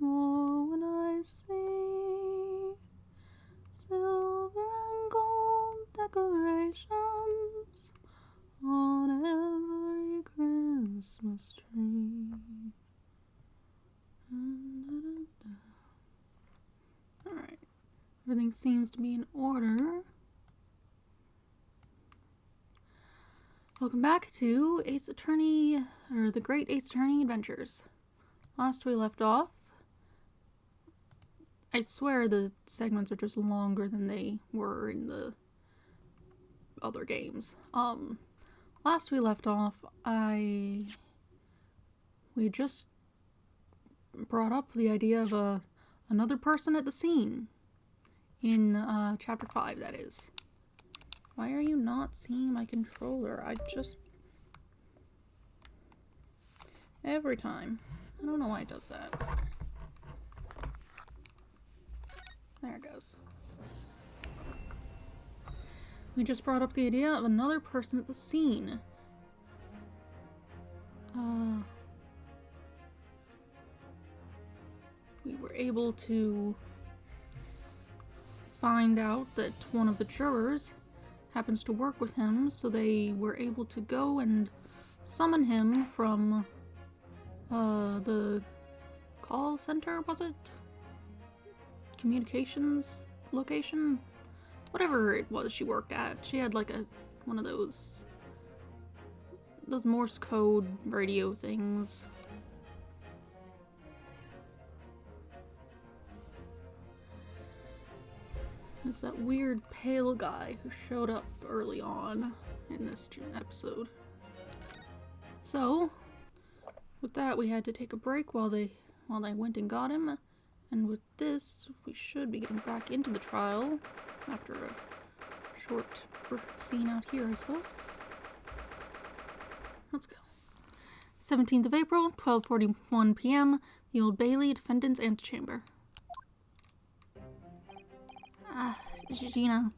more when I see silver and gold decorations on every Christmas tree. Alright, everything seems to be in order. Welcome back to Ace Attorney, or the Great Ace Attorney Adventures. Last we left off, I swear the segments are just longer than they were in the other games. Last we left off, we just brought up the idea of another person at the scene in chapter 5, that is. Why are you not seeing my controller? Every time. I don't know why it does that. There it goes. We just brought up the idea of another person at the scene. We were able to find out that one of the jurors happens to work with him, so they were able to go and summon him from the call center, was it? Communications location? Whatever it was she worked at. She had like one of those Morse code radio things. It's that weird pale guy who showed up early on in this episode. So, with that, we had to take a break while they went and got him. And with this, we should be getting back into the trial after a short scene out here, I suppose. Let's go. 17th of April, 12:41 p.m., the Old Bailey Defendant's Antechamber. Gina,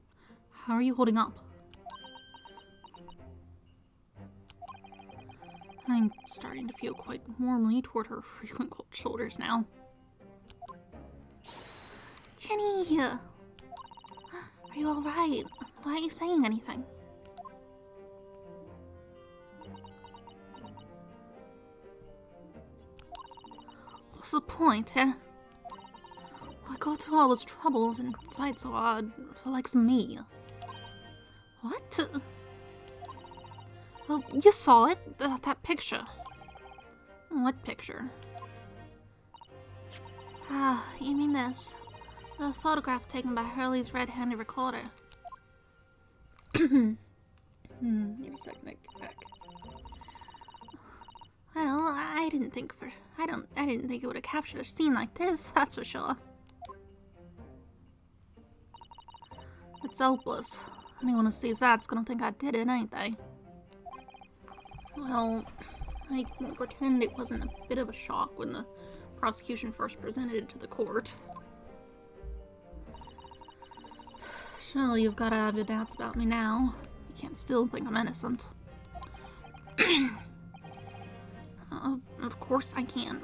how are you holding up? I'm starting to feel quite warmly toward her frequent cold shoulders now. Jenny! Are you alright? Why aren't you saying anything? What's the point, eh? Why go to all this trouble and fight so hard, so like me? What? Well, you saw it, that picture. What picture? You mean this. The photograph taken by Hurley's red-handed recorder. Need a second to get back. Well, I didn't think it would have captured a scene like this, that's for sure. It's hopeless. Anyone who sees that's gonna think I did it, ain't they? Well, I won't pretend it wasn't a bit of a shock when the prosecution first presented it to the court. Surely you've got to have your doubts about me now. You can't still think I'm innocent. Of course I can.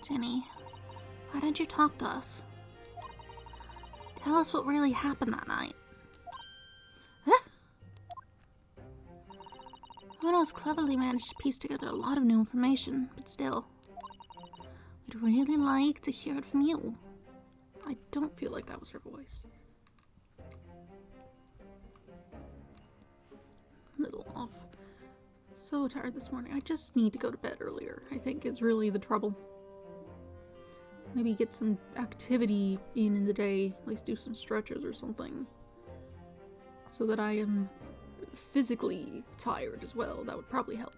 Jenny, why didn't you talk to us? Tell us what really happened that night. Rhodo's cleverly managed to piece together a lot of new information, but still, we'd really like to hear it from you. I don't feel like that was her voice. A little off. So tired this morning. I just need to go to bed earlier, I think is really the trouble. Maybe get some activity in the day, at least do some stretches or something, so that I am physically tired as well. That would probably help.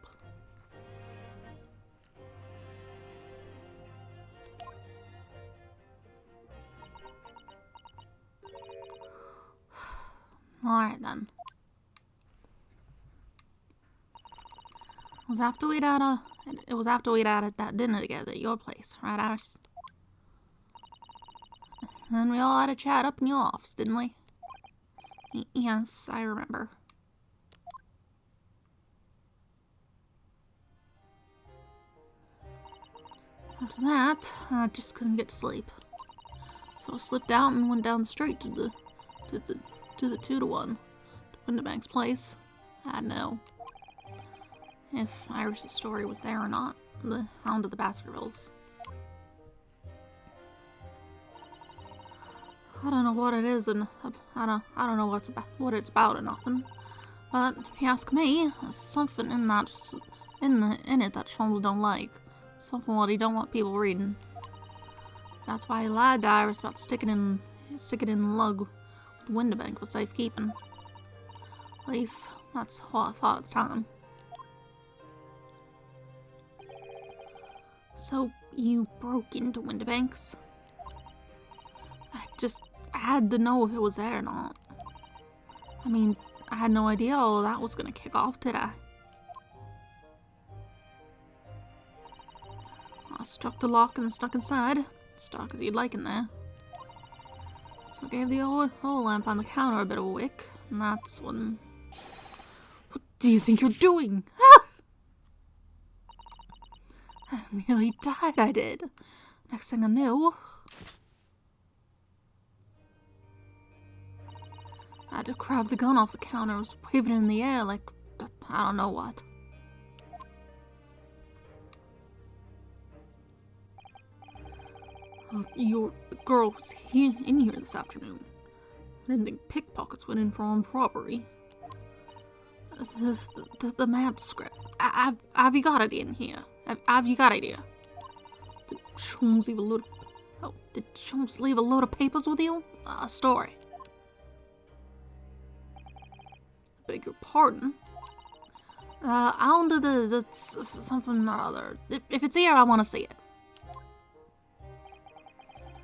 Alright then. It was after we'd had that dinner together at your place, right, Iris? Then we all had a chat up in your office, didn't we? Yes, I remember. After that, I just couldn't get to sleep. So I slipped out and went down the street to the 2-to-1 to Windibank's place. I don't know if Iris' story was there or not. The Hound of the Baskervilles. I don't know what it is, and I don't know what it's about or nothing. But if you ask me, there's something in it that Sholmes don't like. Something what he don't want people reading. That's why he lied to Iris about sticking in the lug with Windibank for safekeeping. At least that's what I thought at the time. So you broke into Windibank's? I had to know if it was there or not. I mean, I had no idea all of that was gonna kick off, did I? I struck the lock and stuck inside. As dark as you'd like in there. So I gave the oil lamp on the counter a bit of a wick, and that's when... What do you think you're doing? Ah! I nearly died, I did. Next thing I knew... I had to grab the gun off the counter. I was waving it in the air like... I don't know what. The girl was in here this afternoon. I didn't think pickpockets went in for armed robbery. The manuscript. Have you got it in here? Have you got it here? Did Sholmes leave a load of papers with you? A story. Beg your pardon? Hound of that's something or other. If it's here, I want to see it.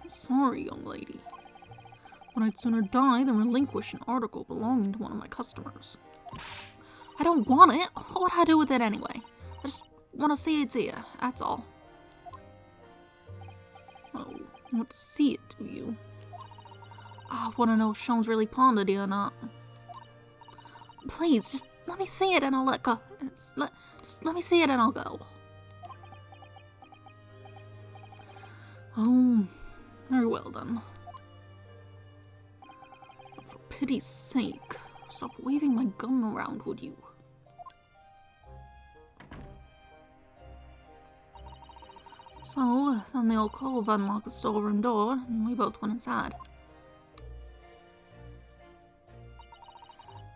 I'm sorry, young lady. But I'd sooner die than relinquish an article belonging to one of my customers. I don't want it. What would I do with it anyway? I just want to see it's here, that's all. Oh, you want to see it, do you? I want to know if Sholmes really pawned it or not. Please, just let me see it and I'll let go. Just let me see it and I'll go. Oh, very well then. For pity's sake, stop waving my gun around, would you? So, then the old cove unlocked the storeroom door, and we both went inside.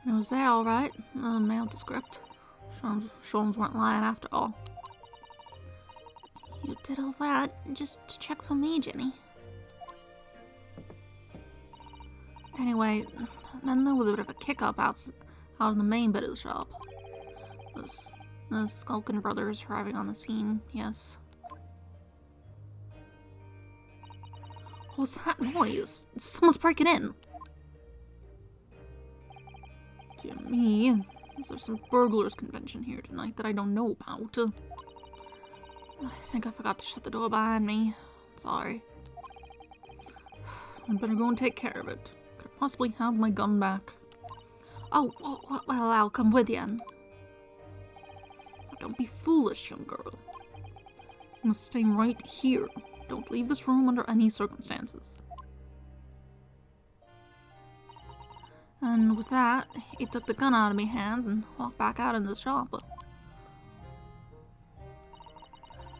And it was there, alright. Manuscript. Sholmes weren't lying after all. You did all that just to check for me, Jenny. Anyway, then there was a bit of a kick-up out in the main bit of the shop. The Skulkin brothers arriving on the scene, yes. What's that noise? Someone's breaking in. Dear me, there's some burglars convention here tonight that I don't know about. I think I forgot to shut the door behind me. Sorry. I better go and take care of it. Could I possibly have my gun back? Oh, well, I'll come with you. Don't be foolish, young girl. You must stay right here. Don't leave this room under any circumstances. And with that, he took the gun out of my hand and walked back out into the shop.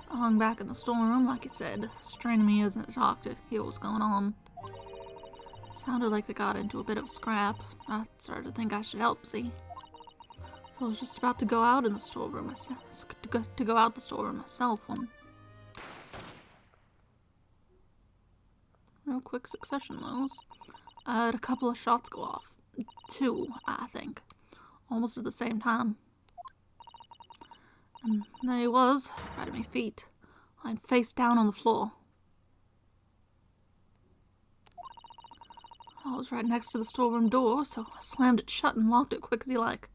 I hung back in the storeroom, like he said, straining me as I talked to hear what was going on. Sounded like they got into a bit of a scrap. I started to think I should help, see? So I was just about to go out in the storeroom myself, to go out the storeroom myself when... Real quick succession, those. I had a couple of shots go off. 2, I think. Almost at the same time. And there he was, right at my feet, lying face down on the floor. I was right next to the storeroom door, so I slammed it shut and locked it quick as you like.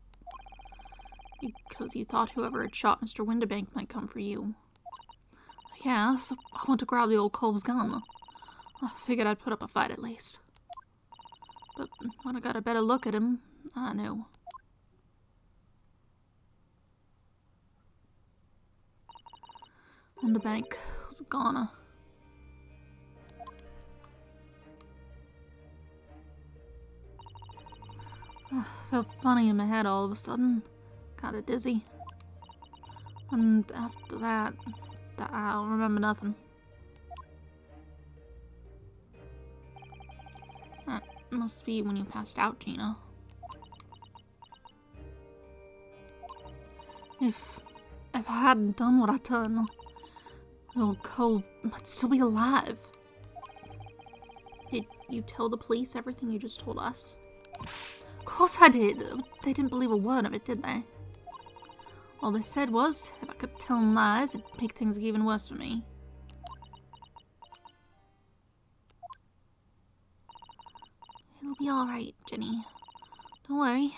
Because you thought whoever had shot Mr. Windibank might come for you. Yeah, so I went to grab the old cove's gun. I figured I'd put up a fight at least. But when I got a better look at him, I knew. Windibank was Where's it gone? Felt funny in my head all of a sudden. Kinda dizzy. And after that, I don't remember nothing. That must be when you passed out, Gina. If I hadn't done what I done, the old cove might still be alive. Did you tell the police everything you just told us? Of course I did. They didn't believe a word of it, did they? All they said was, if I kept telling lies, it'd make things even worse for me. It'll be alright, Jenny. Don't worry.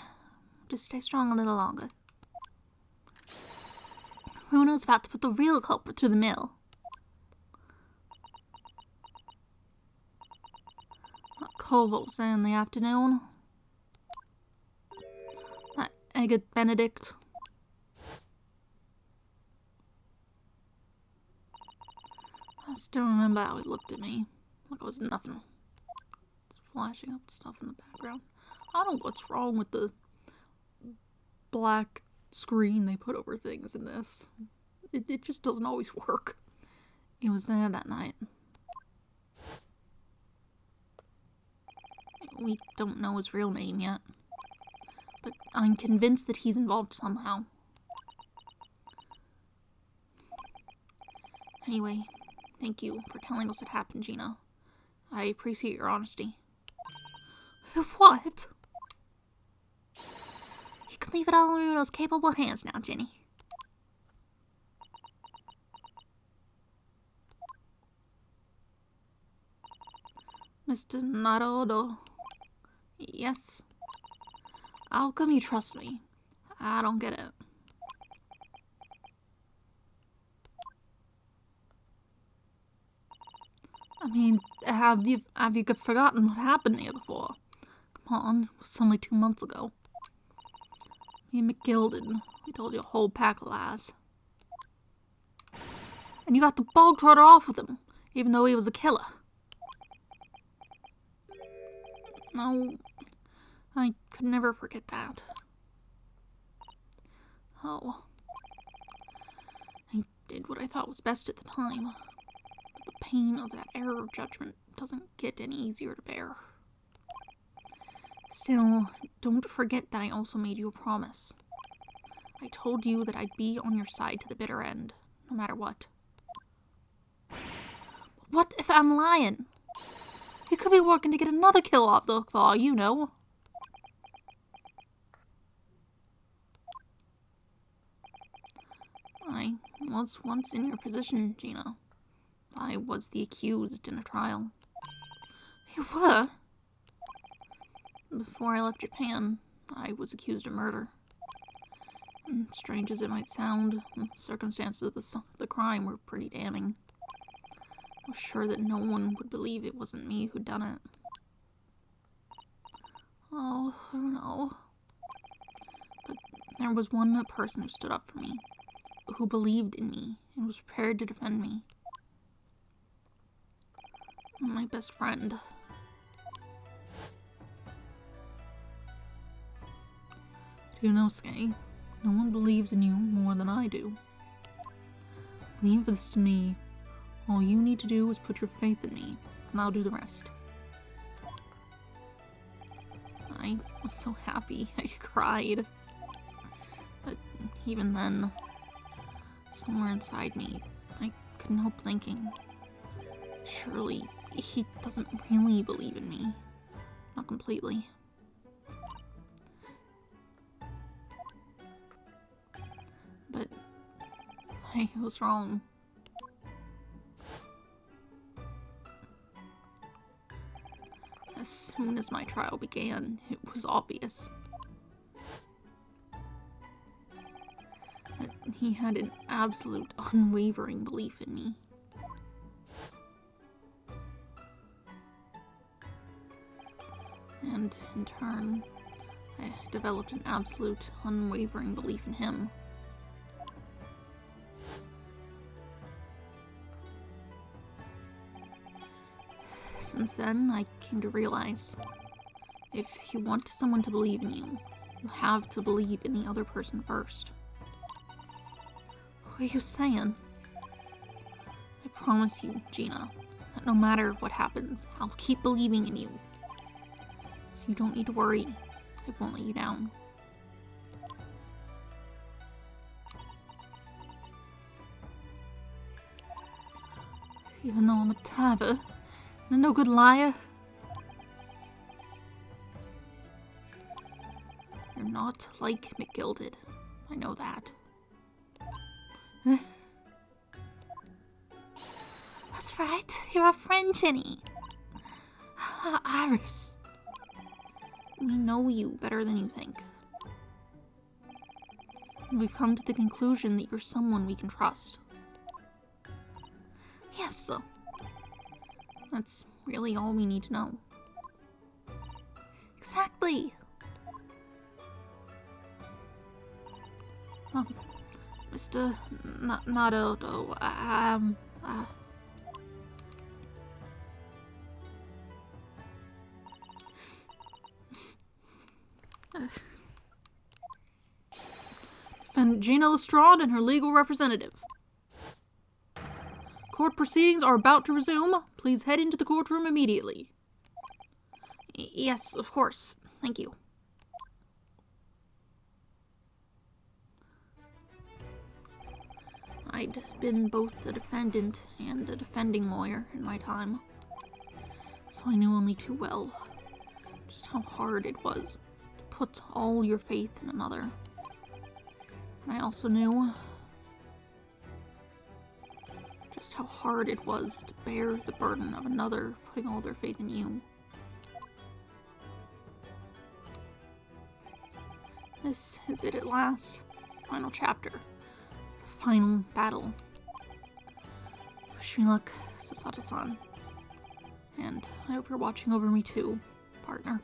Just stay strong a little longer. Bruno's about to put the real culprit through the mill. That Corvo was there in the afternoon. That Agate Benedict. I still remember how he looked at me, like I was nothing. It's flashing up stuff in the background. I don't know what's wrong with the black screen they put over things in this. It just doesn't always work. He was there that night. We don't know his real name yet, but I'm convinced that he's involved somehow. Anyway, thank you for telling us what happened, Gina. I appreciate your honesty. What? You can leave it all in Bruno's capable hands now, Jenny. Mr. Naruto. Yes? How come you trust me? I don't get it. I mean, have you forgotten what happened here before? Come on, it was only 2 months ago. Me and McGilden, we told you a whole pack of lies. And you got the bog trotter off with him, even though he was a killer. No, I could never forget that. Oh. I did what I thought was best at the time. But the pain of that error of judgment doesn't get any easier to bear. Still, don't forget that I also made you a promise. I told you that I'd be on your side to the bitter end, no matter what. What if I'm lying? You could be working to get another kill off the hook for all you know. I was once in your position, Gina. I was the accused in a trial. You were? Before I left Japan, I was accused of murder. And strange as it might sound, the circumstances of the crime were pretty damning. I was sure that no one would believe it wasn't me who'd done it. Oh, no. But there was one person who stood up for me, who believed in me, and was prepared to defend me. My best friend. Ryunosuke, no one believes in you more than I do. Leave this to me. All you need to do is put your faith in me, and I'll do the rest. I was so happy, I cried. But even then, somewhere inside me, I couldn't help thinking, surely he doesn't really believe in me. Not completely. But I was wrong. As soon as my trial began, it was obvious that he had an absolute unwavering belief in me. And in turn, I developed an absolute unwavering belief in him. Since then, I came to realize, if you want someone to believe in you, you have to believe in the other person first. What are you saying? I promise you, Gina, that no matter what happens, I'll keep believing in you. So you don't need to worry. I won't let you down. Even though I'm a Tava and a no-good liar, you're not like McGilded. I know that. That's right. You're our friend, Jenny. Iris. We know you better than you think. And we've come to the conclusion that you're someone we can trust. Yes. That's really all we need to know. Exactly. Mr. Naruto, defend Gina Lestrade and her legal representative. Court proceedings are about to resume. Please head into the courtroom immediately. Yes, of course. Thank you. I'd been both a defendant and a defending lawyer in my time, so I knew only too well just how hard it was to put all your faith in another. And I also knew just how hard it was to bear the burden of another putting all their faith in you. This is it at last. Final chapter. The final battle. Wish me luck, Sasato-san. And I hope you're watching over me too, partner.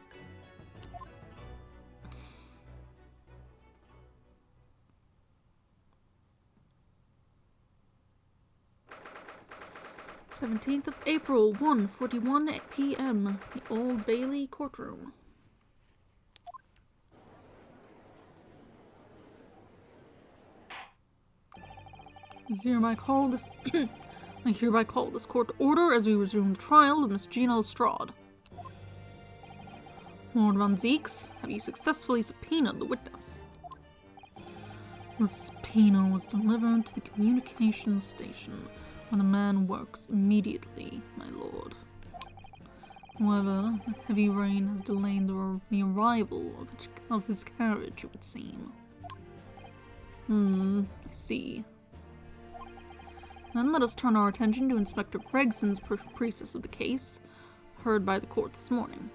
Seventeenth of April, 1:41 p.m. The Old Bailey courtroom. I hereby call this court to order as we resume the trial of Miss Gina Lestrade. Lord Van Zieks, have you successfully subpoenaed the witness? The subpoena was delivered to the communications station where the man works immediately, my lord. However, the heavy rain has delayed the arrival of his carriage, it would seem. I see. Then let us turn our attention to Inspector Gregson's process of the case, heard by the court this morning.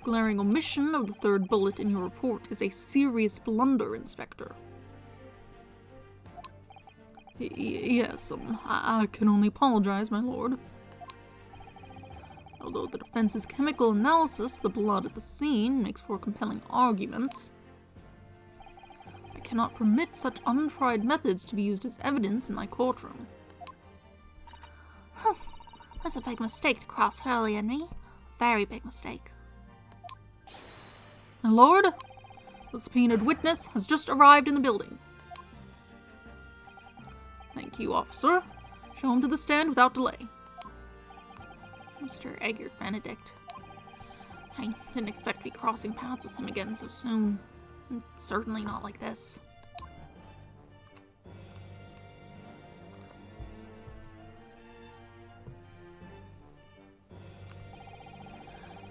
Glaring omission of the third bullet in your report is a serious blunder, Inspector. Yes, I can only apologize, my lord. Although the defense's chemical analysis of the blood at the scene makes for compelling arguments, I cannot permit such untried methods to be used as evidence in my courtroom. That's a big mistake to cross Hurley and me. Very big mistake. My lord, the subpoenaed witness has just arrived in the building. Thank you, officer. Show him to the stand without delay. Mr. Eggert Benedict. I didn't expect to be crossing paths with him again so soon. And certainly not like this.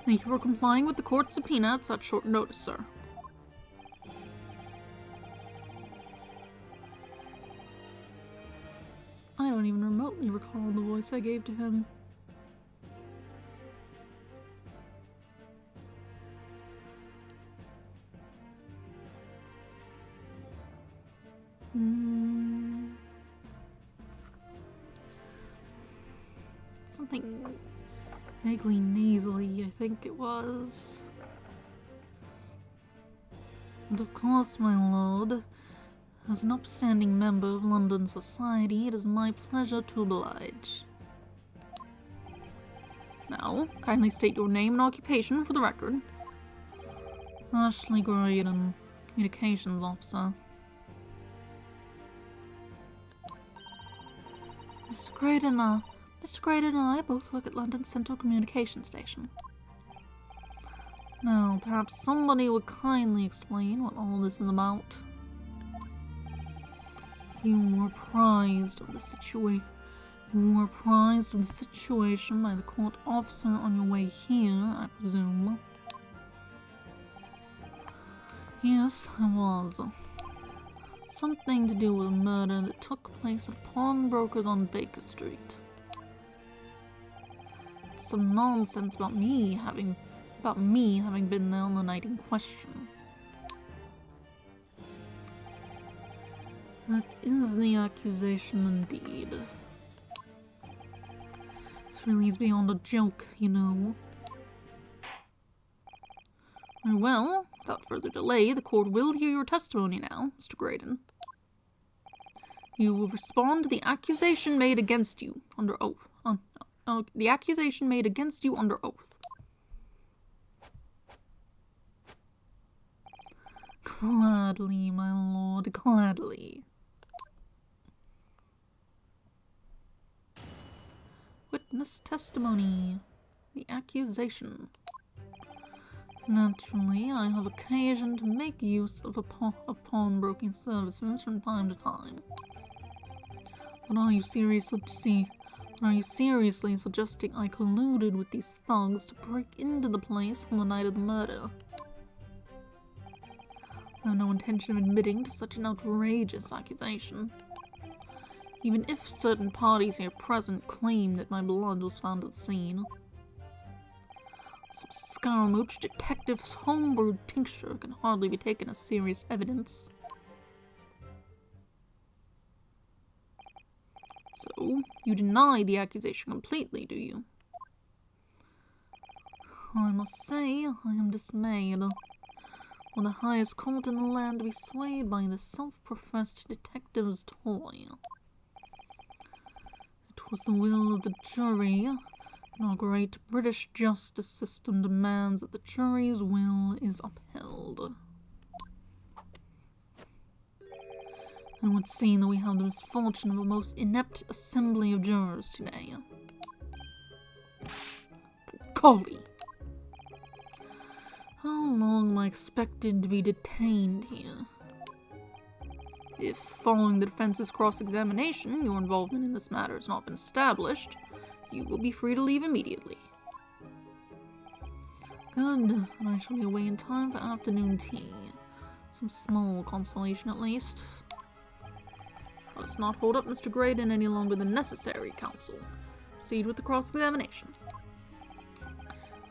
Thank you for complying with the court subpoena at such short notice, sir. I don't even remotely recall the voice I gave to him. Something vaguely nasally, I think it was. And of course, my lord, as an upstanding member of London society, it is my pleasure to oblige. Now, kindly state your name and occupation for the record. Ashley Graydon, Communications Officer. Mr. Graydon and I both work at London Central Communication Station. Now, perhaps somebody would kindly explain what all this is about. You were apprised of the situation. You were apprised of the situation by the court officer on your way here, I presume. Yes, I was. Something to do with a murder that took place at pawnbrokers on Baker Street. Some nonsense about me having been there on the night in question. That is the accusation indeed. This really is beyond a joke, you know. Very well, without further delay, the court will hear your testimony now, Mr. Graydon. You will respond to the accusation made against you under oath. The accusation made against you under oath. Gladly, my lord, gladly. Witness testimony. The accusation. Naturally, I have occasion to make use of pawnbroking services from time to time. But are you seriously suggesting I colluded with these thugs to break into the place on the night of the murder? I have no intention of admitting to such an outrageous accusation. Even if certain parties here present claim that my blood was found at the scene. Some Scaramouche detective's homebrewed tincture can hardly be taken as serious evidence. So, you deny the accusation completely, do you? I must say, I am dismayed. For the highest court in the land to be swayed by the self-professed detective's toy. It was the will of the jury, and our great British justice system demands that the jury's will is upheld. It would seem that we have the misfortune of a most inept assembly of jurors today. Golly! How long am I expected to be detained here? If, following the defense's cross-examination, your involvement in this matter has not been established, you will be free to leave immediately. Good, and I shall be away in time for afternoon tea. Some small consolation, at least. Let us not hold up Mr. Graydon any longer than necessary, counsel. Proceed with the cross-examination.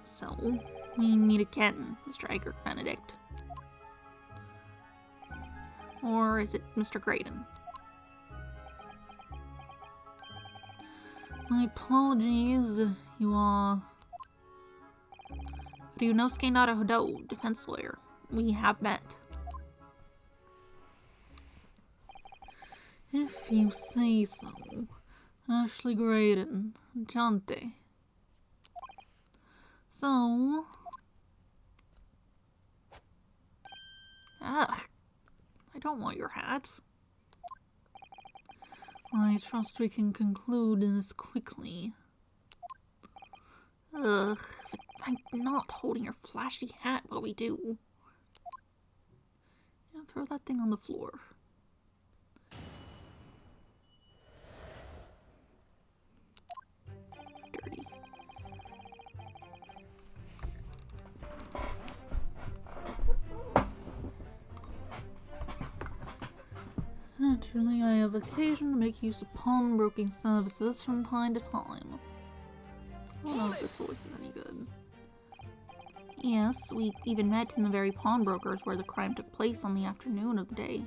So, we meet again, Mr. Egbert Benedict. Or is it Mr. Graydon? My apologies, you are... Ryunosuke Naruhodo, defense lawyer. We have met. If you say so. Ashley Graydon, Jante. So... Ugh. I don't want your hat. I trust we can conclude this quickly. Ugh, but I'm not holding your flashy hat while we do. Yeah, throw that thing on the floor. Dirty. Naturally, I have occasion to make use of pawnbroking services from time to time. I don't know if this voice is any good. Yes, we even met in the very pawnbrokers where the crime took place on the afternoon of the day.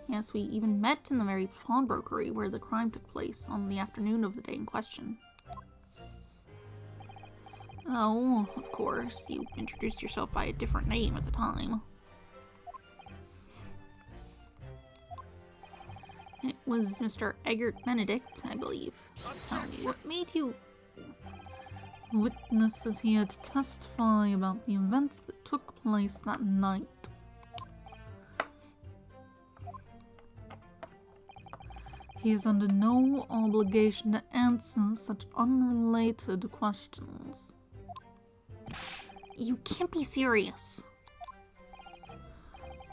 Yes, we even met in the very pawnbrokery where the crime took place on the afternoon of the day in question. Oh, of course, you introduced yourself by a different name at the time. It was Mr. Egbert Benedict, I believe. Tell me, what made you... The witness is here to testify about the events that took place that night. He is under no obligation to answer such unrelated questions. You can't be serious.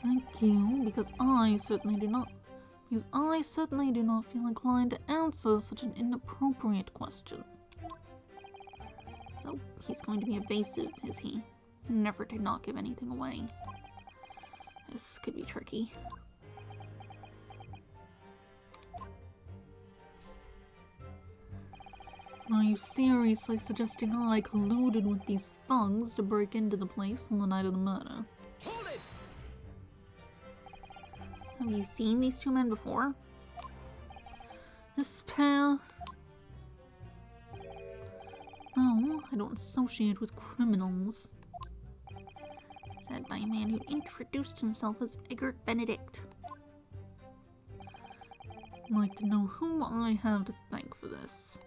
Thank you, because I certainly do not feel inclined to answer such an inappropriate question. So, he's going to be evasive, is he? In an effort to not give anything away. This could be tricky. Are you seriously suggesting I colluded with these thugs to break into the place on the night of the murder? Hold it! Have you seen these two men before? This pair? No, I don't associate with criminals. Said by a man who introduced himself as Egbert Benedict. I'd like to know who I have to thank for this.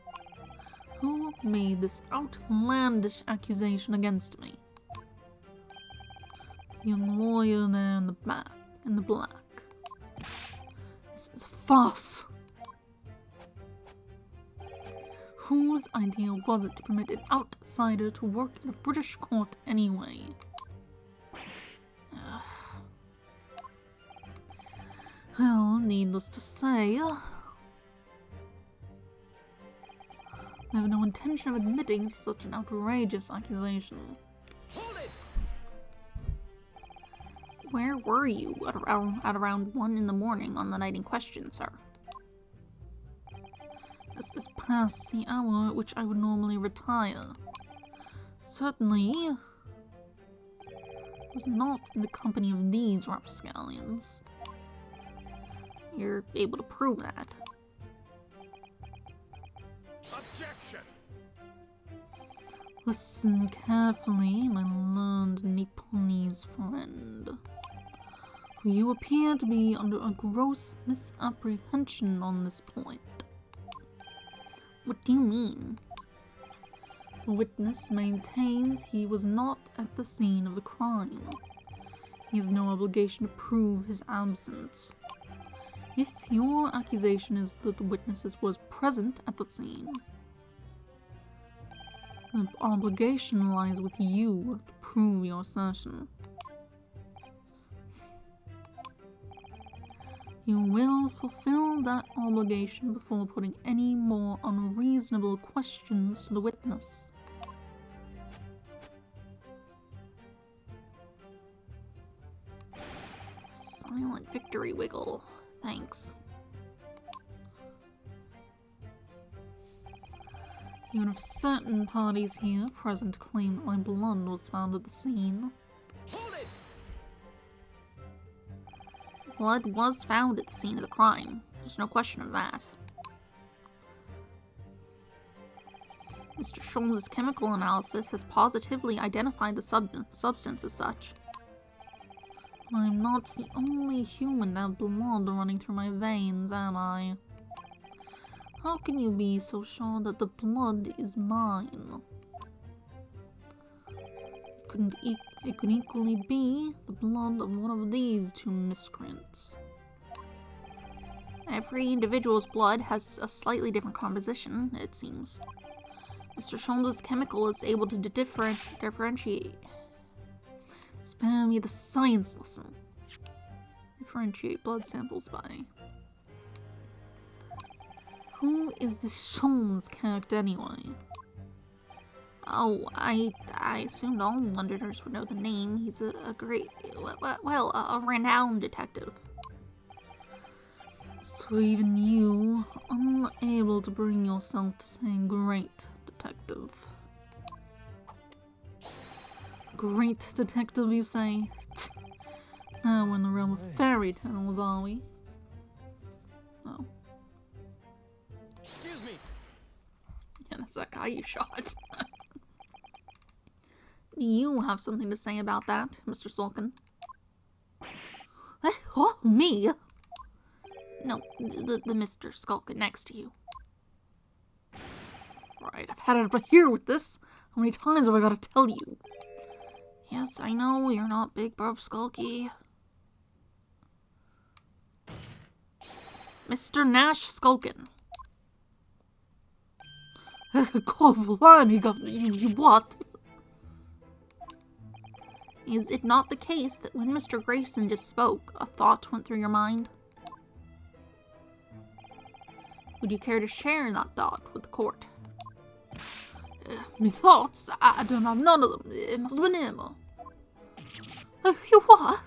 Who made this outlandish accusation against me? The young lawyer there in the back, in the black. This is a farce. Whose idea was it to permit an outsider to work in a British court anyway? Ugh. Well, needless to say, I have no intention of admitting to such an outrageous accusation. Hold it! Where were you at around 1 in the morning on the night in question, sir? This is past the hour at which I would normally retire. Certainly, I was not in the company of these rapscallions. You're able to prove that. Objection! Listen carefully, my learned Nipponese friend. You appear to be under a gross misapprehension on this point. What do you mean? The witness maintains he was not at the scene of the crime. He has no obligation to prove his absence. If your accusation is that the witness was present at the scene, the obligation lies with you to prove your assertion. You will fulfill that obligation before putting any more unreasonable questions to the witness. Silent victory wiggle. Thanks. Even if certain parties here present claim that my blood was found at the scene. Hold it! Blood was found at the scene of the crime. There's no question of that. Mr. Sholmes' chemical analysis has positively identified the substance as such. I'm not the only human to have blood running through my veins, am I? How can you be so sure that the blood is mine? It could equally be the blood of one of these two miscreants. Every individual's blood has a slightly different composition, it seems. Mr. Sholmes' chemical is able to differentiate. Spare me the science lesson. Differentiate blood samples by. Who is this Sholmes character anyway? Oh, I assumed all Londoners would know the name. He's a great, well, a renowned detective. So even you, unable to bring yourself to saying great detective. Great detective, you say? Now we're in the realm of fairy tales, are we? Oh. Excuse me. Yeah, that's that guy you shot. Do you have something to say about that, Mr. Sulkin? Oh, me? No, the Mr. Skulkin next to you. Right, I've had it up here with this. How many times have I got to tell you? Yes, I know, you're not Big Bob Skulky. Mr. Nash Skulkin. God blimey, Governor, you what? Is it not the case that when Mr. Grayson just spoke, a thought went through your mind? Would you care to share that thought with the court? Me thoughts? I don't have none of them. It must have been him. You what?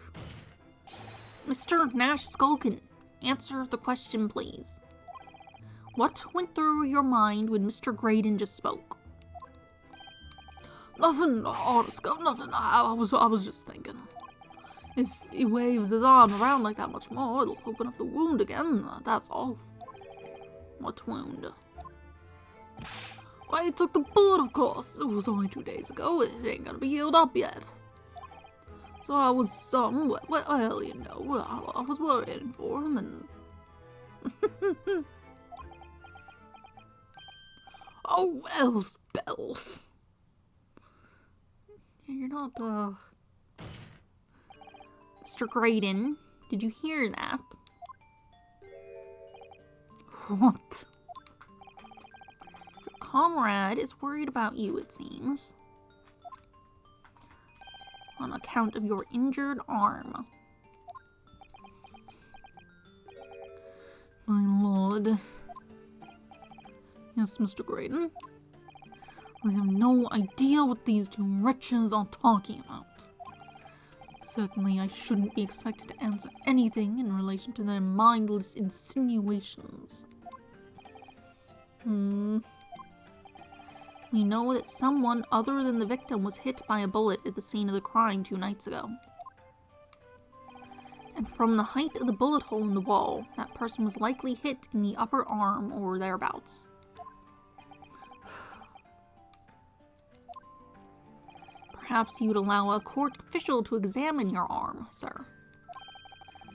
Mr. Nash Skulkin, answer the question, please. What went through your mind when Mr. Graydon just spoke? Nothing, honest, nothing. I was just thinking. If he waves his arm around like that much more, it'll open up the wound again. That's all. What wound? Why, he took the bullet, of course. It was only 2 days ago. It ain't gonna be healed up yet. So I was well, you know, I was worrying for him and... Oh, well, spells. You're not, Mr. Graydon, did you hear that? What? Your comrade is worried about you, it seems. On account of your injured arm. My lord. Yes, Mr. Graydon. I have no idea what these two wretches are talking about. Certainly I shouldn't be expected to answer anything in relation to their mindless insinuations. We know that someone other than the victim was hit by a bullet at the scene of the crime 2 nights ago. And from the height of the bullet hole in the wall, that person was likely hit in the upper arm or thereabouts. Perhaps you would allow a court official to examine your arm, sir.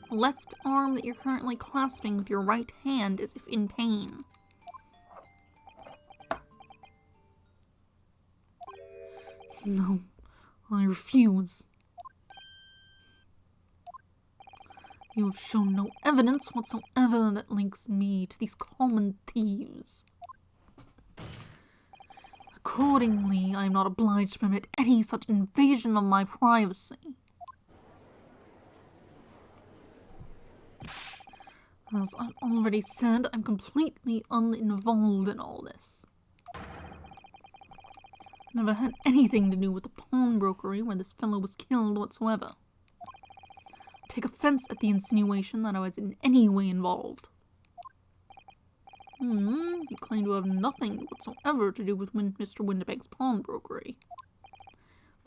The left arm that you're currently clasping with your right hand as if in pain. No, I refuse. You have shown no evidence whatsoever that links me to these common thieves. Accordingly, I am not obliged to permit any such invasion of my privacy. As I've already said, I'm completely uninvolved in all this. Never had anything to do with the pawnbrokery where this fellow was killed whatsoever. I take offense at the insinuation that I was in any way involved. You claim to have nothing whatsoever to do with Mr. Windibank's pawnbrokery.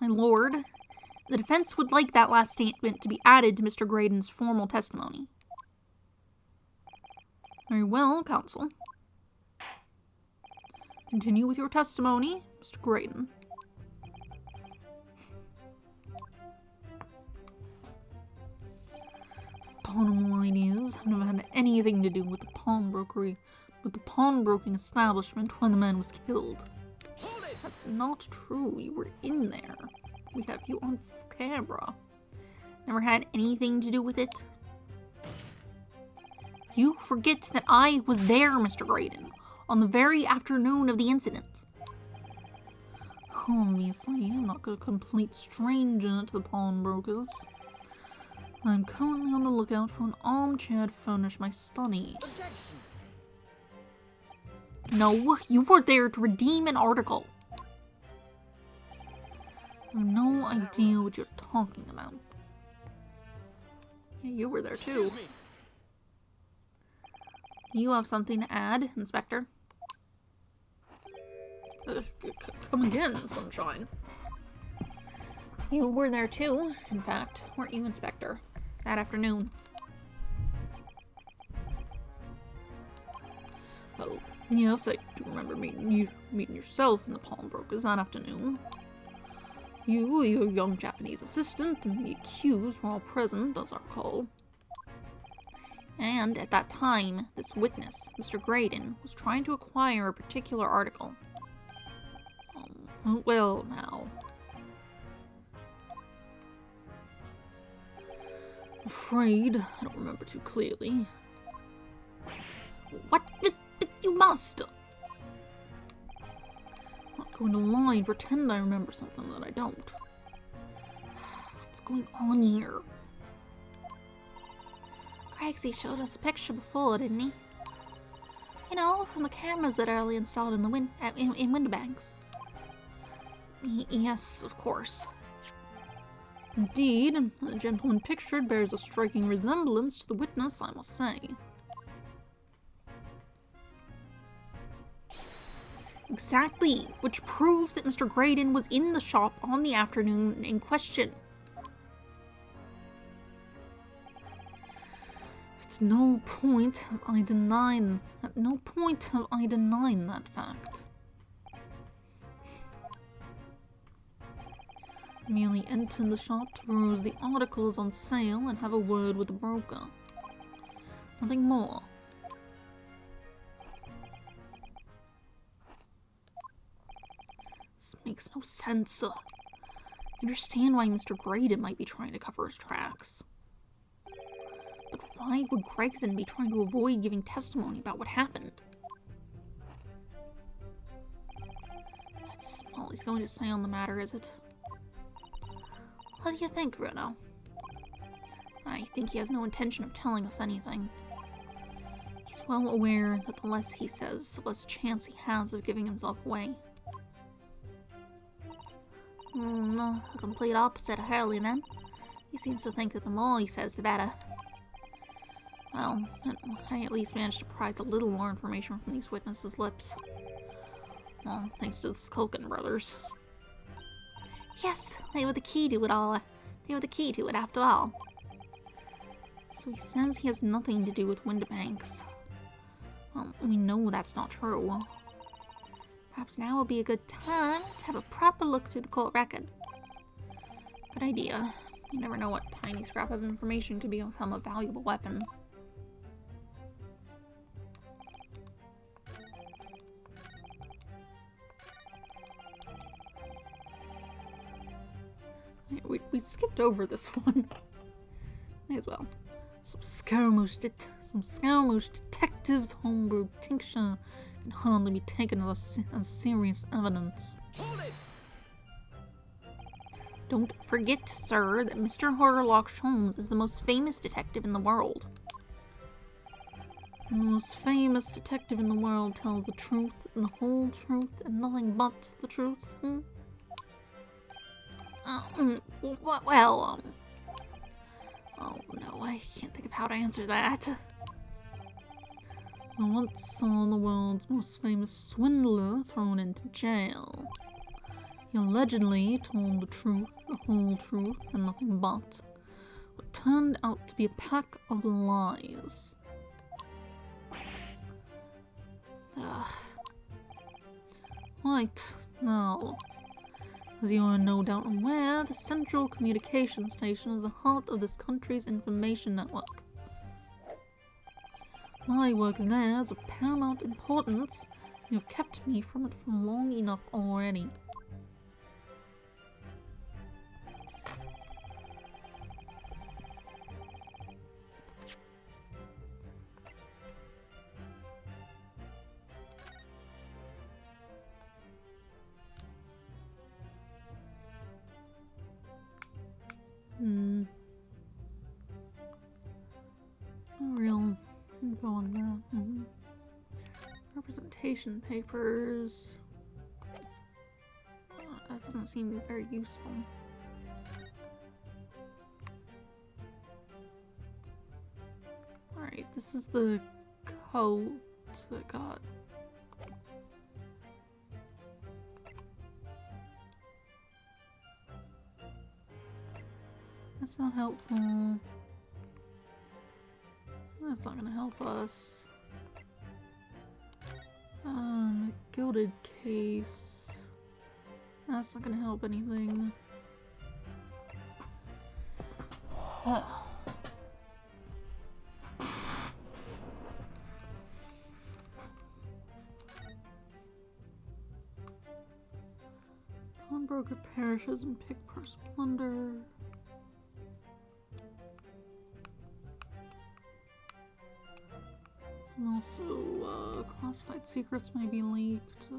My lord, the defense would like that last statement to be added to Mr. Graydon's formal testimony. Very well, counsel. Continue with your testimony, Mr. Graydon. Bottom line is, I've never had anything to do with the pawnbrokery, with the pawnbroking establishment when the man was killed. That's not true. You were in there. We have you on camera. Never had anything to do with it. You forget that I was there, Mr. Graydon, on the very afternoon of the incident. Obviously, I'm not a complete stranger to the pawnbrokers. I'm currently on the lookout for an armchair to furnish my study. Objection. No, you were there to redeem an article. I have no idea what you're talking about. Yeah, you were there too. Excuse me. You have something to add, Inspector? Come again, Sunshine. You were there too, in fact, weren't you, Inspector? That afternoon. Well, yes, I do remember meeting yourself in the pawnbrokers that afternoon. You, your young Japanese assistant, and the accused were all present, as I recall. And at that time, this witness, Mr. Graydon, was trying to acquire a particular article. Oh, well, now. Afraid I don't remember too clearly. What? But you must! I'm not going to lie and pretend I remember something that I don't. What's going on here? Craigsy showed us a picture before, didn't he? You know, from the cameras that Early installed in the in Winterbanks. Yes, of course. Indeed, the gentleman pictured bears a striking resemblance to the witness, I must say. Exactly, which proves that Mr. Graydon was in the shop on the afternoon in question. At no point have I denied that fact. I merely entered the shop to peruse the articles on sale and have a word with the broker. Nothing more. This makes no sense. I understand why Mr. Graydon might be trying to cover his tracks. But why would Gregson be trying to avoid giving testimony about what happened? That's all he's going to say on the matter, is it? What do you think, Bruno? I think he has no intention of telling us anything. He's well aware that the less he says, the less chance he has of giving himself away. The complete opposite of Hurley, then. He seems to think that the more he says, the better. Well, I at least managed to prise a little more information from these witnesses' lips. Well, thanks to the Skulkin brothers. Yes, they were the key to it all. They were the key to it, after all. So he says he has nothing to do with Winterbanks. Well, we know that's not true. Perhaps now would be a good time to have a proper look through the court record. Good idea. You never know what tiny scrap of information could become a valuable weapon. We skipped over this one. May as well. Some Scaramouche detectives' homebrewed tincture can hardly be taken as serious evidence. Hold it! Don't forget, sir, that Mr. Horlock Sholmes is the most famous detective in the world. And the most famous detective in the world tells the truth and the whole truth and nothing but the truth. Oh no, I can't think of how to answer that. I once saw the world's most famous swindler thrown into jail. He allegedly told the truth, the whole truth, and nothing but what turned out to be a pack of lies. Right, now, as you are no doubt aware, the Central Communication Station is the heart of this country's information network. My work there is of paramount importance. You have kept me from it for long enough already. No real info on that. Representation papers. That doesn't seem very useful. Alright, this is the coat that got. That's not helpful. That's not gonna help us. A gilded case. That's not gonna help anything. Kroger perishes in pig purse plunder. And also, classified secrets may be leaked.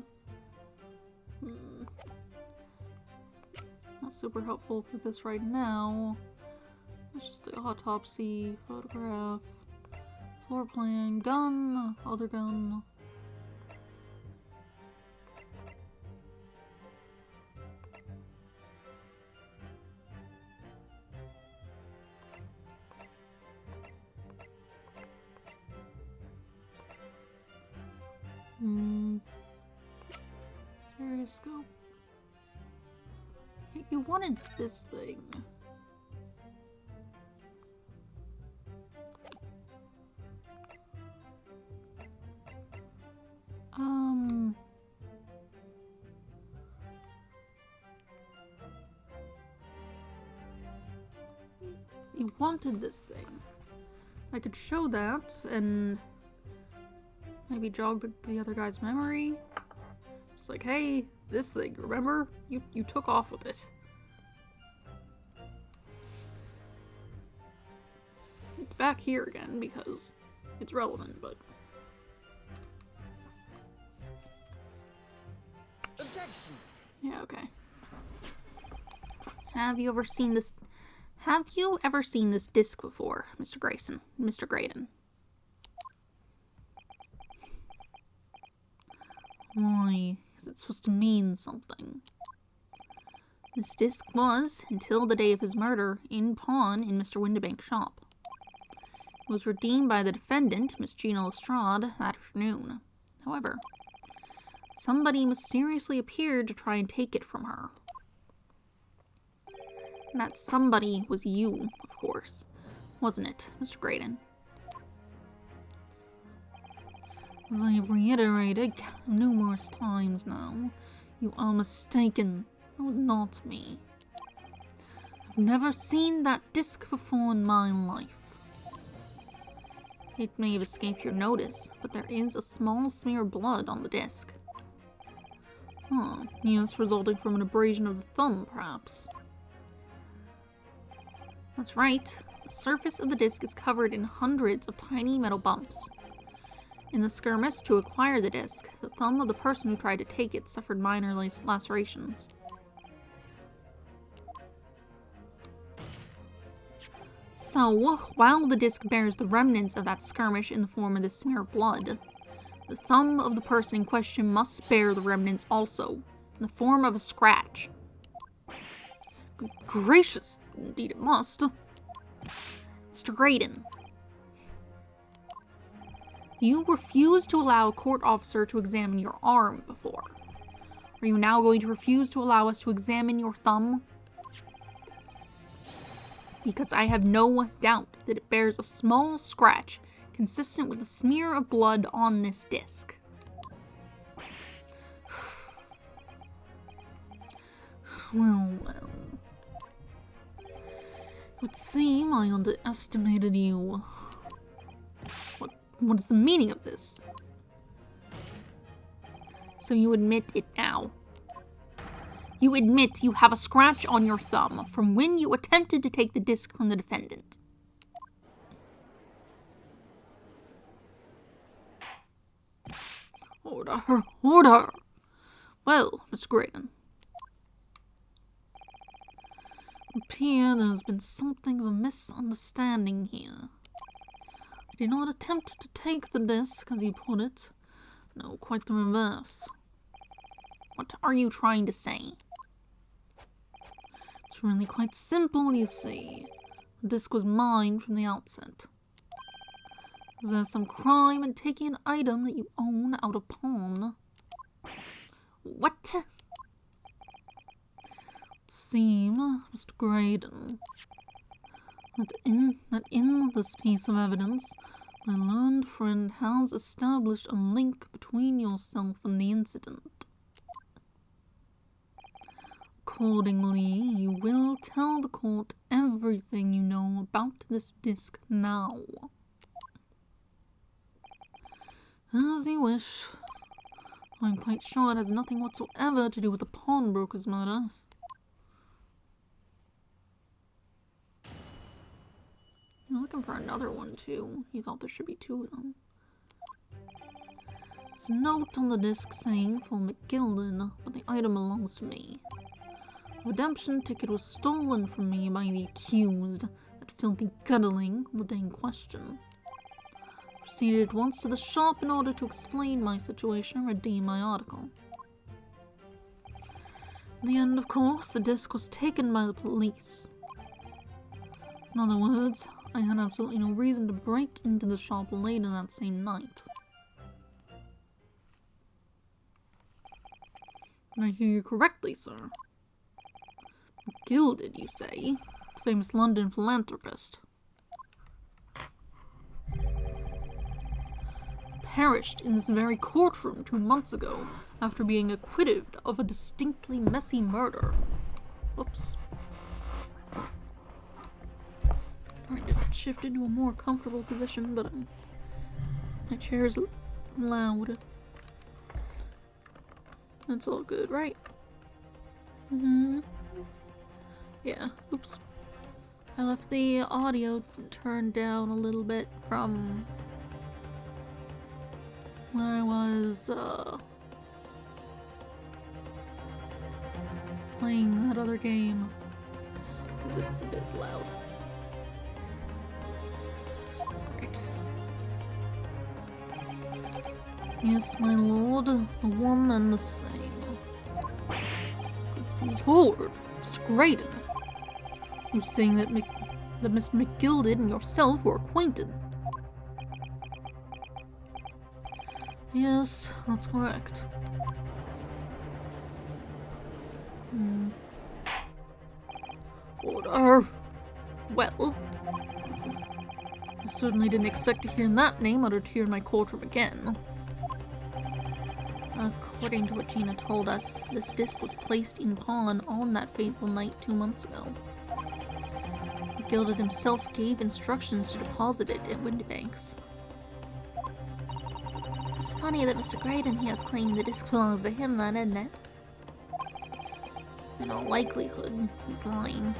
Not super helpful for this right now. It's just an autopsy, photograph, floor plan, gun, other gun. Stereoscope. You wanted this thing. You wanted this thing. I could show that and maybe jog the other guy's memory. Just like, hey, this thing, remember? You took off with it. It's back here again because it's relevant, but... Objection! Yeah, okay. Have you ever seen this disc before, Mr. Grayson? Mr. Graydon? Why? Because it's supposed to mean something. This disc was, until the day of his murder, in pawn in Mr. Windibank's shop. It was redeemed by the defendant, Miss Gina Lestrade, that afternoon. However, somebody mysteriously appeared to try and take it from her. And that somebody was you, of course. Wasn't it, Mr. Graydon? As I have reiterated numerous times now, you are mistaken. That was not me. I've never seen that disc before in my life. It may have escaped your notice, but there is a small smear of blood on the disc. Yes, resulting from an abrasion of the thumb, perhaps. That's right. The surface of the disc is covered in hundreds of tiny metal bumps. In the skirmish to acquire the disc, the thumb of the person who tried to take it suffered minor lacerations. So, while the disc bears the remnants of that skirmish in the form of this smear of blood, the thumb of the person in question must bear the remnants also, in the form of a scratch. Good gracious, indeed it must. Mr. Graydon, you refused to allow a court officer to examine your arm before. Are you now going to refuse to allow us to examine your thumb? Because I have no doubt that it bears a small scratch consistent with the smear of blood on this disc. Well. It would seem I underestimated you. What is the meaning of this? So you admit it now. You admit you have a scratch on your thumb from when you attempted to take the disc from the defendant. Order, order! Well, Miss Graydon. It appears there has been something of a misunderstanding here. I did not attempt to take the disc, as you put it. No, quite the reverse. What are you trying to say? It's really quite simple, you see. The disc was mine from the outset. Is there some crime in taking an item that you own out of pawn? What? It seems, Mr. Graydon, that in this piece of evidence, my learned friend has established a link between yourself and the incident. Accordingly, you will tell the court everything you know about this disc now. As you wish. I'm quite sure it has nothing whatsoever to do with the pawnbroker's murder. one too. He thought there should be two of them. There's a note on the disc saying for McGilden, but the item belongs to me. A redemption ticket was stolen from me by the accused, that filthy guttling on the day in question. Proceeded at once to the shop in order to explain my situation and redeem my article. In the end, of course, the disc was taken by the police. In other words, I had absolutely no reason to break into the shop later that same night. Can I hear you correctly, sir? Gilded, you say? The famous London philanthropist. Perished in this very courtroom 2 months ago after being acquitted of a distinctly messy murder. Whoops. Trying to shift into a more comfortable position, but my chair is loud. That's all good, right? Yeah, oops. I left the audio turned down a little bit from when I was playing that other game, because it's a bit loud. Right. Yes, my lord, the one and the same. Good lord, Mr. Graydon. You're saying that Mr. McGilded and yourself were acquainted? Yes, that's correct. Order. Well, I certainly didn't expect to hear that name uttered here in my courtroom again. According to what Gina told us, this disc was placed in pawn on that fateful night 2 months ago. Gilded himself gave instructions to deposit it at Windibanks. It's funny that Mr. Graydon here is claiming the disc belongs to him then, isn't it? In all likelihood, he's lying.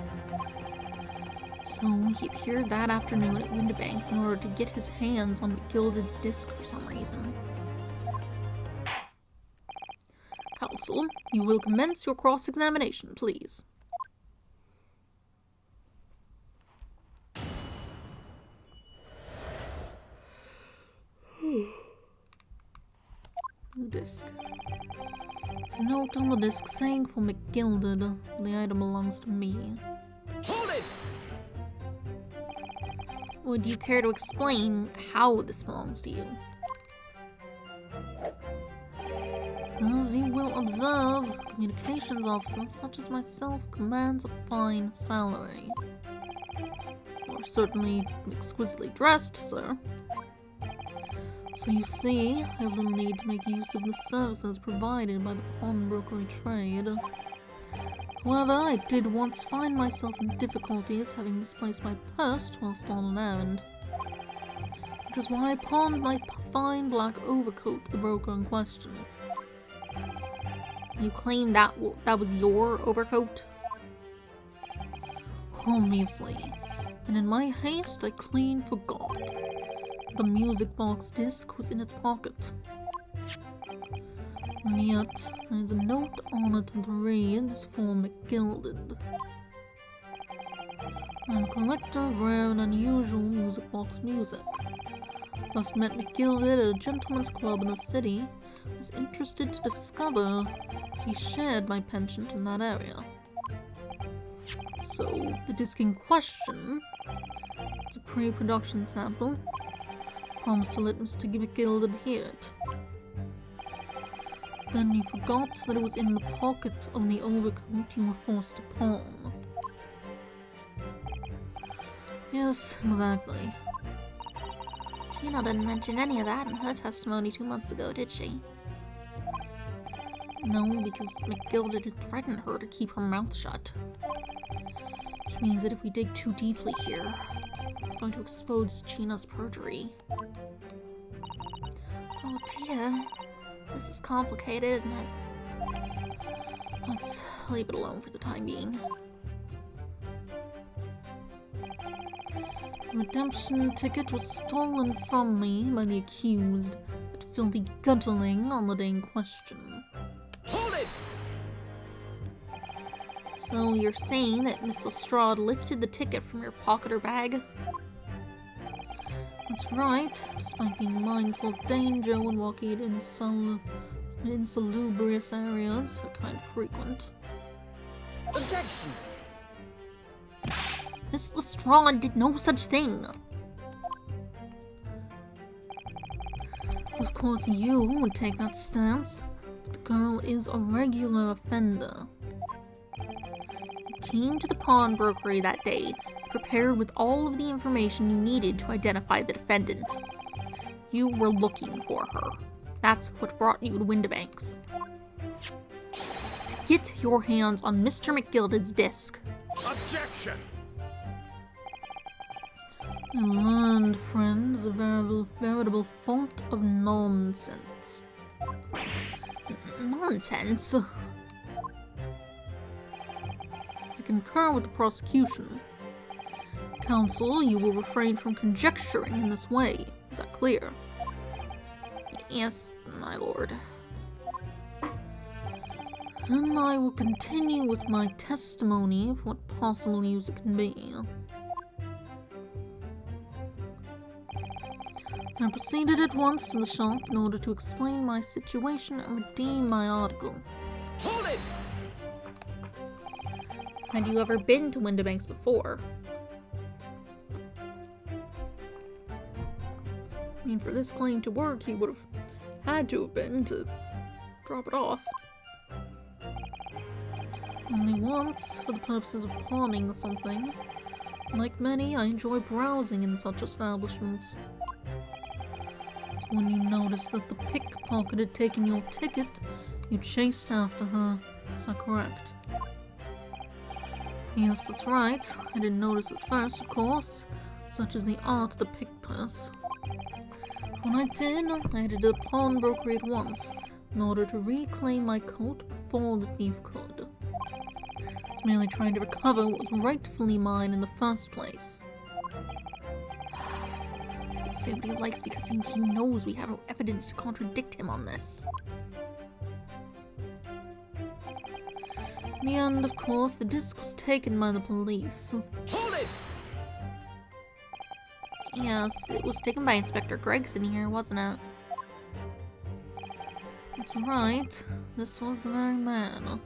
So he appeared that afternoon at Windibanks in order to get his hands on McGilded's disc for some reason. Counsel, you will commence your cross-examination, please. The disc. There's a note on the disc saying for McGilded, the item belongs to me. Hold it! Would you care to explain how this belongs to you? As you will observe, a communications officer such as myself commands a fine salary. You're certainly exquisitely dressed, sir. So you see, I have little need to make use of the services provided by the pawnbrokery trade. However, I did once find myself in difficulties having misplaced my purse whilst on an errand. Which is why I pawned my fine black overcoat to the broker in question. You claim that was your overcoat? Obviously. And in my haste, I clean forgot. The music box disc was in its pocket. And yet, there's a note on it that reads for McGilded. I'm a collector of rare and unusual music box music. First met McGilded at a gentleman's club in the city. Was interested to discover that he shared my penchant in that area. So, the disc in question, it's a pre-production sample. Promised to let Mr. McGilded hear it. Then you forgot that it was in the pocket of the overcoat you were forced to pawn. Yes, exactly. Gina didn't mention any of that in her testimony 2 months ago, did she? No, because McGilded had threatened her to keep her mouth shut. Which means that if we dig too deeply here, it's going to expose Gina's perjury. Oh dear. This is complicated, isn't it? Let's leave it alone for the time being. redemption ticket was stolen from me by the accused at filthy guttling on the day in question. Hold it! So you're saying that Miss Lestrade lifted the ticket from your pocket or bag? That's right, despite being mindful of danger when walking in insalubrious areas, kind of frequent. Objection! Miss Lestrade did no such thing. Of course you would take that stance, but the girl is a regular offender. You came to the pawnbrokery that day, prepared with all of the information you needed to identify the defendant. You were looking for her. That's what brought you to Windibanks. To get your hands on Mr. McGilded's disc. Objection! I learned, friend, is a veritable font of nonsense. Nonsense? I concur with the prosecution. Counsel, you will refrain from conjecturing in this way. Is that clear? Yes, my lord. And I will continue with my testimony of what possible use it can be. I proceeded at once to the shop in order to explain my situation and redeem my article. Hold it! Had you ever been to Windibanks before? I mean, for this claim to work, he would have had to have been to drop it off. Only once, for the purposes of pawning something. Like many, I enjoy browsing in such establishments. So when you noticed that the pickpocket had taken your ticket, you chased after her. Is that correct? Yes, that's right. I didn't notice at first, of course, such as the art of the pick purse. When I did, I headed to the pawnbrokery at once, in order to reclaim my coat before the thief could. I was merely trying to recover what was rightfully mine in the first place. He can say what he likes because he knows we have no evidence to contradict him on this. In the end, of course, the disc was taken by the police. Hold it! Yes, it was taken by Inspector Gregson here, wasn't it? That's right. This was the very man.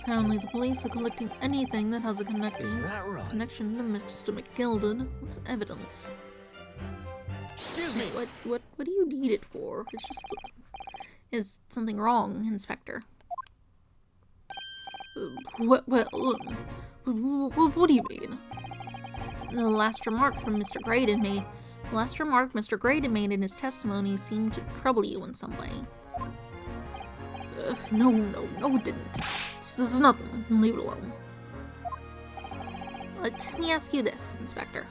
Apparently, the police are collecting anything that has a connection to Mr. McGilded as evidence. Excuse me! What do you need it for? It's just... Is something wrong, Inspector? What do you mean? The last remark Mr. Graydon made in his testimony seemed to trouble you in some way. No, it didn't. This is nothing. Leave it alone. Let me ask you this, Inspector.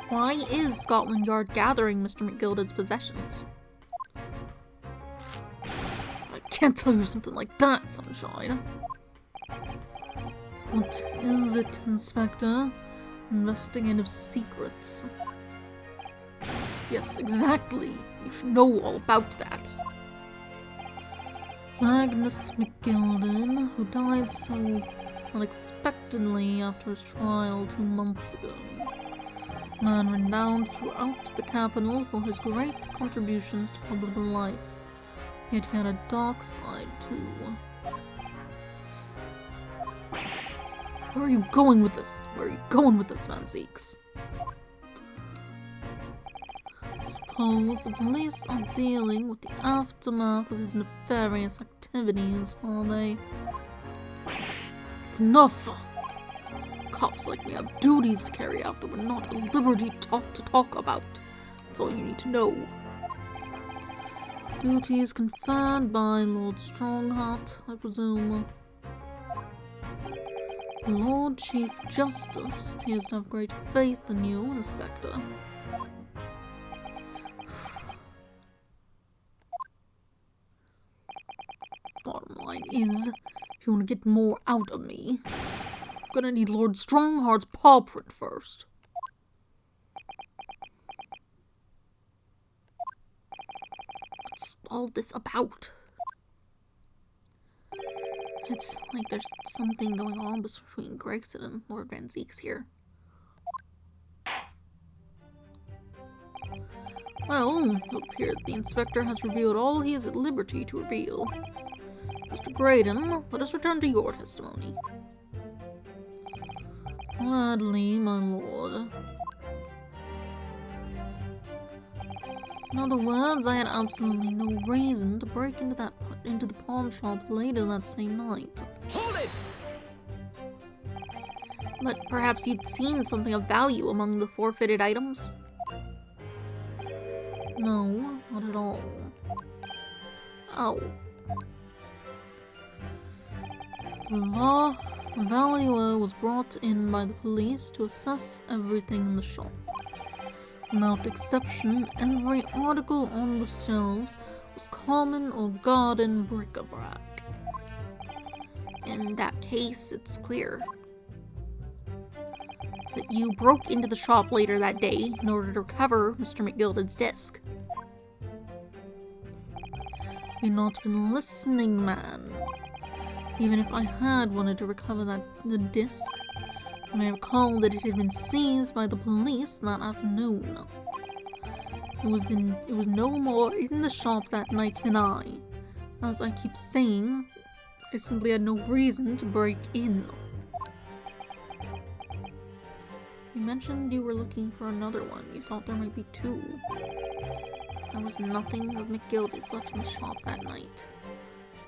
Why is Scotland Yard gathering Mr. McGilded's possessions? I can't tell you something like that, Sunshine. What is it, Inspector? Investigative secrets. Yes, exactly. You should know all about that. Magnus McGilded, who died so unexpectedly after his trial 2 months ago. A man renowned throughout the capital for his great contributions to public life. Yet he had a dark side too. Where are you going with this? Where are you going with this, Van Zeeks? Suppose the police are dealing with the aftermath of his nefarious activities, are they? It's enough! Cops like me have duties to carry out that we're not at liberty to talk about. That's all you need to know. Duties conferred by Lord Strongheart, I presume. The Lord Chief Justice appears to have great faith in you, Inspector. Bottom line is, if you want to get more out of me, Gonna need Lord Strongheart's paw print first. What's all this about? It's like there's something going on between Gregson and Lord Van Zeeks here. Well, it appears the inspector has revealed all he is at liberty to reveal. Mr. Graydon, let us return to your testimony. Gladly, my lord. In other words, I had absolutely no reason to break into the pawn shop later that same night. Hold it! But perhaps you'd seen something of value among the forfeited items? No, not at all. Oh. The valuer was brought in by the police to assess everything in the shop. Without exception, every article on the shelves was common or garden bric-a-brac. In that case, it's clear that you broke into the shop later that day in order to recover Mr. McGilded's disc. You've not been listening, man. Even if I had wanted to recover the disc, I may recall that it had been seized by the police that afternoon. It was no more in the shop that night than I. As I keep saying, I simply had no reason to break in. You mentioned you were looking for another one. You thought there might be two. There was nothing of McGilded's left in the shop that night.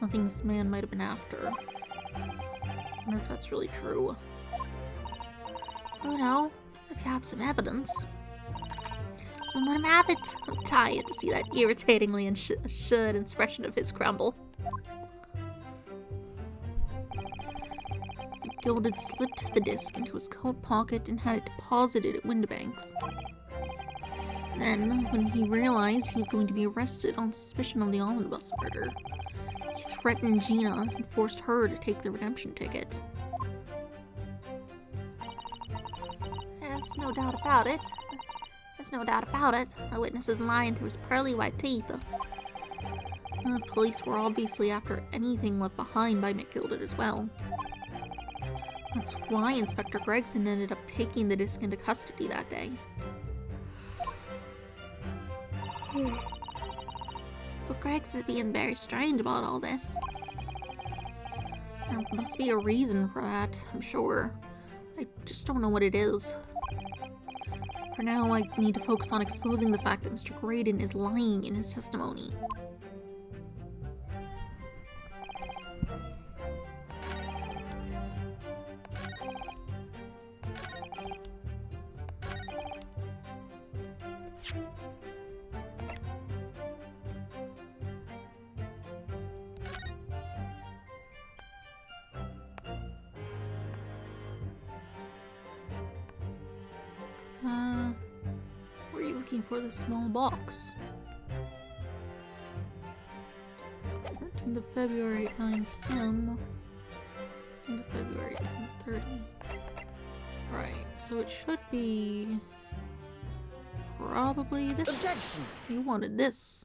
Nothing this man might have been after. I wonder if that's really true. Oh no, if you have some evidence, then let him have it. I'm tired to see that irritatingly assured expression of his crumble. McGilded slipped the disc into his coat pocket and had it deposited at Windibank's. Then, when he realized he was going to be arrested on suspicion of the omnibus murder, he threatened Gina and forced her to take the redemption ticket. There's no doubt about it. There's no doubt about it. The witness is lying through his pearly white teeth. The police were obviously after anything left behind by McGilded as well. That's why Inspector Gregson ended up taking the disc into custody that day. But Greg's is being very strange about all this. There must be a reason for that, I'm sure. I just don't know what it is. For now, I need to focus on exposing the fact that Mr. Graydon is lying in his testimony. Where are you looking for this small box? 13th of February at 9 p.m. 13th of February at 10:30. Right, so it should be probably this. Objection! You wanted this.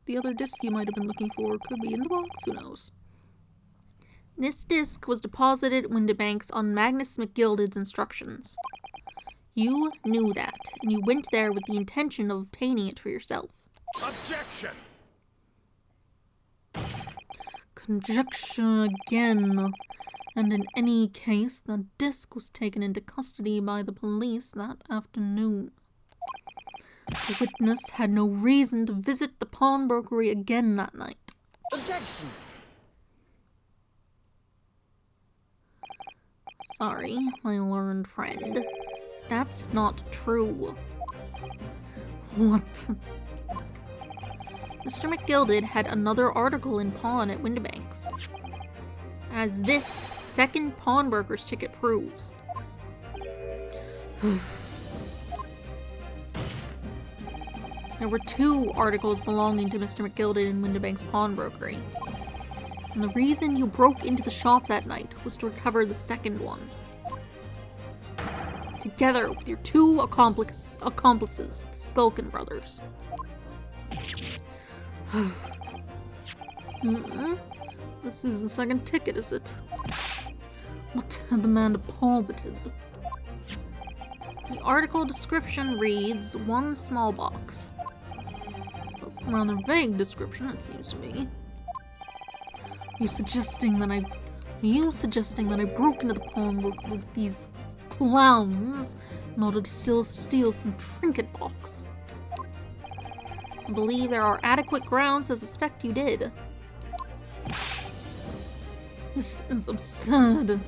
The other disc you might have been looking for could be in the box, who knows? This disc was deposited at Windibank's on Magnus McGilded's instructions. You knew that, and you went there with the intention of obtaining it for yourself. Objection! Conjecture again. And in any case, the disc was taken into custody by the police that afternoon. The witness had no reason to visit the pawnbrokery again that night. Objection! Sorry, my learned friend. That's not true. What? Mr. McGilded had another article in pawn at Windibank's, as this second pawnbroker's ticket proves. There were two articles belonging to Mr. McGilded in Windibank's pawnbrokery, and the reason you broke into the shop that night was to recover the second one. together with your two accomplices, the Skulkin brothers. This is the second ticket, is it? What had the man deposited? The article description reads, one small box. A rather vague description, it seems to me. Are you suggesting that I broke into the pawnbroker with these clowns in order to still steal some trinket box? I believe there are adequate grounds to suspect you did. This is absurd.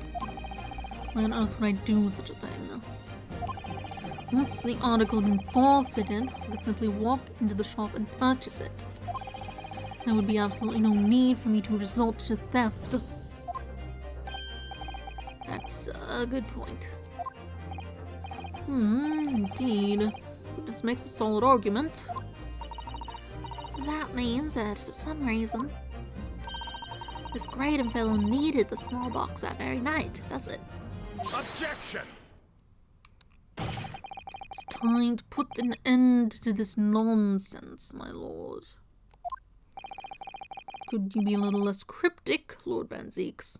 Why on earth would I do such a thing? Once the article had been forfeited, I could simply walk into the shop and purchase it. There would be absolutely no need for me to resort to theft. That's a good point. Indeed. This makes a solid argument. So that means that for some reason, this Graydon fellow needed the small box that very night, does it? Objection! It's time to put an end to this nonsense, my lord. Could you be a little less cryptic, Lord Van Zeeks?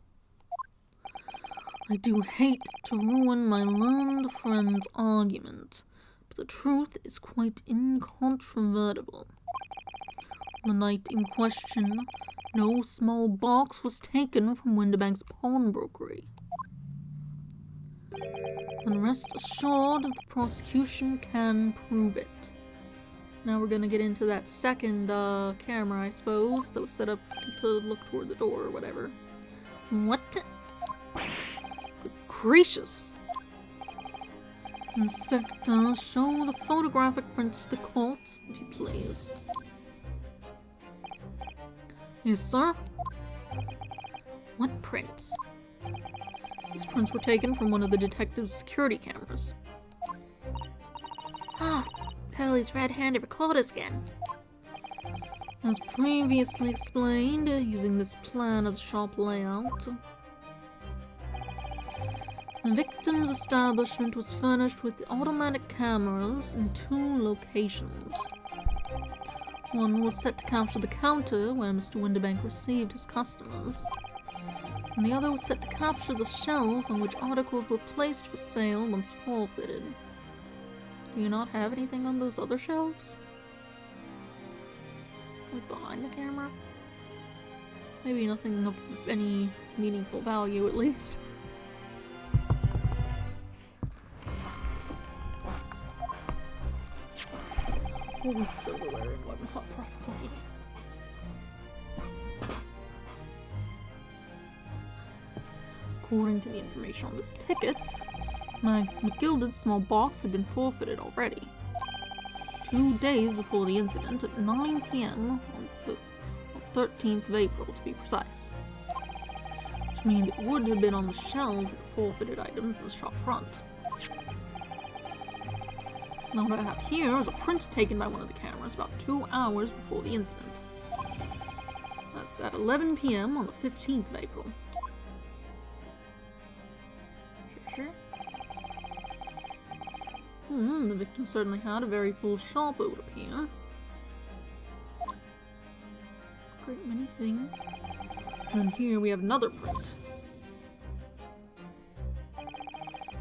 I do hate to ruin my learned friend's argument, but the truth is quite incontrovertible. The night in question, no small box was taken from Windibank's pawnbrokery. And rest assured, the prosecution can prove it. Now we're gonna get into that second camera, I suppose, that was set up to look toward the door or whatever. What? Good gracious! Inspector, show the photographic prints to the court, if you please. Yes, sir? What prints? These prints were taken from one of the detective's security cameras. Ah, Curly's red-handed recorders again. As previously explained, using this plan of the shop layout, the victim's establishment was furnished with automatic cameras in two locations. One was set to capture the counter where Mr. Windibank received his customers, and the other was set to capture the shelves on which articles were placed for sale once forfeited. Do you not have anything on those other shelves? Like behind the camera? Maybe nothing of any meaningful value, at least. Old silverware and whatnot, probably. According to the information on this ticket, McGilded's small box had been forfeited already. 2 days before the incident at 9 p.m. on the 13th of April, to be precise. Which means it would have been on the shelves of the forfeited items in the shop front. Now what I have here is a print taken by one of the cameras about 2 hours before the incident. That's at 11 p.m. on the 15th of April. Sure. The victim certainly had a very full shop, it would appear. Great many things. And then here we have another print.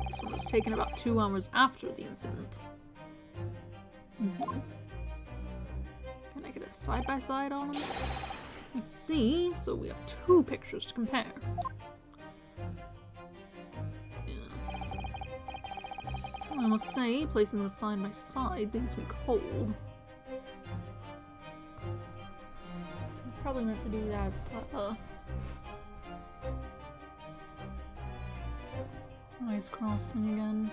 This one was taken about 2 hours after the incident. Can I get a side-by-side on them? Let's see, so we have 2 pictures to compare. Yeah. I must say, placing them side by side leaves me cold. I probably meant to do that, eyes crossed thing again.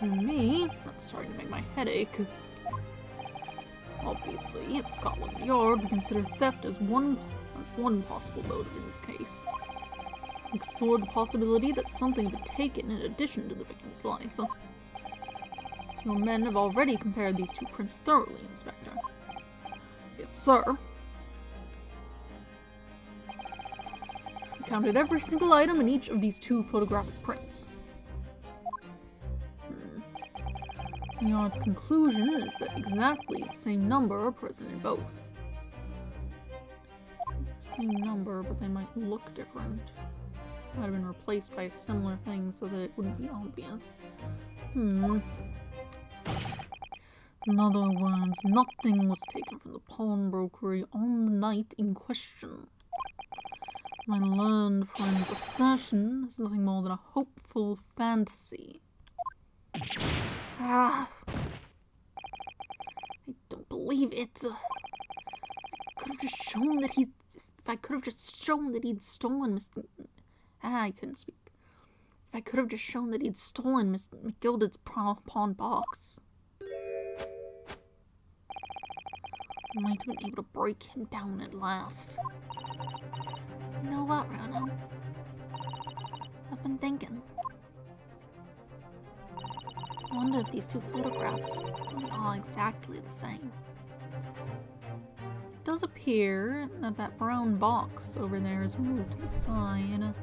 To me, that's starting to make my head ache. Obviously, at Scotland Yard, we consider theft as one possible motive in this case. We explored the possibility that something had been taken in addition to the victim's life. Your men have already compared these two prints thoroughly, Inspector. Yes, sir. We counted every single item in each of these two photographic prints. The Yard's conclusion is that exactly the same number are present in both. Same number, but they might look different. Might have been replaced by a similar thing so that it wouldn't be obvious. In other words, nothing was taken from the pawnbrokery on the night in question. My learned friend's assertion is nothing more than a hopeful fantasy. I don't believe it. If I could have just shown that he'd stolen I couldn't speak. If I could have just shown that he'd stolen Miss McGilded's pawn box. I might have been able to break him down at last. You know what, Rono? I've been thinking. I wonder if these two photographs really are exactly the same. It does appear that that brown box over there is moved to the side.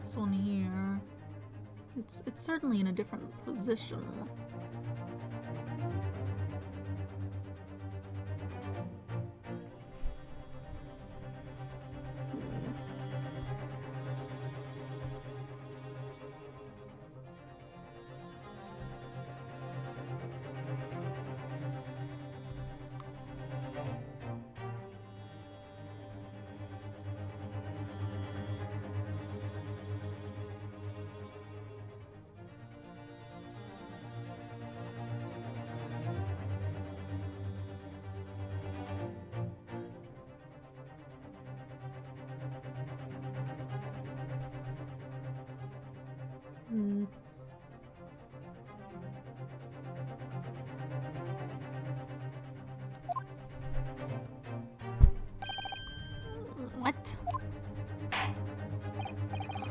This one here. It's certainly in a different position. What?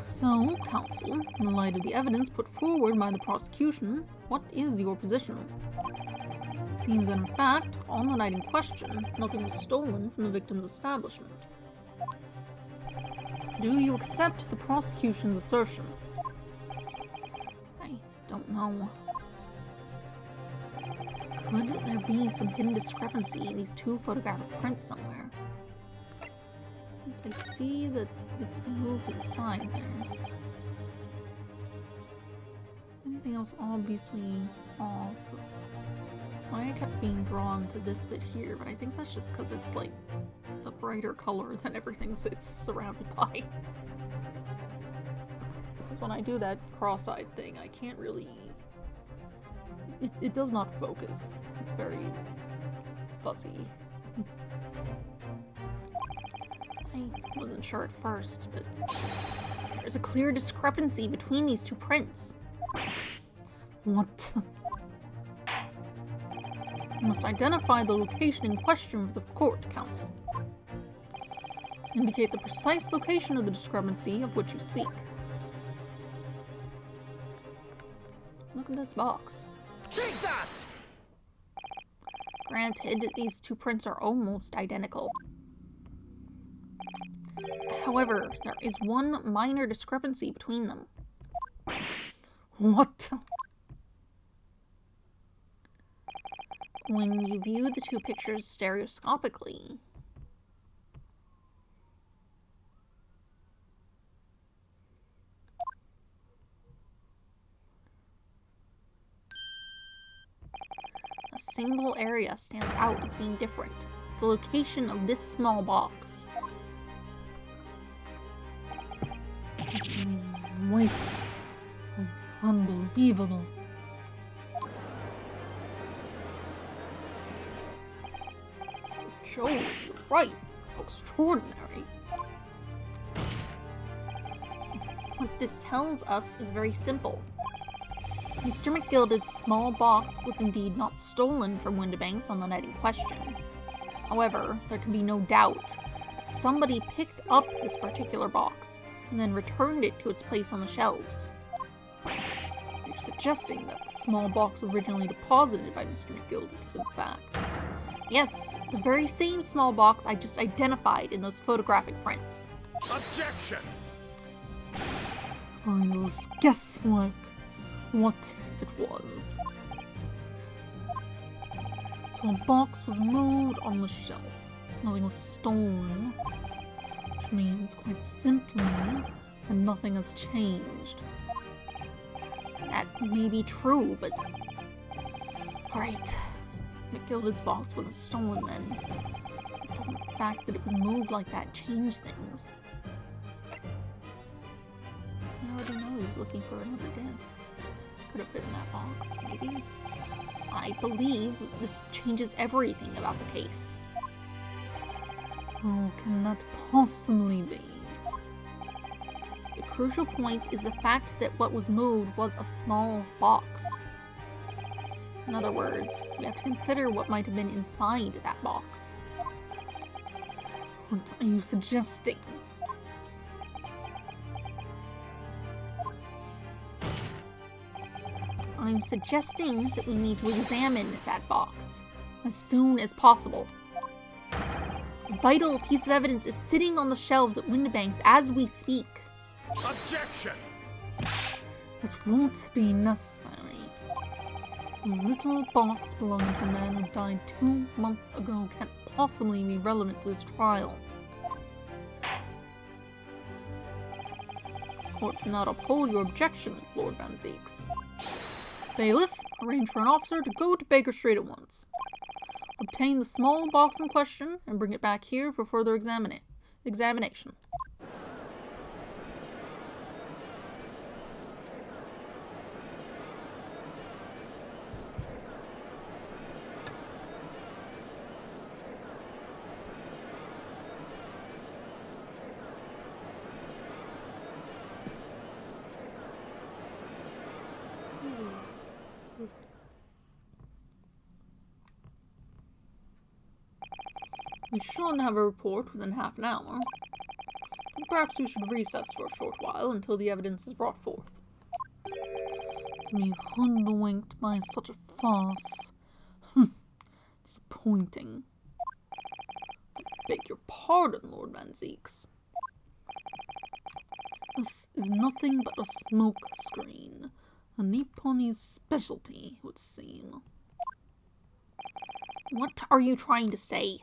So, counsel, in the light of the evidence put forward by the prosecution, what is your position? It seems that in fact, on the night in question, nothing was stolen from the victim's establishment. Do you accept the prosecution's assertion? I don't know. Could there be some hidden discrepancy in these two photographic prints somewhere? Since I see that it's been moved to the side there. Is anything else obviously off? I kept being drawn to this bit here, but I think that's just because it's like a brighter color than everything it's surrounded by. Because when I do that cross-eyed thing, I can't really... It does not focus. It's very fuzzy. I wasn't sure at first, but there's a clear discrepancy between these two prints. What? You must identify the location in question for the court, counsel. Indicate the precise location of the discrepancy of which you speak. Look at this box. Take that! Granted, these two prints are almost identical. However, there is one minor discrepancy between them. What? When you view the two pictures stereoscopically, a single area stands out as being different. The location of this small box. Wait. Unbelievable. Joe, you're right. How extraordinary. What this tells us is very simple. Mr. McGilded's small box was indeed not stolen from Windibanks on the night in question. However, there can be no doubt that somebody picked up this particular box and then returned it to its place on the shelves. You're suggesting that the small box originally deposited by Mr. McGilded is in fact... Yes, the very same small box I just identified in those photographic prints. Objection! Mindless guesswork. What if it was? So a box was moved on the shelf. Nothing was stolen. Which means, quite simply, that nothing has changed. That may be true, but... Alright. McGilded's box wasn't stolen then. Doesn't the fact that it was moved like that change things? I already know he was looking for another disc. Could have fit in that box, maybe. I believe this changes everything about the case. How can that possibly be? The crucial point is the fact that what was moved was a small box. In other words, we have to consider what might have been inside that box. What are you suggesting? I'm suggesting that we need to examine that box as soon as possible. A vital piece of evidence is sitting on the shelves at Windibanks as we speak. Objection! It won't be necessary. Some little box belonging to a man who died 2 months ago can't possibly be relevant to this trial. Court does not uphold your objection, Lord Van Zeeks. Bailiff, arrange for an officer to go to Baker Street at once. Obtain the small box in question and bring it back here for further examination. We should have a report within half an hour. Perhaps we should recess for a short while until the evidence is brought forth. To be hoodwinked by such a farce. Disappointing. I beg your pardon, Lord Van Zeeks. This is nothing but a smoke screen. A Nipponi's specialty, it would seem. What are you trying to say?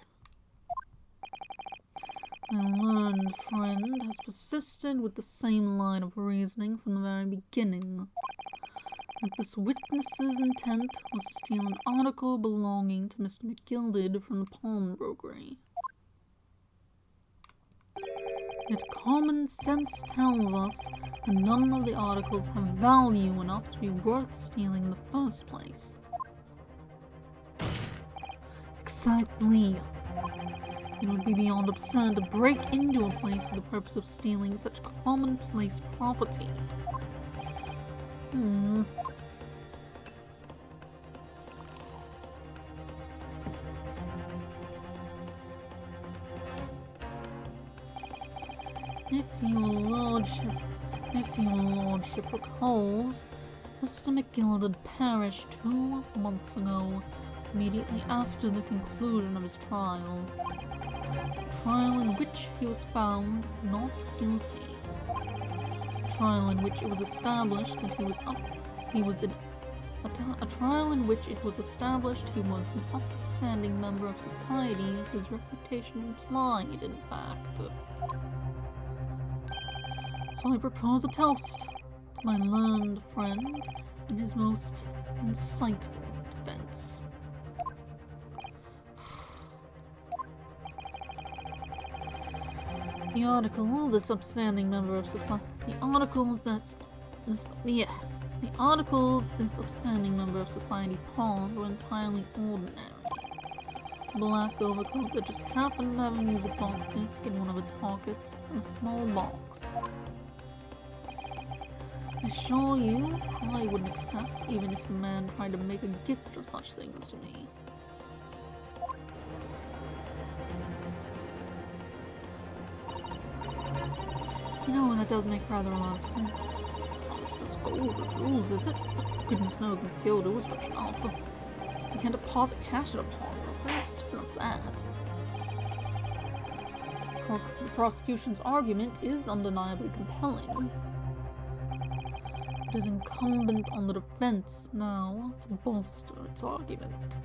My learned friend has persisted with the same line of reasoning from the very beginning. That this witness's intent was to steal an article belonging to Mr. McGilded from the pawnbrokery. Yet common sense tells us that none of the articles have value enough to be worth stealing in the first place. Exactly. It would be beyond absurd to break into a place for the purpose of stealing such commonplace property. If your lordship recalls, Mr. McGilded perished 2 months ago, immediately after the conclusion of his trial. A trial in which he was found not guilty. A trial in which it was established that he was an upstanding member of society, his reputation implied, in fact. So I propose a toast to my learned friend in his most insightful defense. The article, this upstanding member of society. The articles this upstanding member of society pawned were entirely ordinary. A black overcoat that just happened to have a music box disc in one of its pockets, and a small box. I assure you, I wouldn't accept even if the man tried to make a gift of such things to me. You know, that does make rather a lot of sense. It's not as if it's gold or jewels, is it? But goodness knows McGilda was rich enough. You can't deposit cash in a pawnbroker, I'm certain of that. The prosecution's argument is undeniably compelling. It is incumbent on the defense now to bolster its argument.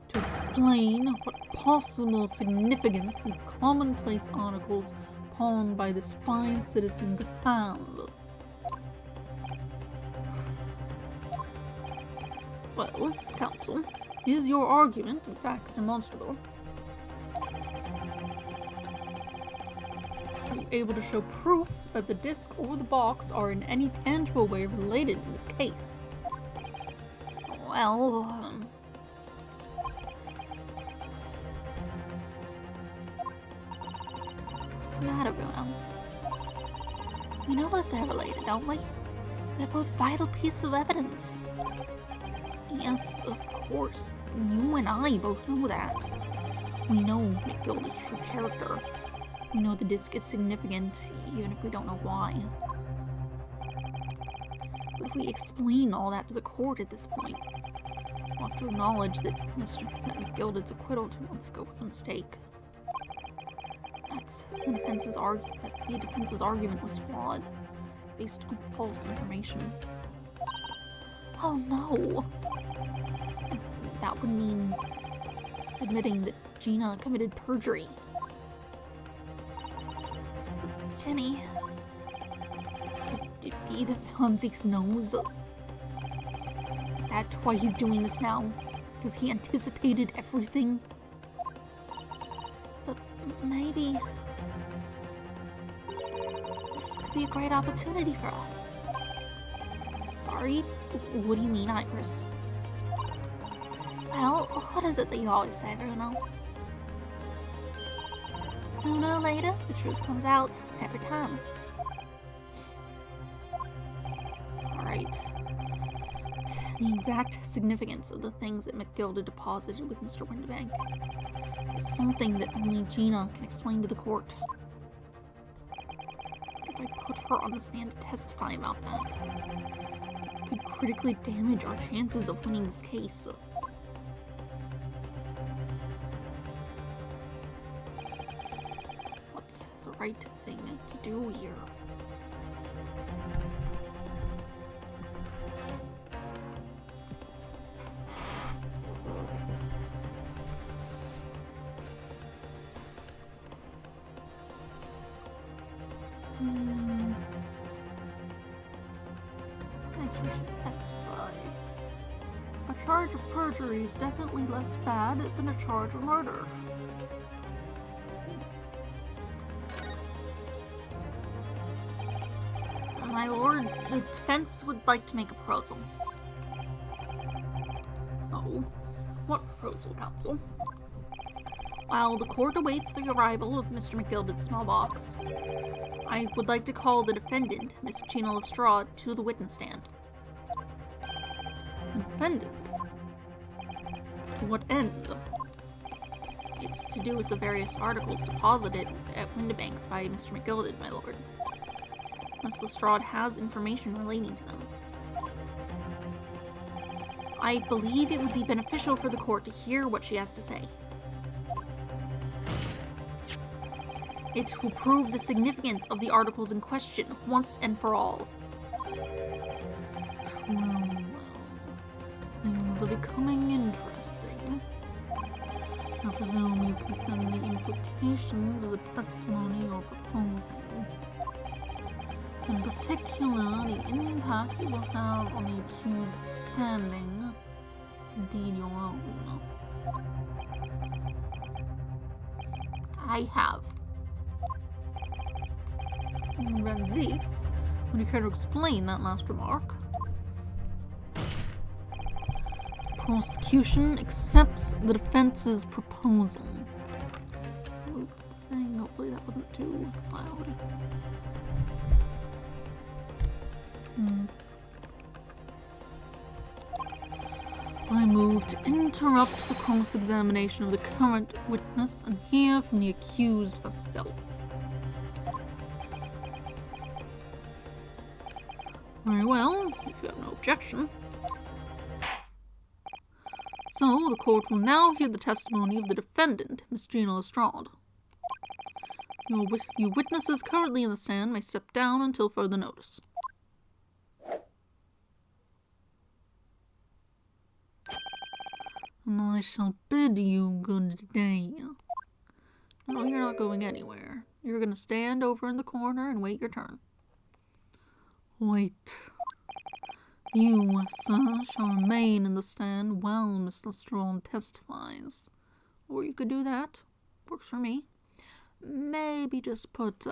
To explain what possible significance these commonplace articles pawned by this fine citizen could have. Well, counsel, is your argument in fact demonstrable? Are you able to show proof that the disc or the box are in any tangible way related to this case? Well, what's the matter, Bruno? We know that they're related, don't we? They're both vital pieces of evidence. Yes, of course. You and I both know that. We know McGilda's true character. We know the disc is significant, even if we don't know why. But if we explain all that to the court at this point, we'll have to acknowledge that McGilda's acquittal 2 months ago was a mistake. The defense's argument was flawed, based on false information. Oh no! That would mean admitting that Gina committed perjury. Jenny. Could it be that Fonzie's knows? Is that why he's doing this now? Because he anticipated everything? But maybe this could be a great opportunity for us. Sorry? What do you mean, Iris? Well, what is it that you always say, Bruno? Sooner or later, the truth comes out every time. Alright. The exact significance of the things that McGilda deposited with Mr. Windibank is something that only Gina can explain to the court. If I put her on the stand to testify about that, it could critically damage our chances of winning this case. What's the right thing to do here? I think she should testify. A charge of perjury is definitely less bad than a charge of murder. My lord, the defense would like to make a proposal. Oh, what proposal, counsel? While the court awaits the arrival of Mr. McGilda's small box, I would like to call the defendant, Miss Gina Lestrade, to the witness stand. The defendant? To what end? It's to do with the various articles deposited at Windibanks by Mr. McGilda, my lord. Miss Lestrade has information relating to them. I believe it would be beneficial for the court to hear what she has to say. It will prove the significance of the articles in question once and for all. Well, things are becoming interesting. I presume you can send the implications of the testimony you're proposing. In particular, the impact it will have on the accused's standing, indeed your own. I have. Van Zieks, would you care to explain that last remark? Prosecution accepts the defense's proposal. Move the thing, hopefully that wasn't too too loud. I move to interrupt the cross-examination of the current witness and hear from the accused herself. Very well, if you have no objection. So, the court will now hear the testimony of the defendant, Miss Gina Lestrade. You witnesses currently in the stand may step down until further notice. And I shall bid you good day. No, you're not going anywhere. You're gonna stand over in the corner and wait your turn. Wait. You, sir, shall remain in the stand while Miss Lestrade testifies. Or you could do that. Works for me. Maybe just put,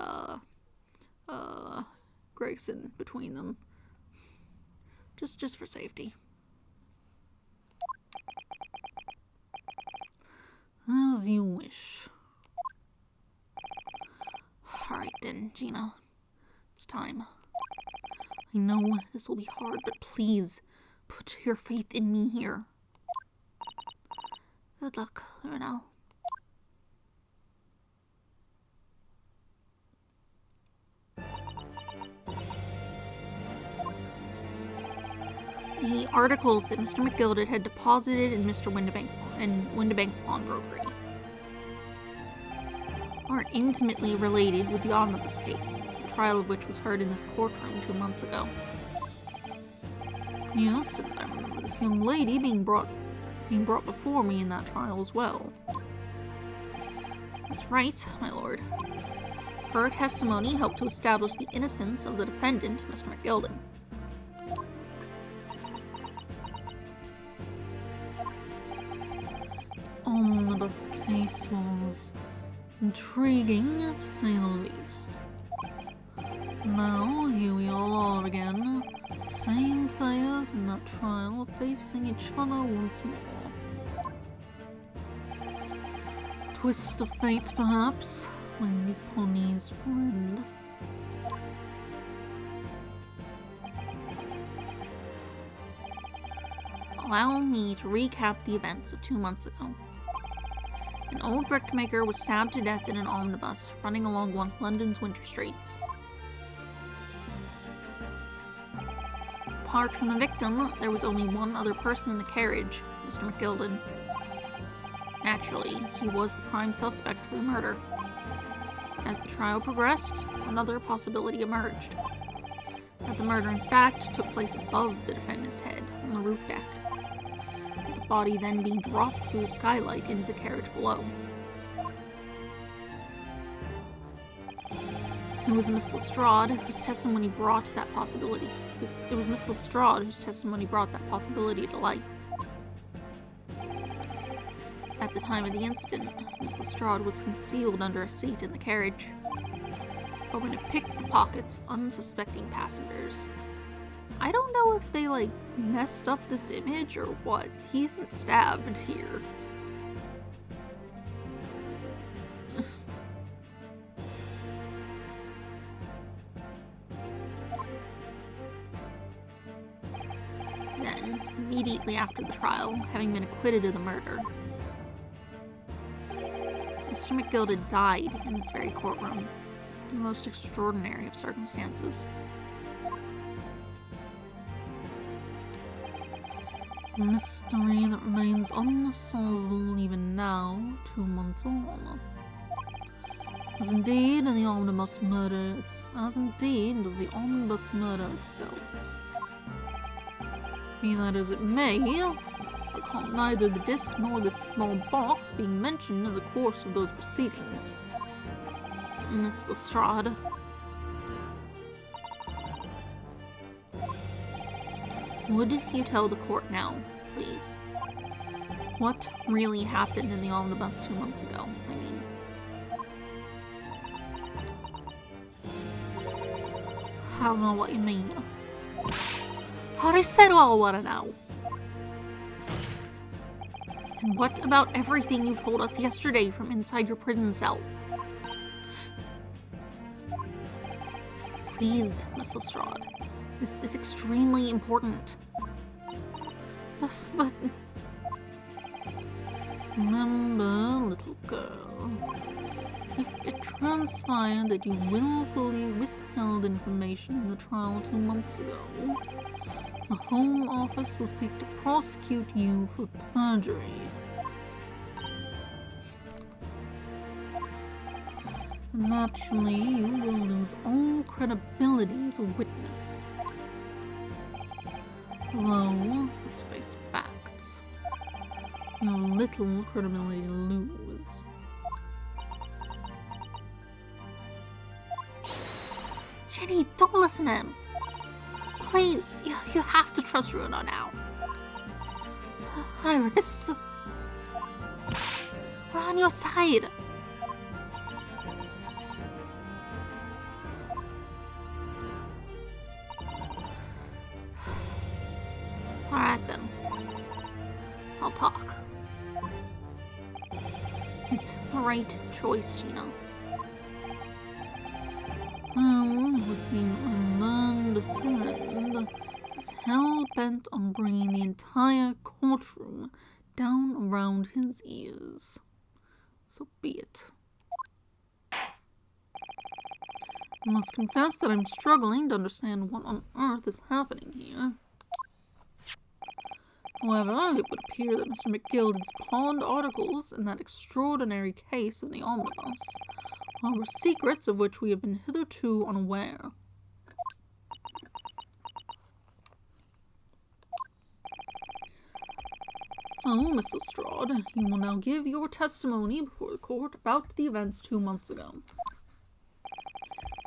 Grayson between them. Just for safety. As you wish. Alright then, Gina. It's time. I know this will be hard, but please, put your faith in me here. Good luck, Ronell. The articles that Mr. McGilded had deposited in Mr. Windibank's pawnbrokery are intimately related with the omnibus case, the trial of which was heard in this courtroom 2 months ago. Yes, and I remember this young lady being brought before me in that trial as well. That's right, my lord. Her testimony helped to establish the innocence of the defendant, Mr. McGilded. Omnibus case was intriguing, to say the least. Now, here we all are again, same players in that trial, facing each other once more. Twist of fate, perhaps, when Nipponi's friend. Allow me to recap the events of 2 months ago. An old brickmaker was stabbed to death in an omnibus running along one of London's winter streets. Apart from the victim, there was only one other person in the carriage, Mr. McGilded. Naturally, he was the prime suspect for the murder. As the trial progressed, another possibility emerged. That the murder in fact took place above the defendant's head, on the roof deck. The body then being dropped through the skylight into the carriage below. It was Miss Lestrade whose testimony brought that possibility. It was Miss Lestrade whose testimony brought that possibility to light. At the time of the incident, Miss Lestrade was concealed under a seat in the carriage, hoping to pick the pockets of unsuspecting passengers. I don't know if they, messed up this image or what. He isn't stabbed here. Then, immediately after the trial, having been acquitted of the murder, Mr. McGilded died in this very courtroom, in the most extraordinary of circumstances. A mystery that remains unsolvable even now, 2 months on. As indeed the omnibus murder, as indeed does the omnibus murder itself. Be that as it may, I recall neither the disc nor this small box being mentioned in the course of those proceedings. Miss Lestrade. Would you tell the court now, please? What really happened in the omnibus 2 months ago? I mean, I don't know what you mean. I said all I want to know. And what about everything you told us yesterday from inside your prison cell? Please, Miss Lestrade. This is extremely important. But... Remember, little girl, if it transpired that you willfully withheld information in the trial 2 months ago, the Home Office will seek to prosecute you for perjury. And naturally, you will lose all credibility as a witness. Although, let's face facts, you have little credibility to lose. Ginny, don't listen to him. Please, you have to trust Runo now. Iris, we're on your side. Alright then. I'll talk. It's the right choice, Gina. It would seem my learned friend is hell-bent on bringing the entire courtroom down around his ears. So be it. I must confess that I'm struggling to understand what on earth is happening here. However, it would appear that Mr. McGilden's pawned articles in that extraordinary case of the omnibus are secrets of which we have been hitherto unaware. So, Miss Lestrade, you will now give your testimony before the court about the events 2 months ago.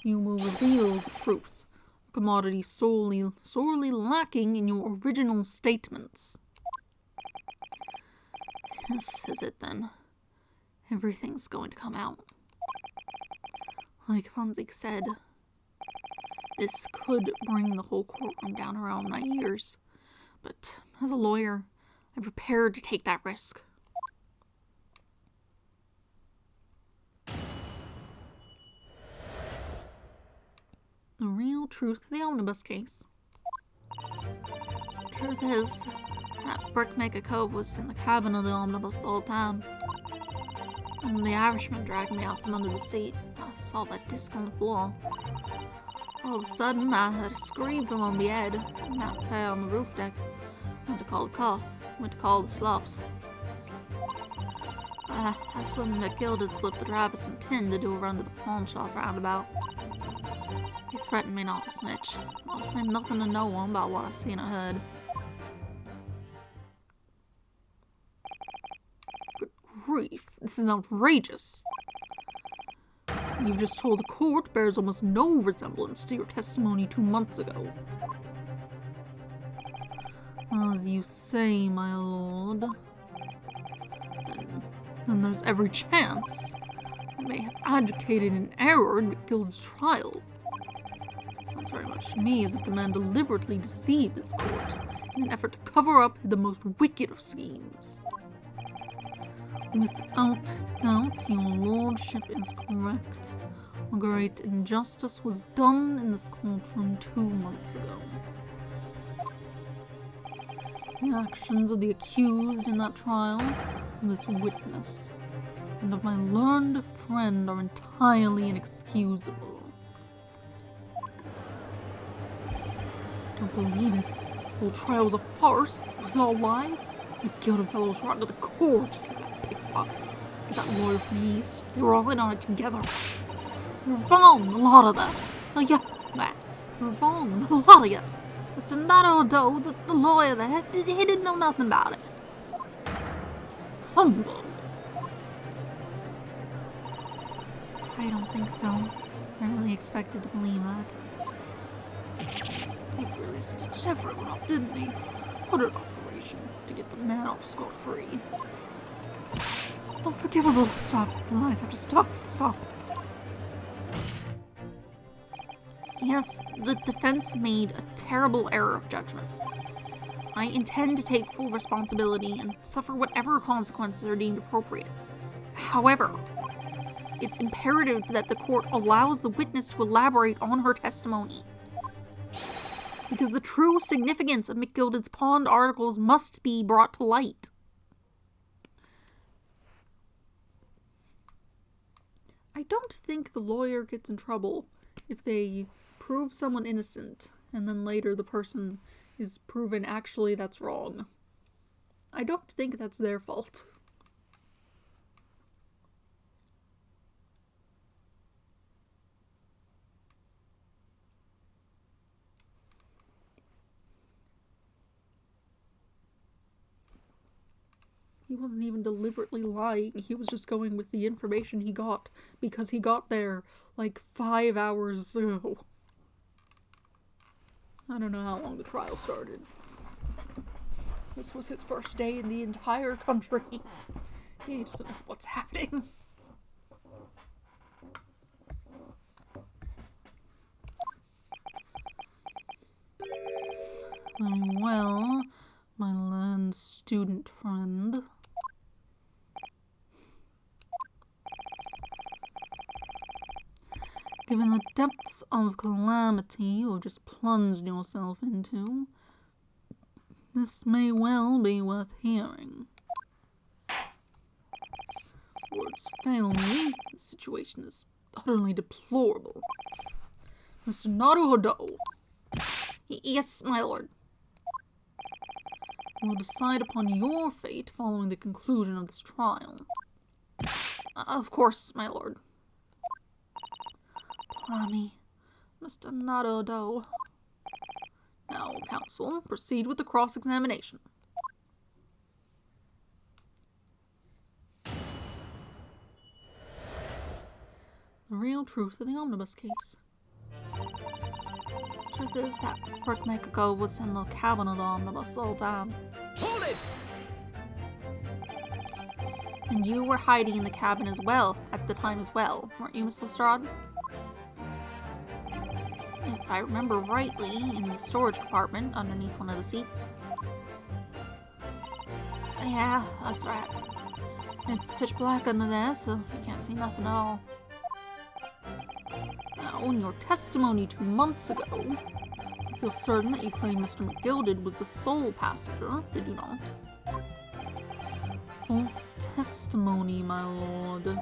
You will reveal the truth, a commodity sorely lacking in your original statements. This is it then. Everything's going to come out. Like Fonzie said, this could bring the whole courtroom down around my ears, but as a lawyer, I'm prepared to take that risk. The real truth of the omnibus case. Truth is, that Brickmaker Cove was in the cabin of the omnibus the whole time. And the Irishman dragged me out from under the seat. I saw that disc on the floor. All of a sudden, I heard a scream from on the bed, and out there on the roof deck. Went to call the car. Went to call the slops. That's when McGilda slipped the driver some tin to do a run to the pawn shop roundabout. He threatened me not to snitch. Not to say nothing to no one about what I seen or heard. Good grief, this is outrageous. You've just told the court bears almost no resemblance to your testimony 2 months ago. As you say, my lord. Then there's every chance I may have advocated an error in McGilden's trial. Sounds very much to me as if the man deliberately deceived his court in an effort to cover up the most wicked of schemes. Without doubt, your lordship is correct. A great injustice was done in this courtroom 2 months ago. The actions of the accused in that trial, of this witness, and of my learned friend are entirely inexcusable. I don't believe it. The whole trial was a farce. It was all lies. The guilty fellows rotten to the core, just like that pickpocket. Like that lawyer from the East. They were all in on it together. You're wrong, a lot of them. Oh, yeah, man. You're wrong, a lot of you. Mr. Nato Doe, the lawyer there, he didn't know nothing about it. Humbug. I don't think so. I really expected to believe that. He really stitched everyone up, didn't he? What an operation to get the man off scot-free. Unforgivable. Stop. The lies have to stop. Stop. Yes, the defense made a terrible error of judgment. I intend to take full responsibility and suffer whatever consequences are deemed appropriate. However, it's imperative that the court allows the witness to elaborate on her testimony. Because the true significance of McGilded's pawned articles must be brought to light. I don't think the lawyer gets in trouble if they prove someone innocent and then later the person is proven actually that's wrong. I don't think that's their fault. He wasn't even deliberately lying. He was just going with the information he got because he got there like 5 hours ago. I don't know how long the trial started. This was his first day in the entire country. He doesn't know what's happening. Well, my learned student friend. Given the depths of calamity you have just plunged yourself into, this may well be worth hearing. Words fail me. The situation is utterly deplorable. Mr. Naruhodo. Yes, my lord. Will decide upon your fate following the conclusion of this trial. Of course, my lord. Blimey, Mr. Naruhodo. Now, counsel, proceed with the cross-examination. The real truth of the omnibus case. Truth is that Brickmaker Cove was in the cabin of the omnibus the whole time. Hold it! And you were hiding in the cabin as well, at the time as well, weren't you, Miss Lestrade? If I remember rightly, in the storage compartment underneath one of the seats. Yeah, that's right. It's pitch black under there, so you can't see nothing at all. Now, in your testimony 2 months ago, I feel certain that you claimed Mr. McGilded was the sole passenger, did you not? False testimony, my lord.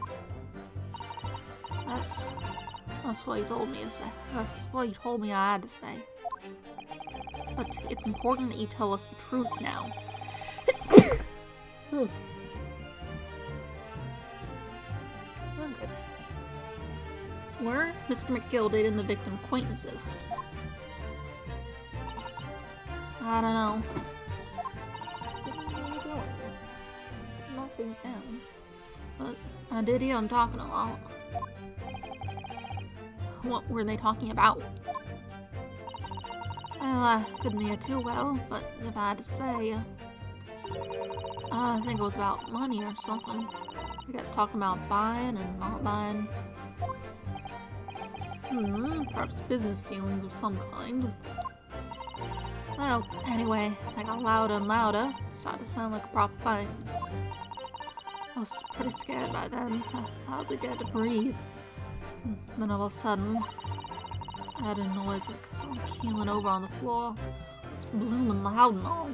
That's what he told me to say. That's what he told me I had to say. But it's important that you tell us the truth now. Oh. I'm good. Were Mr. McGilded and the victim acquaintances? I don't know. Where are you going? Knock things down. But I did hear him talking a lot. What were they talking about? Well, I couldn't hear too well, but if I had to say, I think it was about money or something. They kept talking about buying and not buying. Perhaps business dealings of some kind. Well, anyway, I got louder and louder. It started to sound like a proper fight. I was pretty scared by then. I hardly dared to breathe. Then all of a sudden, I heard a noise like someone keeling over on the floor. It was blooming loud and all.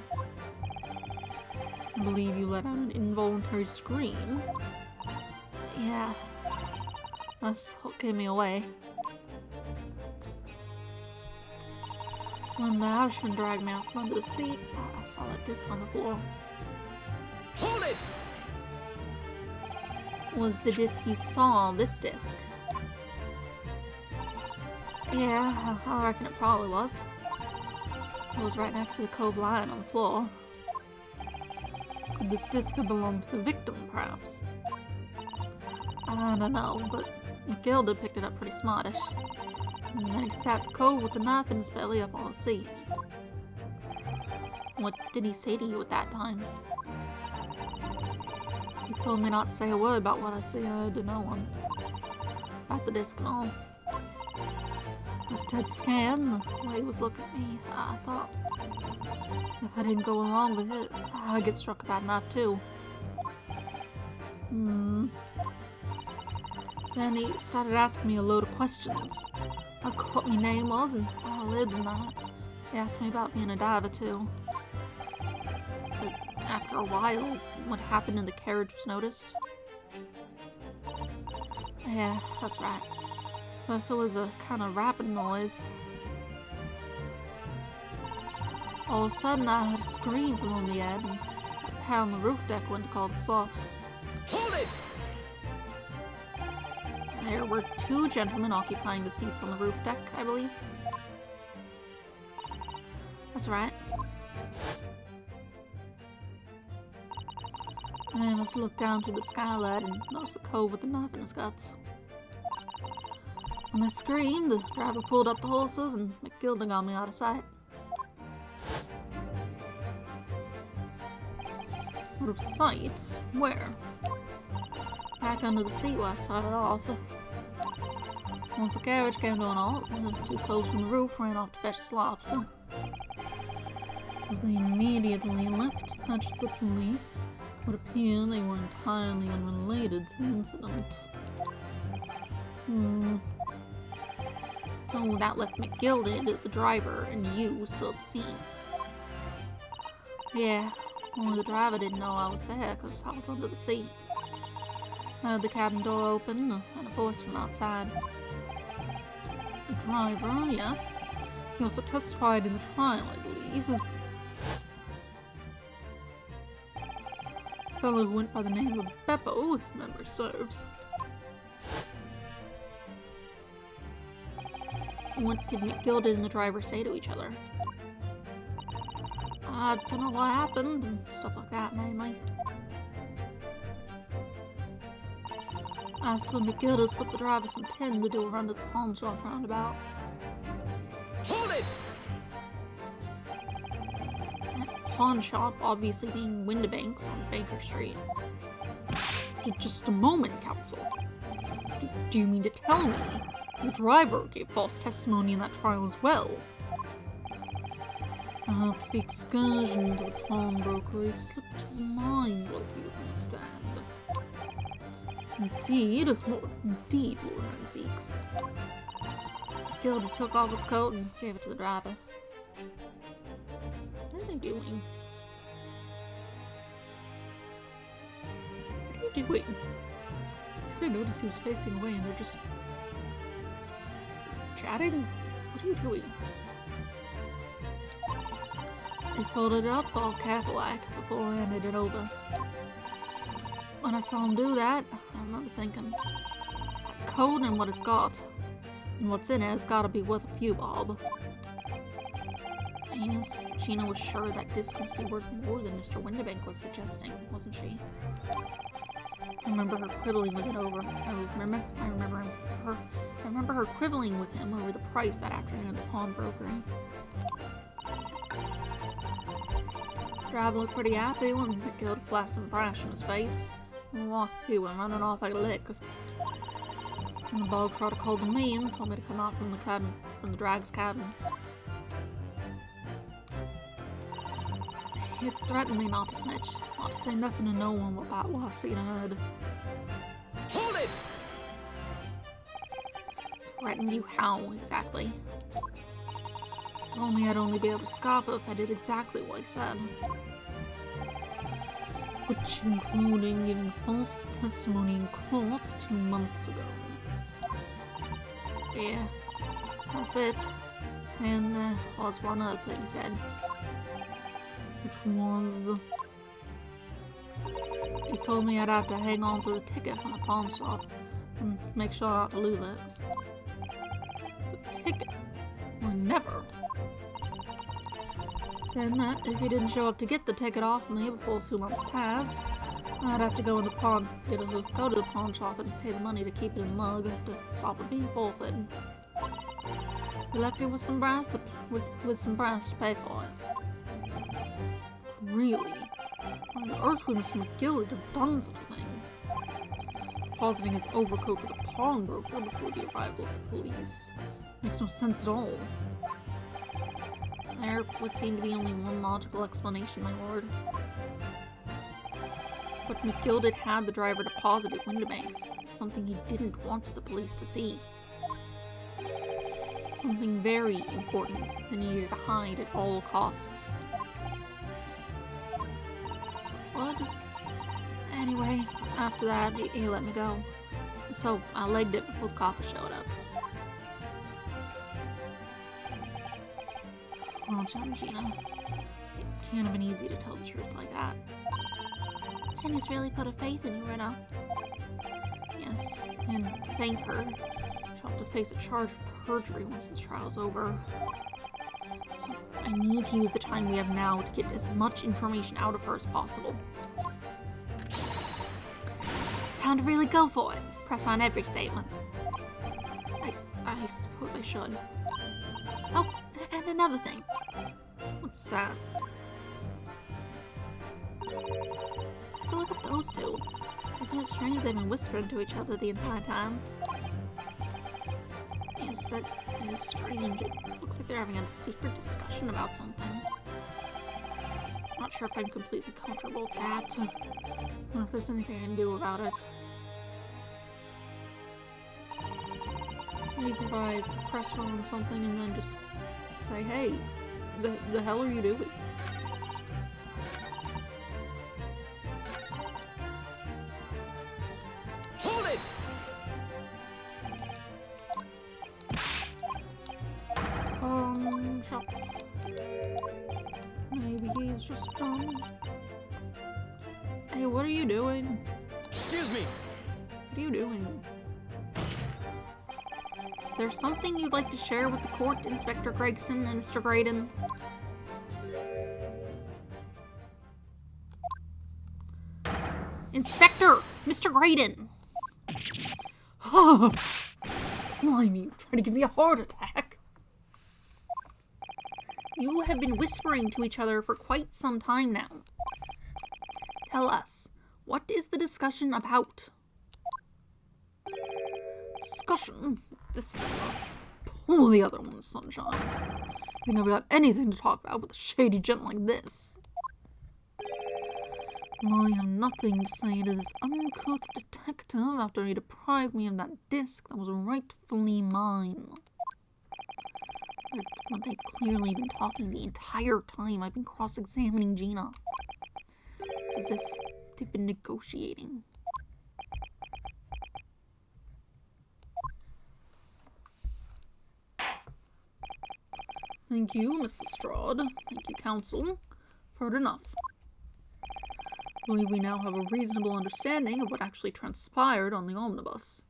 I believe you let out an involuntary scream. Yeah, that's what gave me away. When the Irishman dragged me out from under the seat, I saw that disc on the floor. Hold it! Was the disc you saw this disc? Yeah, I reckon it probably was. It was right next to the cove line on the floor. Could this disc have belonged to the victim, perhaps? I don't know, but McGilded picked it up pretty smartish. And then he sat the cove with the knife in his belly up on the seat. What did he say to you at that time? He told me not to say a word about what I'd seen or heard to no one. About the disc and all. I was dead scared, and the way he was looking at me, I thought, if I didn't go along with it, I'd get struck by a knife too. Then he started asking me a load of questions. What my name was and where I lived and that. He asked me about being a diver too. But after a while, what happened in the carriage was noticed. Yeah, that's right. First there was a kind of rapping noise. All of a sudden I heard a scream from on the head and a pair on the roof deck went to call the stops. Hold it! There were 2 gentlemen occupying the seats on the roof deck, I believe. That's right. And I must look down through the skylight and notice a cove with a knife in his guts. When they screamed, the driver pulled up the horses and McGilda got me out of sight. Out of sight? Where? Back under the seat where I started off. Once the carriage came to an halt, the 2 close from the roof ran off to fetch slops. They immediately left to fetch the police. It would appear they were entirely unrelated to the incident. So that left McGilda, the driver, and you still at the scene. Yeah, only the driver didn't know I was there because I was under the seat. I heard the cabin door open and a voice from outside. The driver, yes. He also testified in the trial, I believe. A fellow who went by the name of Beppo, if memory serves. What did McGilda and the driver say to each other? I don't know what happened, and stuff like that, mainly. I when McGilda slipped the driver some tin to do a run to the pawn shop roundabout. Hold it! That pawn shop obviously being Windibank's on Baker Street. Just a moment, counsel. Do you mean to tell me the driver gave false testimony in that trial as well? Perhaps the excursion to the pawnbrokery slipped his mind while he was on the stand. Indeed, Lord Menzies. Gilda took off his coat and gave it to the driver. What are they doing? What are you doing? Did I notice he was facing away and they're just chatting? What are you doing? He folded it up all careful-like before I handed it over. When I saw him do that, I remember thinking, that coat and what it's got, and what's in it has got to be worth a few bob. Yes, Gina was sure that disc must be worth more than Mr. Windibank was suggesting, wasn't she? I remember her quibbling with it over. I remember her quibbling with him over the price that afternoon at the pawnbrokery. Driver looked pretty happy when McGilda flashed some brash in his face. He went running off like a lick. And the bog trotter called to me and told me to come out from the cabin, from the drag's cabin. He threatened me not to snitch, not to say nothing to no one about what I seen and heard. Hold it! Threatened you how, exactly? Told me I'd only be able to stop it if I did exactly what he said. Which including giving false testimony in court 2 months ago. Yeah, that's it. And there was one other thing he said. Which was... He told me I'd have to hang on to the ticket from the pawn shop and make sure not to lose it. The ticket? Well, never. Saying that if he didn't show up to get the ticket off me before 2 months passed, I'd have to go to the pawn shop and pay the money to keep it in lug to stop it being forfeited. He left me with some brass to pay for it. Really? Why on earth would Mr. McGilda have done such a thing? Depositing his overcoat with a pawnbroker before the arrival of the police. Makes no sense at all. There would seem to be only one logical explanation, my lord. But McGilded had the driver deposit at Windibanks, something he didn't want the police to see. Something very important that he needed to hide at all costs. What? Anyway, after that, he let me go. So I legged it before the cops showed up. Well, Gina, it can't have been easy to tell the truth like that. Jenny's really put her faith in you, Rita. Yes, and to thank her, she'll have to face a charge of perjury once this trial's over. So I need to use the time we have now to get as much information out of her as possible. It's time to really go for it. Press on every statement. I suppose I should. Oh, and another thing. What's that? Look at those two. Isn't it strange they've been whispering to each other the entire time? Yes, that is strange. It looks like they're having a secret discussion about something. Not sure if I'm completely comfortable with that. I don't know if there's anything I can do about it. Maybe if I press her on something and then just say, hey, the hell are you doing? Hold it! Shop. Maybe he's just dumb. Hey, what are you doing? Excuse me! What are you doing? Is there something you'd like to share with the court, Inspector Gregson and Mr. Graydon? Inspector! Mr. Graydon! Oh, blimey, you trying to give me a heart attack. You have been whispering to each other for quite some time now. Tell us, what is the discussion about? Discussion? This fella. Pull the other one, sunshine. You think I've got anything to talk about with a shady gent like this? I have nothing to say to this uncouth detective after he deprived me of that disc that was rightfully mine. But they've clearly been talking the entire time I've been cross-examining Gina. It's as if they've been negotiating. Thank you, Mr. Strahd. Thank you, Counsel. Heard enough. I believe we now have a reasonable understanding of what actually transpired on the omnibus.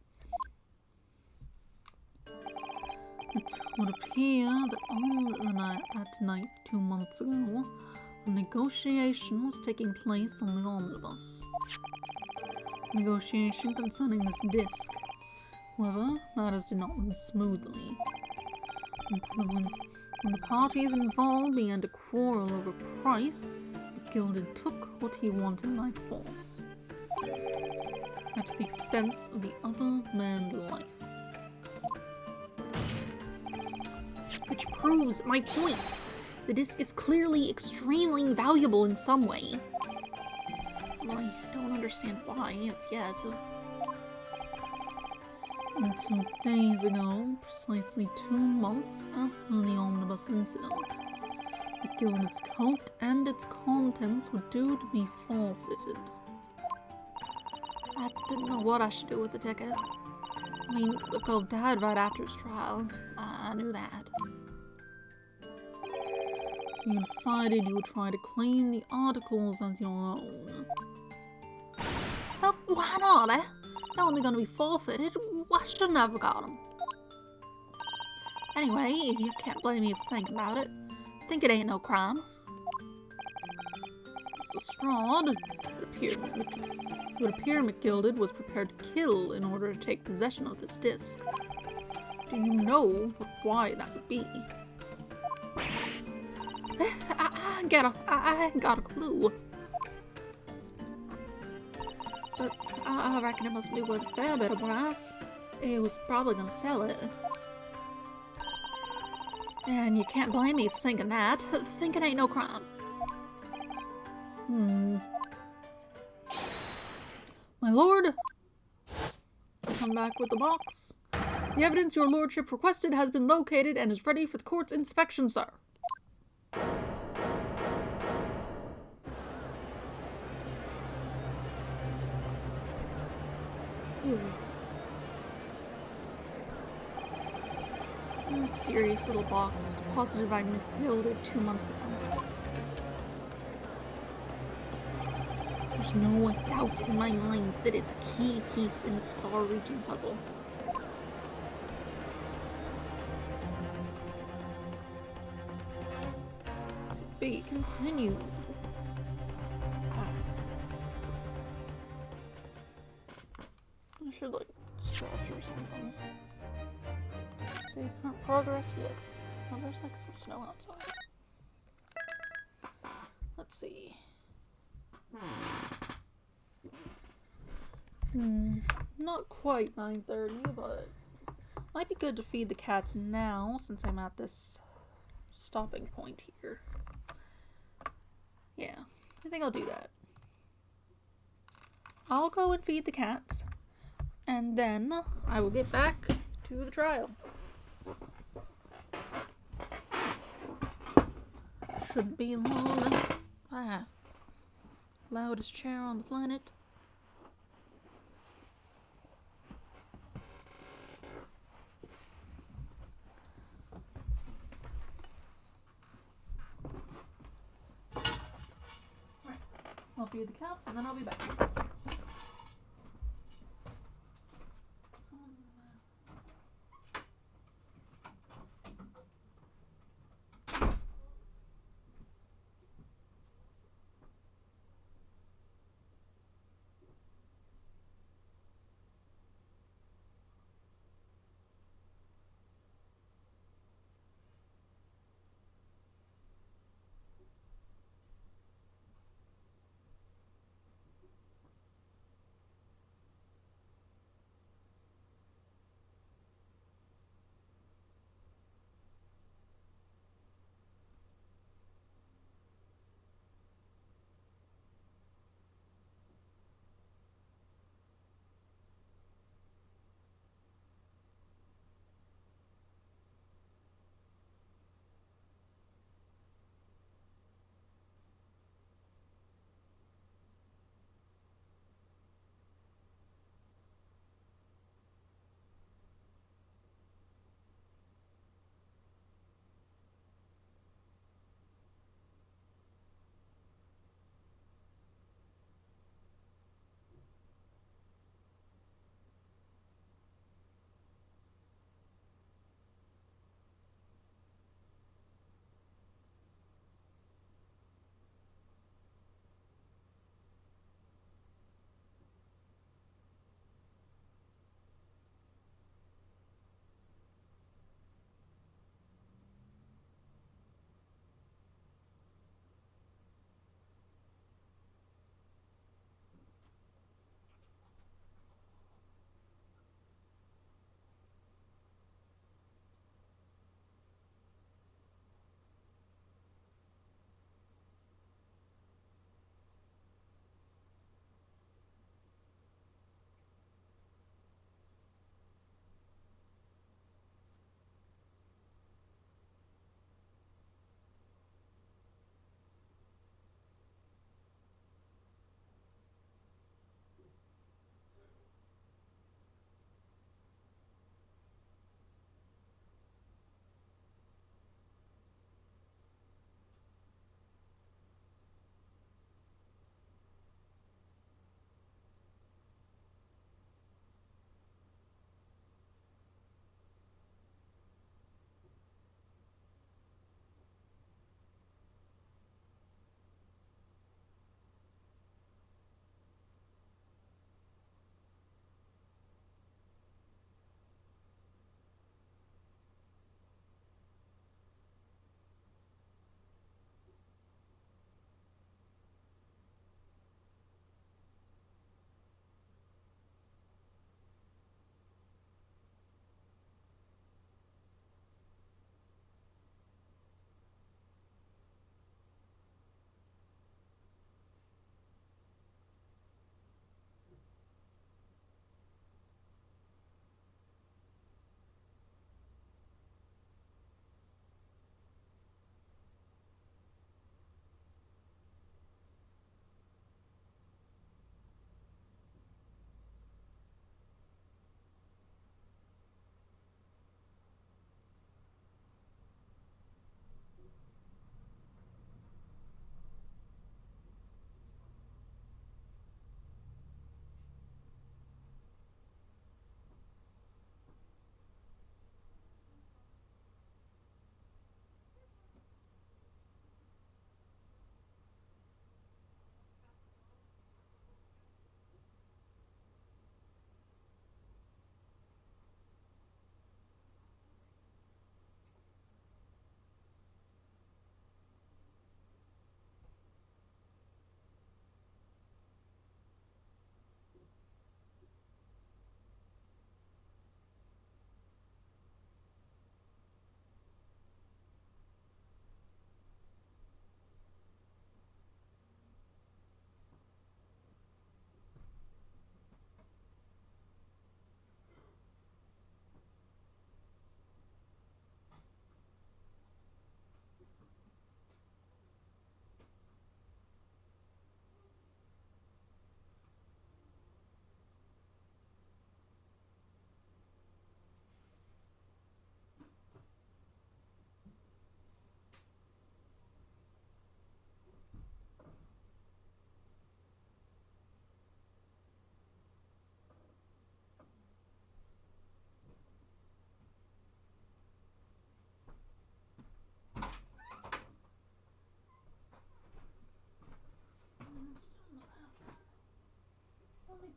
It would appear that on that night 2 months ago, a negotiation was taking place on the omnibus. A negotiation concerning this disc. However, matters did not run smoothly. When the parties involved began to quarrel over price, McGilded took what he wanted by force, at the expense of the other man's life. Which proves my point. The disc is clearly extremely valuable in some way. Well, I don't understand why as yet. And 2 days ago, precisely 2 months after the omnibus incident, McGilded's coat and its contents were due to be forfeited. I didn't know what I should do with the ticket. I mean, the cove died right after his trial. I knew that. So you decided you would try to claim the articles as your own. Well, why not, eh? They're only going to be forfeited. Why shouldn't I have got them? Anyway, you can't blame me for thinking about it. Think it ain't no crime. Mr. Strahd, it would appear McGilded was prepared to kill in order to take possession of this disc. Do you know why that would be? I ain't got a clue. But I reckon it must be worth a fair bit of price. He was probably gonna sell it. And you can't blame me for thinking that. Thinking ain't no crime. My lord, come back with the box. The evidence your lordship requested has been located and is ready for the court's inspection, sir. A mysterious little box deposited by Miss Gilded 2 months ago. There's no doubt in my mind that it's a key piece in this far-reaching puzzle. To be continued. I should, like, search or something. Say current progress? Yes. Oh, there's, like, some snow outside. Let's see. Not quite 9:30, but might be good to feed the cats now since I'm at this stopping point here. Yeah, I think I'll do that. I'll go and feed the cats, and then I will get back to the trial. Shouldn't be long. Loudest chair on the planet. Right. I'll feed the cats and then I'll be back.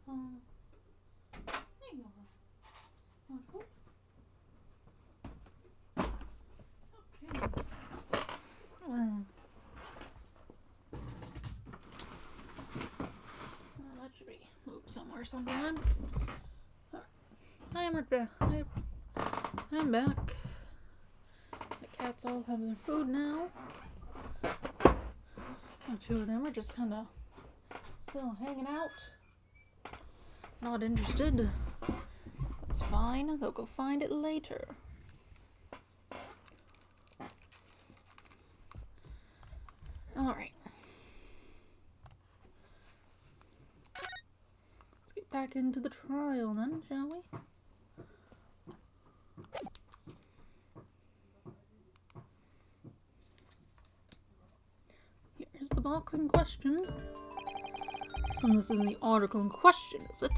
Hang on. Okay. That should be moved somewhere sometime. I'm back. I'm back. The cats all have their food now. The two of them are just kind of still hanging out. Not interested. That's fine. They'll go find it later. Alright. Let's get back into the trial then, shall we? Here's the box in question. So this isn't the article in question, is it?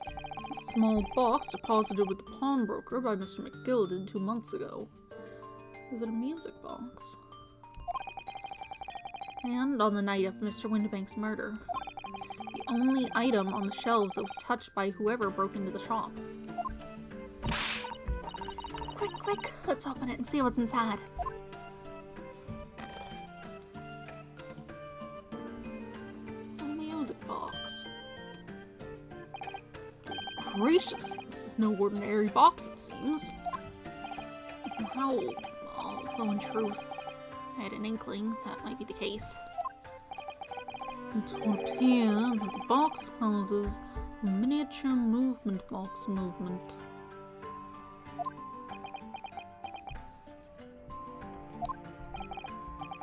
A small box deposited with the pawnbroker by Mr. McGilden 2 months ago. Is it a music box? And on the night of Mr. Windibank's murder, the only item on the shelves that was touched by whoever broke into the shop. Quick, quick, let's open it and see what's inside. A music box. Gracious, this is no ordinary box, it seems. How? Although in truth, I had an inkling that might be the case. It would appear that the box houses a miniature movement box movement.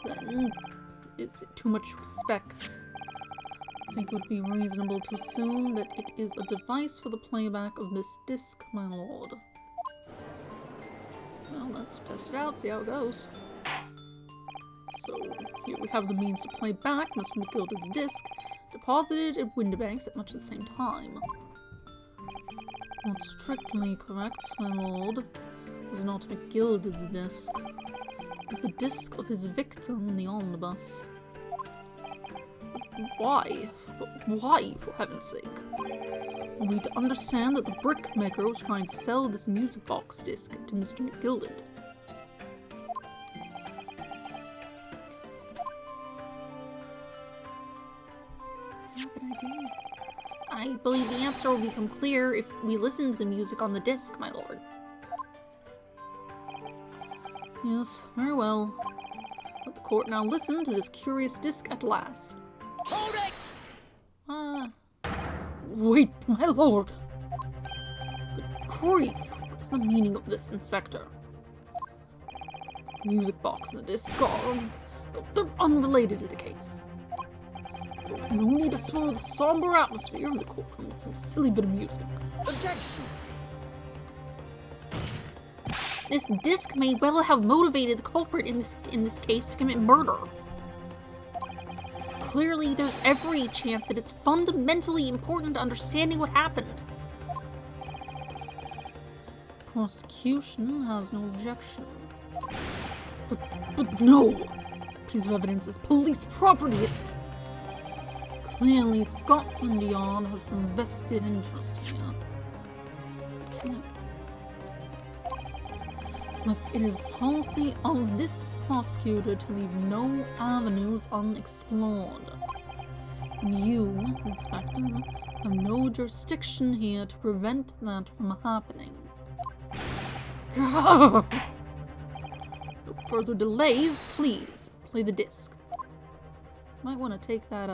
Then, is it too much respect? I think it would be reasonable to assume that it is a device for the playback of this disc, my lord. Well, let's test it out, see how it goes. So, here we have the means to play back Mr. McGilden's disc, deposited at Windibank's at much the same time. Not strictly correct, my lord. It was not McGilden's disc, but the disc of his victim, the omnibus. But why? But why, for heaven's sake? Are we to understand that the brickmaker was trying to sell this music box disc to Mr. McGilden? I believe the answer will become clear if we listen to the music on the disc, my lord. Yes, very well. Let the court now listen to this curious disc at last. Hold it! Wait, my lord! Good grief! What is the meaning of this, Inspector? The music box and the disc are... they're unrelated to the case. No need to spoil the somber atmosphere in the courtroom with some silly bit of music. Objection! This disc may well have motivated the culprit in this case to commit murder. Clearly, there's every chance that it's fundamentally important to understanding what happened. Prosecution has no objection. But no! That piece of evidence is police property. Clearly, Scotland Yard has some vested interest here. But it is policy of this prosecutor to leave no avenues unexplored. And you, Inspector, have no jurisdiction here to prevent that from happening. No further delays, please. Play the disc. Might want to take that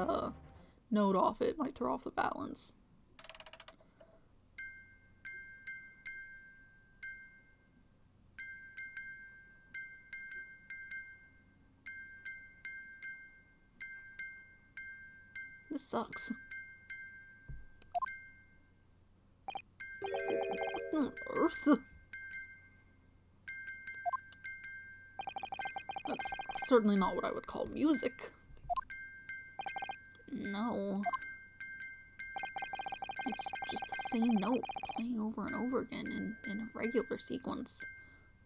note off it, might throw off the balance. This sucks. What on earth? That's certainly not what I would call music. No. It's just the same note playing over and over again in a regular sequence.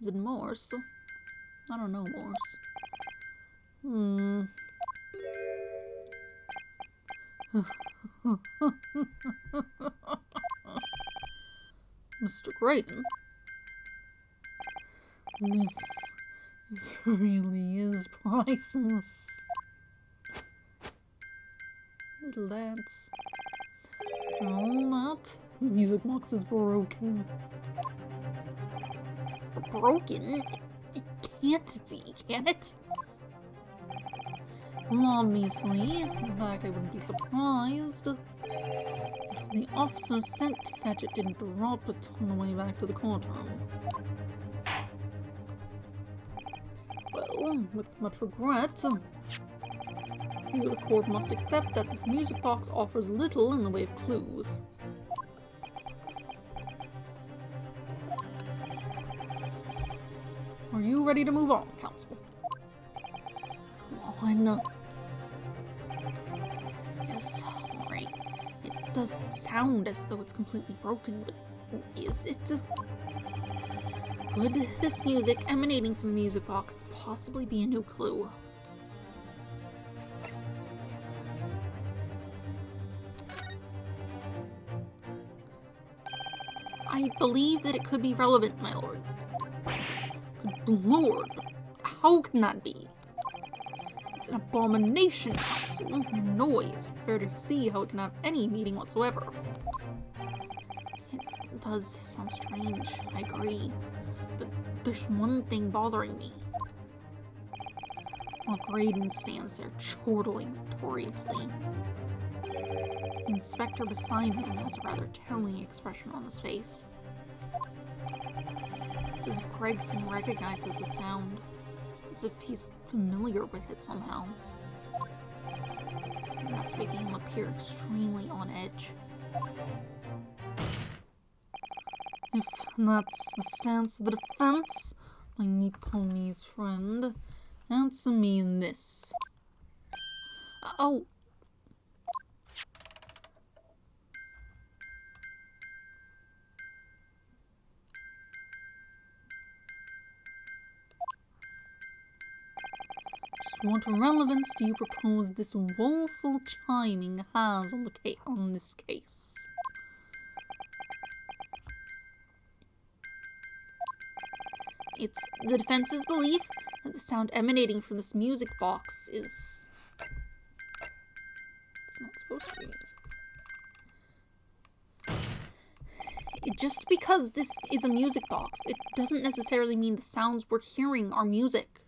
Is it Morse? I don't know Morse. Mr. Graydon, this really is priceless. Little dance. After all that, the music box is broken. Broken? It can't be, can it? Well, obviously, in fact, I wouldn't be surprised if the officer sent to fetch it didn't drop it on the way back to the courtroom. Well, with much regret, the court must accept that this music box offers little in the way of clues. Are you ready to move on, counsel? On. Yes, alright. It does sound as though it's completely broken, but is it? Could this music emanating from the music box possibly be a new clue? I believe that it could be relevant, my lord. Good lord, how can that be? It's an abomination, counsel. Noise. Fair to see how it can have any meaning whatsoever. It does sound strange, I agree. But there's one thing bothering me. While Graydon stands there chortling notoriously. The inspector beside him has a rather telling expression on his face. It's as if Gregson recognizes the sound, as if he's familiar with it somehow. And that's making him appear extremely on edge. If that's the stance of the defense, my neat pony's friend, answer me in this. Oh! What relevance do you propose this woeful chiming has on this case? It's the defense's belief that the sound emanating from this music box is... It's not supposed to be music. Just because this is a music box, it doesn't necessarily mean the sounds we're hearing are music.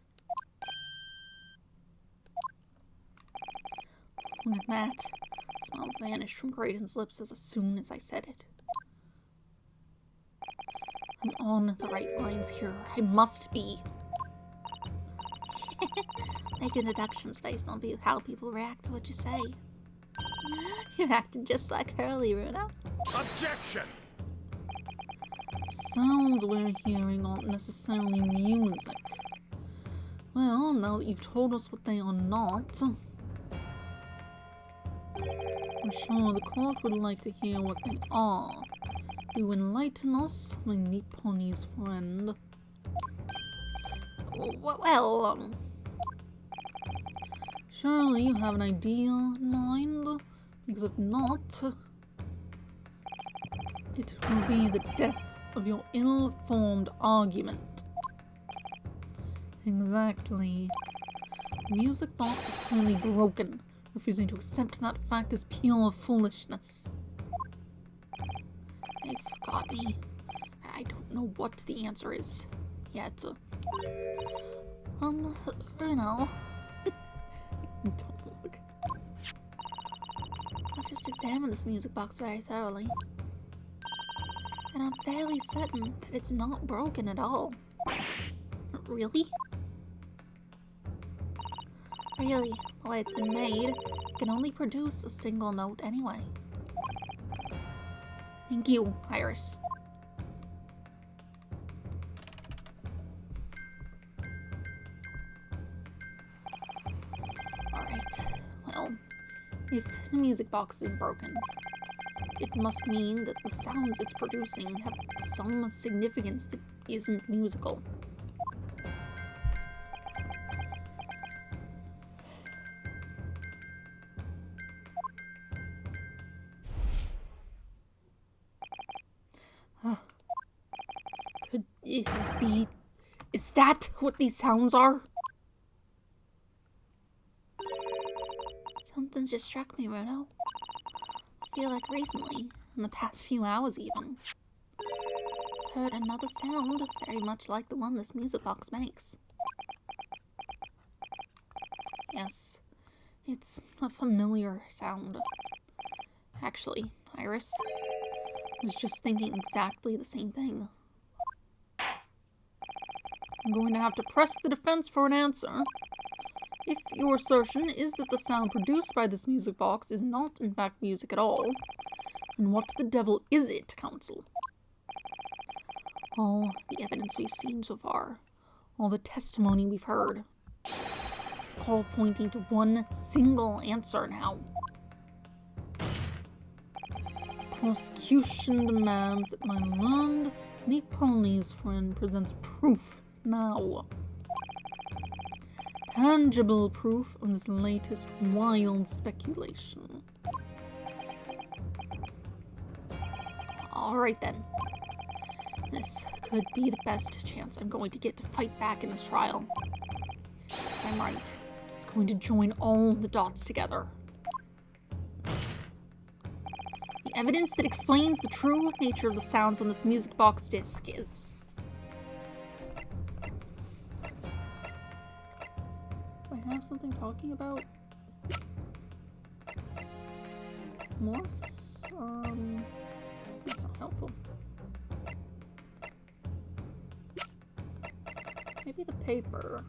Look at that. The smile vanished from Graydon's lips as soon as I said it. I'm on the right lines here. I must be. Making deductions based on how people react to what you say. You're acting just like Hurley, Runa. Objection! Sounds we're hearing aren't necessarily music. Well, now that you've told us what they are not, I'm sure the court would like to hear what they are. Do enlighten us, my neat pony's friend. Well, Surely you have an idea in mind, because if not, it will be the death of your ill-formed argument. Exactly. The music box is clearly broken. Refusing to accept that fact is pure foolishness. I forgot me. I don't know what the answer is yet. Bruno. Don't look. I've just examined this music box very thoroughly. And I'm fairly certain that it's not broken at all. Really? Really, the way it's been made, it can only produce a single note anyway. Thank you, Iris. Alright, well, if the music box is broken, it must mean that the sounds it's producing have some significance that isn't musical. Is that what these sounds are? Something's just struck me, Runo. I feel like recently, in the past few hours even, I've heard another sound very much like the one this music box makes. Yes, it's a familiar sound. Actually, Iris, I was just thinking exactly the same thing. I'm going to have to press the defense for an answer. If your assertion is that the sound produced by this music box is not in fact music at all, then what the devil is it, Counsel? All the evidence we've seen so far, all the testimony we've heard, it's all pointing to one single answer now. Prosecution demands that my learned Nepalese friend presents proof now. Tangible proof of this latest wild speculation. Alright then. This could be the best chance I'm going to get to fight back in this trial. I'm right. It's going to join all the dots together. The evidence that explains the true nature of the sounds on this music box disc is... I have something talking about Morse? That's not helpful. Maybe the paper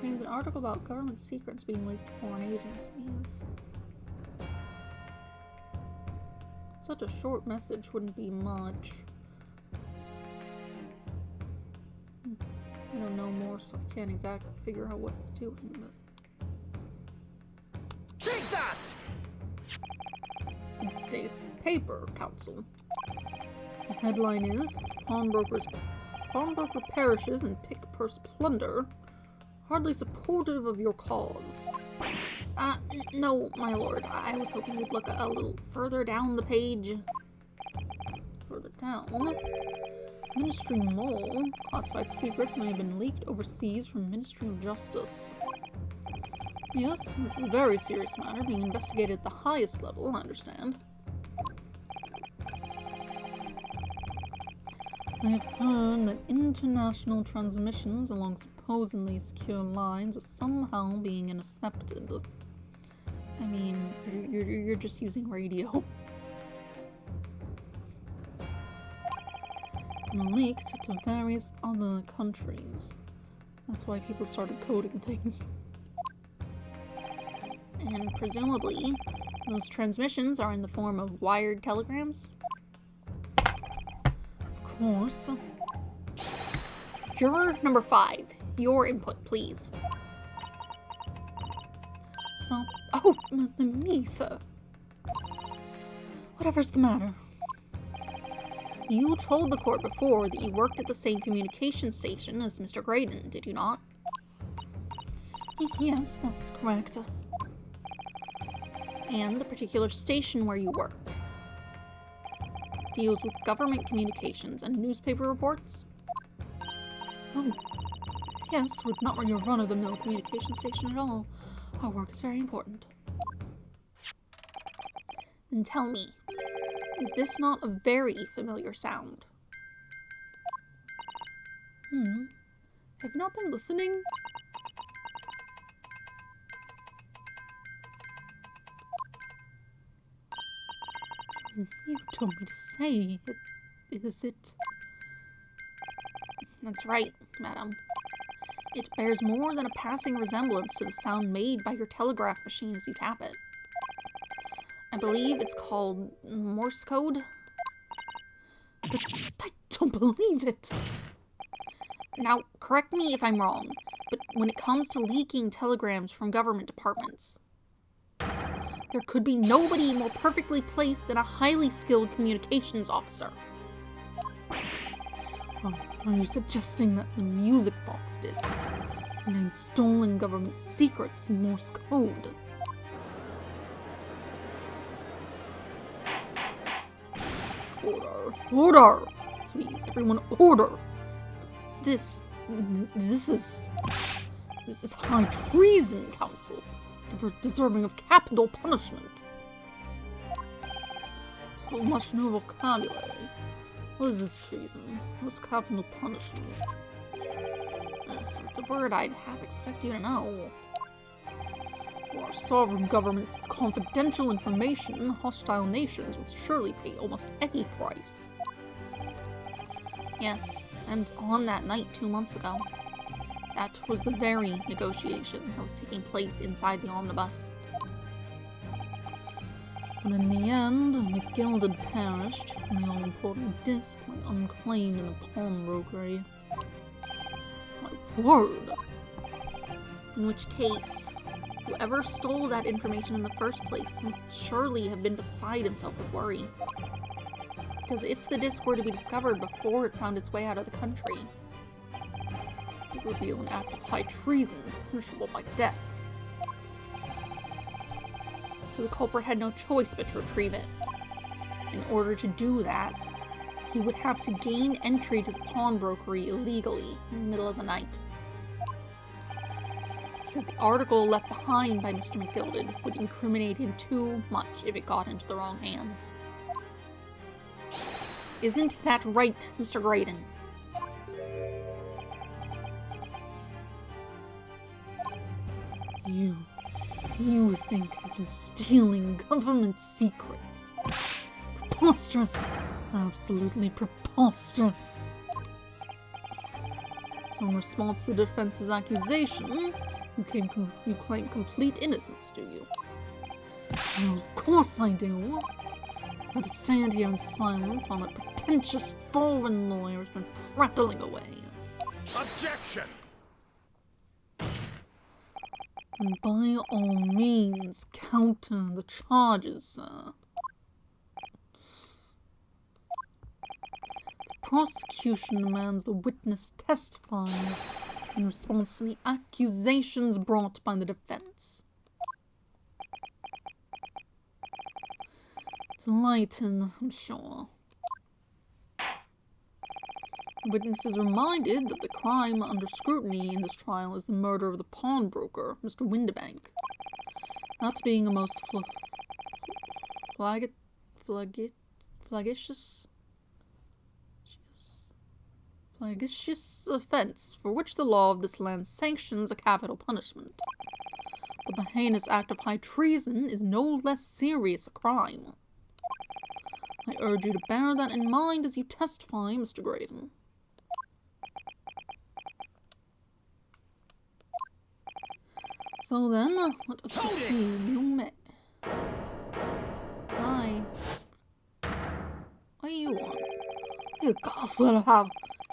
contains an article about government secrets being leaked to foreign agencies. Such a short message wouldn't be much. I don't know more, so I can't exactly figure out what it's doing, but... Take that! Today's paper, Counsel. The headline is, Pawnbroker perishes in pick-purse plunder. Hardly supportive of your cause. No, my lord. I was hoping you'd look a little further down the page. Further down. Ministry mole. Classified secrets may have been leaked overseas from Ministry of Justice. Yes, this is a very serious matter being investigated at the highest level, I understand. I have heard that international transmissions along supposedly secure lines are somehow being intercepted. I mean, you're just using radio. And leaked to various other countries. That's why people started coding things. And presumably, those transmissions are in the form of wired telegrams? Of course. Juror number 5, your input, please. Stop. Oh, me, sir. Whatever's the matter? You told the court before that you worked at the same communication station as Mr. Graydon, did you not? Yes, that's correct. And the particular station where you work deals with government communications and newspaper reports? Oh, yes, we're not your run-of-the-mill communication station at all. Our work is very important. Then tell me, is this not a very familiar sound? Have you not been listening? You told me to say it. Is it? That's right, madam. It bears more than a passing resemblance to the sound made by your telegraph machine as you tap it. I believe it's called Morse code. But I don't believe it. Now, correct me if I'm wrong, but when it comes to leaking telegrams from government departments, there could be nobody more perfectly placed than a highly skilled communications officer. Oh, are you suggesting that the music box disc contains stolen government secrets in Morse code? Order! Order! Please, everyone, order! This is high treason, Council. Deserving of capital punishment. So much new vocabulary. What is this treason? What's capital punishment? It's a word I'd half expect you to know. For our sovereign government, its confidential information, hostile nations would surely pay almost any price. Yes, and on that night 2 months ago, that was the very negotiation that was taking place inside the omnibus. But in the end, McGilded perished, and the all-important disc lay unclaimed in the pawnbrokery. My word! In which case, whoever stole that information in the first place must surely have been beside himself with worry. Because if the disc were to be discovered before it found its way out of the country, it would be an act of high treason, punishable by death. So the culprit had no choice but to retrieve it. In order to do that, he would have to gain entry to the pawnbrokery illegally in the middle of the night. Because the article left behind by Mr. McGilded would incriminate him too much if it got into the wrong hands. Isn't that right, Mr. Graydon? You think I've been stealing government secrets? Preposterous. Absolutely preposterous. So in response to the defense's accusation, you claim complete innocence, do you? Well, of course I do. I had to stand here in silence while that pretentious foreign lawyer has been prattling away. Objection! And by all means, counter the charges, sir. The prosecution demands the witness testifies in response to the accusations brought by the defense. To lighten, I'm sure. The witness is reminded that the crime under scrutiny in this trial is the murder of the pawnbroker, Mr. Windibank. Not being a most flagitious offense for which the law of this land sanctions a capital punishment. But the heinous act of high treason is no less serious a crime. I urge you to bear that in mind as you testify, Mr. Graydon. So then, let us proceed. You may. Hi. What do you want? You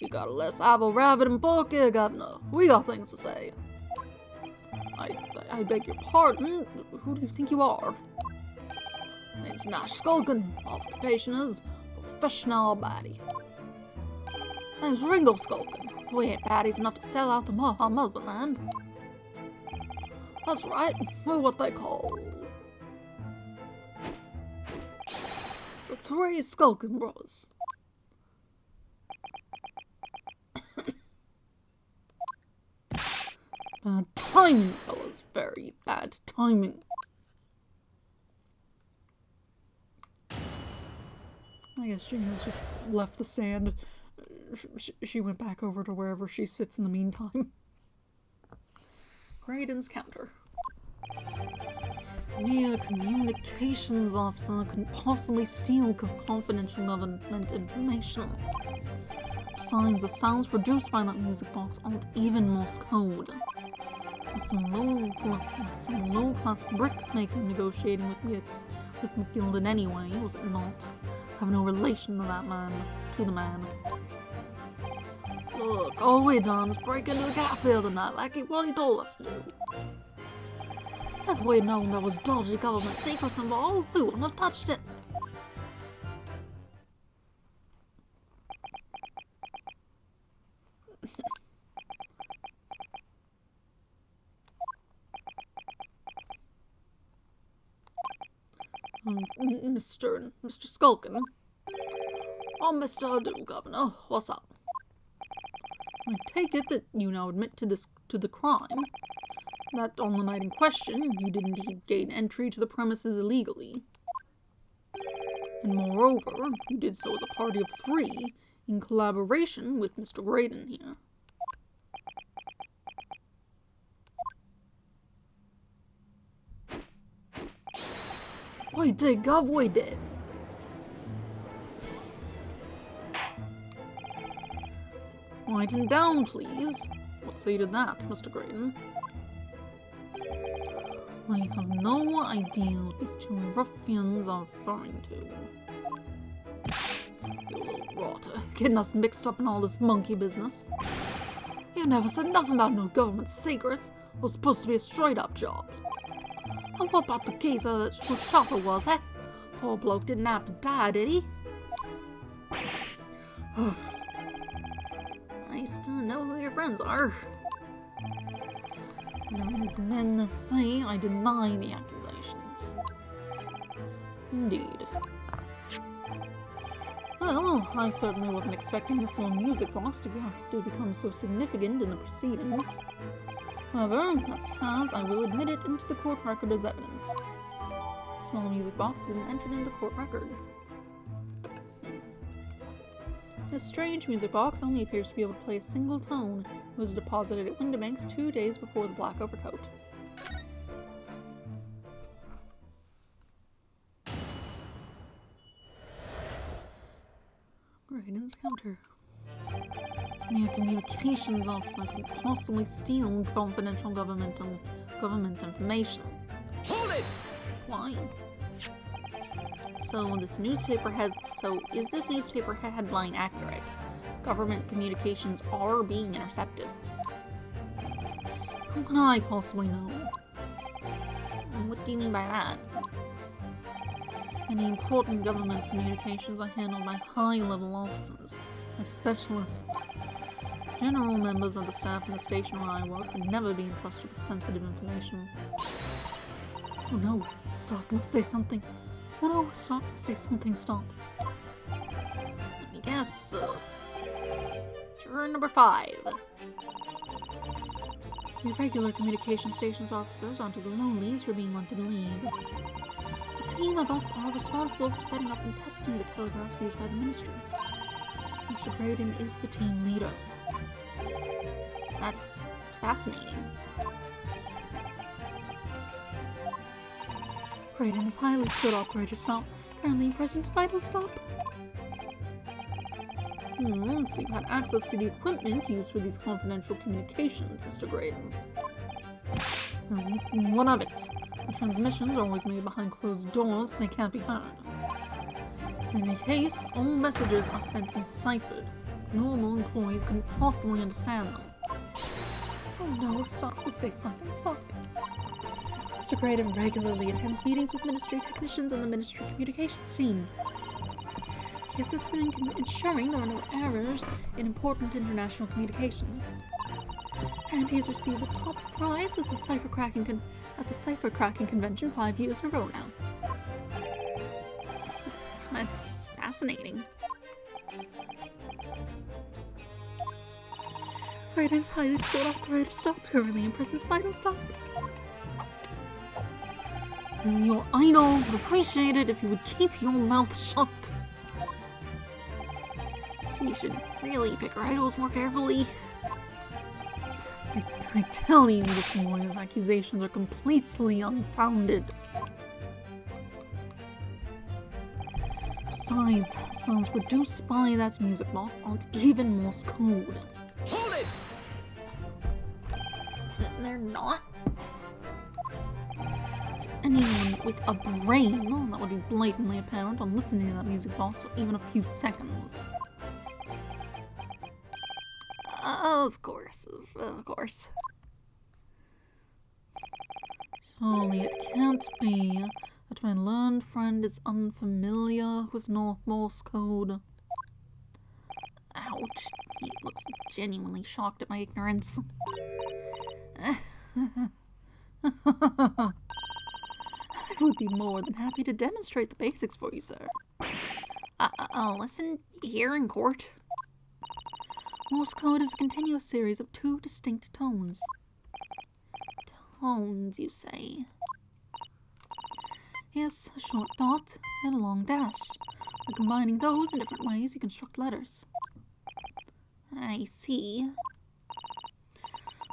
gotta let's have a rabbit and pork here, Governor. We got things to say. I beg your pardon. Who do you think you are? Name's Nash Skulkin. Occupation is professional baddie. Name's Ringo Skulkin. We ain't baddies enough to sell out to our motherland. That's right, we're what they call the Three Skulkin Brothers. Bad timing, fellas. Very bad timing. I guess Jane has just left the stand. She went back over to wherever she sits in the meantime. Graydon's counter. Mere communications officer couldn't possibly steal confidential government information. Besides, the sounds produced by that music box aren't even Morse code. There's some low-class brickmaker negotiating with McGilded anyway, was it not? Have no relation to that man, to the man. Look, all we done was break into the cafe the other night like what he told us to do. If we'd known there was dodgy government secrets involved, we wouldn't have touched it. Mr. Skulkin, Oh, Mr. Ado, Governor, what's up? I take it that you now admit to the crime. That on the night in question, you did indeed gain entry to the premises illegally. And moreover, you did so as a party of 3, in collaboration with Mr. Graydon here. We did, Gov, we did. Write down, please. What say to that, Mr. Graydon? I have no idea what these 2 ruffians are referring to. You little rotter, getting us mixed up in all this monkey business. You never said nothing about no government secrets. It was supposed to be a straight-up job. And what about the geezer that whose shopper was, eh? Poor bloke didn't have to die, did he? Nice to know who your friends are. These men say I deny the accusations. Indeed. Well, I certainly wasn't expecting this little music box to become so significant in the proceedings. However, as it has, I will admit it into the court record as evidence. The small music box has been entered into the court record. This strange music box only appears to be able to play a single tone. It was deposited at Windibanks 2 days before the Black Overcoat. Graydon's counter. Mere communications officer can possibly steal confidential government information. Hold it! Why? So is this newspaper headline accurate? Government communications are being intercepted. How can I possibly know? And what do you mean by that? Any important government communications are handled by high-level officers, by specialists. General members of the staff in the station where I work would never be entrusted with sensitive information. Oh no, stop, must say something. Oh no, stop, say something, stop. Let me guess. Juror number 5. The regular communication stations officers aren't as lonely as we're being led to believe. A team of us are responsible for setting up and testing the telegraphs used by the Ministry. Mr. Graydon is the team leader. That's fascinating. Graydon is highly skilled operator stop. Currently in presence vital stop. So you had access to the equipment used for these confidential communications, Mr. Graydon. What of it? The transmissions are always made behind closed doors, so they can't be heard. In any case, all messages are sent in ciphered. Normal employees couldn't possibly understand them. Oh no, stop, say something, stop. Mr. Graydon regularly attends meetings with Ministry technicians and the Ministry communications team. He assists them in ensuring there are no errors in important international communications. And he has received the top prize as the cipher cracking convention 5 years in a row now. That's fascinating. Graydon's highly skilled operator stop, currently in presence vital stop. And your idol would appreciate it if you would keep your mouth shut. You should really pick your idols more carefully. I tell you, this morning's accusations are completely unfounded. Besides, sounds produced by that music box aren't even Morse code. Hold it! They're not? To anyone with a brain, that would be blatantly apparent on listening to that music box for even a few seconds. Of course. Surely it can't be that my learned friend is unfamiliar with Morse code. Ouch. He looks genuinely shocked at my ignorance. I would be more than happy to demonstrate the basics for you, sir. Listen here in court. Morse code is a continuous series of 2 distinct tones. Tones, you say? Yes, a short dot and a long dash. By combining those in different ways, you construct letters. I see.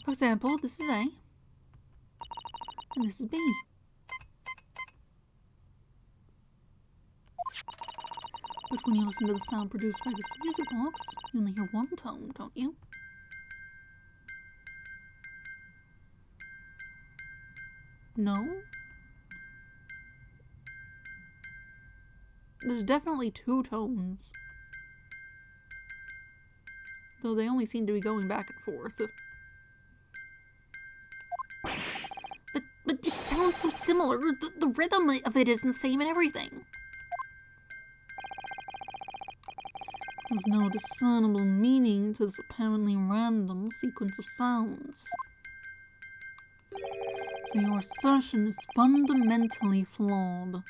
For example, this is A, and this is B. But when you listen to the sound produced by this music box, you only hear one tone, don't you? No? There's definitely 2 tones. Though they only seem to be going back and forth. But it sounds so similar. The rhythm of it is the same and everything. There's no discernible meaning to this apparently random sequence of sounds. So your assertion is fundamentally flawed.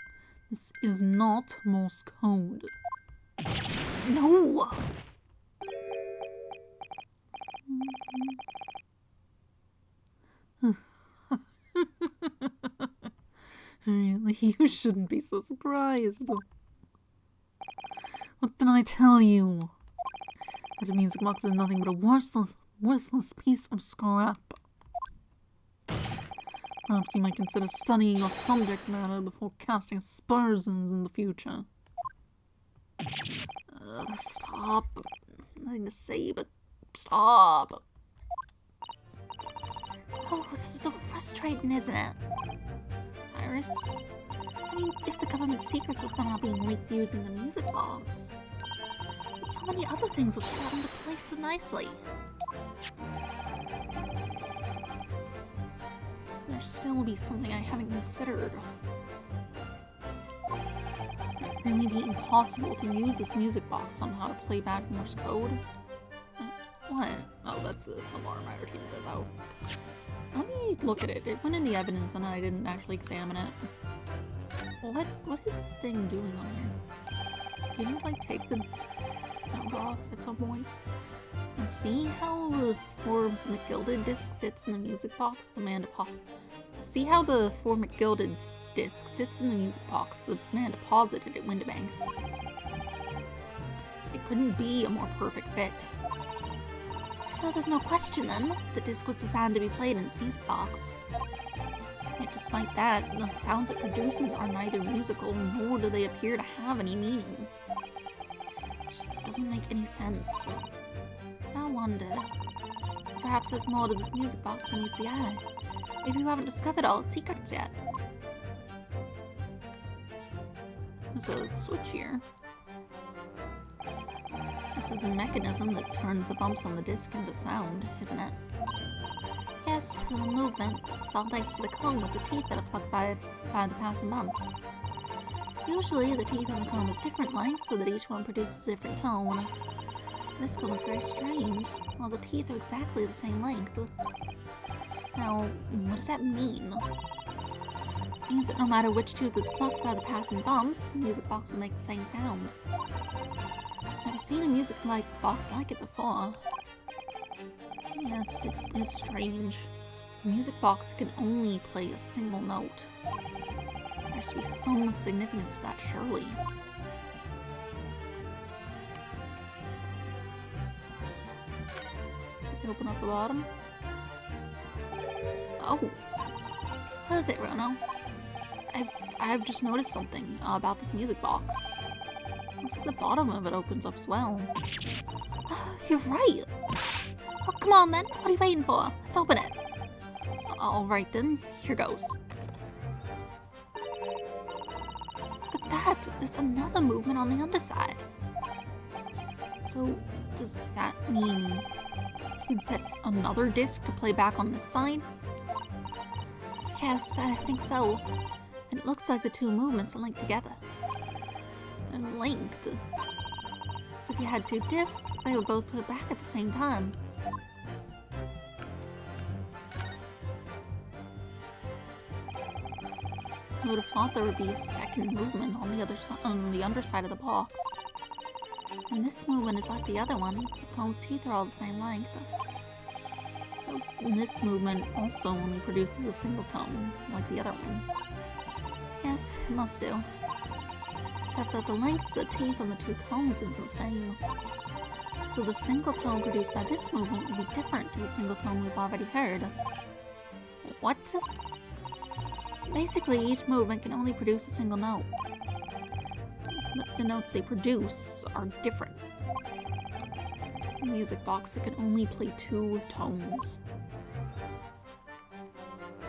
This is not Morse code. No! Really, you shouldn't be so surprised. What did I tell you? That a music box is nothing but a worthless piece of scrap. Perhaps you might consider studying your subject matter before casting aspersions in the future. Stop. Nothing to say, but stop. Oh, this is so frustrating, isn't it? Iris? I mean, if the government secrets were somehow being leaked using the music box, so many other things would slot into place so nicely. There'd still be something I haven't considered. It'd really be impossible to use this music box somehow to play back Morse code. What? Oh, that's the alarm I already did, though. Let me look at it. It went in the evidence and I didn't actually examine it. What is this thing doing on here? Didn't it, like, take the note off at some point? And see how the 4 McGilded disc sits in the music box? The man see how the 4 McGilded disc sits in the music box? The man deposited at Windibanks. It couldn't be a more perfect fit. So there's no question then, the disc was designed to be played in its music box. Yet despite that, the sounds it produces are neither musical, nor do they appear to have any meaning. It just doesn't make any sense. I wonder, perhaps there's more to this music box than meets the eye. Maybe you haven't discovered all its secrets yet. There's a switch here. This is the mechanism that turns the bumps on the disc into sound, isn't it? Yes, the movement. It's all thanks to the cone with the teeth that are plucked by the passing bumps. Usually, the teeth on the cone are different lengths so that each one produces a different tone. This cone is very strange. While the teeth are exactly the same length. Now, what does that mean? It means that no matter which tooth is plucked by the passing bumps, the music box will make the same sound. I've seen a music box like it before. Yes, it is strange. The music box can only play a single note. There should be some significance to that, surely. Open up the bottom. Oh! What is it, Rono? I've just noticed something about this music box. Looks like the bottom of it opens up as well. You're right! Oh, come on then. What are you waiting for? Let's open it. Alright then. Here goes. Look at that. There's another movement on the underside. So, does that mean you can set another disc to play back on this side? Yes, I think so. And it looks like the 2 movements are linked together. And linked. So if you had 2 discs, they would both put back at the same time. I would have thought there would be a second movement on the underside of the box. And this movement is like the other one. The comb's teeth are all the same length. So this movement also only produces a single tone, like the other one. Yes, it must do. Except that the length of the teeth on the two combs is the same. So the single tone produced by this movement will be different to the single tone we've already heard. What? Basically, each movement can only produce a single note. But the notes they produce are different. A music box that can only play 2 tones.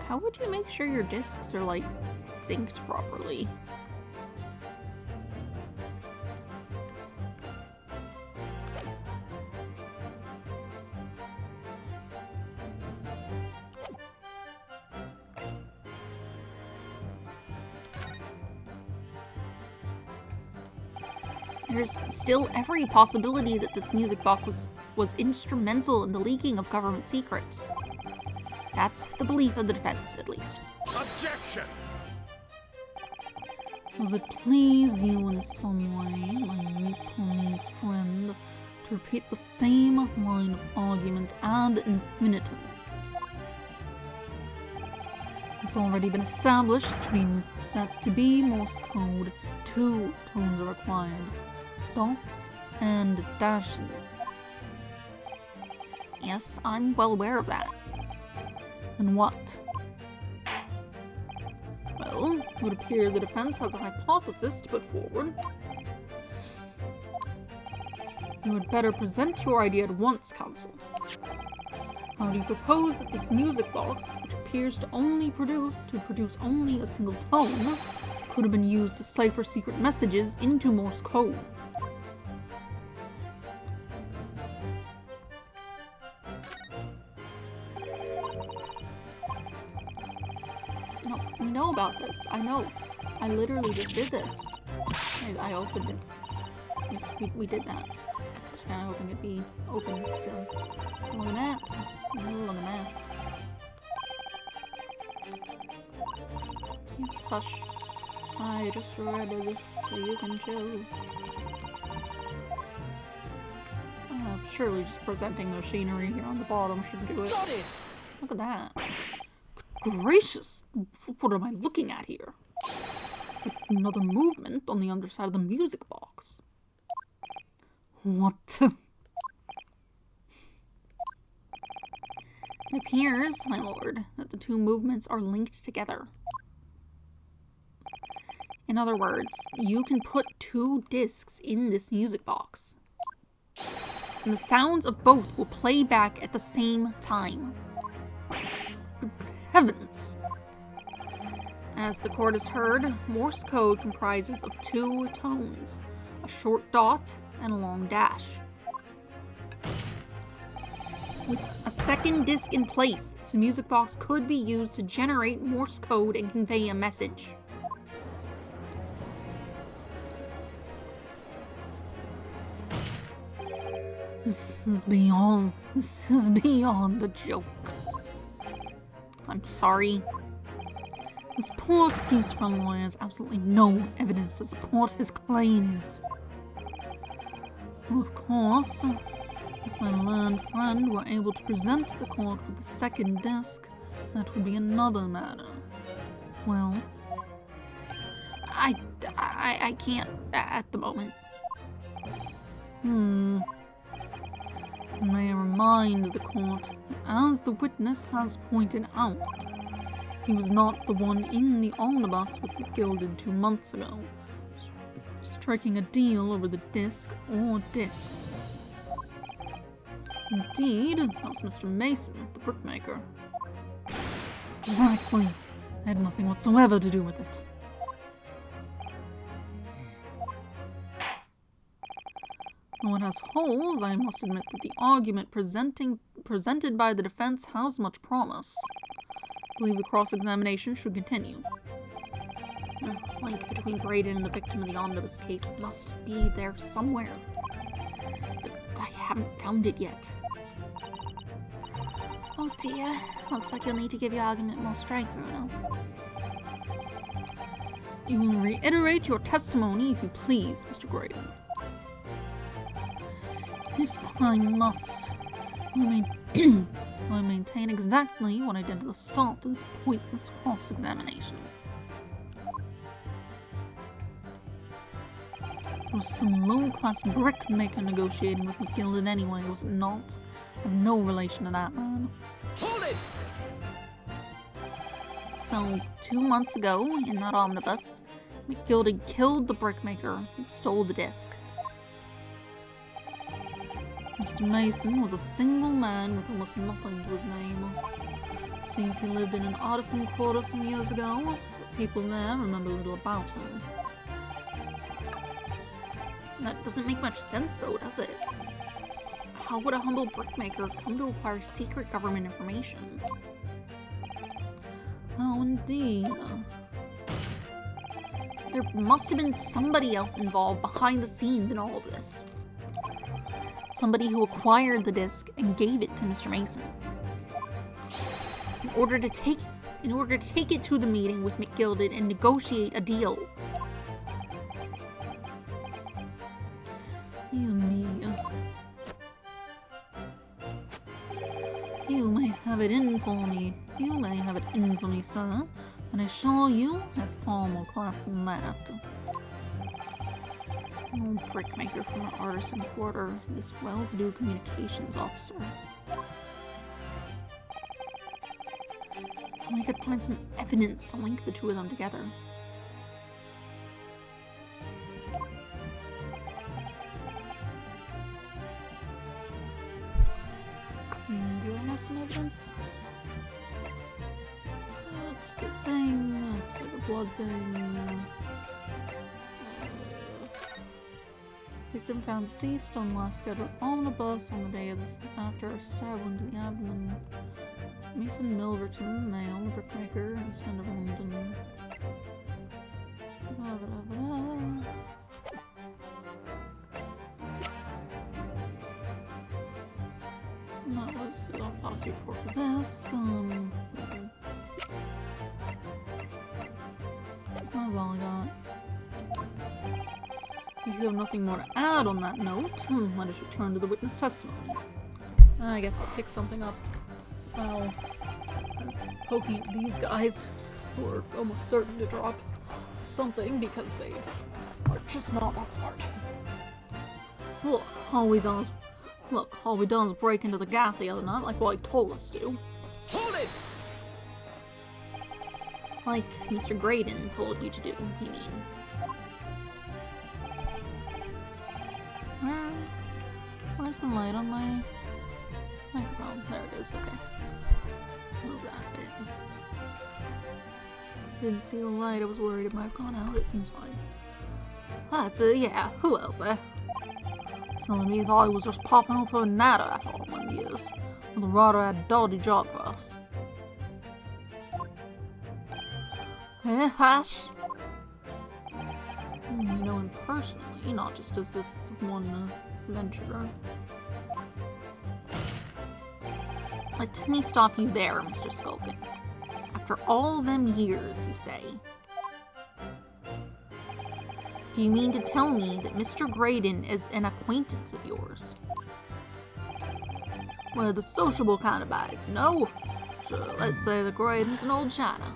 How would you make sure your discs are, like, synced properly? There's still every possibility that this music box was instrumental in the leaking of government secrets. That's the belief of the defense, at least. Objection! Does it please you in some way, my new pony's friend, to repeat the same line of argument ad infinitum? It's already been established that to be Morse code, 2 tones are required. Dots and dashes. Yes, I'm well aware of that. And what? Well, it would appear the defense has a hypothesis to put forward. You had better present your idea at once, counsel. How do you propose that this music box, which appears to produce only a single tone, could have been used to cipher secret messages into Morse code? No, we know about this. I know. I literally just did this. I opened it. Yes, we did that. Just kind of hoping it'd be open still. Look at that. Look at that. Yes, hush. I just read this so you can chill. Surely just presenting the machinery here on the bottom should do it. Got it! Look at that. Gracious! What am I looking at here? Another movement on the underside of the music box. What? It appears, my lord, that the 2 movements are linked together. In other words, you can put 2 discs in this music box, and the sounds of both will play back at the same time. Good heavens! As the court has heard, Morse code comprises of 2 tones, a short dot and a long dash. With a second disc in place, this music box could be used to generate Morse code and convey a message. This is beyond a joke. I'm sorry. This poor excuse for a lawyer has absolutely no evidence to support his claims. Of course, if my learned friend were able to present the court with the second disc, that would be another matter. Well, I can't at the moment. May I remind the court that, as the witness has pointed out, he was not the one in the omnibus with the Gilded 2 months ago, striking a deal over the disc or discs. Indeed, that was Mr. Mason, the brickmaker. Exactly. I had nothing whatsoever to do with it. Though it has holes, I must admit that the argument presented by the defense has much promise. I believe the cross-examination should continue. The link between Graydon and the victim of the omnibus case must be there somewhere. But I haven't found it yet. Oh dear. Looks like you'll need to give your argument more strength, Bruno. You will reiterate your testimony if you please, Mr. Graydon. If I must, I maintain exactly what I did at the start of this pointless cross-examination. It was some low-class brickmaker negotiating with McGilded anyway, was it not? I have no relation to that man. Hold it! So, 2 months ago, in that omnibus, McGilded killed the brickmaker and stole the disc. Mr. Mason was a single man with almost nothing to his name. Seems he lived in an artisan quarter some years ago, but people there remember little about him. That doesn't make much sense though, does it? How would a humble brickmaker come to acquire secret government information? Oh, indeed. There must have been somebody else involved behind the scenes in all of this. Somebody who acquired the disc and gave it to Mr. Mason. In order to take it to the meeting with McGilded and negotiate a deal. You may have it in for me. You may have it in for me, sir. And I assure you, have far more class than that. Old brickmaker from an artisan quarter, this well-to-do communications officer. If I could find some evidence to link the two of them together. Do I have some evidence? That's the thing, that's like a blood thing. Victim found deceased on last scheduled omnibus on the day of after a stab wound to the abdomen. Mason Milverton, male, brickmaker, East End of London. That was the autopsy report for this. That was all I got. If you have nothing more to add on that note, let us return to the witness testimony. I guess I'll pick something up while I'm poking at these guys who are almost certain to drop something because they are just not that smart. Look, all we done is break into the gaff the other night like what he told us to. Hold it! Like Mr. Graydon told you to do, you mean. Where's the light on my microphone? There it is, okay. Move that bit. Didn't see the light, I was worried it might have gone out. It seems fine. That's it, yeah. Who else, eh? Some of me thought he was just popping off for a natter after all them years. Well, the rider had a dodgy job for us. Eh, Hash? You know him personally, not just as this one venture. Let me stop you there, Mr. Skulkin. After all them years, you say. Do you mean to tell me that Mr. Graydon is an acquaintance of yours? Well, the sociable kind of guys, you know? Sure, let's say the Graydon's an old china.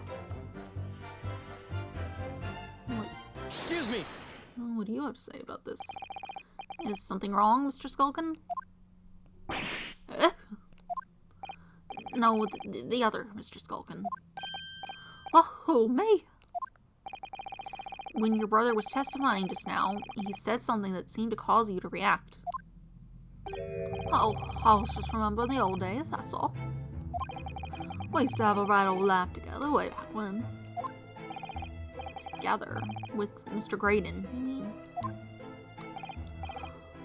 Excuse me! What do you have to say about this? Is something wrong, Mr. Skulkin? No, the other Mr. Skulkin. Oh, me? When your brother was testifying just now, he said something that seemed to cause you to react. Oh, I was just remembering the old days, that's all. We used to have a right old laugh together way back when. Together? With Mr. Graydon, you mean?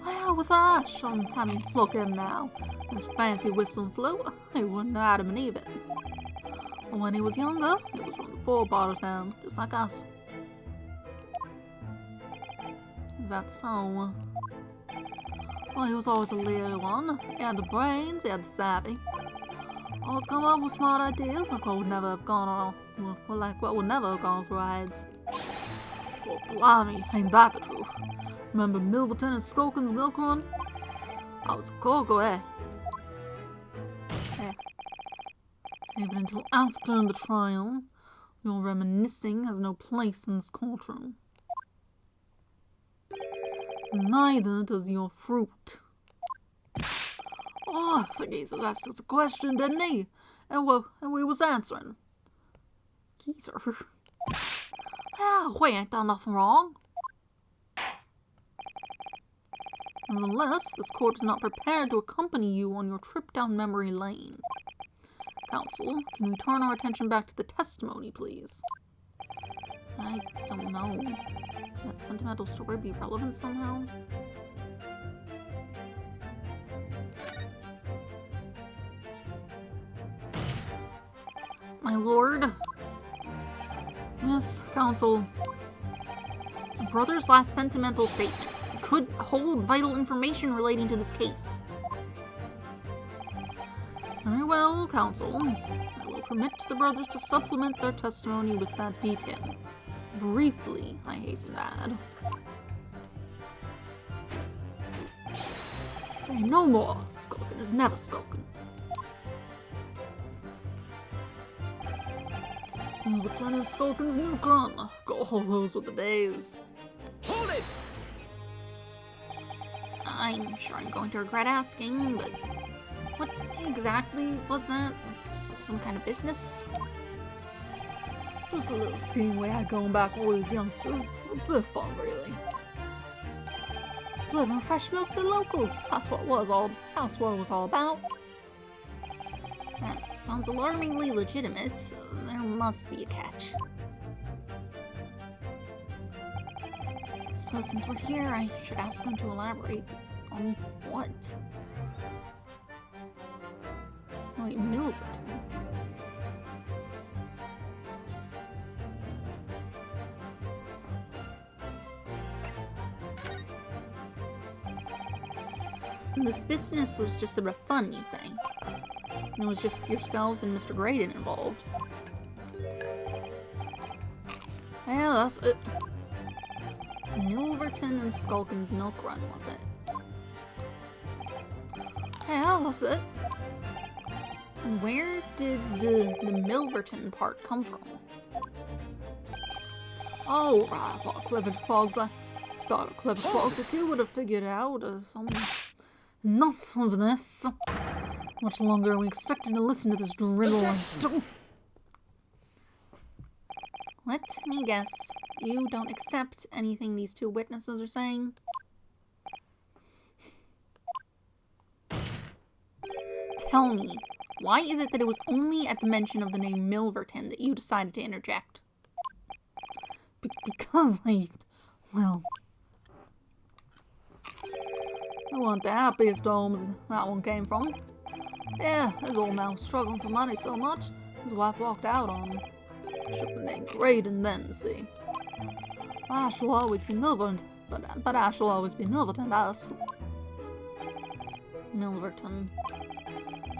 Well, with Ash, I mean, look at him now. His fancy whistle and flute, he wouldn't have Adam and Eve it. But when he was younger, it was from the poor part of town, just like us. Is that so? Well, he was always a leery one. He had the brains, he had the savvy. Always come up with smart ideas like what would never have gone on, well, like what would never have gone through our heads. Well, blimey, ain't that the truth? Remember Milverton and Skulkin's milk run? I was go eh? Save it until after the trial. Your reminiscing has no place in this courtroom. Neither does your fruit. Oh, the geezer asked us a question, didn't he? And we was answering. Geezer. We ain't done nothing wrong. Nevertheless, this court is not prepared to accompany you on your trip down memory lane. Counsel, can we turn our attention back to the testimony, please? I don't know. That sentimental story be relevant somehow? My lord? Yes, counsel. My brother's last sentimental statement could hold vital information relating to this case. Very well, counsel. I will permit the brothers to supplement their testimony with that detail. Briefly, I hasten to add. Say no more. Skulkin is never skulkin. Lieutenant Skulkin's milk run. God, those were the days. Hold it! I'm sure I'm going to regret asking, but what exactly was that? Some kind of business? Just a little scheme we had going back when we was youngsters. A bit of fun, really. Delivering fresh milk to the locals. That's what it was all about. That sounds alarmingly legitimate, so there must be a catch. I suppose since we're here, I should ask them to elaborate on what? Oh, wait, Milverton. So this business was just a bit of fun, you say? And it was just yourselves and Mr. Graydon involved. Yeah, that's it. Milverton and Skulkin's milk run, was it? Yeah, that's it. And where did the Milverton part come from? Oh, right, I thought clever fogs like you would have figured out something. Enough of this. Much longer are we expected to listen to this drivel? Let me guess. You don't accept anything these two witnesses are saying? Tell me, why is it that it was only at the mention of the name Milverton that you decided to interject? Because I weren't the happiest homes that one came from. Yeah, his old man was struggling for money so much, his wife walked out on him. Should have named Graydon then, see. I shall always be Milverton, but I shall always be Milverton to us. Milverton.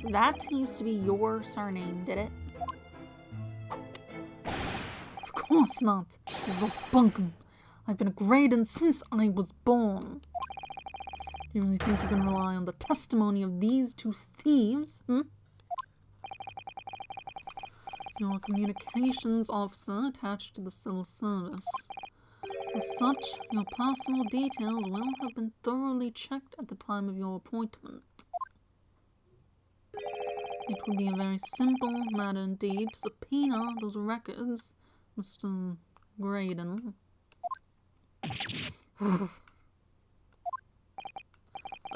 So that used to be your surname, did it? Of course not. This is all bunkum. I've been a Graydon since I was born. Do you really think you can rely on the testimony of these two thieves, You're a communications officer attached to the civil service. As such, your personal details will have been thoroughly checked at the time of your appointment. It would be a very simple matter indeed to subpoena those records, Mr. Graydon.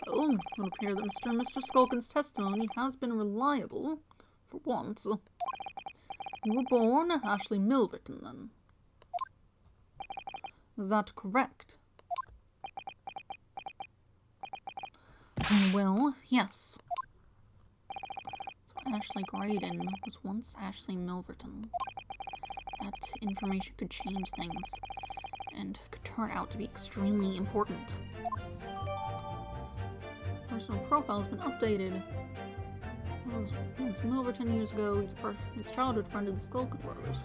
Well, it would appear that Mr. and Mr. Skulkin's testimony has been reliable, for once. You were born Ashley Milverton, then. Is that correct? Well, yes. So Ashley Graydon was once Ashley Milverton. That information could change things, and could turn out to be extremely important. Personal profile has been updated. It was Milverton years ago. He's a childhood friend of the Skulkin brothers.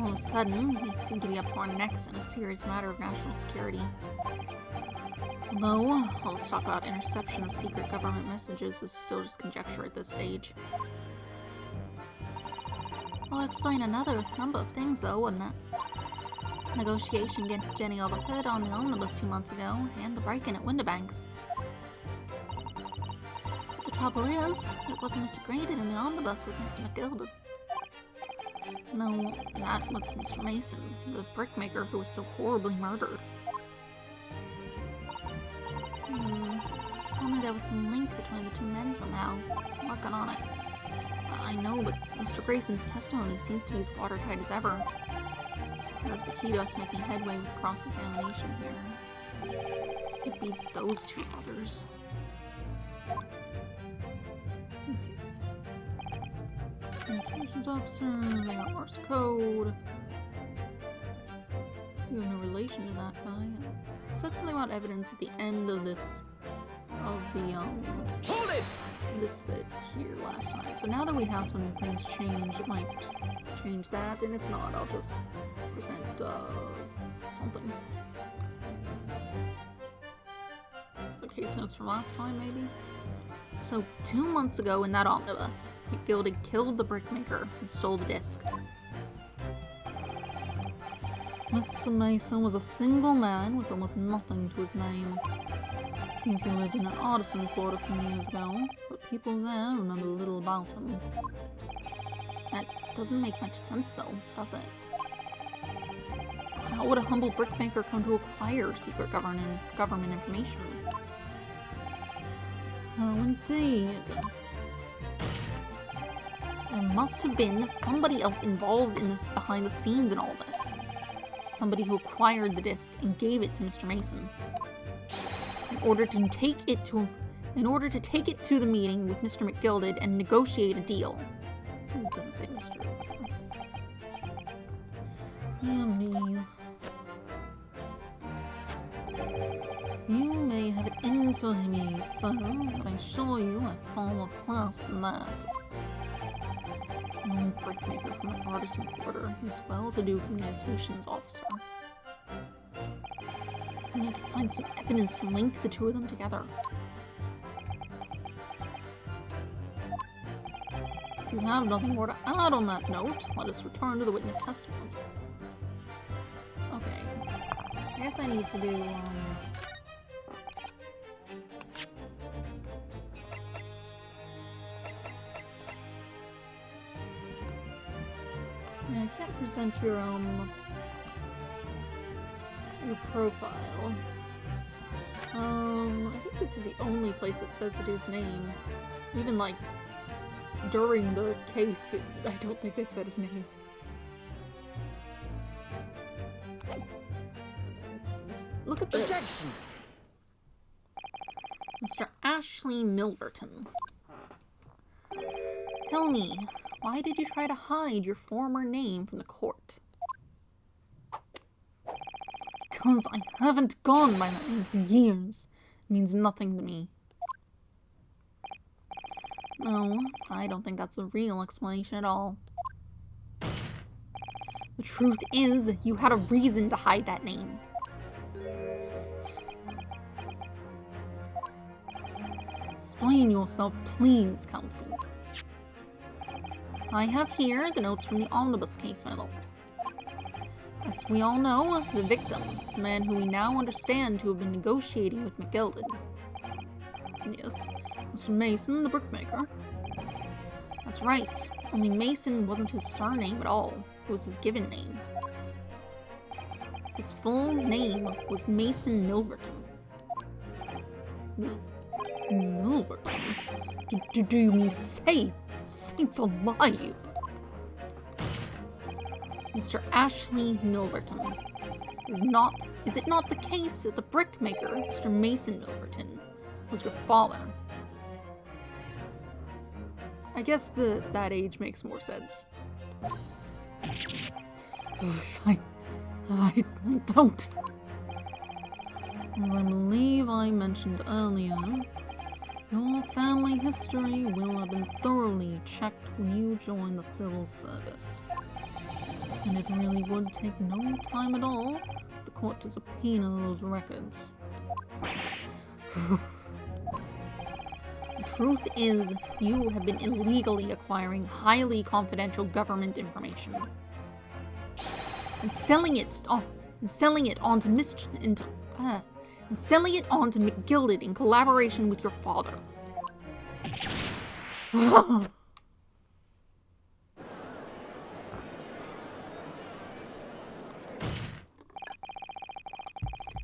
All of a sudden, we seem to be up to our necks in a serious matter of national security. Although, all this talk about interception of secret government messages is still just conjecture at this stage. I'll explain another number of things, though, wouldn't it? Negotiation getting Jenny overheard on the omnibus 2 months ago, and the break-in at Windibanks. But the trouble is, it wasn't Mr. Graded in the omnibus with Mr. McGilded. No, that was Mr. Mason, the brickmaker who was so horribly murdered. If only there was some link between the two men somehow. I'm working on it. I know, but Mr. Grayson's testimony seems to be as watertight as ever. Or if the key to us making headway with cross-examination here could be those two brothers. Communications officer, they got Morse code. You have no relation to that guy. It said something about evidence at the end of this, Hold it! this bit here last time. So now that we have some things changed, it might change that, and if not, I'll just present, something. The case notes from last time, maybe? So, 2 months ago in that omnibus, McGilded killed the brickmaker and stole the disc. Mr. Mason was a single man with almost nothing to his name. Seems he lived in an artisan quarter some years ago, but people there remember little about him. That doesn't make much sense though, does it? How would a humble brickmaker come to acquire secret government information? Oh, indeed. There must have been somebody else involved in this behind the scenes in all this. Somebody who acquired the disc and gave it to Mr. Mason. In order to take it to the meeting with Mr. McGilded and negotiate a deal. It doesn't say Mr. Me. You may have it in for me, sir, but I assure you I fall a class than that. No brickmaker from an artisan quarter, he's well-to-do communications officer. I need to find some evidence to link the two of them together. If you have nothing more to add on that note, let us return to the witness testimony. Okay. I guess I need to do, yeah, I can't present your profile. I think this is the only place that says the dude's name. Even, like, during the case, I don't think they said his name. Look at this. Objection! Mr. Ashley Milverton. Tell me, why did you try to hide your former name from the court? Because I haven't gone by that name for years. It means nothing to me. No, I don't think that's a real explanation at all. The truth is, you had a reason to hide that name. Explain yourself, please, counsel. I have here the notes from the omnibus case, my lord. As we all know, the victim, the man who we now understand to have been negotiating with McGilded. Yes, Mr. Mason, the brickmaker. That's right, only Mason wasn't his surname at all, it was his given name. His full name was Mason Milverton. Milverton? Do you mean to say, saints alive? Mr. Ashley Milverton. Is it not the case that the brickmaker, Mr. Mason Milverton, was your father? I guess that age makes more sense. I don't. As I believe I mentioned earlier, your family history will have been thoroughly checked when you join the civil service. And it really would take no time at all for the court to subpoena those records. The truth is, you have been illegally acquiring highly confidential government information and selling it onto McGilded in collaboration with your father.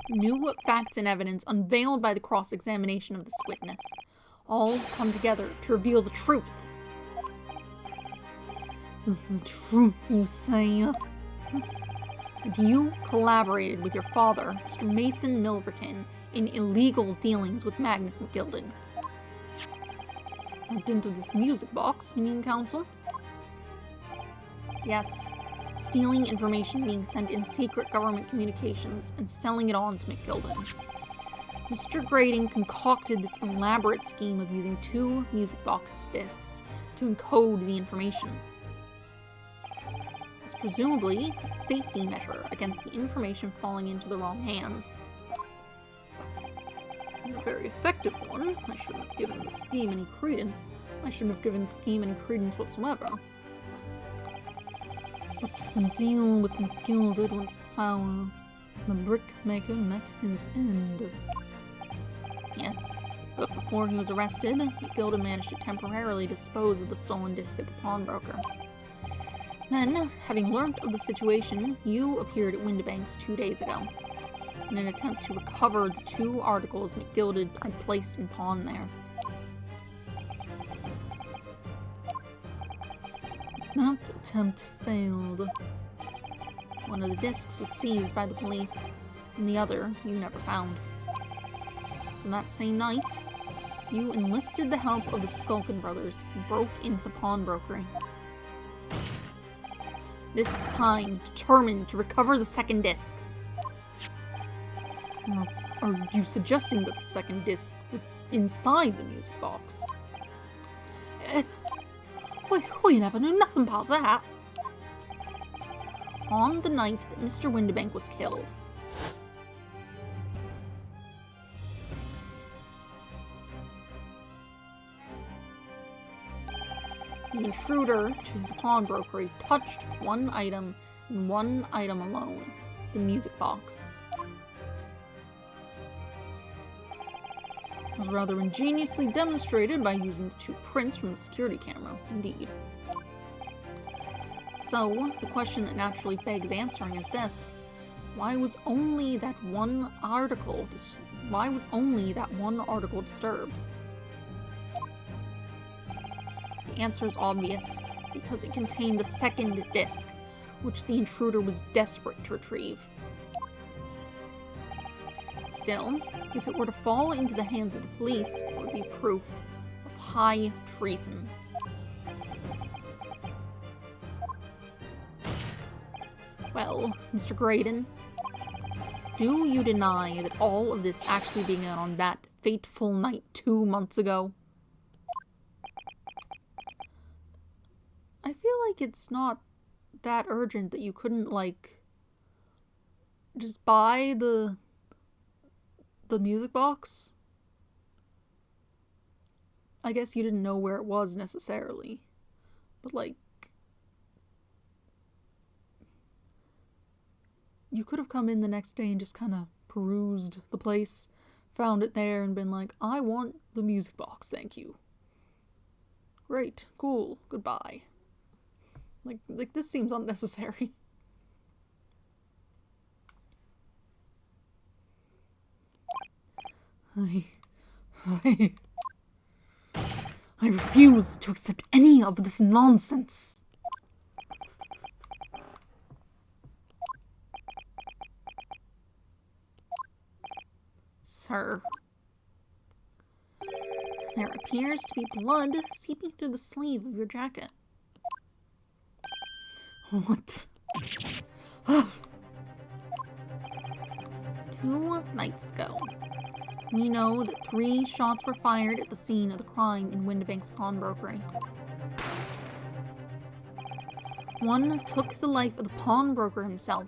New facts and evidence unveiled by the cross-examination of this witness all come together to reveal the truth. The truth, you say? That you collaborated with your father, Mr. Mason Milverton, in illegal dealings with Magnus McGilded. Looked into this music box, you mean, counsel? Yes. Stealing information being sent in secret government communications and selling it on to McGilded. Mr. Grading concocted this elaborate scheme of using 2 music box discs to encode the information. It's presumably a safety measure against the information falling into the wrong hands. And a very effective one. I shouldn't have given the scheme any credence. Whatsoever. But the deal with McGilded went sour. The brickmaker met his end. Yes, but before he was arrested, McGilded managed to temporarily dispose of the stolen disc at the pawnbroker. Then, having learnt of the situation, you appeared at Windibank's 2 days ago, in an attempt to recover the 2 articles McGilded had placed in pawn there. That attempt failed. One of the discs was seized by the police, and the other you never found. So that same night, you enlisted the help of the Skulkin brothers and broke into the pawnbrokery. This time, determined to recover the second disc. Are you suggesting that the second disc was inside the music box? We never knew nothing about that. On the night that Mr. Windibank was killed, the intruder to the pawnbrokery touched one item and one item alone, the music box. It was rather ingeniously demonstrated by using the 2 prints from the security camera, indeed. So, the question that naturally begs answering is this. Why was only that one article disturbed? The answer is obvious, because it contained the second disc, which the intruder was desperate to retrieve. Still, if it were to fall into the hands of the police, it would be proof of high treason. Well, Mr. Graydon, do you deny that all of this actually began on that fateful night 2 months ago? I feel like it's not that urgent that you couldn't, like, just buy the music box. I guess you didn't know where it was necessarily, but, like, you could have come in the next day and just kind of perused the place, found it there, and been like, I want the music box, thank you. Great, cool, goodbye. Like this seems unnecessary. I refuse to accept any of this nonsense. Sir, there appears to be blood seeping through the sleeve of your jacket. What? 2 nights ago, we know that 3 shots were fired at the scene of the crime in Windibank's pawnbrokery. One took the life of the pawnbroker himself.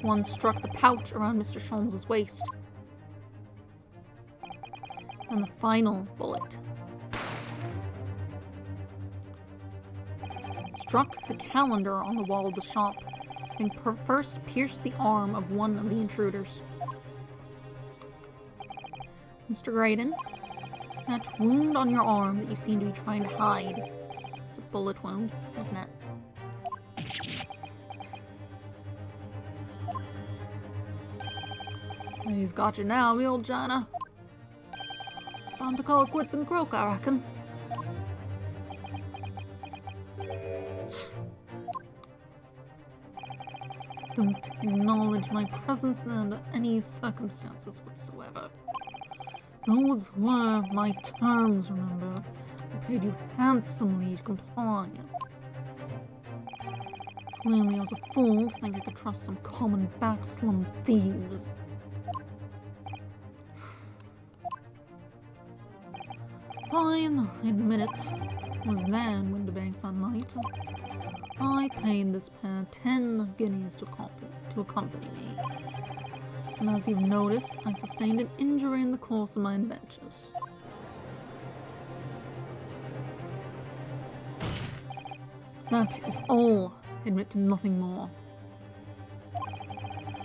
One struck the pouch around Mr. Sholmes' waist. And the final bullet struck the calendar on the wall of the shop and first pierced the arm of one of the intruders. Mr. Graydon, that wound on your arm that you seem to be trying to hide, it's a bullet wound, isn't it? He's got you now, the old China. Time to call it quits and croak, I reckon. Don't acknowledge my presence under any circumstances whatsoever. Those were my terms, remember. I paid you handsomely to comply. Clearly I was a fool to think I could trust some common backslum thieves. Fine, I admit it. I was there in Windibanks that night. I paid this pair 10 guineas to accompany me. And as you've noticed, I sustained an injury in the course of my adventures. That is all. Admit to nothing more.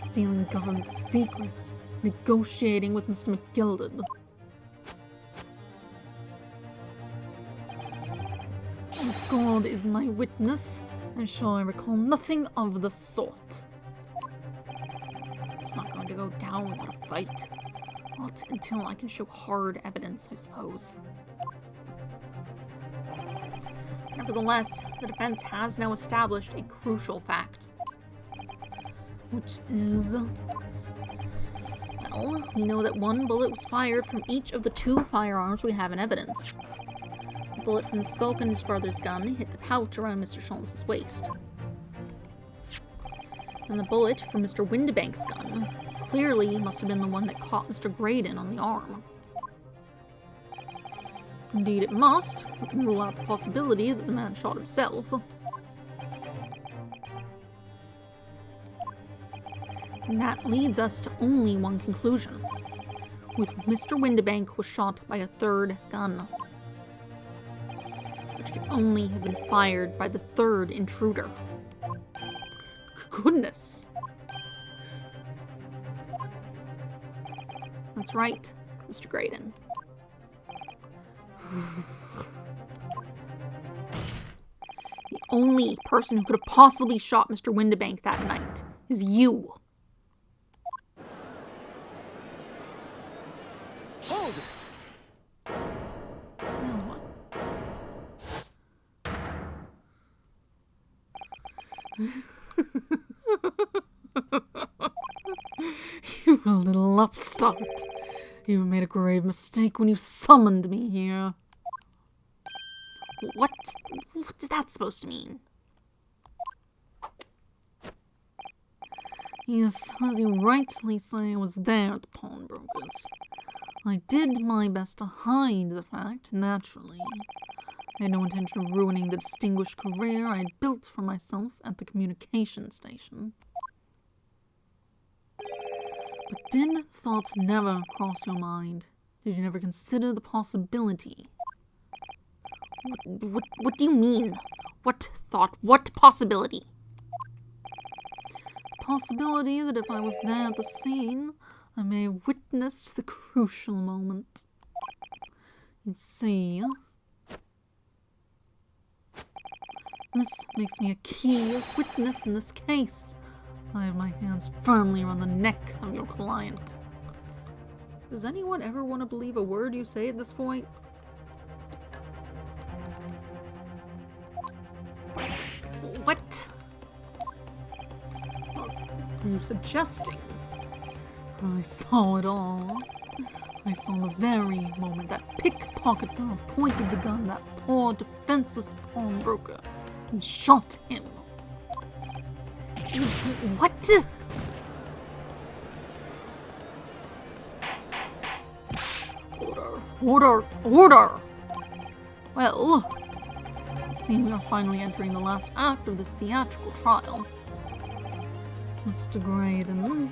Stealing government secrets, negotiating with Mr. McGilded. As God is my witness, I'm sure I recall nothing of the sort. It's not going to go down without a fight. Not until I can show hard evidence, I suppose. Nevertheless, the defense has now established a crucial fact. Which is... well, we know that one bullet was fired from each of the 2 firearms we have in evidence. The bullet from the Skulkin's brother's gun hit the pouch around Mr. Sholmes' waist. And the bullet from Mr. Windibank's gun clearly must have been the one that caught Mr. Graydon on the arm. Indeed it must. We can rule out the possibility that the man shot himself. And that leads us to only one conclusion. Mr. Windibank was shot by a 3rd gun, which could only have been fired by the 3rd intruder. Goodness! That's right, Mr. Graydon. The only person who could have possibly shot Mr. Windibank that night is you. Hold it! Now what? You little upstart. You made a grave mistake when you summoned me here. What's that supposed to mean? Yes, as you rightly say, I was there at the pawnbroker's. I did my best to hide the fact, naturally. I had no intention of ruining the distinguished career I had built for myself at the communication station. But did thoughts never cross your mind? Did you never consider the possibility? What do you mean? What thought? What possibility? The possibility that if I was there at the scene, I may have witnessed the crucial moment. You see, this makes me a key witness in this case. I have my hands firmly around the neck of your client. Does anyone ever want to believe a word you say at this point? What? Are you suggesting? I saw it all. I saw the very moment that pickpocket girl pointed the gun at that poor defenseless pawnbroker and shot him. What? Order! Order! Order! Well, It seems we are finally entering the last act of this theatrical trial. Mr. Graydon.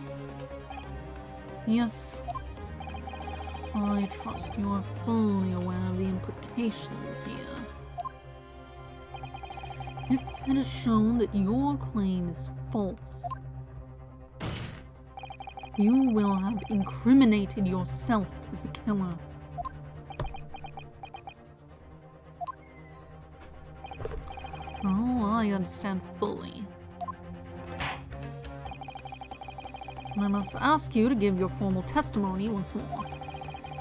Yes, I trust you are fully aware of the implications here. If it is shown that your claim is false, you will have incriminated yourself as the killer. Oh, I understand fully. And I must ask you to give your formal testimony once more.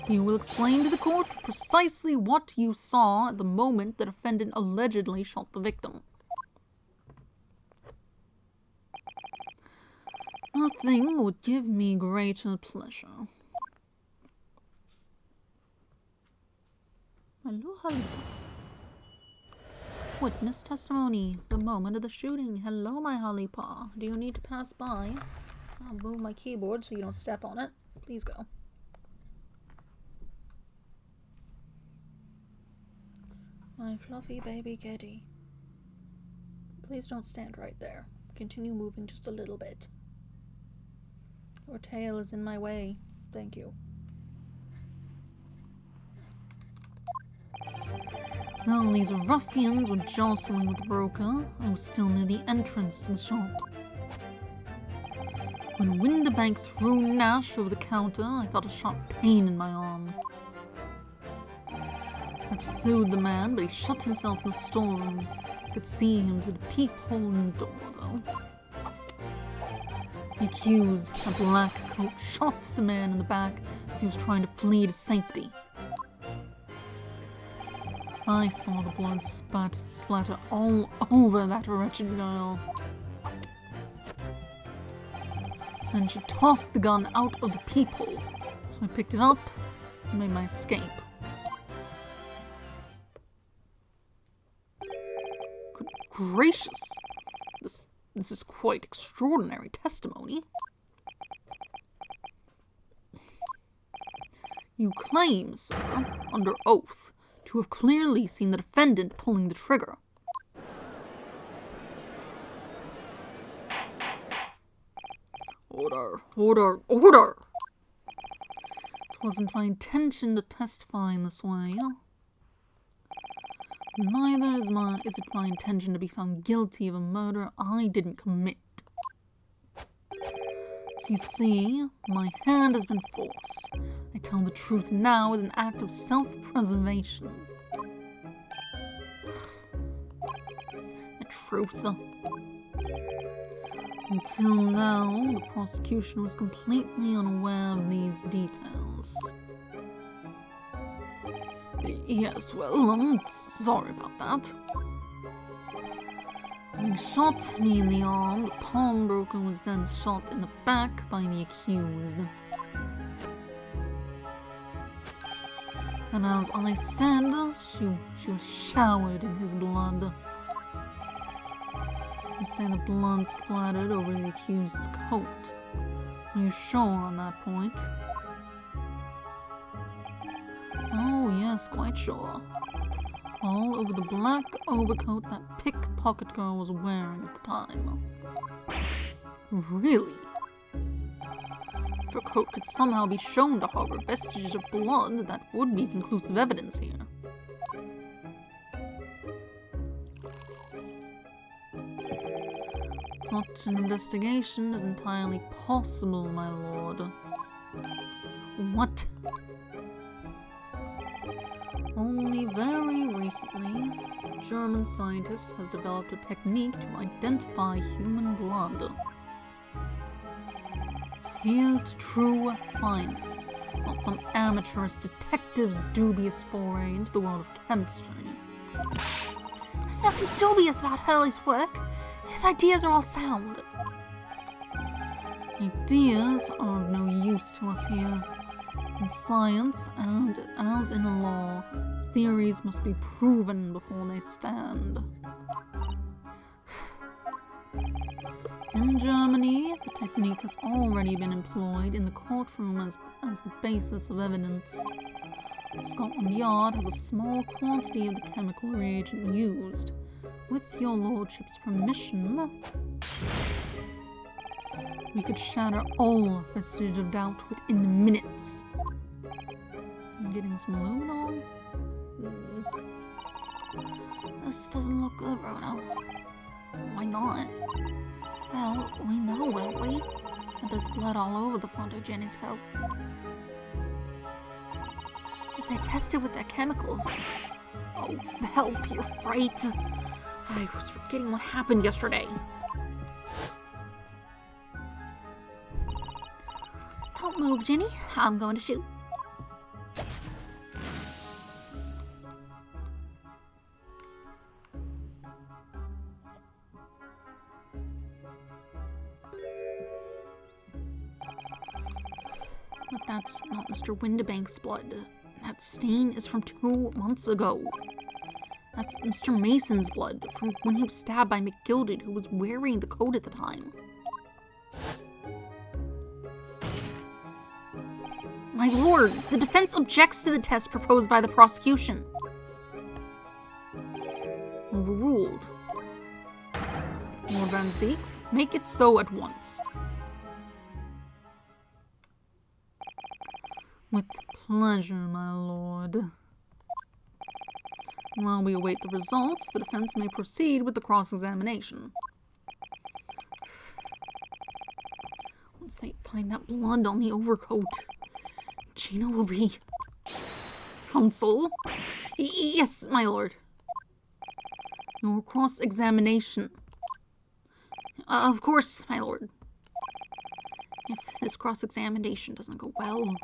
You will explain to the court precisely what you saw at the moment the defendant allegedly shot the victim. Nothing would give me greater pleasure. Hello, hello. Witness testimony. The moment of the shooting. Hello, my holly paw. Do you need to pass by? I'll move my keyboard so you don't step on it. Please go. My fluffy baby kitty. Please don't stand right there. Continue moving just a little bit. Your tail is in my way. Thank you. Well, these ruffians were jostling with the broker. I was still near the entrance to the shop. When Windibank threw Nash over the counter, I felt a sharp pain in my arm. I pursued the man, but he shut himself in the storeroom. I could see him through the peephole in the door, though. The accused, a black coat, shot the man in the back as he was trying to flee to safety. I saw the blood splatter all over that wretched girl. Then she tossed the gun out of the peephole, so I picked it up and made my escape. Good gracious! This is quite extraordinary testimony. You claim, sir, under oath, to have clearly seen the defendant pulling the trigger. Order, order, order! It wasn't my intention to testify in this way. Neither is it my intention to be found guilty of a murder I didn't commit. So you see, my hand has been forced. I tell the truth now as an act of self-preservation. The truth. Until now, the prosecution was completely unaware of these details. Yes, well, I'm sorry about that. Having shot me in the arm, the pawnbroker was then shot in the back by the accused. And as I said, she was showered in his blood. You say the blood splattered over the accused's coat. Are you sure on that point? Oh yes, quite sure. All over the black overcoat that pickpocket girl was wearing at the time. Really? If her coat could somehow be shown to harbor vestiges of blood, that would be conclusive evidence here. Such an investigation is entirely possible, my lord. What? Only very recently, a German scientist has developed a technique to identify human blood. Here's to true science, not some amateurish detective's dubious foray into the world of chemistry. There's nothing dubious about Hurley's work. His ideas are all sound. Ideas are of no use to us here. In science, and as in law, theories must be proven before they stand. In Germany, the technique has already been employed in the courtroom as the basis of evidence. Scotland Yard has a small quantity of the chemical reagent used. With your lordship's permission, we could shatter all vestige of doubt within minutes. I'm getting some aluminum. This doesn't look good, Bruno. Why not? Well, we know, don't we? That there's blood all over the front of Jenny's coat. If they tested with their chemicals... Oh, help, you're right. I was forgetting what happened yesterday. Don't move, Jenny. I'm going to shoot. But that's not Mr. Windibank's blood. That stain is from 2 months ago. That's Mr. Mason's blood from when he was stabbed by McGilded, who was wearing the coat at the time. My lord, the defense objects to the test proposed by the prosecution. Overruled. Lord Van Zeeks, make it so at once. With pleasure, my lord. While we await the results, the defense may proceed with the cross-examination. Once they find that blood on the overcoat, Gina will be... Counsel? Yes, my lord. Your cross-examination. Of course, my lord. If this cross-examination doesn't go well,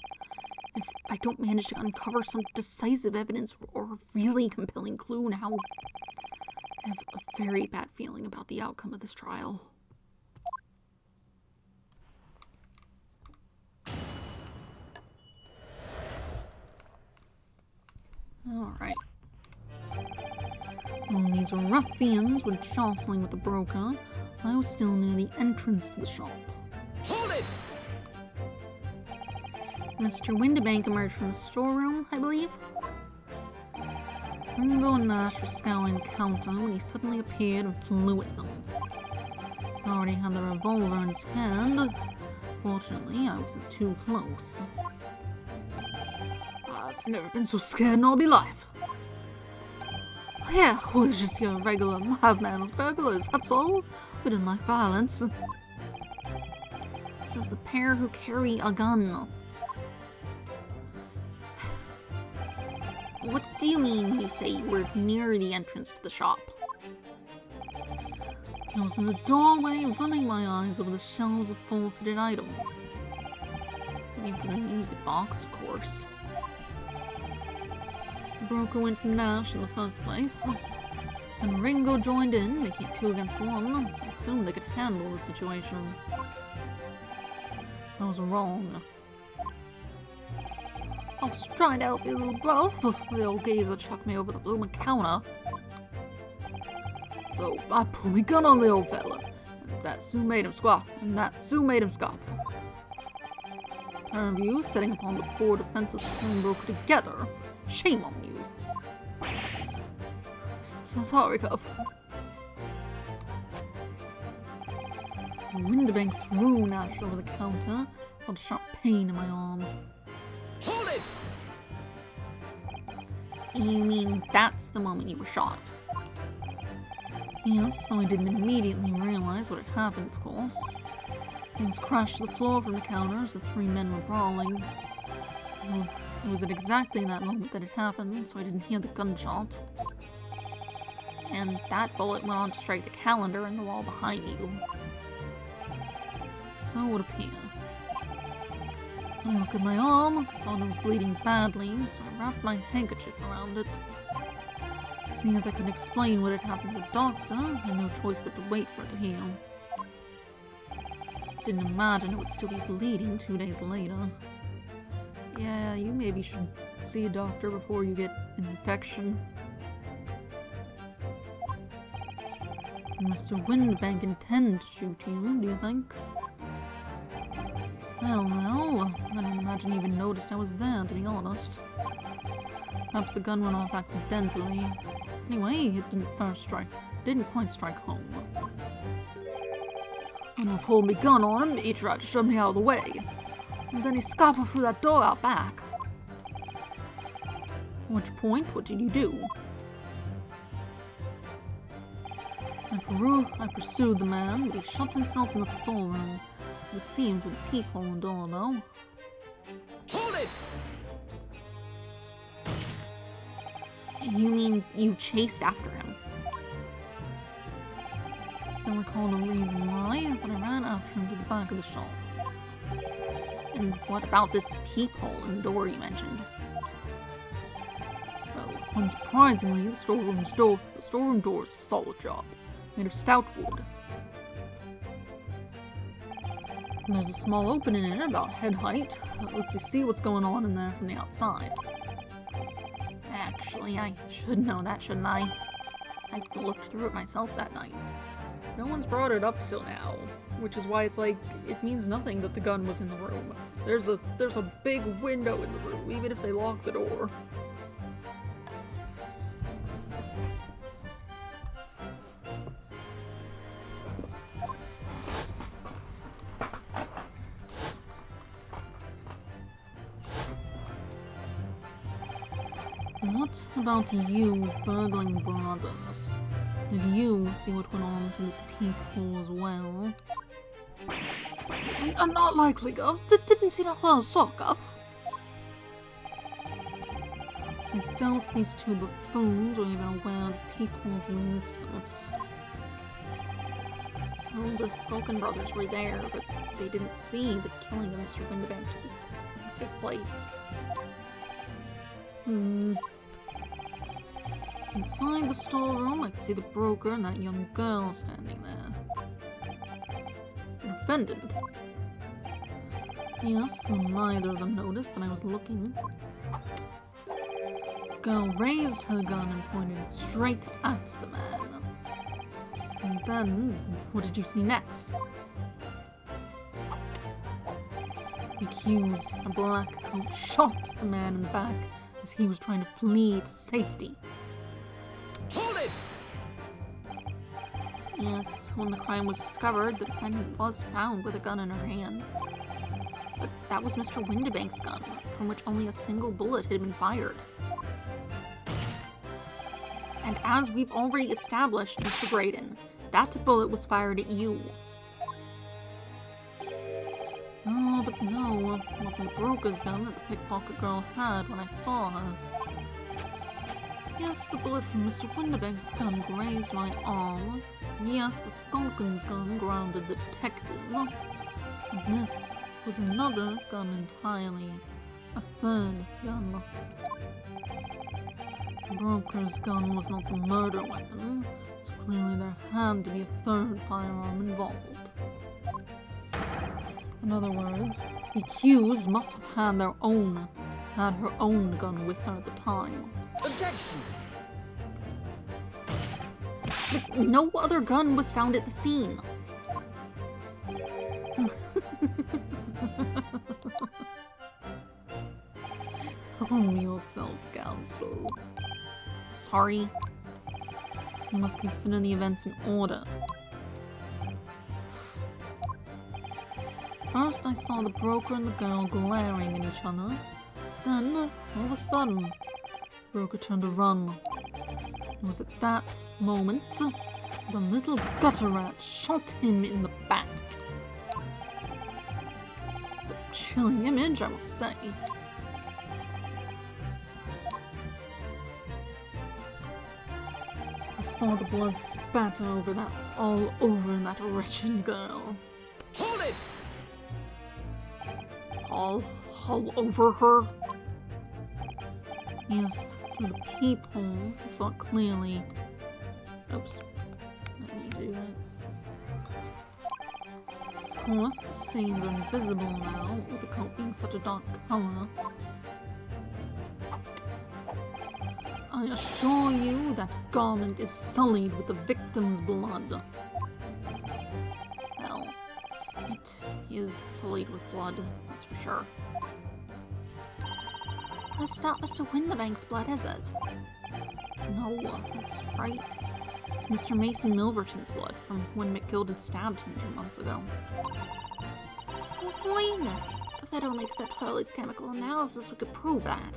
if I don't manage to uncover some decisive evidence or a really compelling clue now, I have a very bad feeling about the outcome of this trial. Alright. When these ruffians were jostling with the broker, I was still near the entrance to the shop. Hold it! Mr. Windibank emerged from the storeroom, I believe. Ringo and Nash were scouring the counter when he suddenly appeared and flew at them. He already had the revolver in his hand. Fortunately, I wasn't too close. I've never been so scared in all my life. Yeah, we're just your regular madman with burglars, that's all. We didn't like violence. Says the pair who carry a gun. What do you mean when you say you were near the entrance to the shop? I was in the doorway, running my eyes over the shelves of forfeited items. Looking for the music box, of course. The broker went for Nash in the first place, and Ringo joined in, making it 2 against 1, so I assumed they could handle the situation. I was wrong. I was trying to help you, little bro, but the old geezer chucked me over the bloomin' counter. So I pulled my gun on the old fella, and that soon made him squawk, and that soon made him stop. A pair of you setting upon the poor defenseless pawnbroker together. Shame on you. So sorry, Cuff. Windibank threw Nash over the counter, felt a sharp pain in my arm. Hold it! You mean that's the moment you were shot? Yes, though I didn't immediately realize what had happened, of course. Things crashed to the floor from the counter as the 3 men were brawling. Well, it was at exactly that moment that it happened, so I didn't hear the gunshot. And that bullet went on to strike the calendar in the wall behind you. So it would appear. I looked at my arm, saw that it was bleeding badly, so I wrapped my handkerchief around it. Seeing as I couldn't explain what had happened to the doctor, I had no choice but to wait for it to heal. Didn't imagine it would still be bleeding 2 days later. Yeah, you maybe should see a doctor before you get an infection. Mr. Windibank intend to shoot you, do you think? Well, I don't imagine he even noticed I was there, to be honest. Perhaps the gun went off accidentally. Anyway, it didn't quite strike home. When I pulled my gun on him, he tried to shove me out of the way. And then he scampered through that door out back. At which point, what did you do? I pursued the man, but he shut himself in the storeroom. It seemed with a peephole door, though. Hold it! You mean you chased after him? I don't recall the reason why, but I ran after him to the back of the shop. And what about this peephole in the door you mentioned? Well, unsurprisingly, the storeroom door is a solid job, made of stout wood. And there's a small opening in it about head height that lets you see what's going on in there from the outside. Actually, I should know that, shouldn't I? I looked through it myself that night. No one's brought it up till now, which is why it's like, it means nothing that the gun was in the room. There's a big window in the room, even if they lock the door. What about you burgling brothers? Did you see what went on to this peephole as well? Not likely, Gov. Didn't see that little sock, Gov. I doubt these two buffoons were even aware of peephole's existence. So the Skulkin brothers were there, but they didn't see the killing of Mr. Windibank take place. Inside the storeroom, I could see the broker and that young girl standing there. The defendant. Yes, though neither of them noticed that I was looking. The girl raised her gun and pointed it straight at the man. And then, what did you see next? The accused, a black coat, shot the man in the back as he was trying to flee to safety. Hold it! Yes, when the crime was discovered, the defendant was found with a gun in her hand. But that was Mr. Windibank's gun, from which only a single bullet had been fired. And as we've already established, Mr. Graydon, that bullet was fired at you. Oh, but no, it wasn't the broker's gun that the pickpocket girl had when I saw her. Yes, the bullet from Mr. Windibank's gun grazed my arm. Yes, the Skulkin's gun grounded the detective. And this was another gun entirely. A third gun. The broker's gun was not the murder weapon, so clearly there had to be a third firearm involved. In other words, the accused must have had her own gun with her at the time. Objection! But no other gun was found at the scene. Calm yourself, counsel. Sorry. You must consider the events in order. First, I saw the broker and the girl glaring at each other. Then, all of a sudden, the broker turned to run. It was at that moment the little gutter rat shot him in the back. A chilling image, I must say. I saw the blood spatter all over that wretched girl. Hold it! All over her. Yes, through the peephole, I saw it clearly. Oops, I didn't mean to do that. Of course, the stains are invisible now, with the coat being such a dark color. I assure you that garment is sullied with the victim's blood. Well, it is sullied with blood, that's for sure. That's not Mr. Windibank's blood, is it? No, that's right. It's Mr. Mason Milverton's blood from when McGill stabbed him 2 months ago. So annoying. If they'd only accept Hurley's chemical analysis, we could prove that.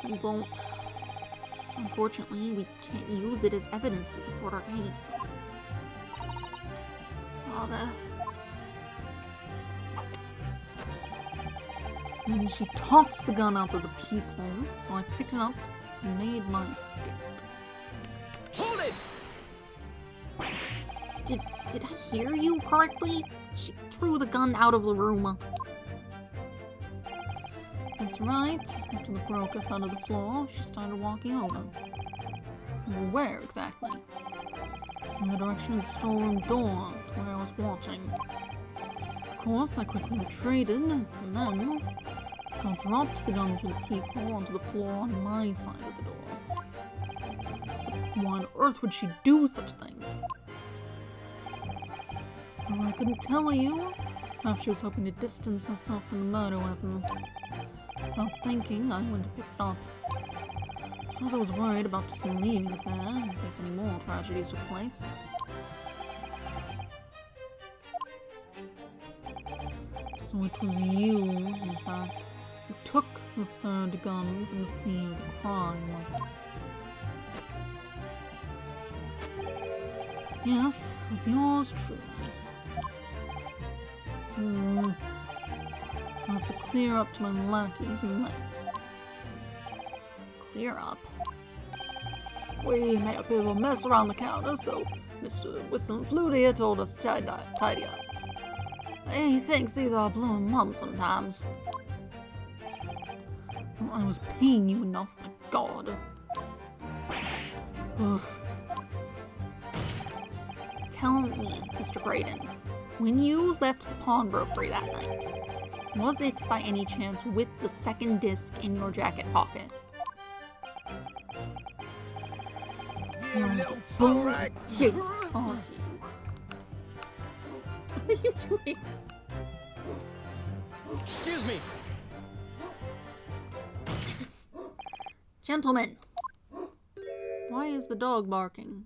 We won't. Unfortunately, we can't use it as evidence to support our case. Bother. Then she tossed the gun out of the peephole, so I picked it up and made my escape. Hold it! Did I hear you correctly? She threw the gun out of the room. That's right. After the broker fell to the floor, she started walking over. Well, where exactly? In the direction of the storeroom door, to where I was watching. Of course, I quickly retreated, and then I dropped the gun through the peephole onto the floor on my side of the door. Why on earth would she do such a thing? Well, I couldn't tell you. Perhaps she was hoping to distance herself from the murder weapon. Without thinking, I went to pick it up. I suppose I was worried about just leaving it there in case any more tragedies took place. So it was you, in fact, who took the third gun from the scene of the crime. Yes, it was yours truly. I'll have to clear up to my lackeys and left. Clear up. We made a bit of a mess around the counter, so Mr. Whistle and Flutie here told us to tidy up. He thinks these are blue and mum sometimes. Well, I was paying you enough, my god. Ugh. Tell me, Mr. Graydon, when you left the pawnbrokery that night, was it by any chance with the second disc in your jacket pocket? You little toe rag! Gate on you. What are you doing? Excuse me! Gentlemen, Why is the dog barking?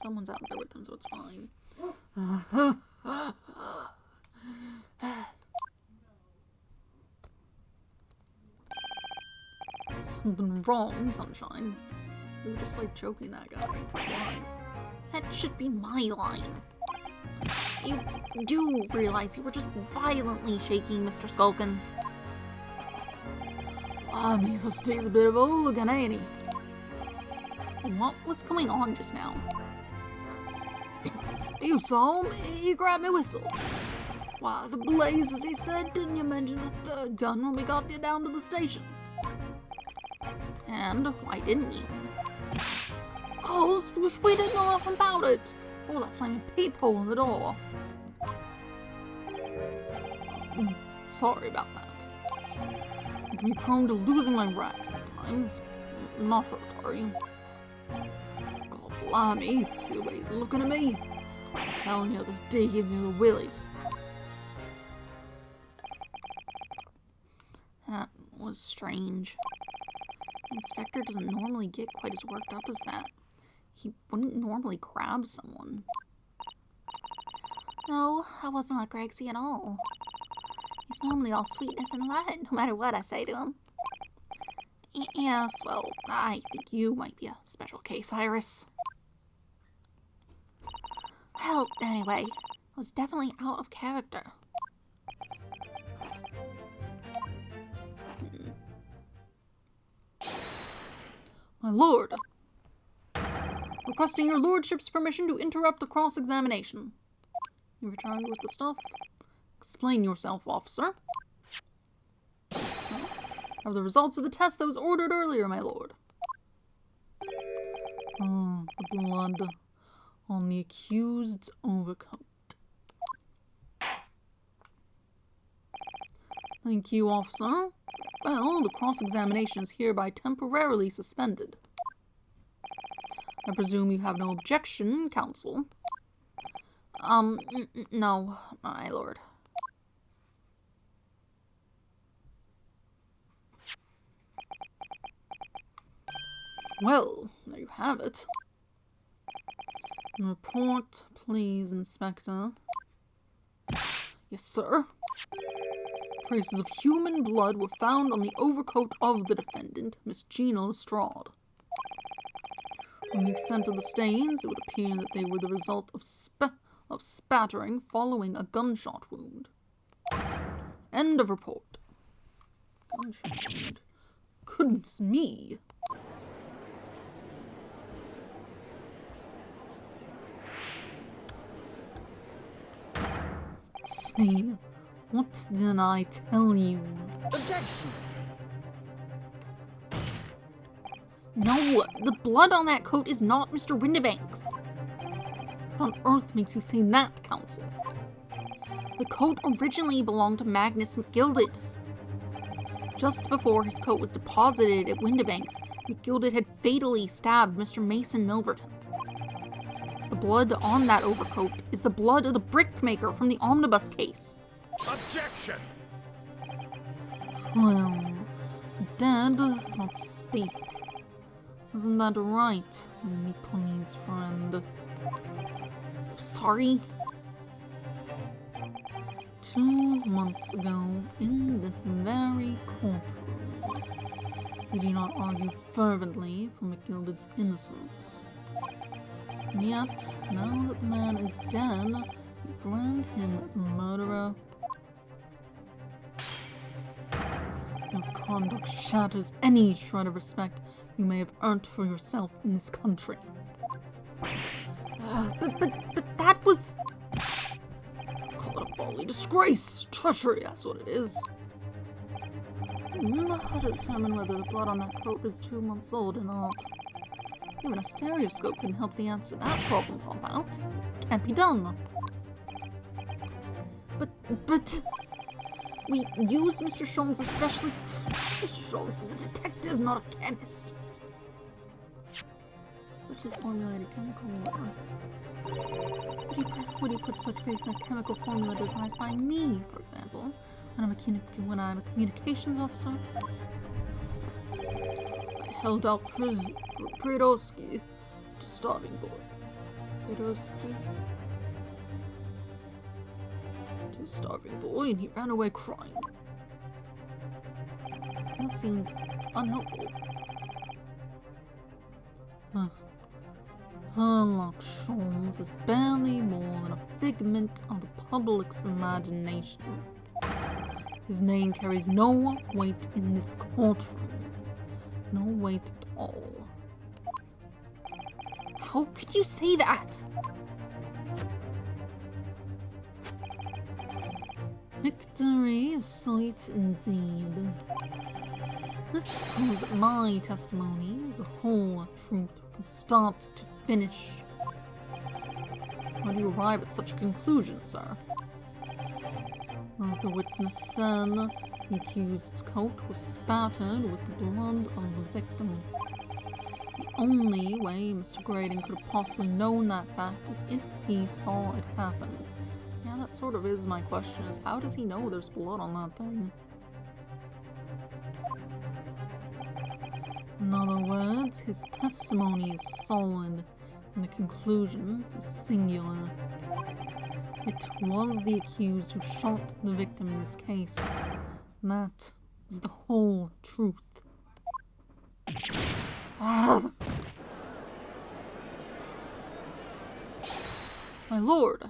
Someone's out there with him, so it's fine. Something wrong, Sunshine. We were just like choking that guy. Why? that should be my line. You do realize you were just violently shaking Mr. Skulkin. I mean, this takes a bit of a hooligan, ain't he? What was going on just now? You saw him? He grabbed my whistle. Why, the blazes, he said, didn't you mention the third gun when we got you down to the station? And why didn't you? 'Cause we didn't know nothing about it. Oh, that flaming peephole in the door. Sorry about that. I can be prone to losing my rack sometimes. Not hurt, are you? God blimey, see the way he's looking at me? I'm telling you, this D gives you the willies. That was strange. The inspector doesn't normally get quite as worked up as that. He wouldn't normally grab someone. No, I wasn't like Gregsy at all. He's normally all sweetness and light, no matter what I say to him. Yes, well, I think you might be a special case, Iris. Well, anyway, I was definitely out of character. My lord, requesting your lordship's permission to interrupt the cross-examination. You returned with the stuff? Explain yourself, officer. Are the results of the test that was ordered earlier, my lord? The blood on the accused's overcoat. Thank you, officer. Well, the cross-examination is hereby temporarily suspended. I presume you have no objection, counsel? No, my lord. Well, there you have it. Report, please, Inspector. Yes, sir. Traces of human blood were found on the overcoat of the defendant, Miss Gina Lestrade. From the extent of the stains, it would appear that they were the result of spattering following a gunshot wound. End of report. Gunshot wound. Goodness me. Say, what did I tell you? Objection! No, the blood on that coat is not Mr. Windibank's. What on earth makes you say that, Counsel? The coat originally belonged to Magnus McGilded. Just before his coat was deposited at Windibank's, McGilded had fatally stabbed Mr. Mason Milverton. So the blood on that overcoat is the blood of the brickmaker from the omnibus case. Objection! Well, dead, not speak. Isn't that right, Nipponi's friend? Sorry? 2 months ago, in this very courtroom, we do not argue fervently for McGilded's innocence. And yet, now that the man is dead, we brand him as a murderer. Your conduct shatters any shred of respect you may have earned for yourself in this country. But that was... Call it a bally disgrace. Treachery, that's what it is. How to determine whether the blood on that coat is 2 months old or not. Even a stereoscope can help the answer to that problem pop out. Can't be done. But... We use Mr. Sholmes especially... Mr. Sholmes is a detective, not a chemist. Specially formulated chemical water. Would you put such faith in a chemical formula designed by me, for example, when I'm a communications officer? I held out Pridowski to starving boy. Pridowski to starving boy, and he ran away crying. That seems unhelpful. Sherlock Holmes is barely more than a figment of the public's imagination. His name carries no weight in this courtroom. No weight at all. How could you say that? Victory is sweet indeed. This proves that my testimony is the whole truth from start to finish. How do you arrive at such a conclusion, sir? As the witness said, the accused's coat was spattered with the blood of the victim. The only way Mr. Graydon could have possibly known that fact is if he saw it happen. Yeah, that sort of is my question, is how does he know there's blood on that thing? In other words, his testimony is solid, and the conclusion is singular. It was the accused who shot the victim in this case. That is the whole truth. Ah. My lord.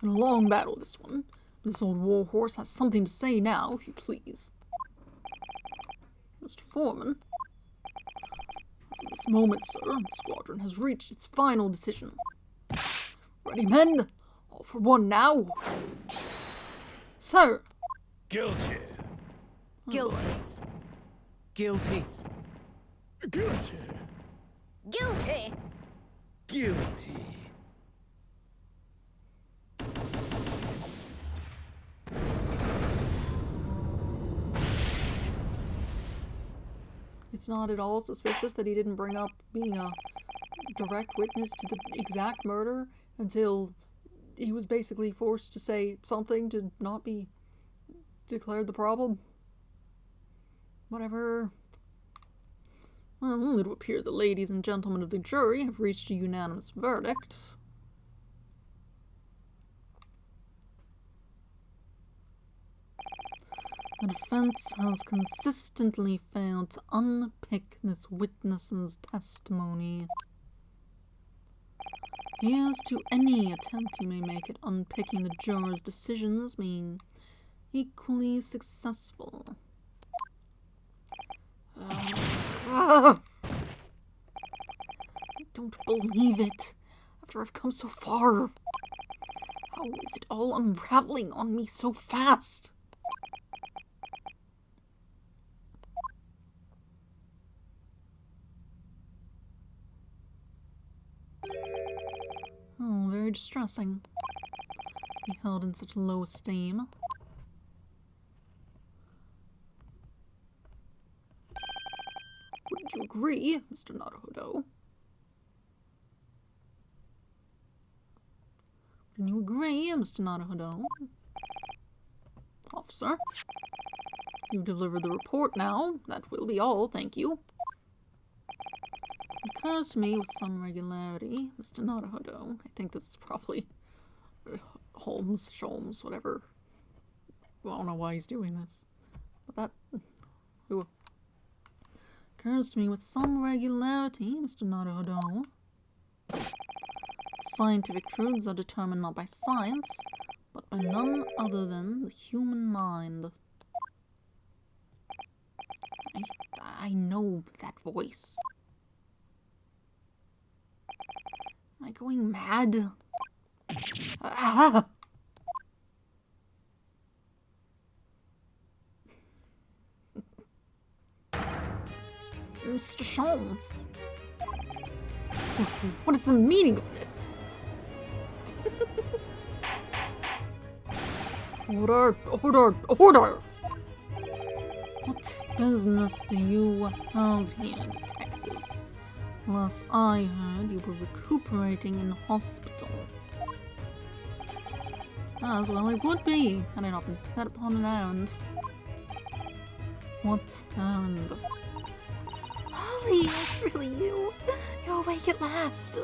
Been a long battle, this one. This old warhorse has something to say now, if you please. Mr. Foreman. As of this moment, sir, the squadron has reached its final decision. Ready, men? All for one now. Sir. Guilty. Guilty. Guilty. Guilty. Guilty. Guilty. It's not at all suspicious that he didn't bring up being a direct witness to the exact murder until he was basically forced to say something to not be declared the problem. Whatever. Well, it would appear the ladies and gentlemen of the jury have reached a unanimous verdict. The defense has consistently failed to unpick this witness's testimony. Here's to any attempt you may make at unpicking the jurors' decisions being equally successful. I don't believe it. After I've come so far. How is it all unraveling on me so fast? Oh, very distressing. Be held in such low esteem. Wouldn't you agree, Mr. Naruhodo? Wouldn't you agree, Mr. Naruhodo? Officer, you've delivered the report now. That will be all, thank you. It occurs to me with some regularity, Mr. Naruhodo. I think this is probably Holmes, Sholmes, whatever. I don't know why he's doing this. But that... Ooh. Occurs to me with some regularity, Mr. Naruhodo. Scientific truths are determined not by science, but by none other than the human mind. I know that voice. Am I going mad? Ah! Mr. Sholmes. What is the meaning of this? Order! Order! Order! What business do you have here, detective? Last I heard, you were recuperating in hospital. As well I would be, had I not been set upon an errand. What errand? Holly, it's really you. You're awake at last.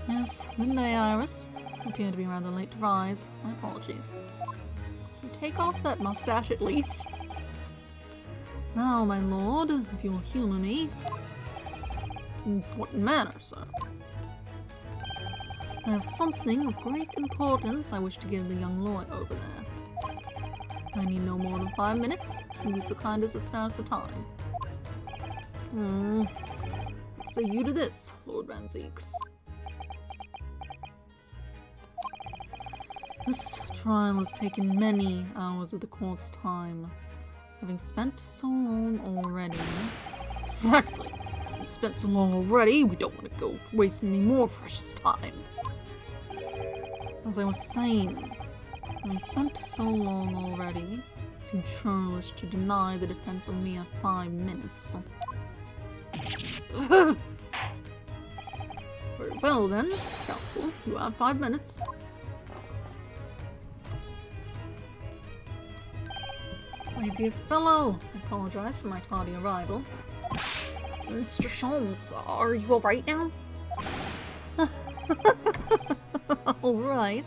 Yes, midday, Iris. You appear to be rather late to rise. My apologies. Can you take off that mustache at least? Now, my lord, if you will humour me. In what manner, sir? I have something of great importance I wish to give the young lawyer over there. I need no more than 5 minutes. Will you be so kind as to spare us the time? What say you to this, Lord Van Zeeks? This trial has taken many hours of the court's time. Having spent so long already... Exactly! Having spent so long already, we don't want to go wasting any more precious time. As I was saying, having spent so long already, it seemed churlish to deny the defense a mere 5 minutes. Very well then, counsel, you have 5 minutes. My dear fellow, I apologize for my tardy arrival. Mr. Sholmes, are you alright now? Alright,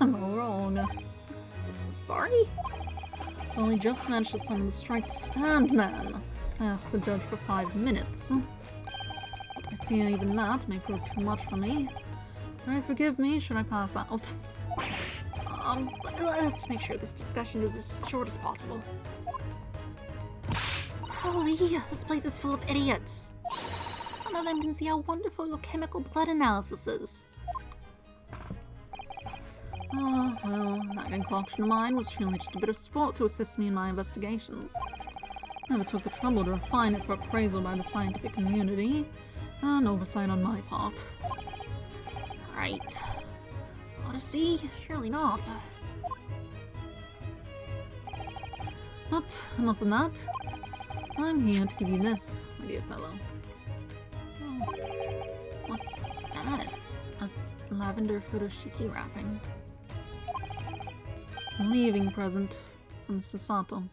I'm all wrong. Sorry? Only just managed to summon the strike to stand man. I asked the judge for 5 minutes. I fear even that may prove too much for me. Pray forgive me should I pass out. Let's make sure this discussion is as short as possible. Holy, this place is full of idiots. None of them can see how wonderful your chemical blood analysis is. Ah, well, that concoction of mine was truly just a bit of sport to assist me in my investigations. Never took the trouble to refine it for appraisal by the scientific community. An oversight on my part. Right. Honesty? Surely not. But enough of that. I'm here to give you this, my dear fellow. Oh, what's that? A lavender futoshiki wrapping. A leaving present from Sasato.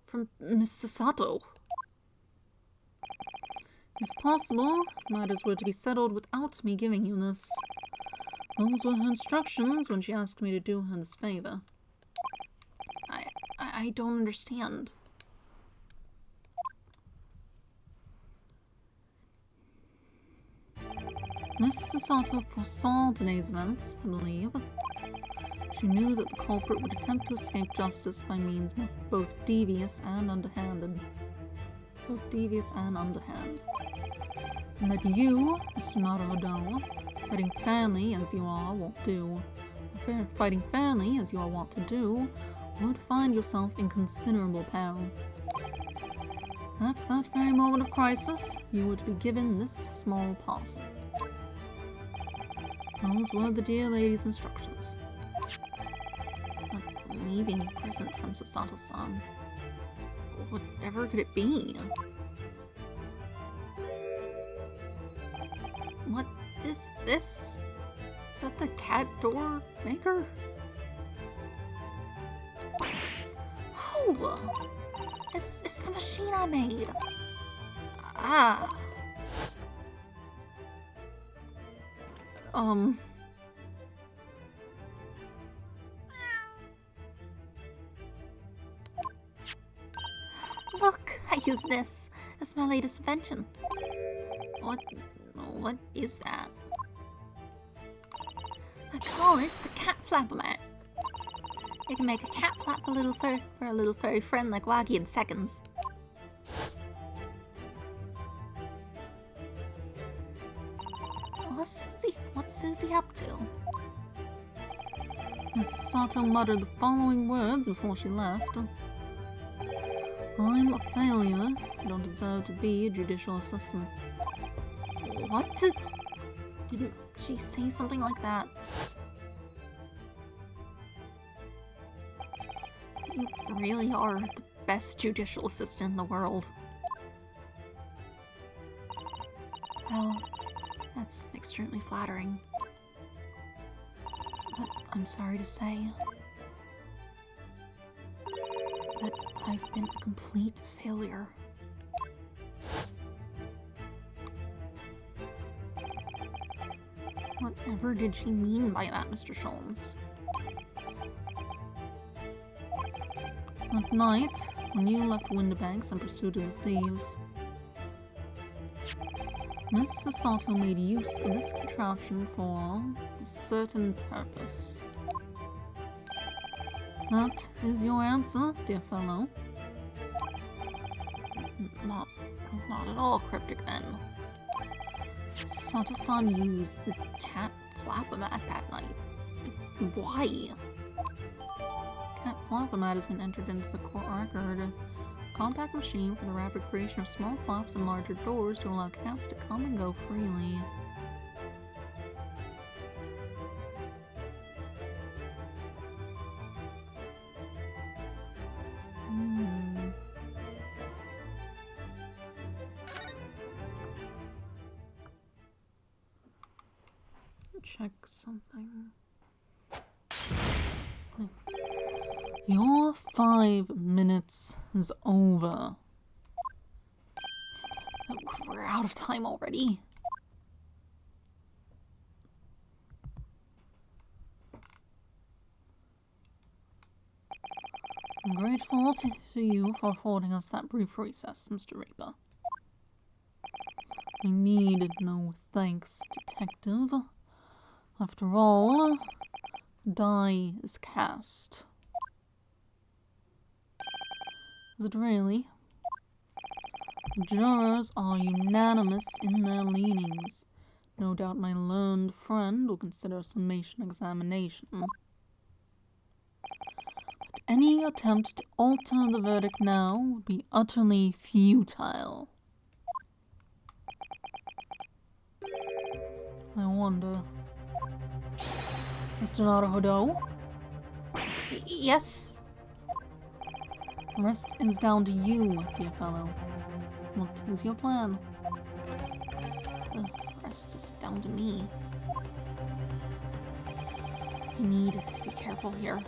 From Miss Sasato? If possible, matters were to be settled without me giving you this. Those were her instructions when she asked me to do her this favor. I don't understand. Miss Sato foresaw today's events, I believe. She knew that the culprit would attempt to escape justice by means both devious and underhanded. And that you, Mr. Naruhodo, fighting fairly as you are wont to do, would find yourself in considerable peril. At that very moment of crisis, you would be given this small parcel. Those were the dear lady's instructions. A leaving present from Susato-san. Whatever could it be? What is this? Is that the cat door maker? Oh! It's the machine I made. Ah. Look, I use this as my latest invention. What is that? I call it the cat flapper-mat. You can make a cat flap for a little furry friend like Wagi in seconds. What's Susie up to? Miss Sato muttered the following words before she left. I'm a failure. I don't deserve to be a judicial assistant. What? Didn't she say something like that? You really are the best judicial assistant in the world. Well, that's extremely flattering. But I'm sorry to say that I've been a complete failure. Whatever did she mean by that, Mr. Sholmes? At night, when you left Windibanks in pursuit of the thieves, Miss Sato made use of this contraption for a certain purpose. That is your answer, dear fellow. Not at all cryptic then. Sato-san used this cat flap-o-mat that night. Why? Cat flap-o-mat has been entered into the court record. A compact machine for the rapid creation of small flaps and larger doors to allow cats to come and go freely. Check something. Your 5 minutes is over. We're out of time already. I'm grateful to you for affording us that brief recess, Mr. Reaper. I need no thanks, Detective. After all, the die is cast. Is it really? The jurors are unanimous in their leanings. No doubt my learned friend will consider a summation examination. But any attempt to alter the verdict now would be utterly futile. I wonder... Mr. Naruhodo? Yes? The rest is down to you, dear fellow. What is your plan? The rest is down to me. I need to be careful here.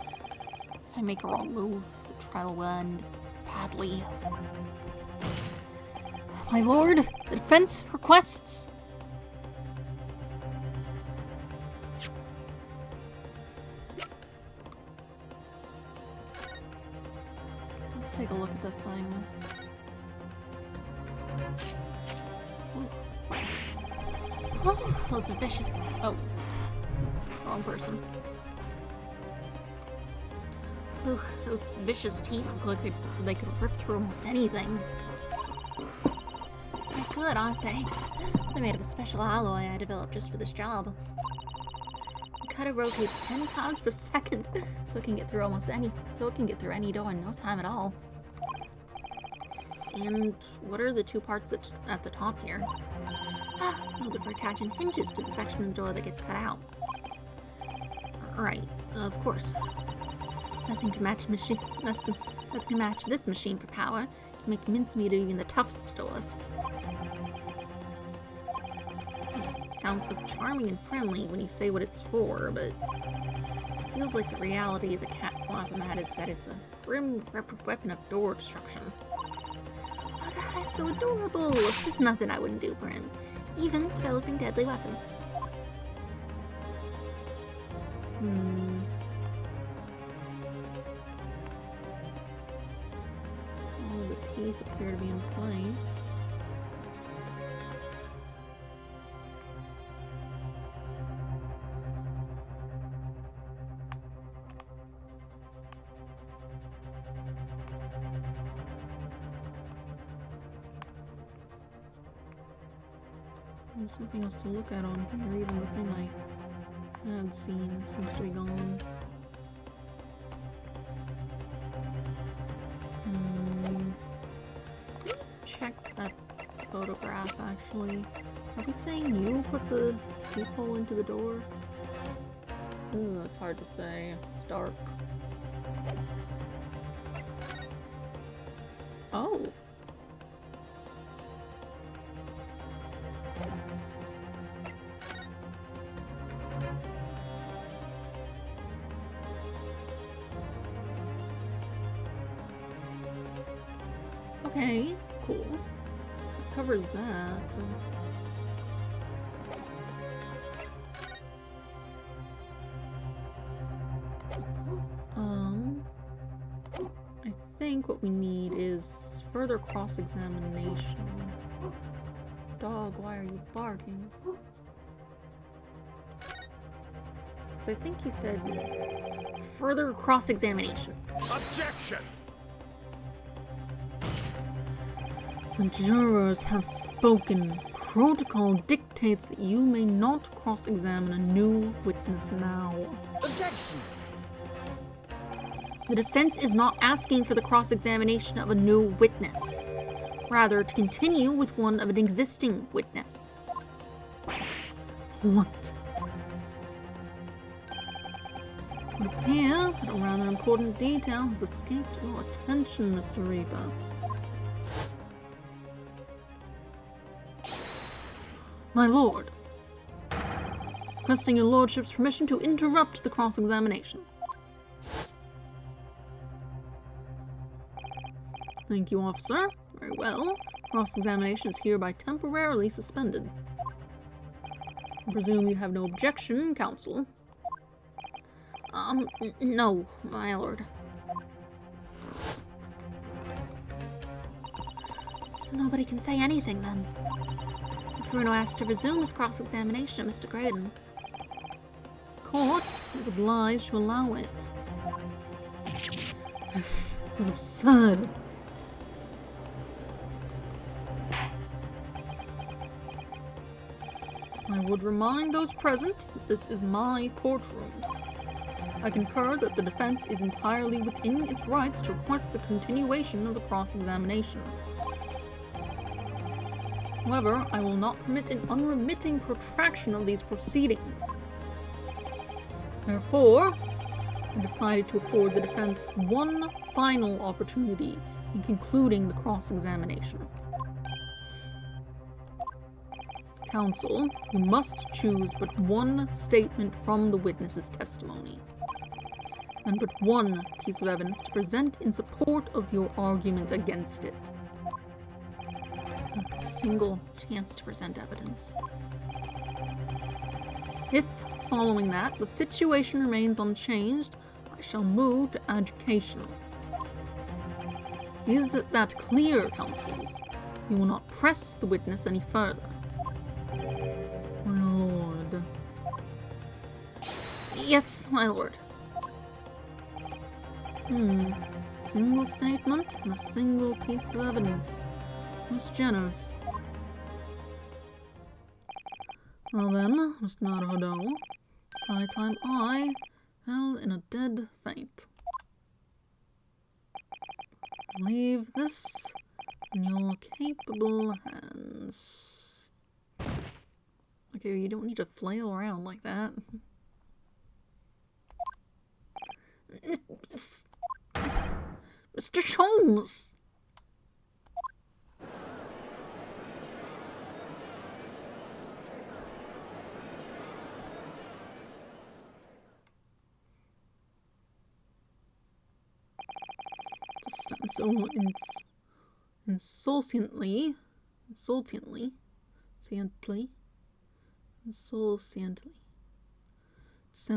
If I make a wrong move, the trial will end badly. My lord, the defense requests. Let's take a look at this thing. Oh, those are vicious. Oh. Wrong person. Ugh, those vicious teeth look like they could rip through almost anything. They're good, aren't they? They're made of a special alloy I developed just for this job. The cutter rotates 10 pounds per second, so it can get through any door in no time at all. And what are the two parts at the top here? Ah, those are for attaching hinges to the section of the door that gets cut out. Right, of course. Nothing can match this machine for power. It can make mincemeat of even the toughest doors. It sounds so charming and friendly when you say what it's for, but it feels like the reality of the cat flap in that is that it's a grim weapon of door destruction. Oh, that guy's so adorable. There's nothing I wouldn't do for him, even developing deadly weapons. All the teeth appear to be in place. There's something else to look at on here, even the thing I had seen seems to be gone. Check that photograph, actually. Are we saying you put the peephole into the door? Ooh, that's hard to say. It's dark. Oh! Okay, cool. Covers that. I think what we need is further cross-examination. Dog, why are you barking? 'Cause I think he said further cross-examination. Objection! The jurors have spoken. Protocol dictates that you may not cross-examine a new witness now. Objection! The defense is not asking for the cross-examination of a new witness. Rather, to continue with one of an existing witness. What? It would appear that a rather important detail has escaped your attention, Mr. Reaper. My lord, requesting your lordship's permission to interrupt the cross-examination. Thank you, officer. Very well. Cross-examination is hereby temporarily suspended. I presume you have no objection, counsel. No, my lord. So nobody can say anything then. Bruno asked to resume his cross-examination of Mr. Graydon. Court is obliged to allow it. This is absurd. I would remind those present that this is my courtroom. I concur that the defense is entirely within its rights to request the continuation of the cross-examination. However, I will not permit an unremitting protraction of these proceedings. Therefore, I decided to afford the defense one final opportunity in concluding the cross-examination. Counsel, you must choose but one statement from the witness's testimony, and but one piece of evidence to present in support of your argument against it. a single chance to present evidence. If, following that, the situation remains unchanged, I shall move to adjudication. Is that clear, counsels? You will not press the witness any further. My lord. Yes, my lord. Single statement and a single piece of evidence. Most generous. Well then, Mr. Naruhodo, it's high time I fell in a dead faint. Leave this in your capable hands. Okay, you don't need to flail around like that. Mr. Sholmes! So insultantly, stand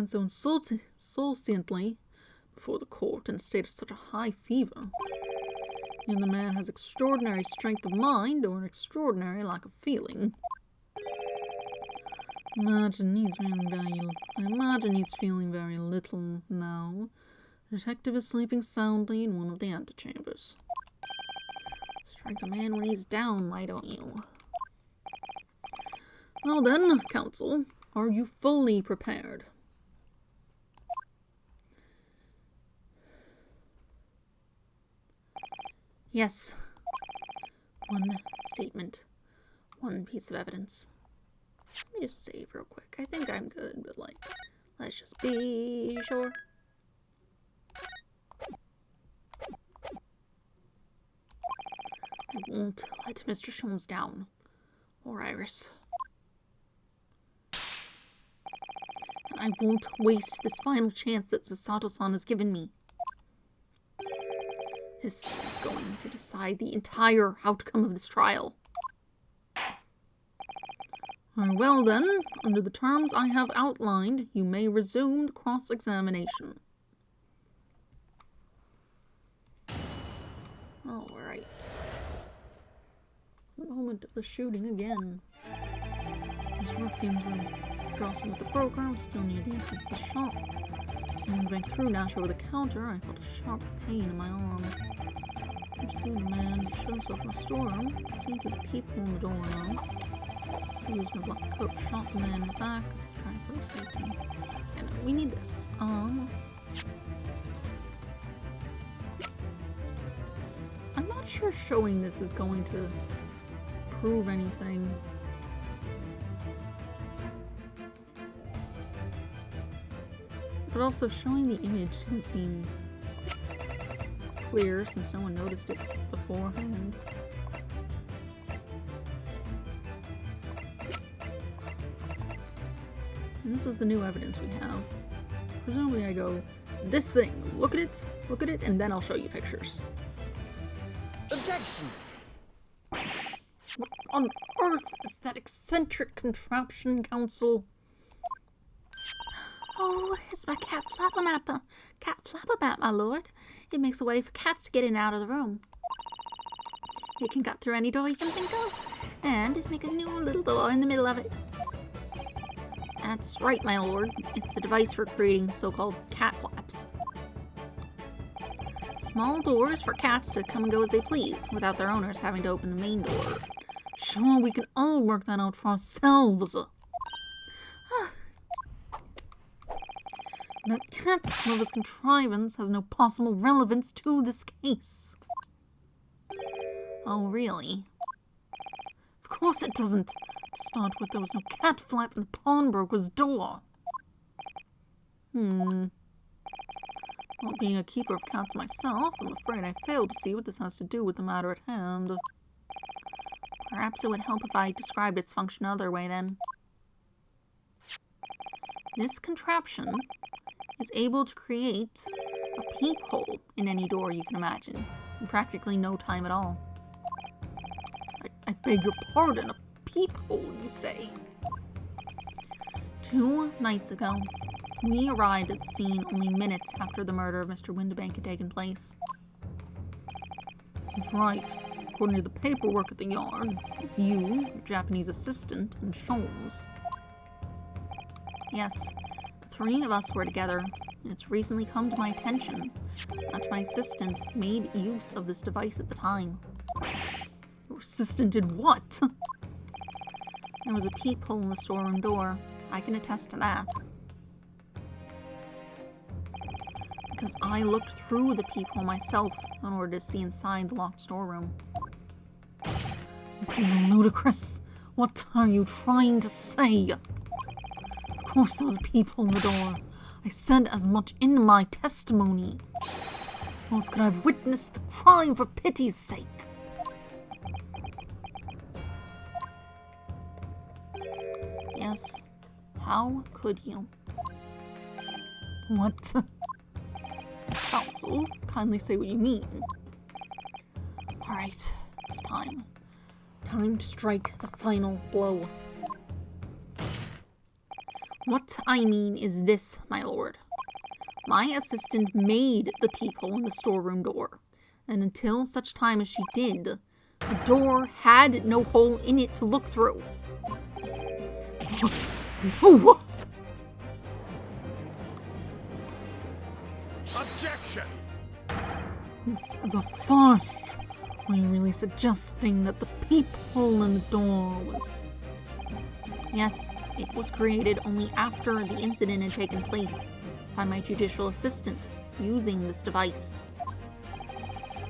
so insultantly before the court in a state of such a high fever. And the man has extraordinary strength of mind or an extraordinary lack of feeling. I imagine he's feeling very little now. The detective is sleeping soundly in one of the antechambers. Strike a man when he's down, why don't you? Well then, counsel, are you fully prepared? Yes. One statement. One piece of evidence. Let me just save real quick. I think I'm good, but like, let's just be sure. I won't let Mr. Sholmes down. Or Iris. And I won't waste this final chance that Susato-san has given me. This is going to decide the entire outcome of this trial. Very well then, under the terms I have outlined, you may resume the cross-examination. Alright. The moment of the shooting again. These ruffians were jostling with the broker. I was still near the entrance of the shop. Moving back through Nash over the counter, I felt a sharp pain in my arm. I was through the man to show himself in the storeroom. It seemed to be the people on the door now. He was in a black coat, shot the man in the back as he tried to play safety. And we need this. I'm not sure showing this is going to prove anything. But also showing the image didn't seem clear since no one noticed it beforehand. And this is the new evidence we have. Presumably I go, this thing, look at it, and then I'll show you pictures. Objection! What on earth is that eccentric contraption, counsel? Oh, it's my cat Flappermap, my lord. It makes a way for cats to get in and out of the room. It can cut through any door you can think of, and make a new little door in the middle of it. That's right, my lord. It's a device for creating so-called cat flaps. Small doors for cats to come and go as they please, without their owners having to open the main door. Sure, we can all work that out for ourselves. That cat lover's contrivance has no possible relevance to this case. Oh, really? Of course it doesn't. To start with, there was no cat flap in the pawnbroker's door. Not being a keeper of cats myself, I'm afraid I fail to see what this has to do with the matter at hand. Perhaps it would help if I described its function another way, then. This contraption is able to create a peephole in any door you can imagine, in practically no time at all. I beg your pardon, a peephole, you say? 2 nights ago, we arrived at the scene only minutes after the murder of Mr. Windibank had taken place. That's right. According to the paperwork at the yard, it's you, your Japanese assistant, and Sholmes. Yes, the 3 of us were together, and it's recently come to my attention that my assistant made use of this device at the time. Your assistant did what? There was a peephole in the storeroom door. I can attest to that. Because I looked through the peephole myself in order to see inside the locked storeroom. This is ludicrous. What are you trying to say? Of course there was a peephole in the door. I said as much in my testimony. Who else could I have witnessed the crime for pity's sake? Yes. How could you? What? Counsel, kindly say what you mean. Alright, it's time. Time to strike the final blow. What I mean is this, my lord. My assistant made the peephole in the storeroom door, and until such time as she did, the door had no hole in it to look through. No! Objection! This is a farce. Are you really suggesting that the peephole in the door was... Yes, it was created only after the incident had taken place by my judicial assistant using this device.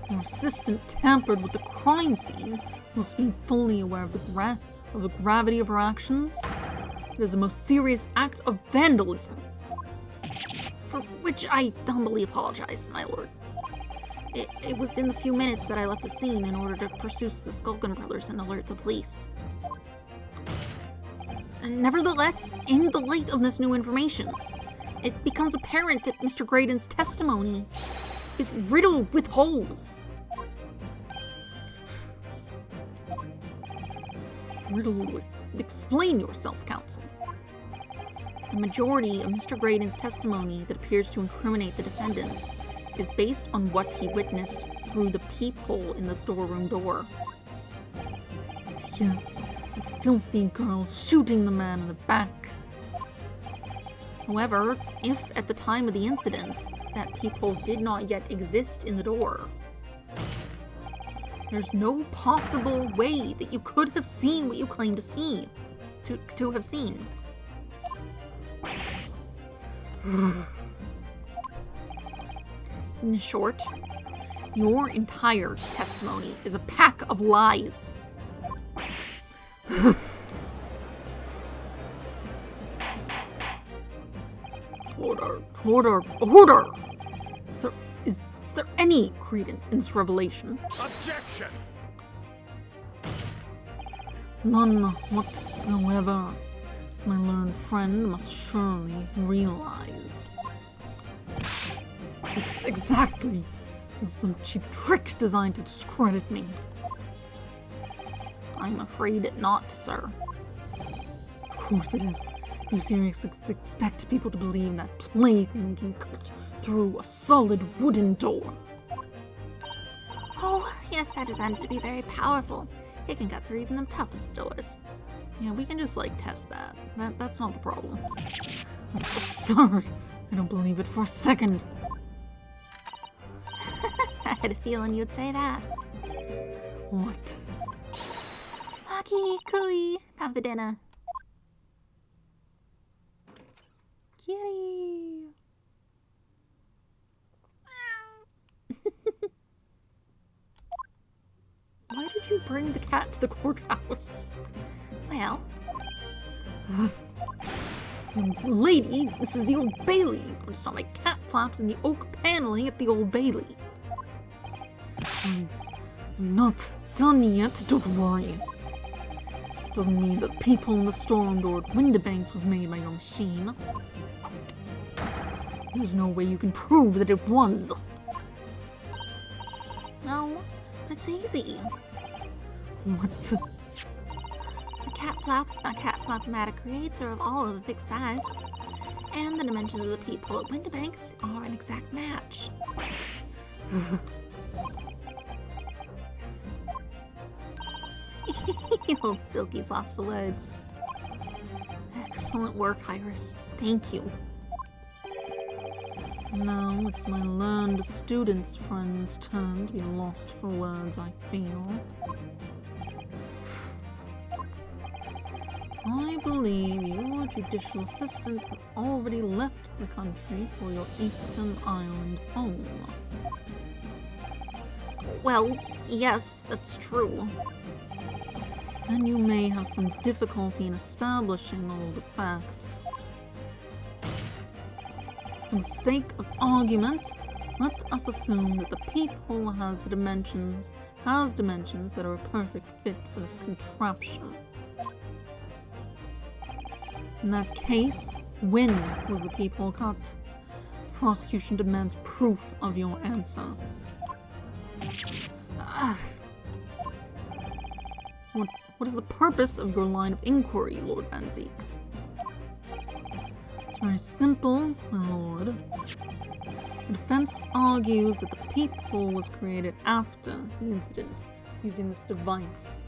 Your assistant tampered with the crime scene, must be fully aware of the gravity of her actions. It is a most serious act of vandalism, for which I humbly apologize, my lord. It was in the few minutes that I left the scene in order to pursue the Skulkin brothers and alert the police. Nevertheless, in the light of this new information, it becomes apparent that Mr. Graydon's testimony is riddled with holes. Riddled with... Explain yourself, counsel. The majority of Mr. Graydon's testimony that appears to incriminate the defendants is based on what he witnessed through the peephole in the storeroom door. Yes, that filthy girl shooting the man in the back. However, if at the time of the incident that peephole did not yet exist in the door, there's no possible way that you could have seen what you claim to see, to have seen. In short, your entire testimony is a pack of lies. Order! Is there any credence in this revelation? Objection! None whatsoever, as my learned friend must surely realize. Exactly! This is some cheap trick designed to discredit me. I'm afraid not, sir. Of course it is. You seriously expect people to believe that plaything can cut through a solid wooden door? Oh, yes, that is designed to be very powerful. It can cut through even the toughest doors. Yeah, we can just, test that. That's not the problem. That's absurd. I don't believe it for a second. I had a feeling you'd say that. What? Hockey, Cooey, time for dinner. Kitty. Why did you bring the cat to the courthouse? Well, Lady, this is the Old Bailey. Put on my cat flaps and the oak paneling at the Old Bailey. I'm not done yet, don't worry. This doesn't mean that people in the storeroom door at Windibanks was made by your machine. There's no way you can prove that it was. no, but it's easy. What? The cat flaps my cat flap-o-matic creates are of all of a big size. And the dimensions of the peephole at Windibanks are an exact match. Old Silky's lost for words. Excellent work, Iris. Thank you. Now it's my learned student's friend's turn to be lost for words, I feel. I believe your judicial assistant has already left the country for your Eastern Island home. Well, yes, that's true. And you may have some difficulty in establishing all the facts. For the sake of argument, let us assume that the peephole has dimensions that are a perfect fit for this contraption. In that case, when was the peephole cut? The prosecution demands proof of your answer. What is the purpose of your line of inquiry, Lord Van Zieks? It's very simple, my lord. The defense argues that the peephole was created after the incident, using this device.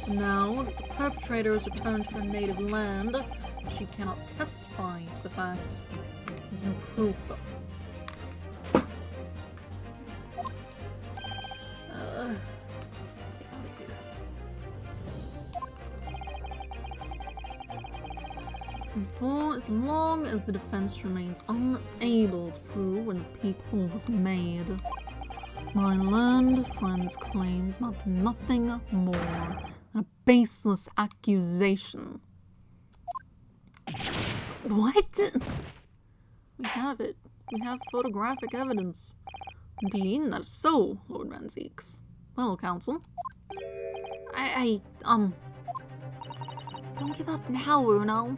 Now that the perpetrator has returned to her native land, she cannot testify to the fact. There's no proof. And for as long as the defense remains unable to prove when the peephole was made, my learned friend's claims amount to nothing more than a baseless accusation. What? We have it. We have photographic evidence. Indeed, that is so, Lord Van Zieks. Well, counsel. Don't give up now, Bruno.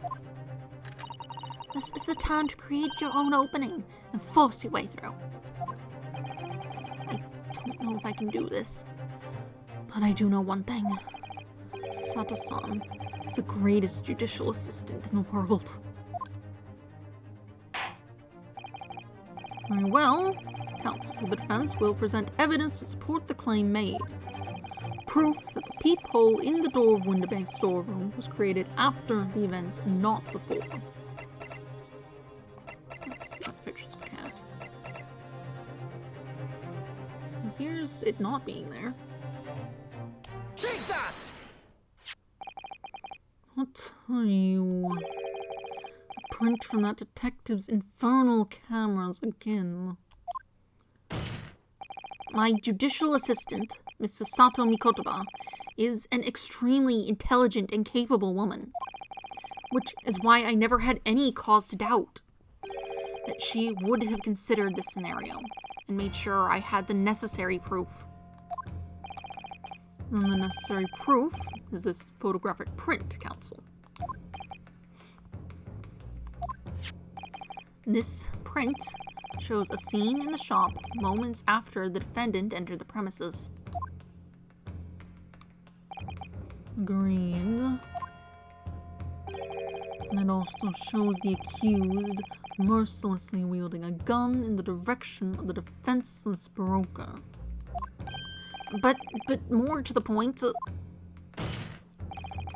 This is the time to create your own opening and force your way through. I don't know if I can do this, but I do know one thing. Sato-san is the greatest judicial assistant in the world. Very well. Counsel for the defense will present evidence to support the claim made. Proof that the peephole in the door of Windibank's storeroom was created after the event and not before. That's pictures of a cat. And here's it not being there. Take that! What are you? A print from that detective's infernal cameras again. My judicial assistant, Miss Sato Mikotoba, is an extremely intelligent and capable woman, which is why I never had any cause to doubt that she would have considered this scenario and made sure I had the necessary proof. And the necessary proof is this photographic print, counsel. This print shows a scene in the shop moments after the defendant entered the premises. Agreed. And it also shows the accused mercilessly wielding a gun in the direction of the defenseless broker. But more to the point,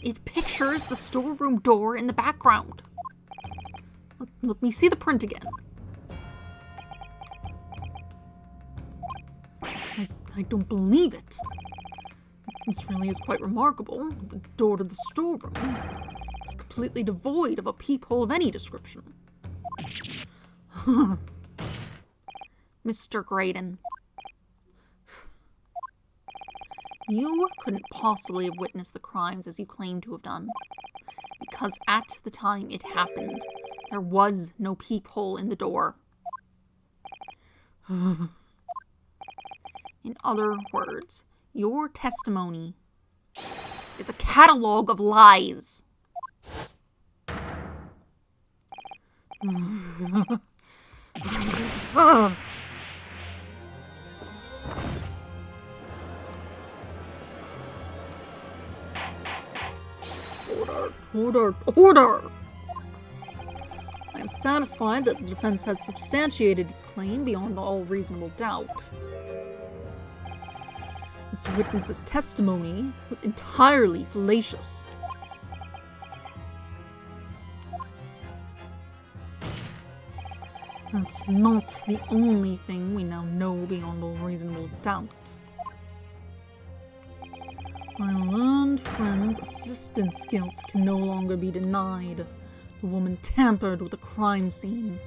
it pictures the storeroom door in the background. Let me see the print again. I don't believe it. This really is quite remarkable. The door to the storeroom is completely devoid of a peephole of any description. Mr. Graydon, you couldn't possibly have witnessed the crimes as you claim to have done, because at the time it happened, there was no peephole in the door. In other words, your testimony is a catalog of lies. Order! I am satisfied that the defense has substantiated its claim beyond all reasonable doubt. This witness's testimony was entirely fallacious. That's not the only thing we now know beyond all reasonable doubt. My learned friend's assistant's guilt can no longer be denied. The woman tampered with the crime scene.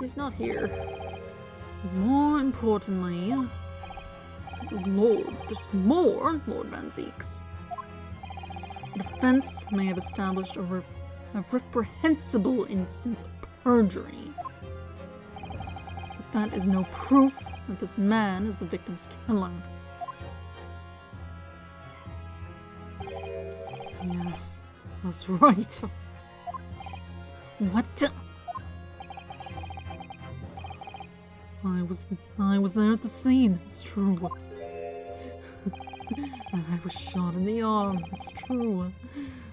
She's not here. More importantly, there's more, Lord Van Zeeks. The defense may have established a reprehensible instance of perjury. But that is no proof that this man is the victim's killer. Yes, that's right. What? I was there at the scene, it's true. And I was shot in the arm, it's true.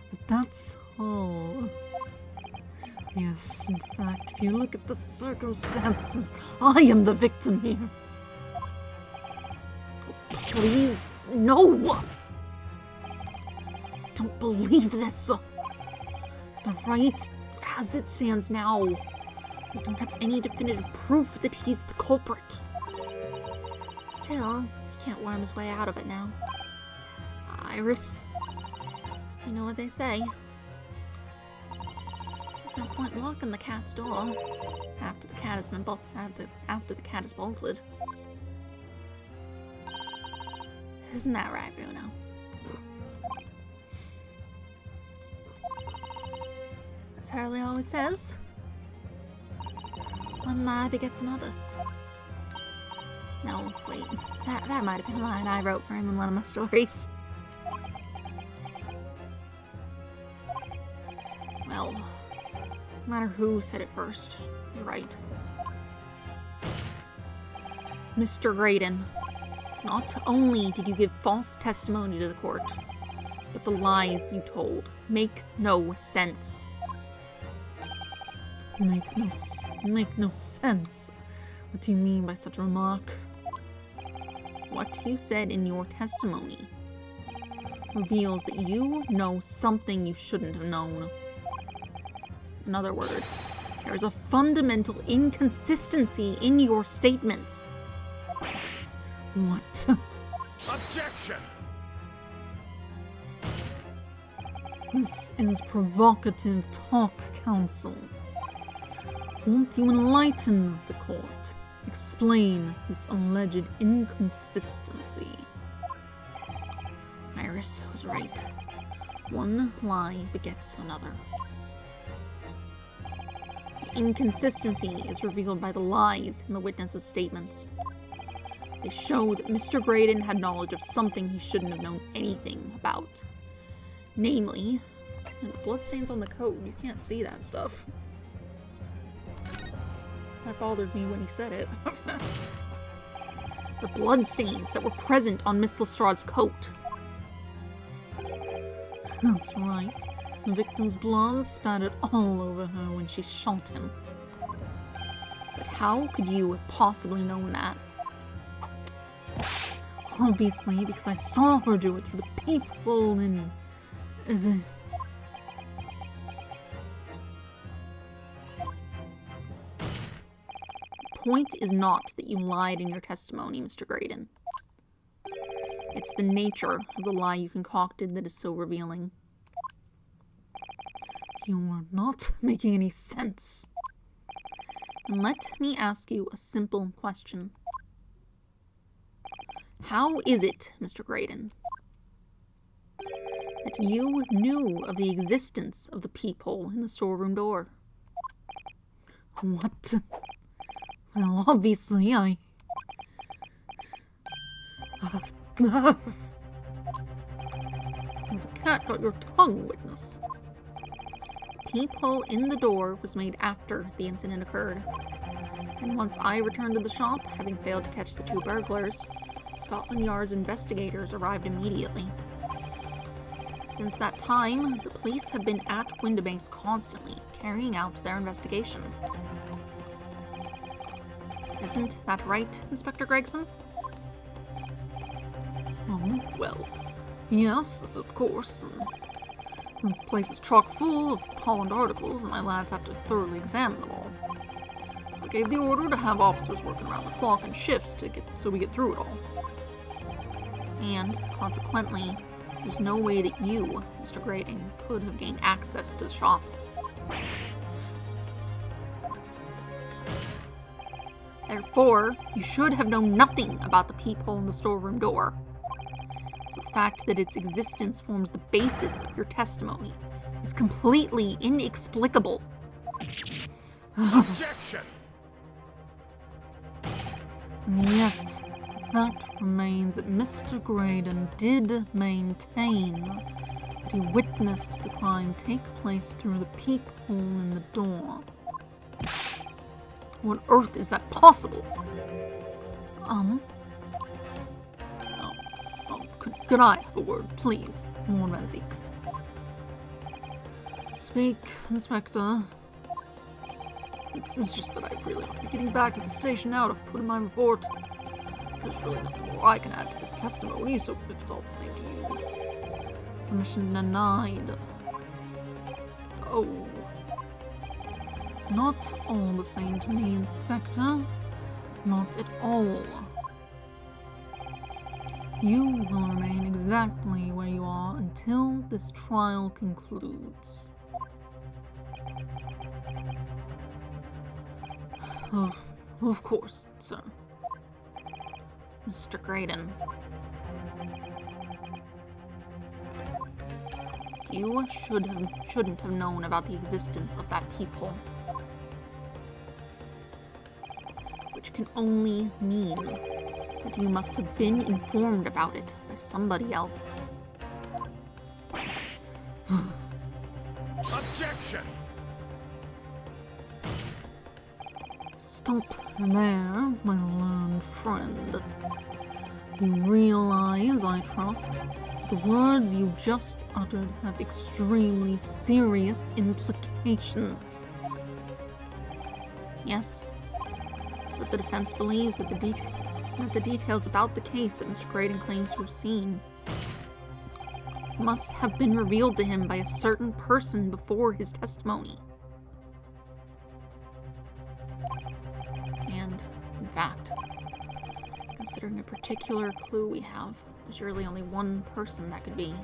But that's all. Yes, in fact, if you look at the circumstances, I am the victim here. Please, no! I don't believe this. The right, as it stands now, we don't have any definitive proof that he's the culprit. Still, he can't worm his way out of it now. Iris, you know what they say. There's no point locking the cat's door after the cat has been after the cat is bolted. Isn't that right, Bruno? As Hurley always says, one lie begets another. No, wait. That might have been a line I wrote for him in one of my stories. Well, no matter who said it first, you're right. Mr. Graydon, not only did you give false testimony to the court, but the lies you told make no sense. Make no sense. What do you mean by such a remark? What you said in your testimony reveals that you know something you shouldn't have known. In other words, there is a fundamental inconsistency in your statements. What? Objection! This is provocative talk, counsel. Won't you enlighten the court? Explain this alleged inconsistency. Iris was right. One lie begets another. The inconsistency is revealed by the lies in the witnesses' statements. They show that Mr. Graydon had knowledge of something he shouldn't have known anything about. Namely, and the bloodstains on the coat, you can't see that stuff. That bothered me when he said it. The bloodstains that were present on Miss Lestrade's coat. That's right. The victim's blood spattered all over her when she shot him. But how could you have possibly known that? Obviously, because I saw her do it through the peephole in the... point is not that you lied in your testimony, Mr. Graydon. It's the nature of the lie you concocted that is so revealing. You are not making any sense. And let me ask you a simple question. How is it, Mr. Graydon, that you knew of the existence of the peephole in the storeroom door? What? Well, obviously, The cat got your tongue, witness. The peephole in the door was made after the incident occurred. And once I returned to the shop, having failed to catch the two burglars, Scotland Yard's investigators arrived immediately. Since that time, the police have been at Windibanks constantly, carrying out their investigation. Isn't that right, Inspector Gregson? Oh, well, yes, of course. The place is chock full of Holland articles, and my lads have to thoroughly examine them all. So I gave the order to have officers working around the clock in shifts so we get through it all. And, consequently, there's no way that you, Mr. Graydon, could have gained access to the shop. Therefore, you should have known nothing about the peephole in the storeroom door. So the fact that its existence forms the basis of your testimony is completely inexplicable. Objection! And yet, the fact remains that Mr. Graydon did maintain that he witnessed the crime take place through the peephole in the door. What on earth is that possible? Could I have a word, please, Lord Van Zeeks? Speak, Inspector. It's just that I really ought to be getting back to the station now to put in my report. There's really nothing more I can add to this testimony, so if it's all the same to you. Permission denied. Oh. It's not all the same to me, Inspector. Not at all. You will remain exactly where you are until this trial concludes. Of course, sir. Mr. Graydon. You shouldn't have known about the existence of that peephole. Which can only mean that you must have been informed about it by somebody else. Objection! Stop there, my learned friend. You realize, I trust, that the words you just uttered have extremely serious implications. Yes, but the defense believes that the details about the case that Mr. Graydon claims to have seen must have been revealed to him by a certain person before his testimony. And, in fact, considering a particular clue we have, there's really only one person that could be.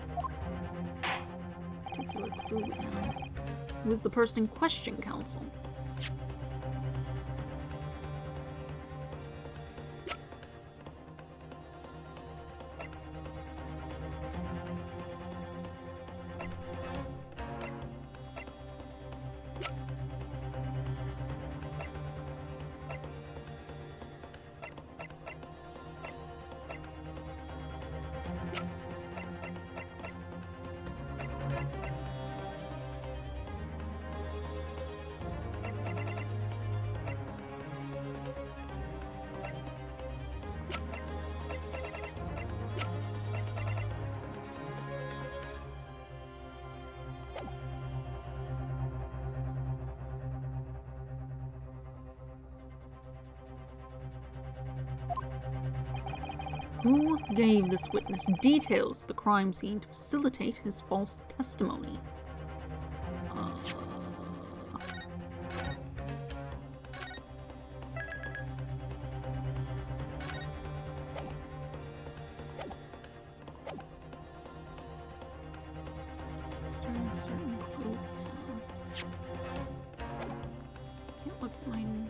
Particular clue we have. Who is the person in question, counsel? Who gave this witness details of the crime scene to facilitate his false testimony? Is there a certain clue we have? Can't look at mine.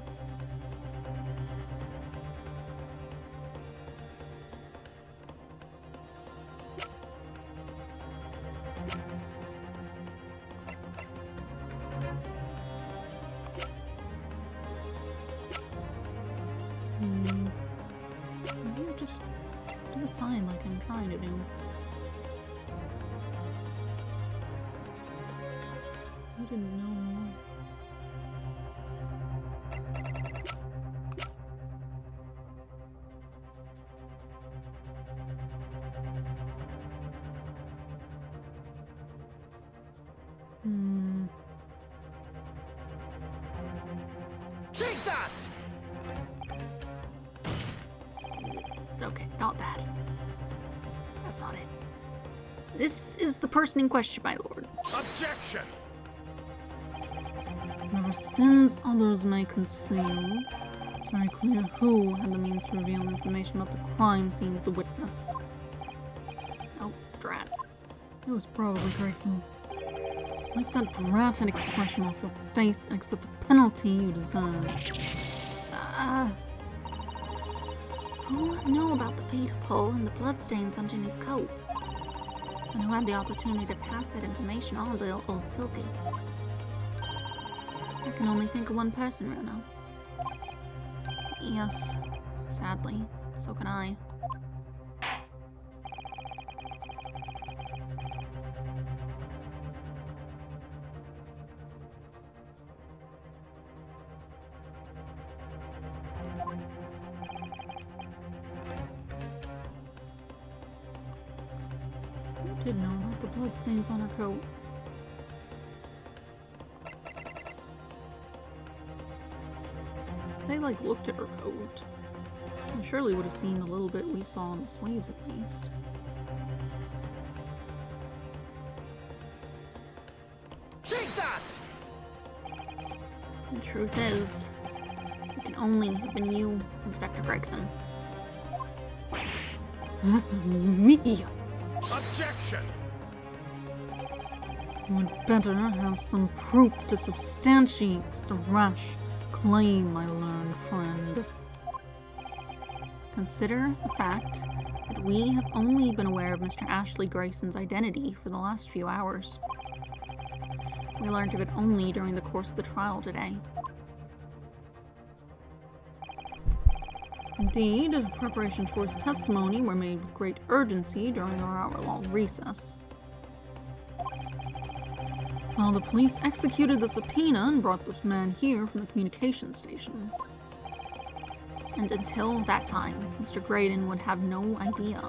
Maybe just to the side like I'm trying to do. I didn't know. Okay, not that. That's not it. This is the person in question, my lord. Objection! Whatever sins others may conceal, it's very clear who had the means to reveal information about the crime scene with the witness. Oh, drat. It was probably Gregson. Wipe that dratted expression off your face and accept the penalty you deserve. Who knew about the Peter pull and the bloodstains on Ginny's coat? And who had the opportunity to pass that information on to old Silky? I can only think of one person, Runo. Yes, sadly, so can I. Who did know about the bloodstains on her coat? They looked at her coat. And surely would have seen the little bit we saw on the sleeves at least. Take that! The truth is, it can only have been you, Inspector Gregson. Me! Objection! You would better have some proof to substantiate the rash claim, my learned friend. Consider the fact that we have only been aware of Mr. Ashley Grayson's identity for the last few hours. We learned of it only during the course of the trial today. Indeed, preparations for his testimony were made with great urgency during our hour-long recess. While the police executed the subpoena and brought this man here from the communication station. And until that time, Mr. Graydon would have no idea.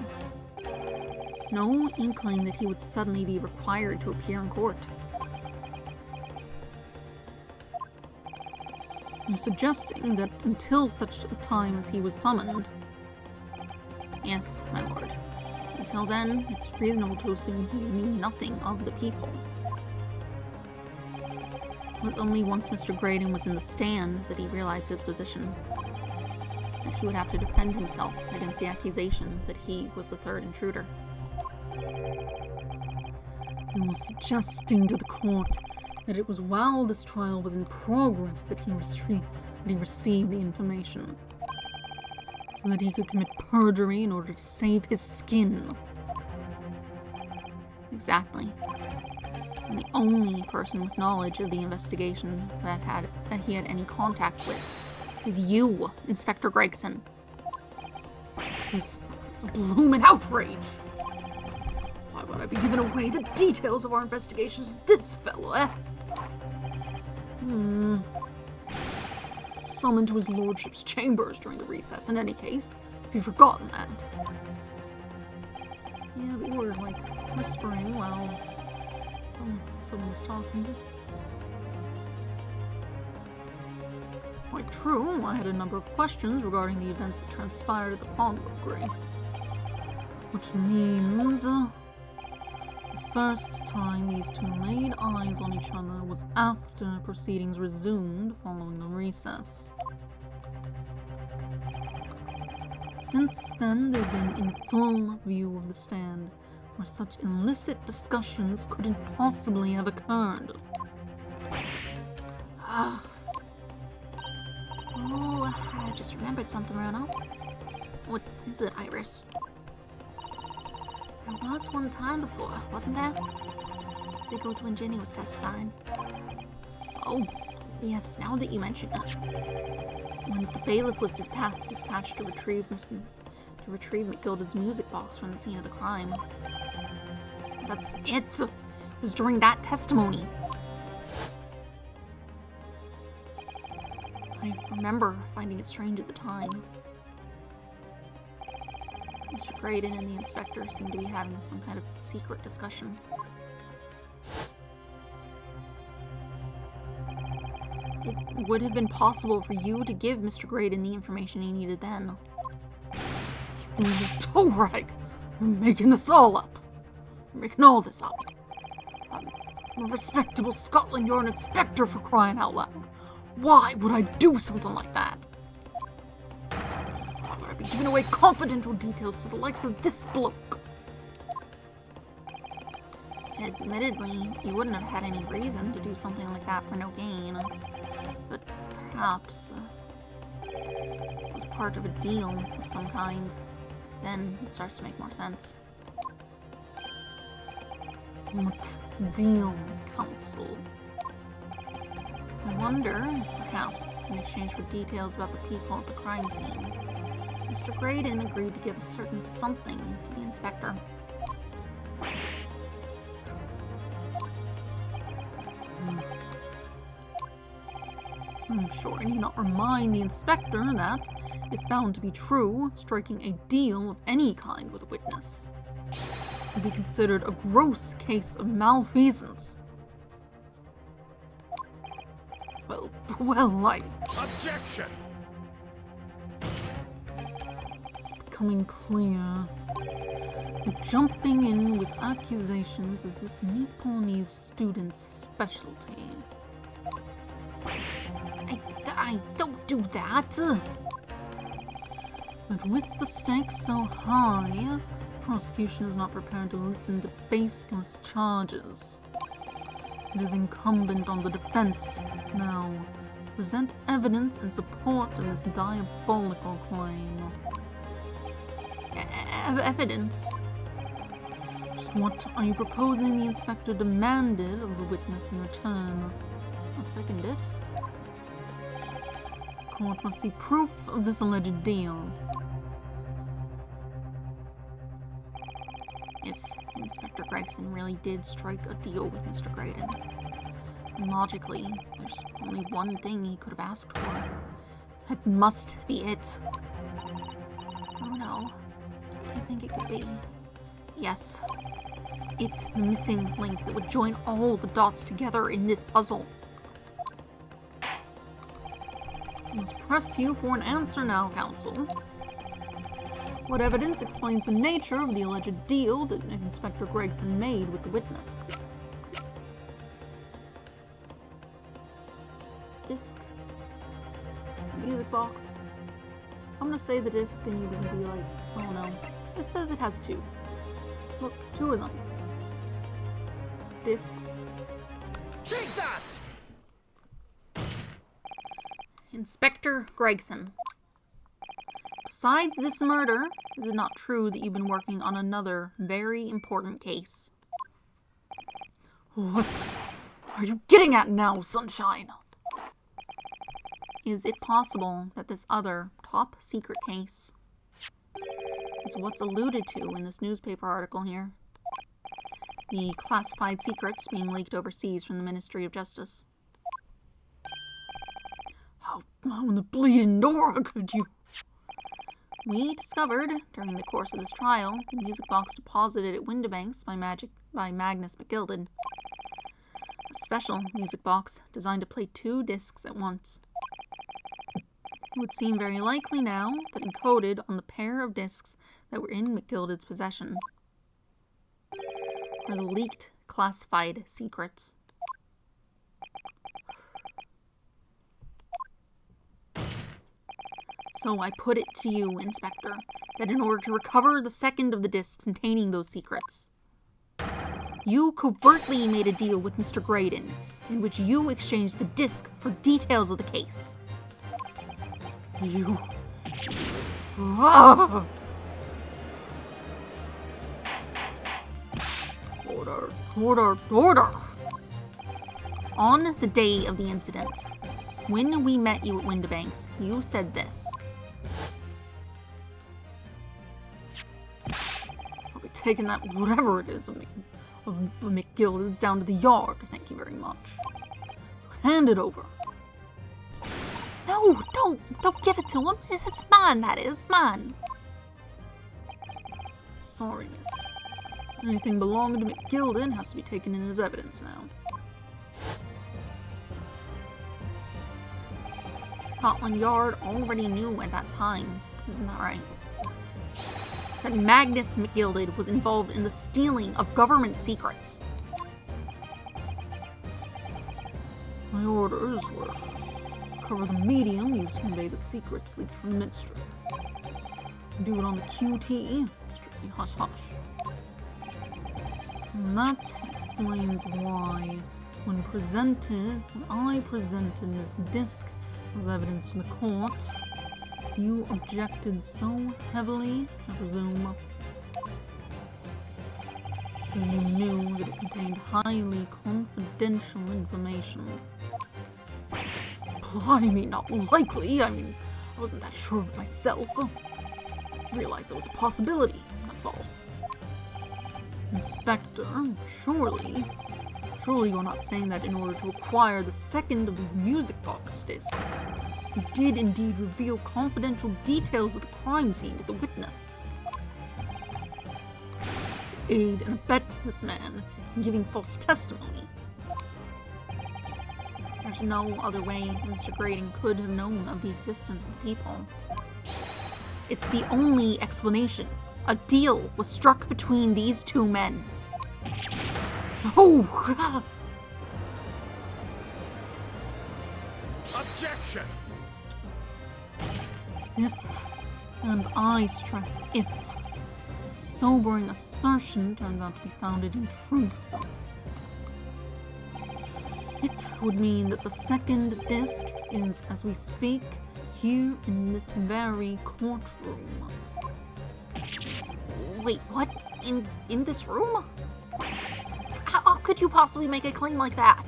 No inkling that he would suddenly be required to appear in court. You're suggesting that until such a time as he was summoned. Yes, my lord. Until then, it's reasonable to assume he knew nothing of the people. It was only once Mr. Graydon was in the stand that he realized his position. That he would have to defend himself against the accusation that he was the third intruder. You're suggesting to the court that it was while this trial was in progress that he received the information, so that he could commit perjury in order to save his skin. Exactly. And the only person with knowledge of the investigation that he had any contact with is you, Inspector Gregson. This blooming outrage! Why would I be giving away the details of our investigations to this fellow, eh? Summoned to his lordship's chambers during the recess, in any case, if you've forgotten that. Yeah, we were, whispering while someone was talking. Quite true, I had a number of questions regarding the events that transpired at the pawnbrokery. Which means... the first time these two laid eyes on each other was after proceedings resumed following the recess. Since then, they've been in full view of the stand, where such illicit discussions couldn't possibly have occurred. Oh, I just remembered something, Runo. What is it, Iris? There was one time before, wasn't there? I think it was when Ginny was testifying. Oh, yes, now that you mention it. When the bailiff was dispatched to retrieve McGilded's music box from the scene of the crime. That's it! It was during that testimony. I remember finding it strange at the time. Mr. Graydon and the inspector seemed to be having some kind of secret discussion. It would have been possible for you to give Mr. Graydon the information he needed then. It was a tow rag. I'm making this all up. I'm making all this up. I'm a respectable Scotland Yard inspector, for crying out loud. Why would I do something like that? Why would I be giving away confidential details to the likes of this bloke? Admittedly, you wouldn't have had any reason to do something like that for no gain. But perhaps it was part of a deal of some kind. Then it starts to make more sense. What deal, Counsel? I wonder if perhaps, in exchange for details about the people at the crime scene, Mr. Graydon agreed to give a certain something to the inspector. I'm sure I need not remind the inspector that, if found to be true, striking a deal of any kind with a witness would be considered a gross case of malfeasance. Well, Objection! it's becoming clear that jumping in with accusations is this Nepalese student's specialty. I don't do that! But with the stakes so high, prosecution is not prepared to listen to baseless charges. It is incumbent on the defense now to present evidence in support of this diabolical claim. Evidence? Just what are you proposing the inspector demanded of the witness in return? A second disc? Court must see proof of this alleged deal. If Inspector Gregson really did strike a deal with Mr. Graydon, then logically, there's only one thing he could have asked for. That must be it. Oh no. What do you think it could be? Yes. It's the missing link that would join all the dots together in this puzzle. I must press you for an answer now, Counsel. What evidence explains the nature of the alleged deal that Inspector Gregson made with the witness? Disc? Music box? I'm gonna say the disc and you can be like, oh no. It says it has two. Look, two of them. Discs. Take that! Inspector Gregson. Besides this murder, is it not true that you've been working on another very important case? What are you getting at now, Sunshine? Is it possible that this other top secret case is what's alluded to in this newspaper article here? The classified secrets being leaked overseas from the Ministry of Justice. How in the bleeding Nora could you? We discovered, during the course of this trial, the music box deposited at Windibanks by Magnus McGilded. A special music box designed to play 2 discs at once. It would seem very likely now that encoded on the pair of discs that were in McGilded's possession are the leaked classified secrets. So I put it to you, Inspector, that in order to recover the second of the discs containing those secrets, you covertly made a deal with Mr. Graydon, in which you exchanged the disc for details of the case. You... Ah! Order! On the day of the incident, when we met you at Windibanks, you said this. I'll be taking that whatever it is of McGilded's down to the yard, thank you very much. Hand it over. No, don't give it to him. It's mine, that is, mine. Sorry, miss. Anything belonging to McGilded has to be taken in as evidence now. Scotland Yard already knew at that time, isn't that right? that Magnus McGilded was involved in the stealing of government secrets. My orders were cover the medium used to convey the secrets leaked from the ministry. Do it on the QT, strictly hush-hush. And that explains why, when I presented this disc as evidence to the court, you objected so heavily, I presume, because you knew that it contained highly confidential information. Blimey, not likely. I mean, I wasn't that sure of it myself. I realized there was a possibility, that's all. Inspector, surely you're not saying that in order to acquire the second of these music box discs, you did indeed reveal confidential details of the crime scene to the witness. To aid and abet this man in giving false testimony. There's no other way Mr. Graydon could have known of the existence of the people. It's the only explanation. A deal was struck between these two men. Oh! Objection! If, and I stress if, this sobering assertion turns out to be founded in truth, it would mean that the second disc is, as we speak, here in this very courtroom. Wait, what? In this room? How could you possibly make a claim like that?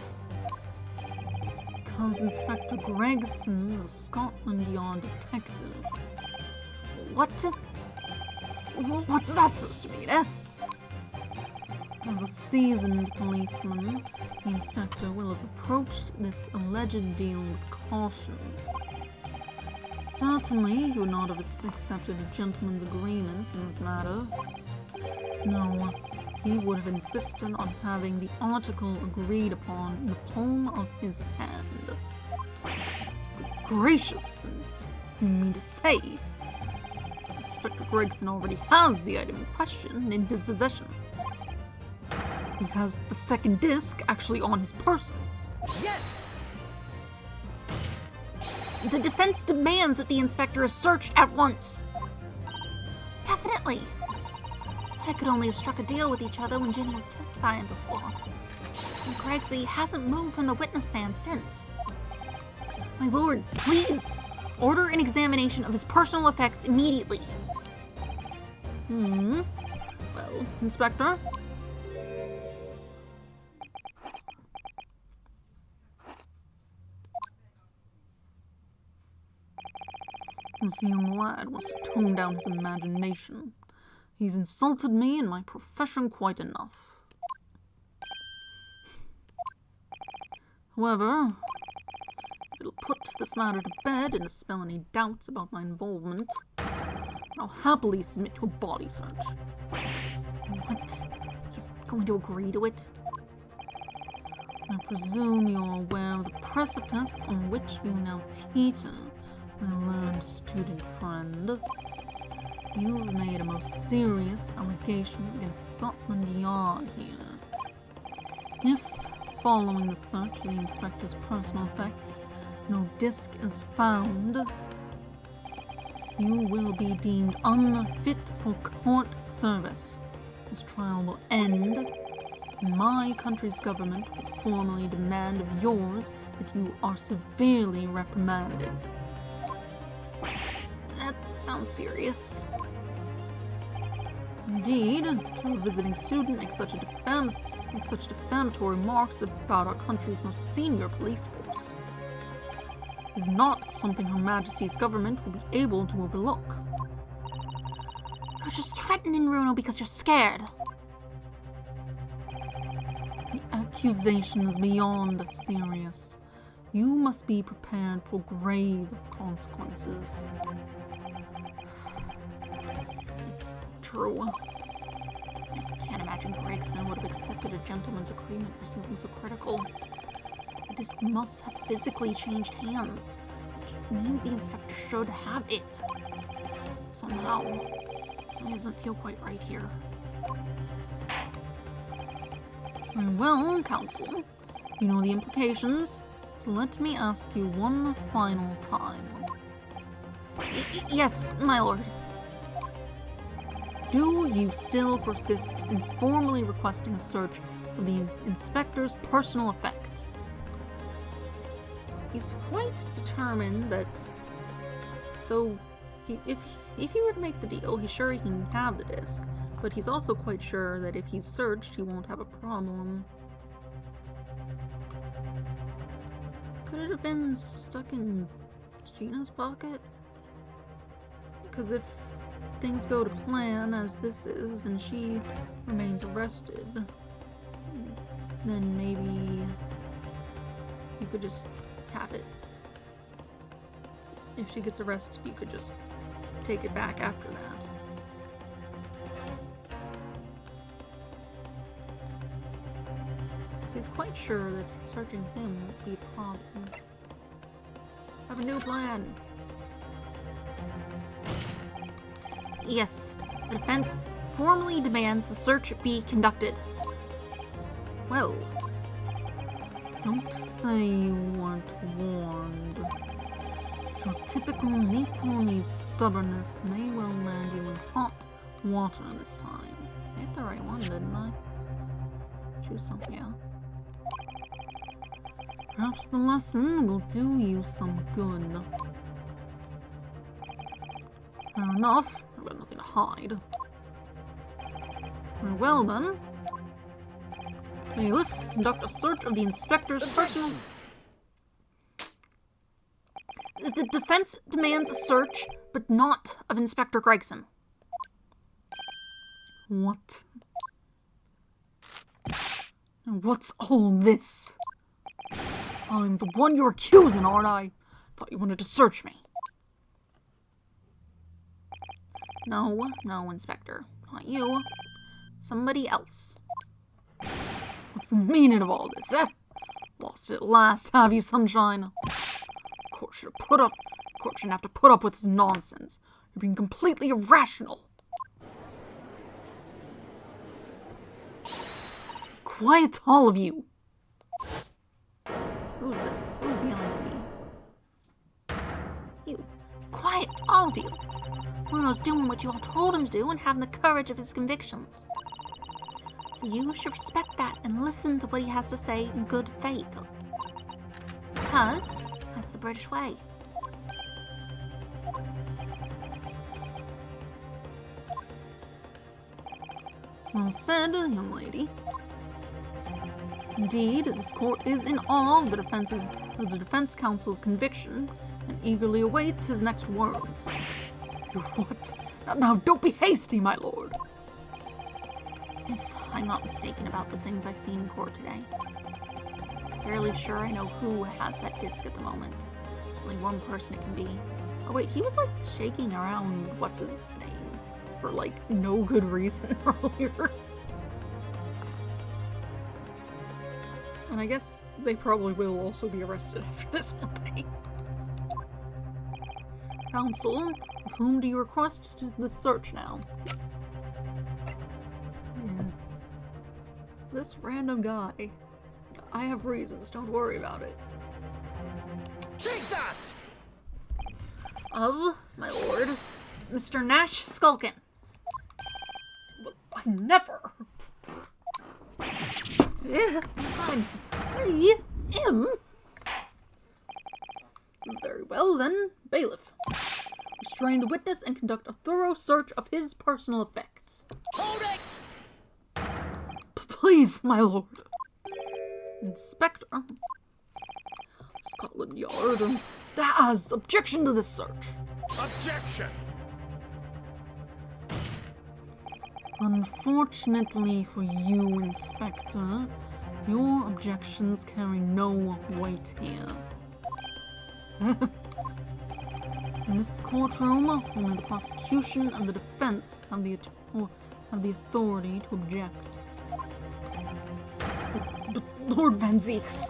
Because Inspector Gregson, the Scotland Yard detective. What? What's that supposed to mean, eh? As a seasoned policeman, the inspector will have approached this alleged deal with caution. Certainly, he would not have accepted a gentleman's agreement in this matter. No, he would have insisted on having the article agreed upon in the palm of his hand. Good gracious, then, you mean to say Inspector Gregson already has the item in question in his possession? He has the second disc actually on his person. Yes! The defense demands that the inspector is searched at once. Definitely. I could only have struck a deal with each other when Ginny was testifying before. And Gregsley hasn't moved from the witness stand since. My lord, please, order an examination of his personal effects immediately. Well, Inspector? This young lad wants to tone down his imagination. He's insulted me and my profession quite enough. However, if it'll put this matter to bed and dispel any doubts about my involvement, I'll happily submit to a body search. What? He's going to agree to it? I presume you're aware of the precipice on which you now teeter, my learned student friend. You've made a most serious allegation against Scotland Yard here. If, following the search of the inspector's personal effects, no disc is found, you will be deemed unfit for court service. This trial will end, and my country's government will formally demand of yours that you are severely reprimanded. That sounds serious. Indeed, to a visiting student make such defamatory remarks about our country's most senior police force is not something Her Majesty's government will be able to overlook. You're just threatening Runo because you're scared. The accusation is beyond serious. You must be prepared for grave consequences. It's true. I can't imagine Gregson would have accepted a gentleman's agreement for something so critical. The disc must have physically changed hands, which means the inspector should have it. Somehow. Something doesn't feel quite right here. Very well, Counsel. You know the implications, so let me ask you one final time. Yes, my lord. Do you still persist in formally requesting a search of the inspector's personal effects? He's quite determined that... So, if he were to make the deal, he's sure he can have the disc, but he's also quite sure that if he's searched, he won't have a problem. Could it have been stuck in Gina's pocket? Because if things go to plan as this is, and she remains arrested, then maybe you could just have it. If she gets arrested, you could just take it back after that. So he's quite sure that searching him won't be a problem. Have a new plan. Yes, the defense formally demands the search be conducted. Well, don't say you weren't warned. Your typical Nepalese stubbornness may well land you in hot water this time. I hit the right one, didn't I? Choose something else. Perhaps the lesson will do you some good. Fair enough. I've got nothing to hide. Very well then. Bailiff, conduct a search of the inspector's personal... The defense demands a search, but not of Inspector Gregson. What? And what's all this? I'm the one you're accusing, aren't I? Thought you wanted to search me. No, Inspector. Not you. Somebody else. What's the meaning of all this, eh? Lost it at last, have you, Sunshine? Court shouldn't have to put up with this nonsense. You're being completely irrational. Quiet, all of you. Who's this? Who's yelling at me? You. Quiet, all of you. Bruno's doing what you all told him to do and having the courage of his convictions. So you should respect that and listen to what he has to say in good faith. Because that's the British way. Well said, young lady. Indeed, this court is in awe of the defense counsel's conviction and eagerly awaits his next words. What? Now, don't be hasty, my lord. If I'm not mistaken about the things I've seen in court today, I'm fairly sure I know who has that disc at the moment. There's only one person it can be. Oh wait, he was like shaking around what's his name for like no good reason earlier. And I guess they probably will also be arrested after this one day. Counsel, of whom do you request the search now? Yeah. This random guy. I have reasons, don't worry about it. Take that! Of, my lord, Mr. Nash Skulkin. But I never... Yeah, I am. Very well then, bailiff. Restrain the witness and conduct a thorough search of his personal effects. Hold it! Please, my lord. Inspector. Scotland Yard. That has objection to this search. Objection! Unfortunately for you, Inspector, your objections carry no weight here. In this courtroom, only the prosecution and the defense have the authority to object. But Lord Van Zieks,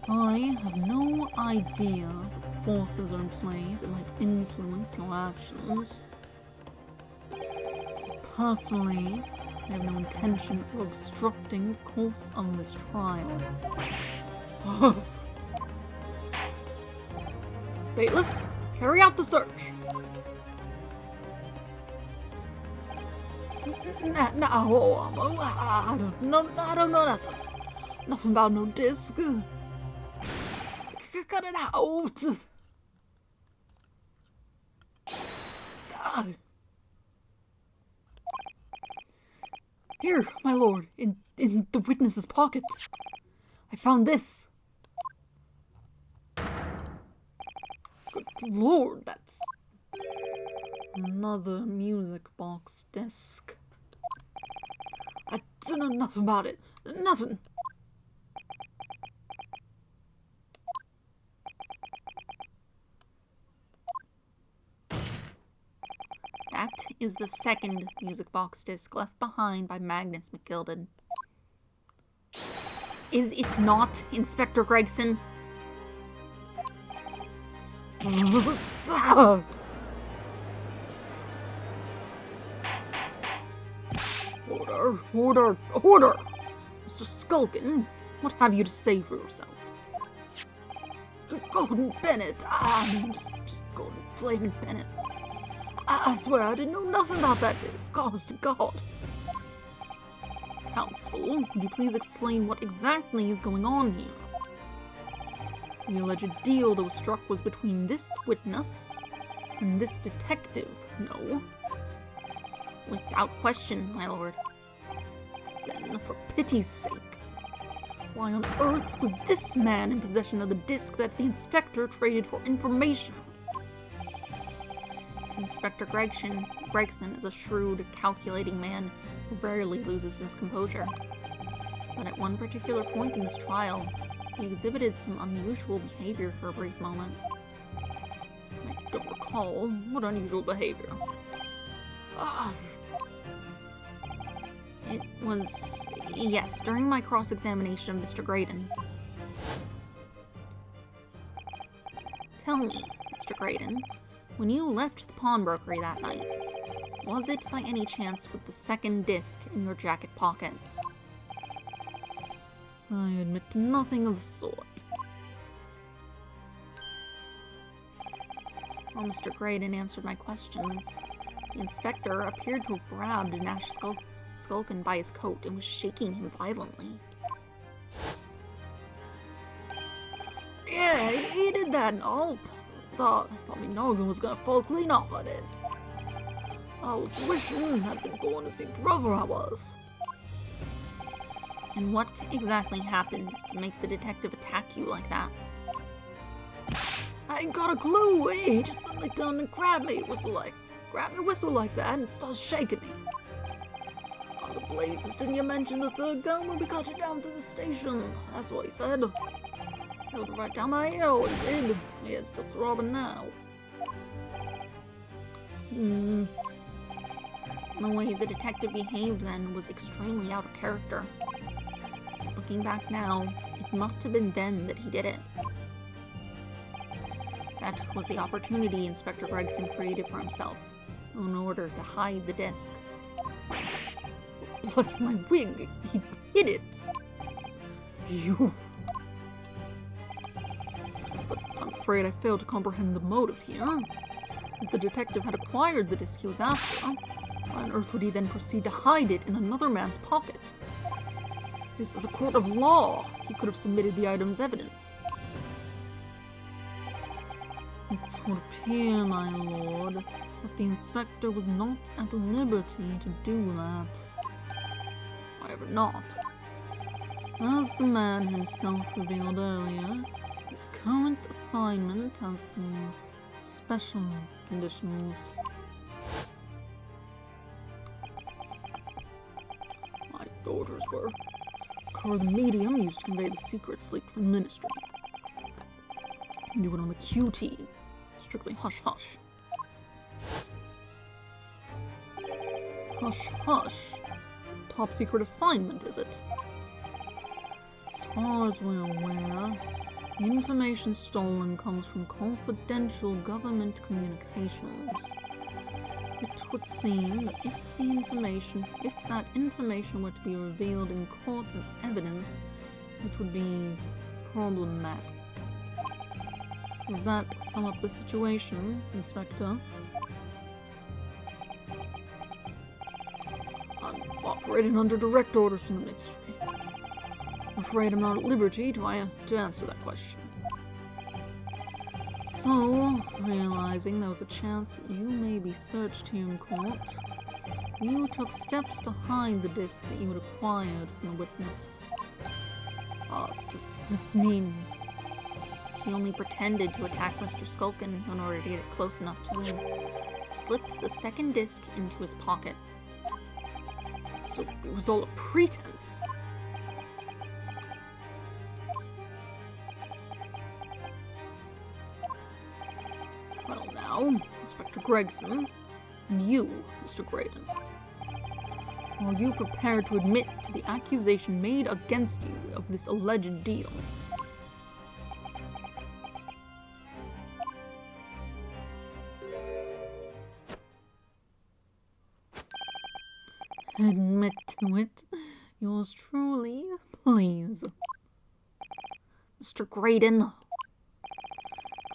I have no idea what forces are in play that might influence your actions. Personally, I have no intention of obstructing the course of this trial. Bailiff, carry out the search. No, I don't know nothing. Nothing about no disc. Cut it out. Here, my lord, in the witness's pocket. I found this. Good lord, that's Another music box disc. I don't know nothing about it. Nothing. That is the second music box disc left behind by Magnus McGilden. Is it not, Inspector Gregson? Order! Mr. Skulkin, what have you to say for yourself? Gordon Bennett, just Gordon Flaming Bennett. I swear I didn't know nothing about that disc, honest to God. Counsel, would you please explain what exactly is going on here? The alleged deal that was struck was between this witness and this detective, no? Without question, my lord. Then, for pity's sake, why on earth was this man in possession of the disc that the inspector traded for information? Inspector Gregson is a shrewd, calculating man who rarely loses his composure. But at one particular point in this trial, he exhibited some unusual behavior for a brief moment. I don't recall what unusual behavior. It was, yes, during my cross-examination of Mr. Graydon. Tell me, Mr. Graydon, when you left the pawnbrokery that night, was it by any chance with the second disc in your jacket pocket? I admit to nothing of the sort. While Mr. Graydon answered my questions, the inspector appeared to have grabbed Nash Skulkin by his coat and was shaking him violently. Yeah, he did that and all. Thought me noggin was gonna fall clean off of it. I was wishing I'd been born his big brother, I was. And what exactly happened to make the detective attack you like that? I ain't got a clue. He just suddenly turned and grabbed me, whistle like that, and started shaking me. Oh, the blazes, didn't you mention the third gun when we got you down to the station? That's what he said. Held it right down my ear, he did. My head's still throbbing now. The way the detective behaved then was extremely out of character. Looking back now, it must have been then that he did it. That was the opportunity Inspector Gregson created for himself, in order to hide the disc. Bless my wig, he hid it! You... But I'm afraid I failed to comprehend the motive here. If the detective had acquired the disc he was after, why on earth would he then proceed to hide it in another man's pocket? This is a court of law. He could have submitted the item as evidence. It would appear, my lord, that the inspector was not at liberty to do that. However, not. As the man himself revealed earlier, his current assignment has some special conditions. My orders were. Car the medium used to convey the secrets leaked from the ministry. Do it on the QT. Strictly hush-hush. Hush-hush. Top secret assignment, is it? As far as we're aware, the information stolen comes from confidential government communications. It would seem that if that information were to be revealed in court as evidence, it would be problematic. Does that sum up the situation, Inspector? I'm operating under direct orders from the Ministry. I'm afraid I'm not at liberty to answer that question. So, realizing there was a chance that you may be searched here in court, you took steps to hide the disc that you had acquired from the witness. Does This mean he only pretended to attack Mr. Skulkin in order to get it close enough to him, to slip the second disc into his pocket. so it was all a pretense? Well now, Inspector Gregson, and you, Mr. Graydon, are you prepared to admit to the accusation made against you of this alleged deal? Admit to it. Yours truly, please. Mr. Graydon,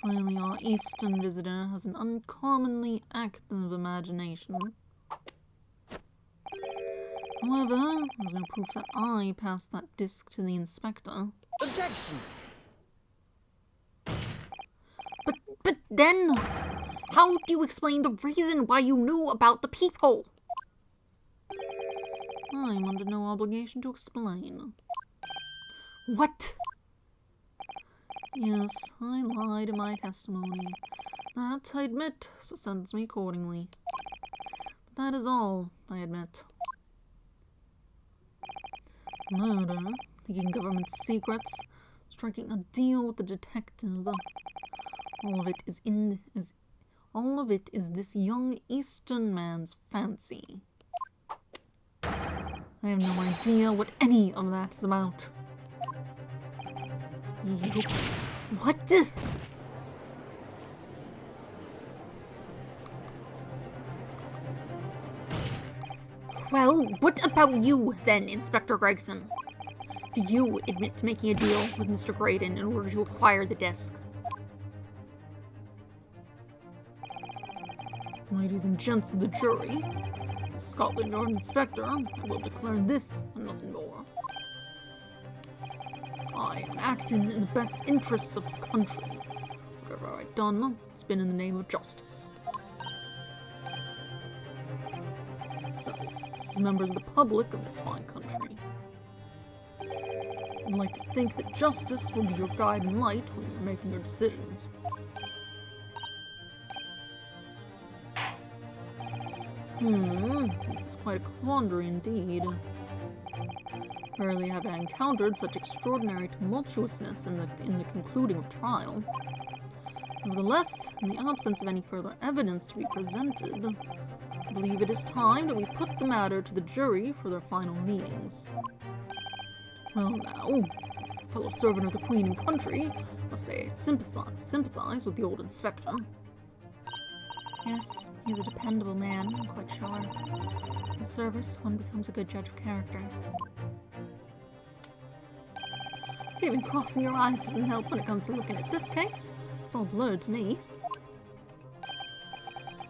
Clearly our eastern visitor has an uncommonly active imagination. However, there's no proof that I passed that disc to the inspector. Objection! but then, how do you explain the reason why you knew about the peephole? I'm under no obligation to explain. What? Yes, I lied in my testimony. That, I admit, so sentence me accordingly. But that is all, I admit. Murder, taking government secrets, striking a deal with the detective. All of it is this young Eastern man's fancy. I have no idea what any of that is about. You... What? Well, what about you, then, Inspector Gregson? Do you admit to making a deal with Mr. Graydon in order to acquire the disc? Ladies and gents of the jury, Scotland Yard Inspector, I will declare this and nothing more. I am acting in the best interests of the country. Whatever I've done, it's been in the name of justice. So, as members of the public of this fine country, I'd like to think that justice will be your guide and light when you're making your decisions. This is quite a quandary indeed. Rarely have I encountered such extraordinary tumultuousness in the concluding of trial. Nevertheless, in the absence of any further evidence to be presented, I believe it is time that we put the matter to the jury for their final leanings. Well now, as a fellow servant of the Queen and country, I must say I sympathize with the old inspector. Yes, he's a dependable man, I'm quite sure. In service, one becomes a good judge of character. Even crossing your eyes doesn't help when it comes to looking at this case. It's all blurred to me.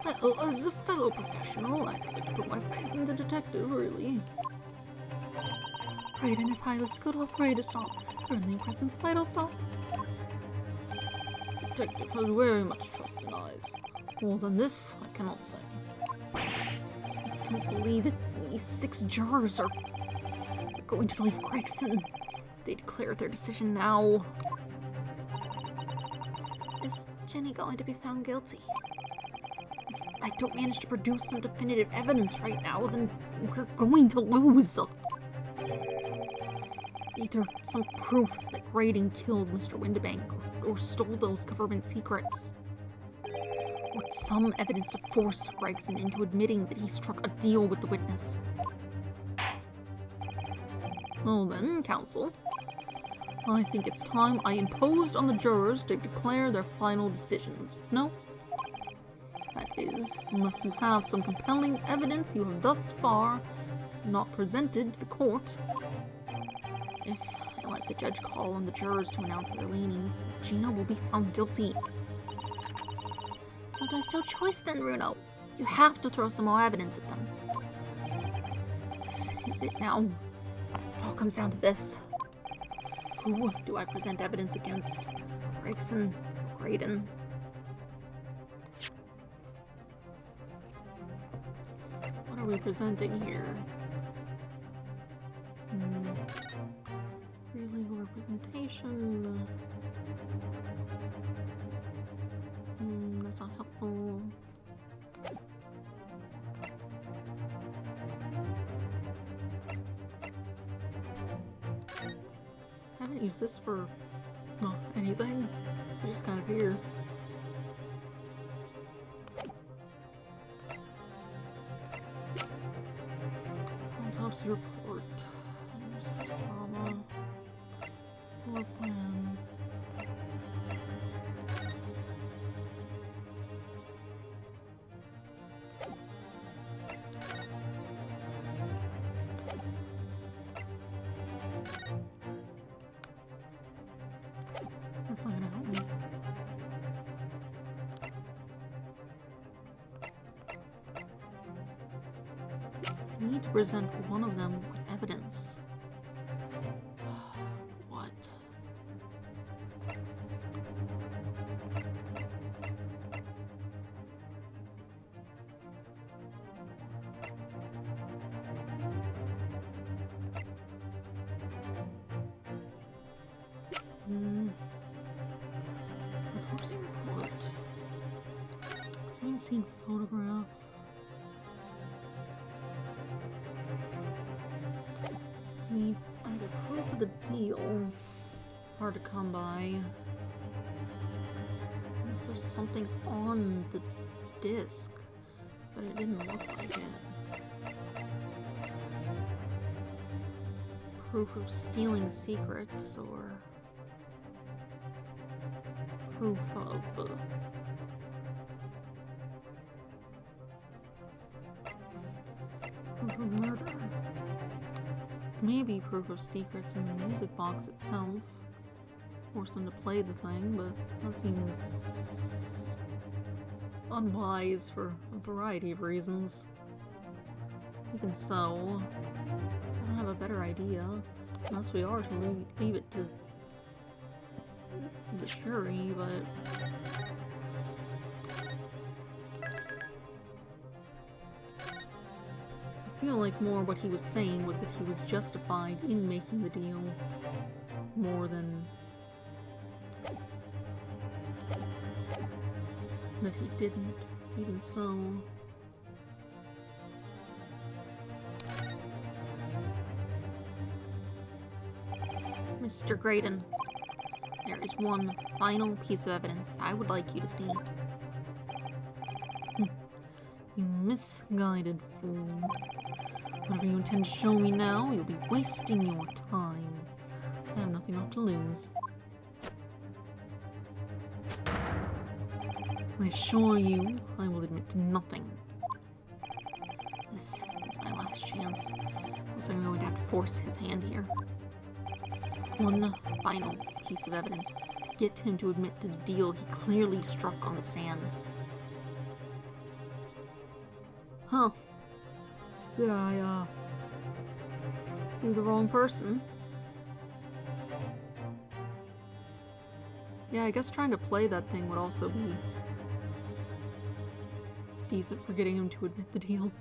Well, as a fellow professional, I'd like to put my faith in the detective, really. Graydon is highly skilled operator stop. Currently in presence of vital stop. Detective has very much trust in eyes. More than this, I cannot say. I don't believe it. These 6 jurors are going to believe Gregson. They declare their decision now. Is Jenny going to be found guilty? If I don't manage to produce some definitive evidence right now, then we're going to lose. Either some proof that Graydon killed Mr. Windibank or stole those government secrets. Or some evidence to force Gregson into admitting that he struck a deal with the witness. Well then, counsel, I think it's time I imposed on the jurors to declare their final decisions. No? That is, unless you have some compelling evidence you have thus far not presented to the court. If I let the judge call on the jurors to announce their leanings, Gina will be found guilty. So there's no choice then, Runo. You have to throw some more evidence at them. This is it now. It all comes down to this. Who do I present evidence against? Gregson or Graydon? What are we presenting here? Legal representation. That's not helpful. I haven't used this for anything. It's just kind of here. Autopsy report. Trauma. Floor plan. That's not gonna help me. I need to present one of them with evidence. What? Autopsy report. Crime scene photograph. Need either proof of the deal. Hard to come by. Unless there's something on the disc, but it didn't look like it. Proof of stealing secrets, or proof of proof of murder. Maybe proof of secrets in the music box itself. Force them to play the thing, but that seems unwise for a variety of reasons. Even so, I don't have a better idea, unless we are to leave it to the jury, but I feel like more what he was saying was that he was justified in making the deal, more than that he didn't. Even so, Mr. Graydon, there is one final piece of evidence I would like you to see. You misguided fool. Whatever you intend to show me now, you'll be wasting your time. I have nothing left to lose. I assure you, I will admit to nothing. This is my last chance, so I'm going to have to force his hand here. One final piece of evidence to get him to admit to the deal he clearly struck on the stand. Huh. Did I, do the wrong person? Yeah, I guess trying to play that thing would also be decent for getting him to admit the deal.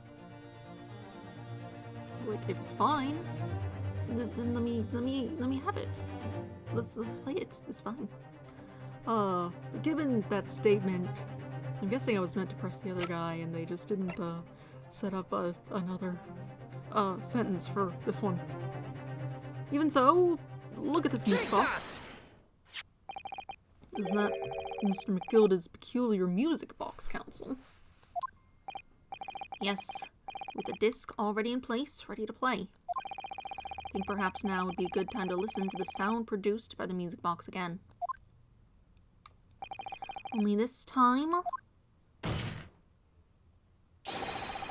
Like, if it's fine, then let me have it. Let's play it. It's fine. Given that statement, I'm guessing I was meant to press the other guy, and they just didn't set up another sentence for this one. Even so, look at this music box. Isn't that Mr. McGilda's peculiar music box, Counsel? Yes, with the disc already in place, ready to play. I think perhaps now would be a good time to listen to the sound produced by the music box again. Only this time,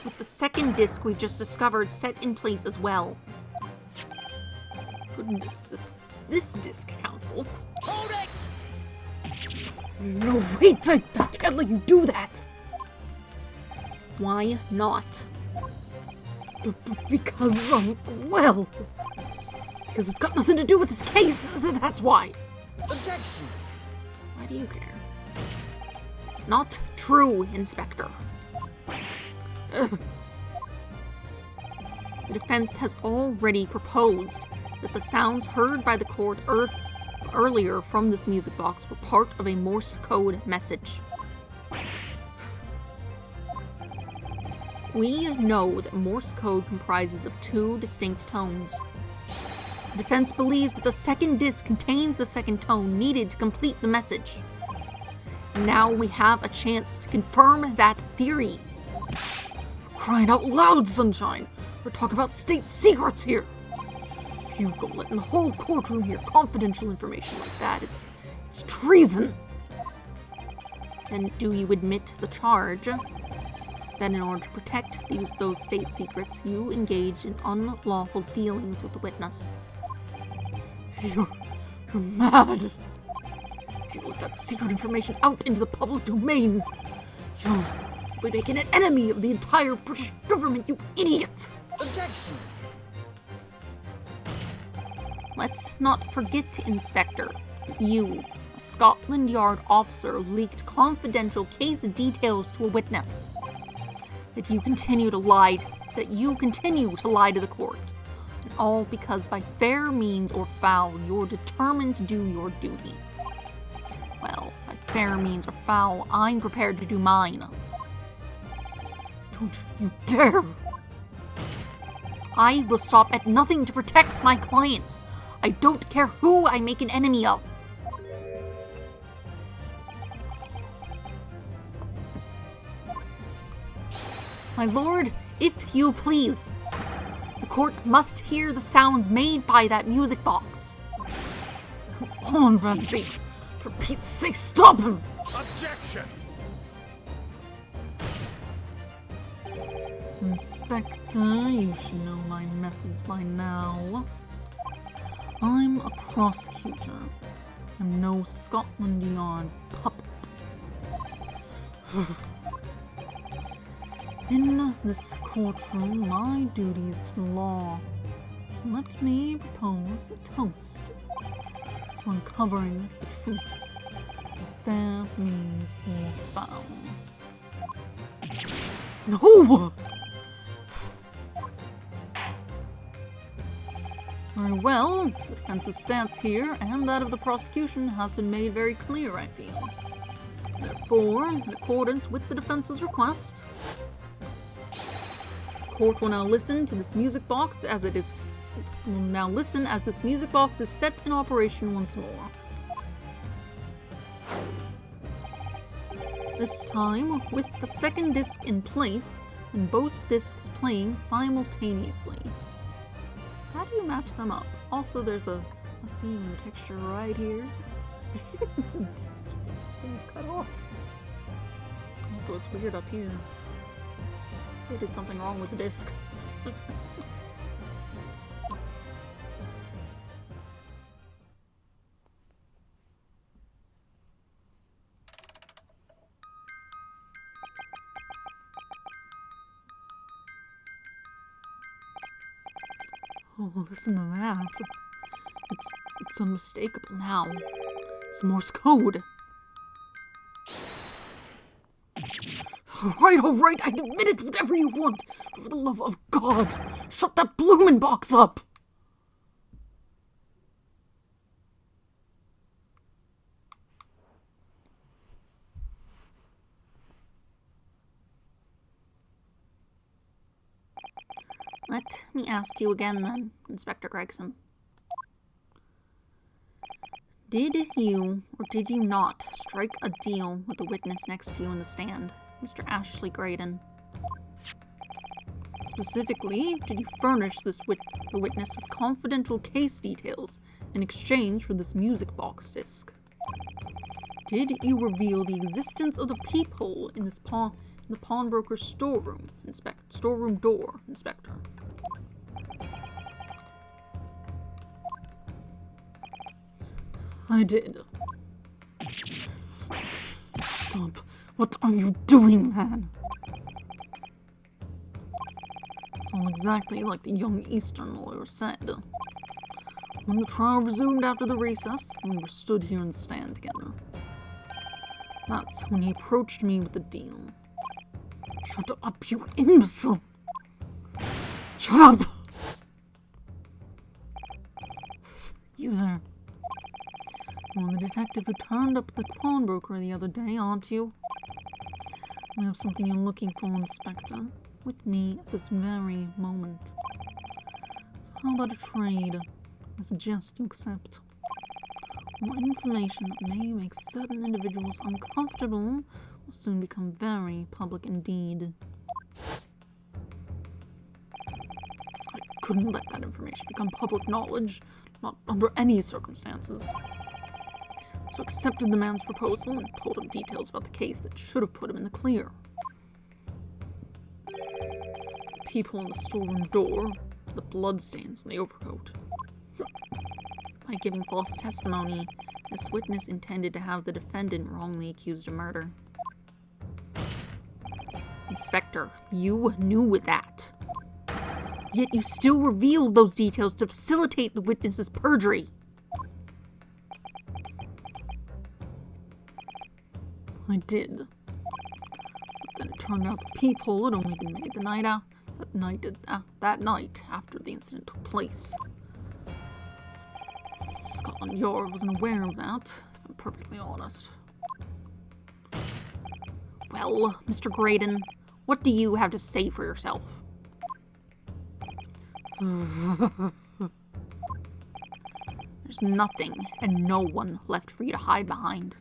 with the second disc we've just discovered set in place as well. Goodness, this disc, Council. Hold it! No, wait! I can't let you do that! Why not? Because, well... Because it's got nothing to do with this case, that's why. Objection! Why do you care? Not true, Inspector. The defense has already proposed that the sounds heard by the court earlier from this music box were part of a Morse code message. We know that Morse code comprises of 2 distinct tones. The defense believes that the second disc contains the second tone needed to complete the message. Now we have a chance to confirm that theory. Crying out loud, Sunshine! We're talking about state secrets here! If you go letting the whole courtroom hear confidential information like that, it's treason! Then do you admit the charge that in order to protect those state secrets, you engaged in unlawful dealings with the witness? You're mad! If you let that secret information out into the public domain, you'll be making an enemy of the entire British government, you idiot! Objection! Let's not forget, Inspector, that you, a Scotland Yard officer, leaked confidential case details to a witness. That you continue to lie to the court. And all because by fair means or foul, you're determined to do your duty. Well, by fair means or foul, I'm prepared to do mine. Don't you dare! I will stop at nothing to protect my clients. I don't care who I make an enemy of. My lord, if you please, the court must hear the sounds made by that music box. Come on, Ramses. For Pete's sake, stop him! Objection! Inspector, you should know my methods by now. I'm a prosecutor. I'm no Scotland Yard puppet. In this courtroom, my duty is to the law. So let me propose a toast to uncovering the truth, by fair means or foul. No! Very well, the defense's stance here and that of the prosecution has been made very clear, I feel. Therefore, in accordance with the defense's request, the court will now listen to this music box as this music box is set in operation once more. This time, with the second disc in place and both discs playing simultaneously. How do you match them up? Also, there's a seam texture right here. It's cut off. Also, it's weird up here. They did something wrong with the disc. Oh, listen to that. It's unmistakable now. It's Morse code. All right, I admit it, whatever you want. But for the love of God, shut that bloomin' box up! Let me ask you again then, Inspector Gregson. Did you or did you not strike a deal with the witness next to you in the stand, Mr. Ashley Graydon? Specifically, did you furnish the witness with confidential case details in exchange for this music box disc? Did you reveal the existence of the peephole in the pawnbroker's storeroom and storeroom door, Inspector. I did. Stop. What are you doing, man? It's all exactly like the young Eastern lawyer said. When the trial resumed after the recess, we were stood here in the stand together. That's when he approached me with the deal. Shut up, you imbecile! Shut up! You there. You're the detective who turned up at the pawnbroker the other day, aren't you? We have something you're looking for, Inspector. With me at this very moment. So how about a trade? I suggest you accept. More information that may make certain individuals uncomfortable will soon become very public indeed. I couldn't let that information become public knowledge, not under any circumstances. So I accepted the man's proposal and told him details about the case that should have put him in the clear. The people in the storeroom door, the bloodstains on the overcoat. By giving false testimony, this witness intended to have the defendant wrongly accused of murder. Inspector, you knew that. Yet you still revealed those details to facilitate the witness's perjury. I did. But then it turned out the peephole had only been made the night that night after the incident took place. Scotland Yard wasn't aware of that, if I'm perfectly honest. Well, Mr. Graydon, what do you have to say for yourself? There's nothing and no one left for you to hide behind.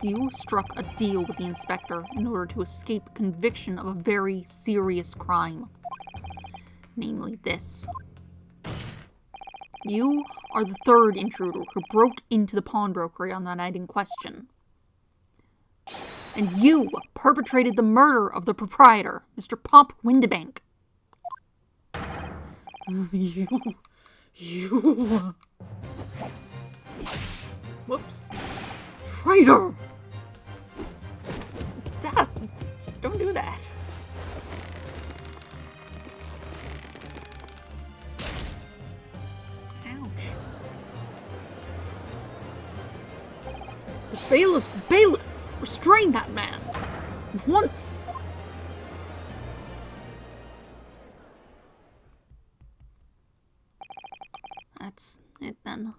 You struck a deal with the inspector in order to escape conviction of a very serious crime. Namely this. You are the third intruder who broke into the pawnbroker on the night in question. And you perpetrated the murder of the proprietor, Mr. Pop Windibank. You... Whoops. Traitor! Dad, don't do that. Ouch. The bailiff, restrain that man. At once. That's it then.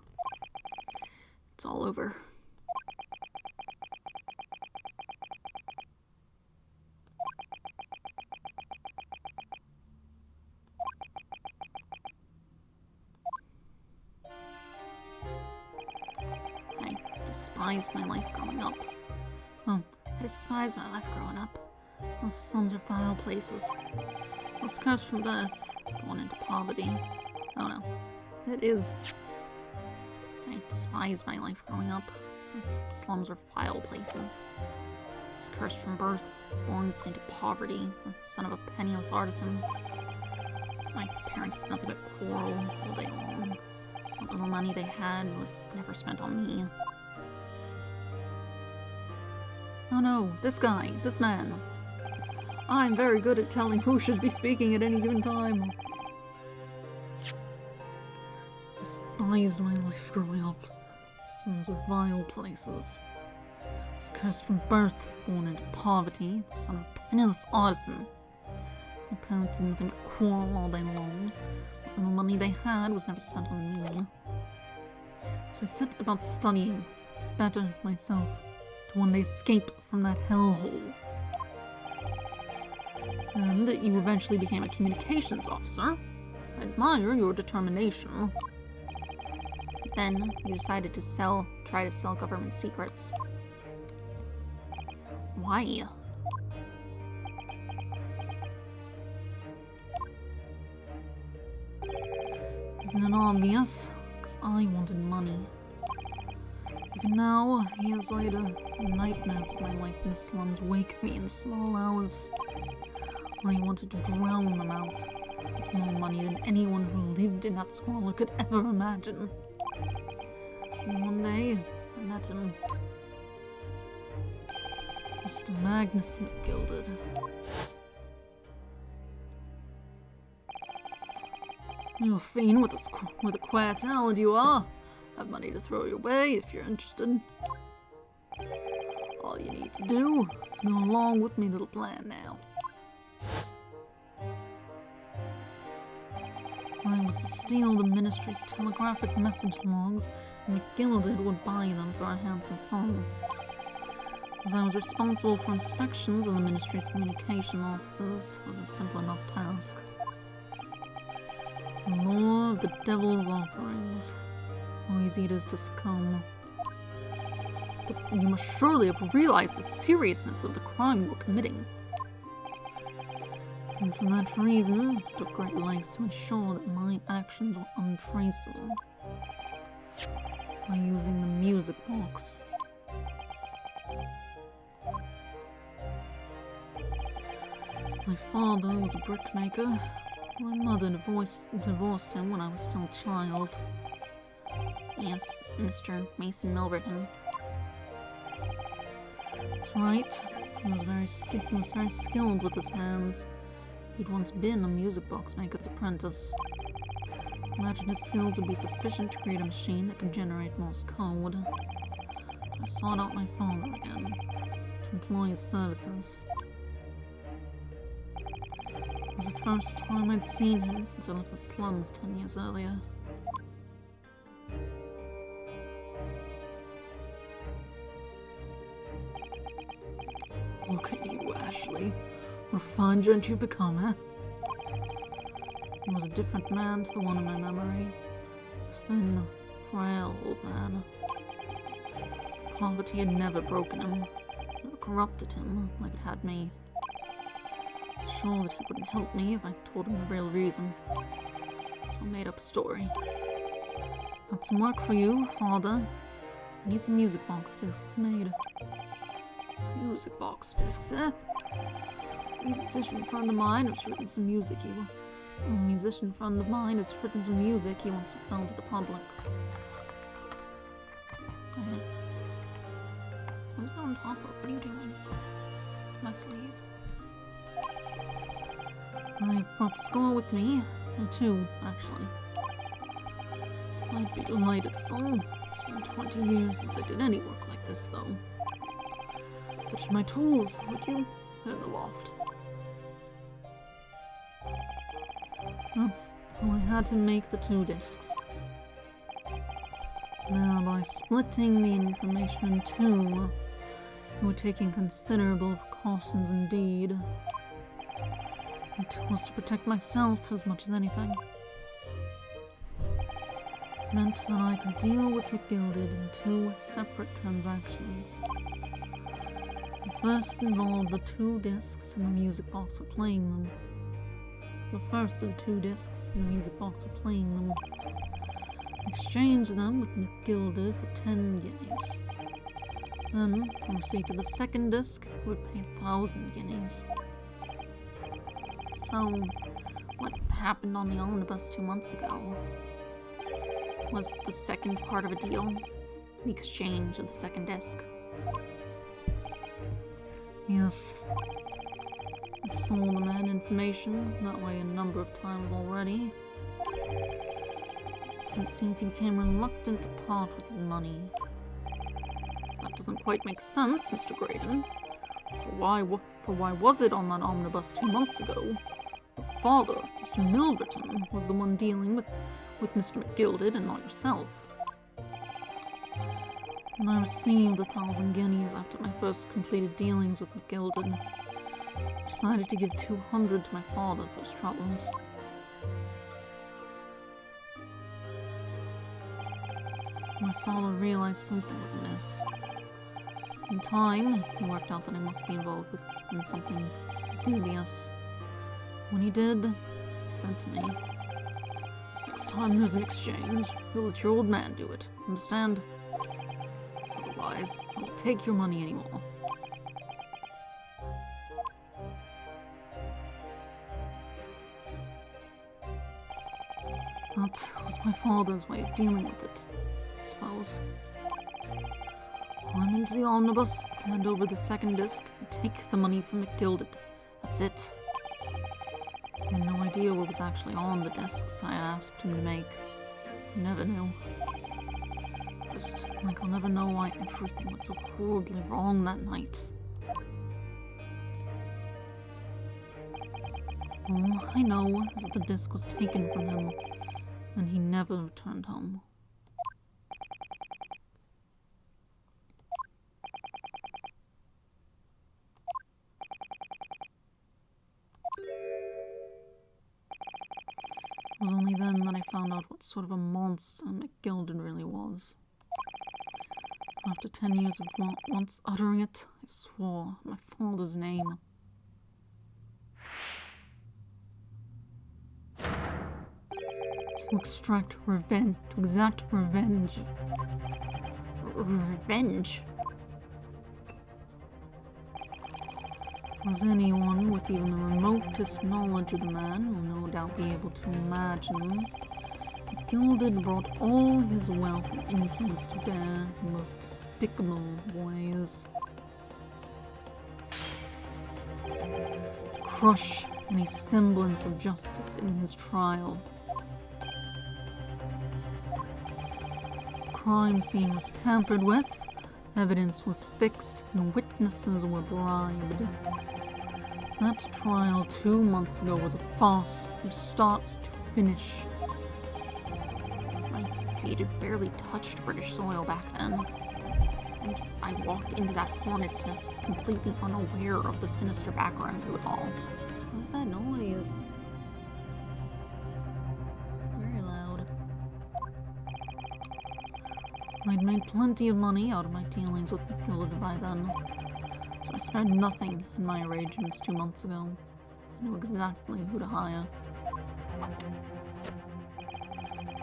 It's all over. I despised my life growing up. I despised my life growing up. Those slums are vile places. I was cursed from birth, born into poverty. Oh no. It is. I despise my life growing up. Those slums are vile places. I was cursed from birth, born into poverty, the son of a penniless artisan. My parents did nothing but quarrel all day long. What little money they had was never spent on me. Oh no, this guy, this man. I'm very good at telling who should be speaking at any given time. Despised my life growing up. Sons were vile places. I was cursed from birth, born into poverty, the son of a penniless artisan. My parents did nothing but quarrel all day long. What little money they had was never spent on me. So I set about studying, to better myself, to one day escape from that hellhole. And you eventually became a communications officer. I admire your determination. Then you decided to try to sell government secrets. Why? Isn't it obvious? Because I wanted money. Even now, years later, nightmares of my life in the slums wake me in small hours. I wanted to drown them out with more money than anyone who lived in that squalor could ever imagine. And one day, I met him. Mr. Magnus McGilded. You're a fiend with a queer talent, you are. I've money to throw your way if you're interested. All you need to do is go along with me little plan now. I was to steal the Ministry's telegraphic message logs, and McGilded would buy them for a handsome sum. As I was responsible for inspections of the Ministry's communication offices, it was a simple enough task. The law of the devil's offerings. How easy it is to succumb. But you must surely have realized the seriousness of the crime you were committing. And for that reason, I took great lengths to ensure that my actions were untraceable. By using the music box. My father was a brickmaker. My mother divorced him when I was still a child. Yes, Mr. Mason Milverton. That's right. He was very skilled with his hands. He'd once been a music box maker's apprentice. Imagine his skills would be sufficient to create a machine that could generate Morse code. So I sought out my father again, to employ his services. It was the first time I'd seen him since I left the slums 10 years earlier. Look at you, Ashley. What a fine gent you've become, eh? He was a different man to the one in my memory. A thin, frail old man. Poverty had never broken him, never corrupted him like it had me. Sure that he wouldn't help me if I told him the real reason. So I made up a story. Got some work for you, father. I need some music box discs made. Music box discs, eh? A musician friend of mine has written some music he wants to sell to the public. What's that on top of? What are you doing? My sleeve. I've brought the score with me. Or two, actually. I'd be delighted, son. It's been 20 years since I did any work like this, though. Fetch my tools, would you? They're in the loft. That's how I had to make the 2 discs. Now, by splitting the information in 2, we were taking considerable precautions indeed. It was to protect myself as much as anything. It meant that I could deal with McGilded in 2 separate transactions. The first involved the 2 discs and the music box for playing them. The first of the 2 discs and the music box for playing them. Exchanged them with McGilded for 10 guineas. Then, on receipt of the second disc, we would pay 1,000 guineas. So, what happened on the omnibus 2 months ago? Was the second part of a deal? The exchange of the second disc? Yes. I sold the man information that way a number of times already. It seems he became reluctant to part with his money. That doesn't quite make sense, Mr. Graydon. For why was it on that omnibus 2 months ago? Your father, Mr. Milverton, was the one dealing with Mr. McGilded and not yourself. When I received 1,000 guineas after my first completed dealings with McGilded, I decided to give 200 to my father for his troubles. My father realized something was amiss. In time, he worked out that I must be involved in something dubious. When he did, he said to me, "Next time there's an exchange, you'll let your old man do it, understand? Otherwise, I won't take your money anymore." That was my father's way of dealing with it, I suppose. Climb into the omnibus, hand over the second disc, and take the money from McGilded. That's it. I had no idea what was actually on the discs I had asked him to make. Never knew. Just like I'll never know why everything went so horribly wrong that night. All I know is that the disc was taken from him, and he never returned home. It was only then that I found out what sort of a monster McGilded really was. After 10 years of once uttering it, I swore my father's name. To exact revenge. Revenge? As anyone with even the remotest knowledge of the man will no doubt be able to imagine, McGilded brought all his wealth and influence to bear in the most despicable ways. To crush any semblance of justice in his trial. The crime scene was tampered with, evidence was fixed, and witnesses were bribed. That trial 2 months ago was a farce from start to finish. My feet had barely touched British soil back then, and I walked into that hornet's nest completely unaware of the sinister background to it all. What is that noise? Very loud. I'd made plenty of money out of my dealings with McGilded by then. So I spared nothing in my arrangements 2 months ago. I knew exactly who to hire.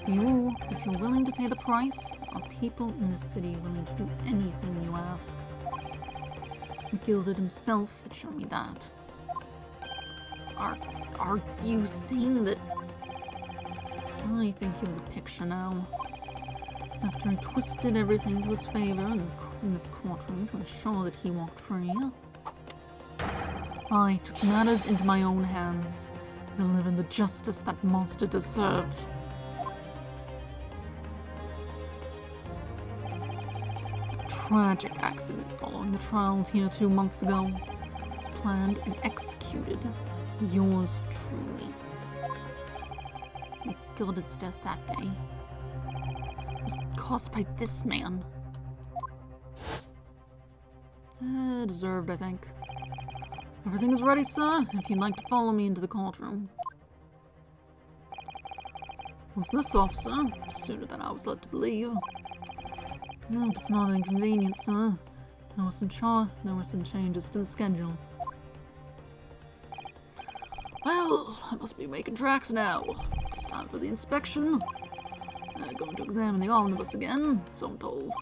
You, if you're willing to pay the price, are people in the city willing to do anything you ask. McGilded himself had shown me that. Are you saying that? I think you have the picture now. After he twisted everything to his favor in this courtroom to ensure that he walked free, I took matters into my own hands and delivered the justice that monster deserved. A tragic accident following the trials here 2 months ago was planned and executed. Yours truly. McGilded's death that day was caused by this man. Deserved, I think. Everything is ready, sir, if you'd like to follow me into the courtroom. What's this, officer? Sooner than I was led to believe. No, it's not an inconvenience, sir. There were some changes to the schedule. Well, I must be making tracks now. It's time for the inspection. Going to examine the omnibus again, so I'm told.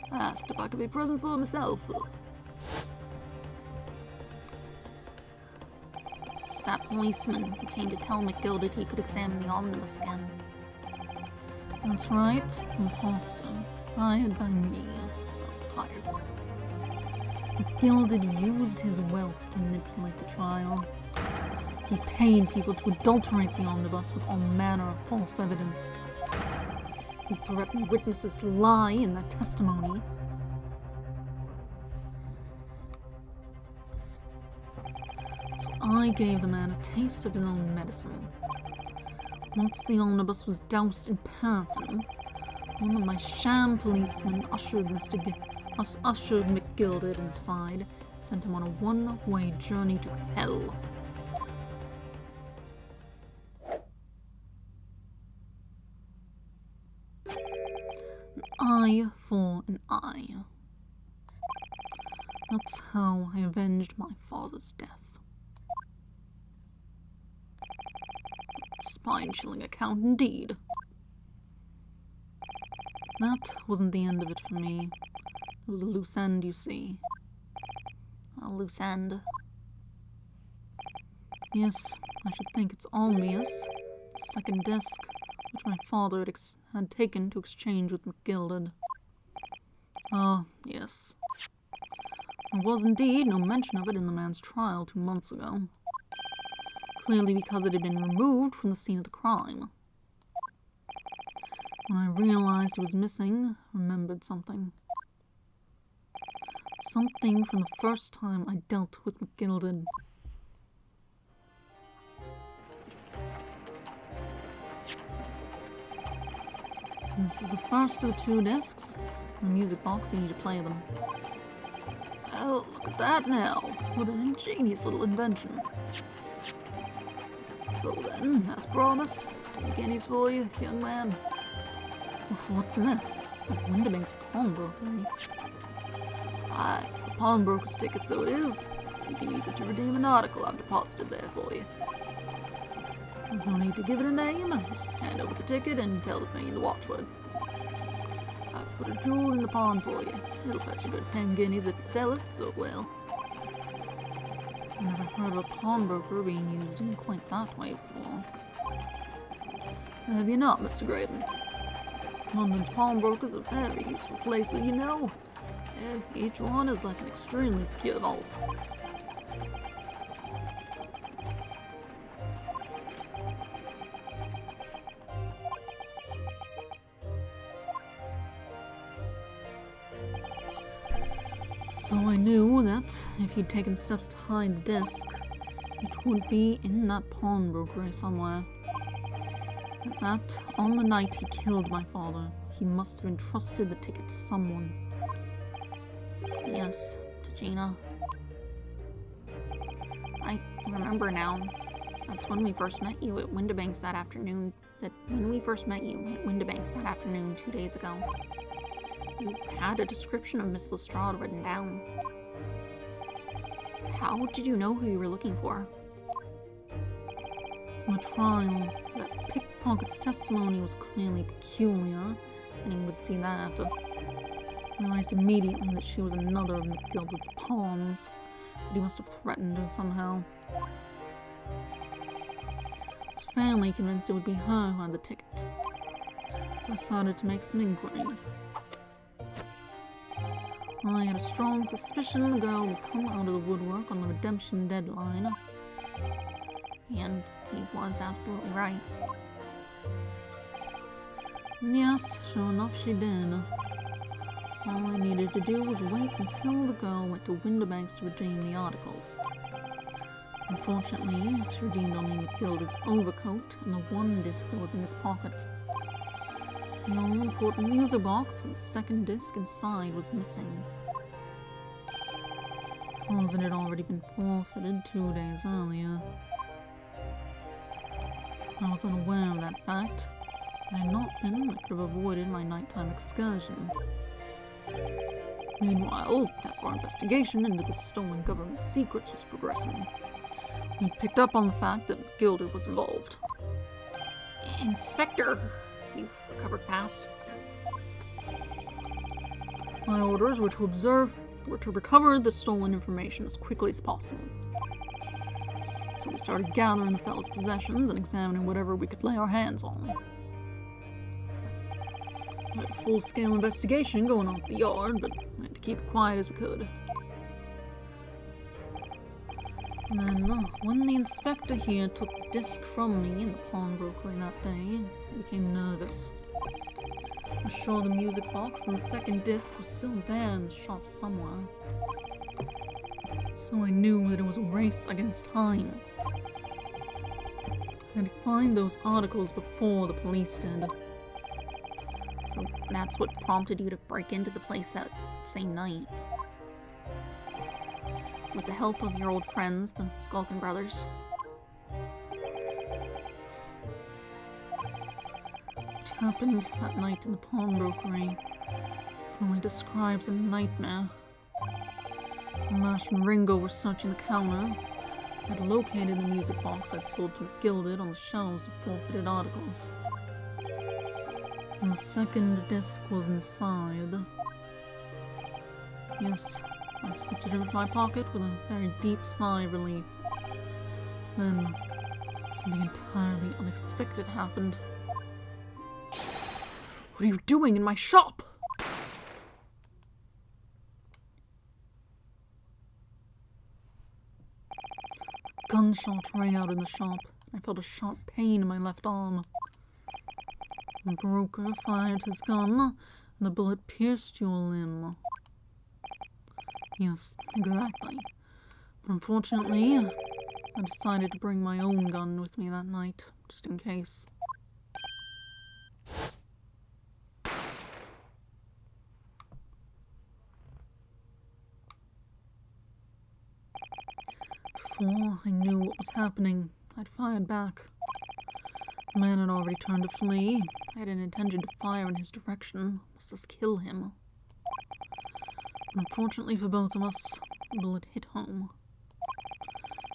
I asked if I could be present for myself. So that policeman who came to tell McGilded he could examine the omnibus again. That's right, imposter. Hired by me. Hired. McGilded used his wealth to manipulate the trial. He paid people to adulterate the omnibus with all manner of false evidence. He threatened witnesses to lie in their testimony. So I gave the man a taste of his own medicine. Once the omnibus was doused in paraffin, one of my sham policemen ushered McGilded inside, sent him on a one-way journey to hell. Eye for an eye. That's how I avenged my father's death. Spine-chilling account indeed. That wasn't the end of it for me. There was a loose end, you see. A loose end. Yes, I should think it's obvious. The second disc, which my father had taken to exchange with McGilded. Ah, yes. There was indeed no mention of it in the man's trial 2 months ago. Clearly because it had been removed from the scene of the crime. When I realized it was missing, I remembered something. Something from the first time I dealt with McGilded. This is the first of the 2 discs. In the music box, you need to play them. Well, look at that now. What an ingenious little invention. So then, as promised, 10 guineas for you, young man. What's in this? Windibank's pawnbroker. Ah, it's a pawnbroker's ticket, so it is. You can use it to redeem an article I've deposited there for you. There's no need to give it a name. Just hand over the ticket and tell the fiend the watchword. I've put a jewel in the pawn for you. It'll fetch a good 10 guineas if you sell it, so it will. I've never heard of a pawnbroker being used in quite that way before. Have you not, Mr. Graydon? London's pawnbrokers are very useful places, you know. Each one is like an extremely secure vault. So I knew that if he'd taken steps to hide the disc, it would be in that pawnbrokery somewhere. And that, on the night he killed my father, he must have entrusted the ticket to someone. Yes, to Gina. I remember now. That's when we first met you at Windibanks that afternoon. 2 days ago. You had a description of Miss Lestrade written down. How did you know who you were looking for? In the trial, that pickpocket's testimony was clearly peculiar, and he would see that after. I realized immediately that she was another of McGilded's pawns, but he must have threatened her somehow. I was fairly convinced it would be her who had the ticket, so I started to make some inquiries. I had a strong suspicion the girl would come out of the woodwork on the redemption deadline. And he was absolutely right. And yes, sure enough she did. All I needed to do was wait until the girl went to Windibanks to redeem the articles. Unfortunately, she redeemed only McGilded's overcoat and the 1 disc that was in his pocket. The all-important music box with the 2nd disc inside was missing. Because it had already been forfeited 2 days earlier. I was unaware of that fact. Had it not been, I could have avoided my nighttime excursion. Meanwhile, as our investigation into the stolen government secrets was progressing, we picked up on the fact that McGilded was involved. Inspector, you've recovered fast. My orders were to recover the stolen information as quickly as possible. So we started gathering the fellow's possessions and examining whatever we could lay our hands on. We had a full-scale investigation going on at the yard, but we had to keep it quiet as we could. And then, when the inspector here took the disc from me in the pawnbrokery that day, I became nervous. I was sure the music box and the 2nd disc was still there in the shop somewhere. So I knew that it was a race against time. I had to find those articles before the police did. So that's what prompted you to break into the place that same night. With the help of your old friends, the Skulkin brothers. What happened that night in the pawnbrokery only describes a nightmare. When Marsh and Ringo were searching the counter, I had located the music box I'd sold to McGilded on the shelves of forfeited articles. And the 2nd disc was inside. Yes, I slipped it into my pocket with a very deep sigh of relief. Then, something entirely unexpected happened. What are you doing in my shop? A gunshot rang out in the shop. I felt a sharp pain in my left arm. The broker fired his gun, and the bullet pierced your limb. Yes, exactly. But unfortunately, I decided to bring my own gun with me that night, just in case. Before I knew what was happening, I'd fired back. The man had already turned to flee. I had an intention to fire in his direction, must thus kill him. But unfortunately for both of us, the bullet hit home.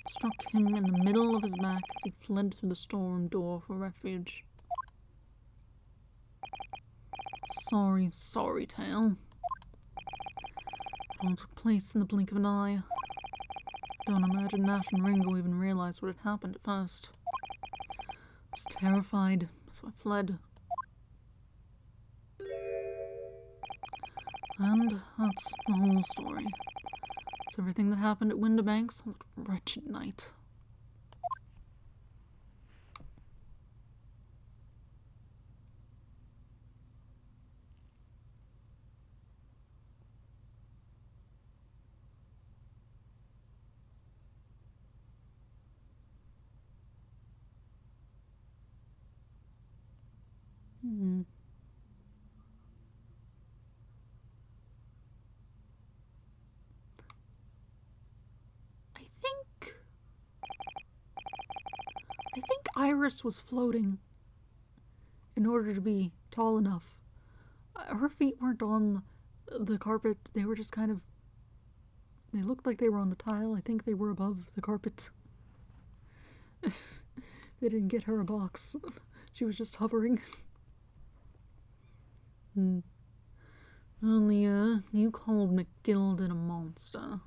It struck him in the middle of his back as he fled through the storeroom door for refuge. Sorry, sorry, tale. It all took place in the blink of an eye. Don't imagine Nash and Ringo even realized what had happened at first. I was terrified, so I fled. And that's the whole story. It's everything that happened at Windibanks on that wretched night. I think Iris was floating in order to be tall enough. Her feet weren't on the carpet. They were just kind of... They looked like they were on the tile. I think they were above the carpet. They didn't get her a box. She was just hovering. Only, you called McGilden a monster.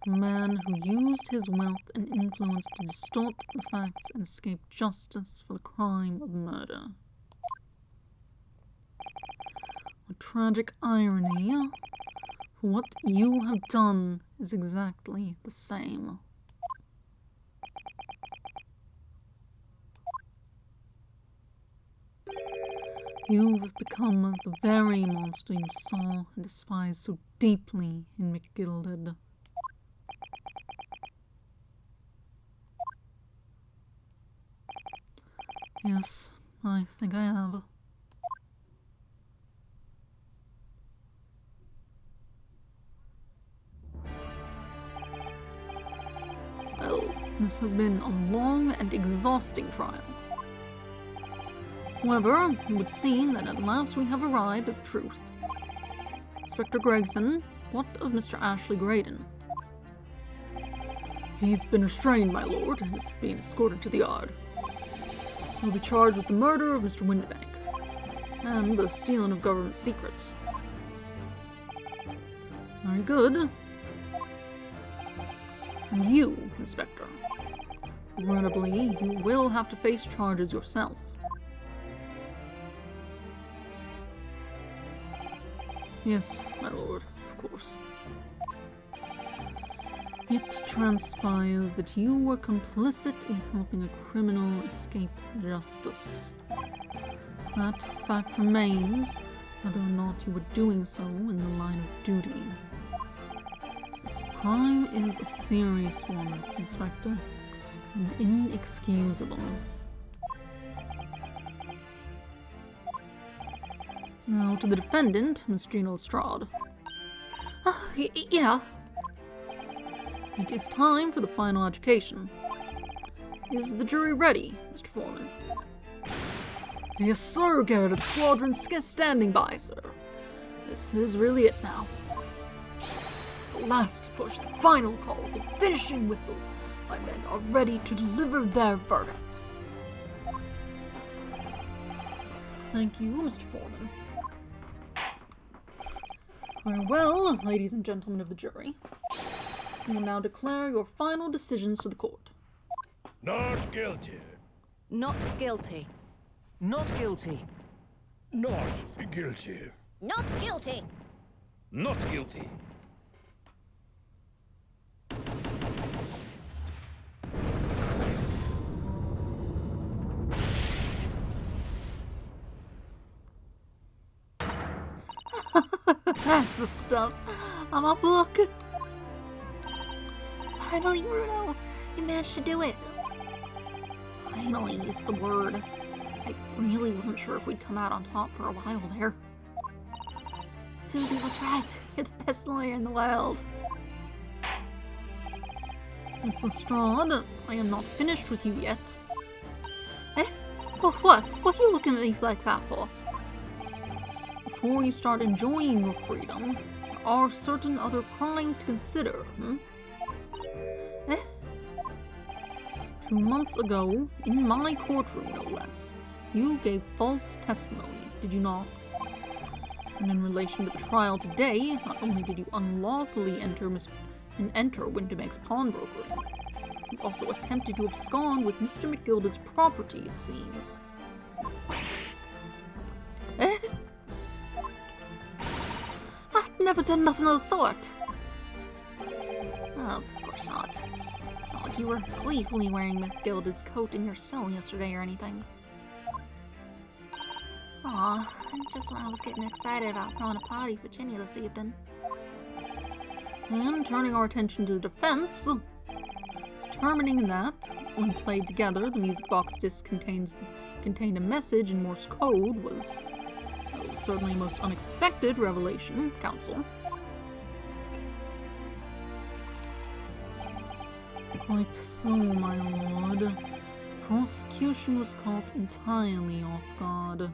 A man who used his wealth and influence to distort the facts and escape justice for the crime of murder. A tragic irony, for what you have done is exactly the same. You've become the very monster you saw and despised so deeply in McGilded. Yes, I think I have. Well, this has been a long and exhausting trial. However, it would seem that at last we have arrived at the truth. Inspector Gregson, what of Mr. Ashley Graydon? He's been restrained, my lord, and is being escorted to the yard. He'll be charged with the murder of Mr. Windibank and the stealing of government secrets. Very good. And you, Inspector, regrettably, you will have to face charges yourself. Yes, my lord, of course. It transpires that you were complicit in helping a criminal escape justice. That fact remains, whether or not you were doing so in the line of duty. Crime is a serious one, Inspector, and inexcusable. Now to the defendant, Miss Gina Lestrade. Yeah. It is time for the final education. Is the jury ready, Mr. Foreman? Yes, sir, Garrett of Squadron standing by, sir. This is really it now. The last push, the final call, the finishing whistle. My men are ready to deliver their verdicts. Thank you, Mr. Foreman. Very well, ladies and gentlemen of the jury. You will now declare your final decisions to the court. Not guilty. Not guilty. Not guilty. Not guilty. Not guilty. Not guilty. That's the stuff. I'm off the look. Finally, Bruno. You managed to do it. Finally is the word. I really wasn't sure if we'd come out on top for a while there. Susie was right. You're the best lawyer in the world. Miss Lestrade, I am not finished with you yet. Eh? Well, what? What are you looking at me like that for? Before you start enjoying your freedom, there are certain other crimes to consider, Eh? 2 months ago, in my courtroom no less, you gave false testimony, did you not? And in relation to the trial today, not only did you unlawfully enter Winterbank's pawnbroker, you also attempted to abscond with Mr. McGilded's property, it seems. Eh? I've never done nothing of the sort. Of course not. It's not like you were gleefully wearing McGilded's coat in your cell yesterday or anything. Aw, just when I was getting excited about throwing a party for Ginny this evening. And turning our attention to the defense, determining that, when played together, the music box disc contained a message in Morse code was certainly a most unexpected revelation, counsel. Quite so, my lord. The prosecution was caught entirely off guard.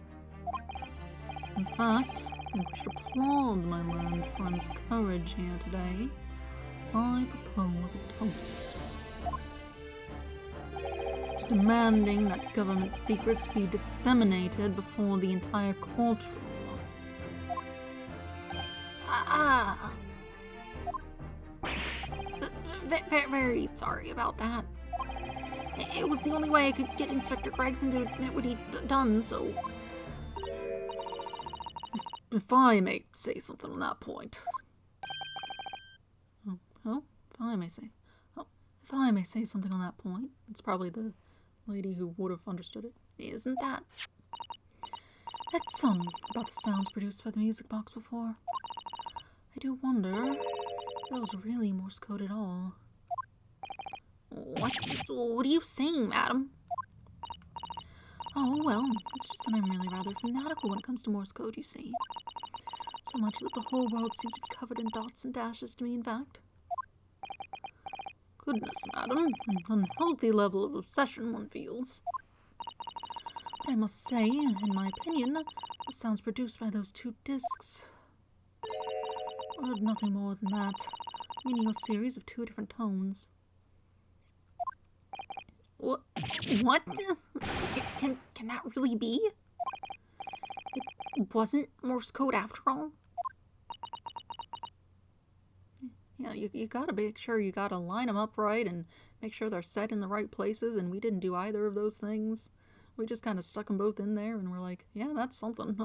In fact, I think we should applaud my learned friend's courage here today. I propose a toast to demanding that government secrets be disseminated before the entire courtroom. Very sorry about that. It was the only way I could get Inspector Gregson to admit what he'd done, so... If I may say something on that point. If I may say something on that point. It's probably the lady who would have understood it. Isn't that? That's about the sounds produced by the music box before. I do wonder if that was really Morse code at all. What are you saying, madam? Oh, well, it's just that I'm really rather fanatical when it comes to Morse code, you see. So much that the whole world seems to be covered in dots and dashes to me, in fact. Goodness, madam, an unhealthy level of obsession one feels. But I must say, in my opinion, the sounds produced by those 2 discs were nothing more than that, meaning a series of 2 different tones. What? Can that really be? It wasn't Morse code after all? Yeah, you gotta make sure you gotta line them up right and make sure they're set in the right places, and we didn't do either of those things. We just kind of stuck them both in there and we're like, yeah, that's something.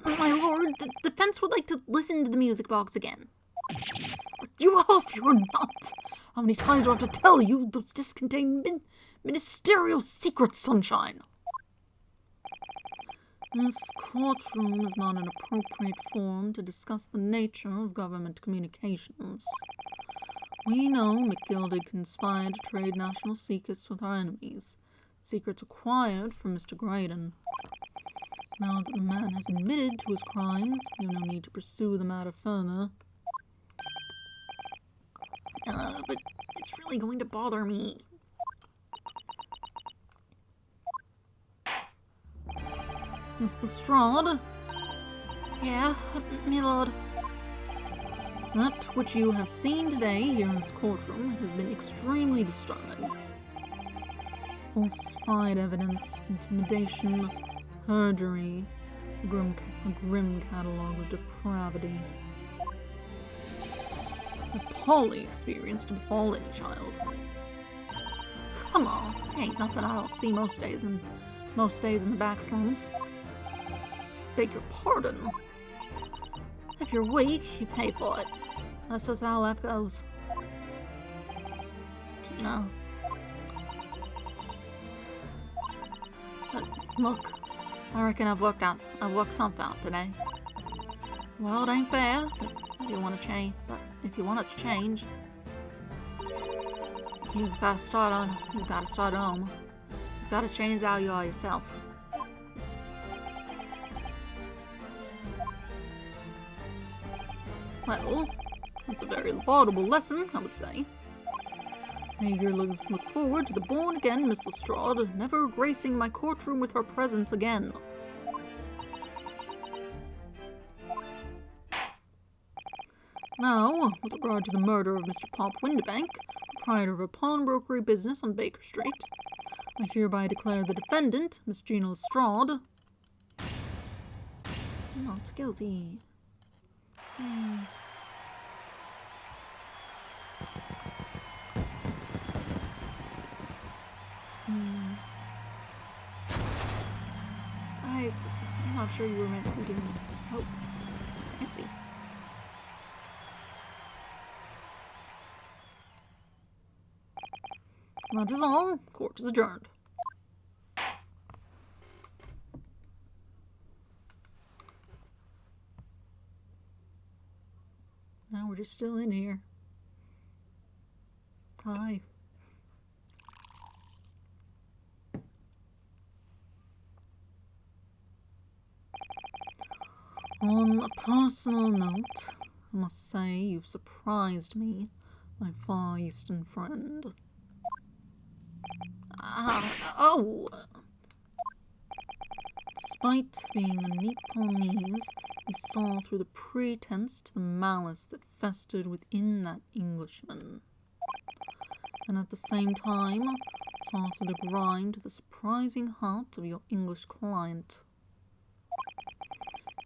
My lord, the defense would like to listen to the music box again. You off, you're not. How many times do I have to tell you those discs contain ministerial secrets, sunshine? This courtroom is not an appropriate forum to discuss the nature of government communications. We know McGilded conspired to trade national secrets with our enemies, secrets acquired from Mr. Graydon. Now that the man has admitted to his crimes, we have no need to pursue the matter further. But it's really going to bother me. Miss Lestrade? Yeah, my lord. That which you have seen today here in this courtroom has been extremely disturbing. Falsified evidence, intimidation, perjury, a grim catalogue of depravity. Appalling experience to befall any child. Come on, Ain't nothing I don't see most days in the back slums. Beg your pardon. If you're weak, you pay for it. That's just how life goes. You know. But look, I reckon I've worked something out today. Well, it ain't fair, but if you want to change, it to change, you've got to start home. You've got to change how you are yourself. Well, it's a very laudable lesson, I would say. I eagerly look forward to the born-again Miss Lestrade never gracing my courtroom with her presence again. Now, with regard to the murder of Mr. Pop Windibank, proprietor of a pawnbrokery business on Baker Street, I hereby declare the defendant, Miss Gina Lestrade, not guilty. Yay. I'm not sure you were meant to be doing that. Oh, fancy. That is all. Court is adjourned. Now we're just still in here. Hi. On a personal note, I must say you've surprised me, my Far Eastern friend. Oh! Despite being a Nepalese, you saw through the pretense to the malice that festered within that Englishman. And at the same time, saw through the grime to the surprising heart of your English client.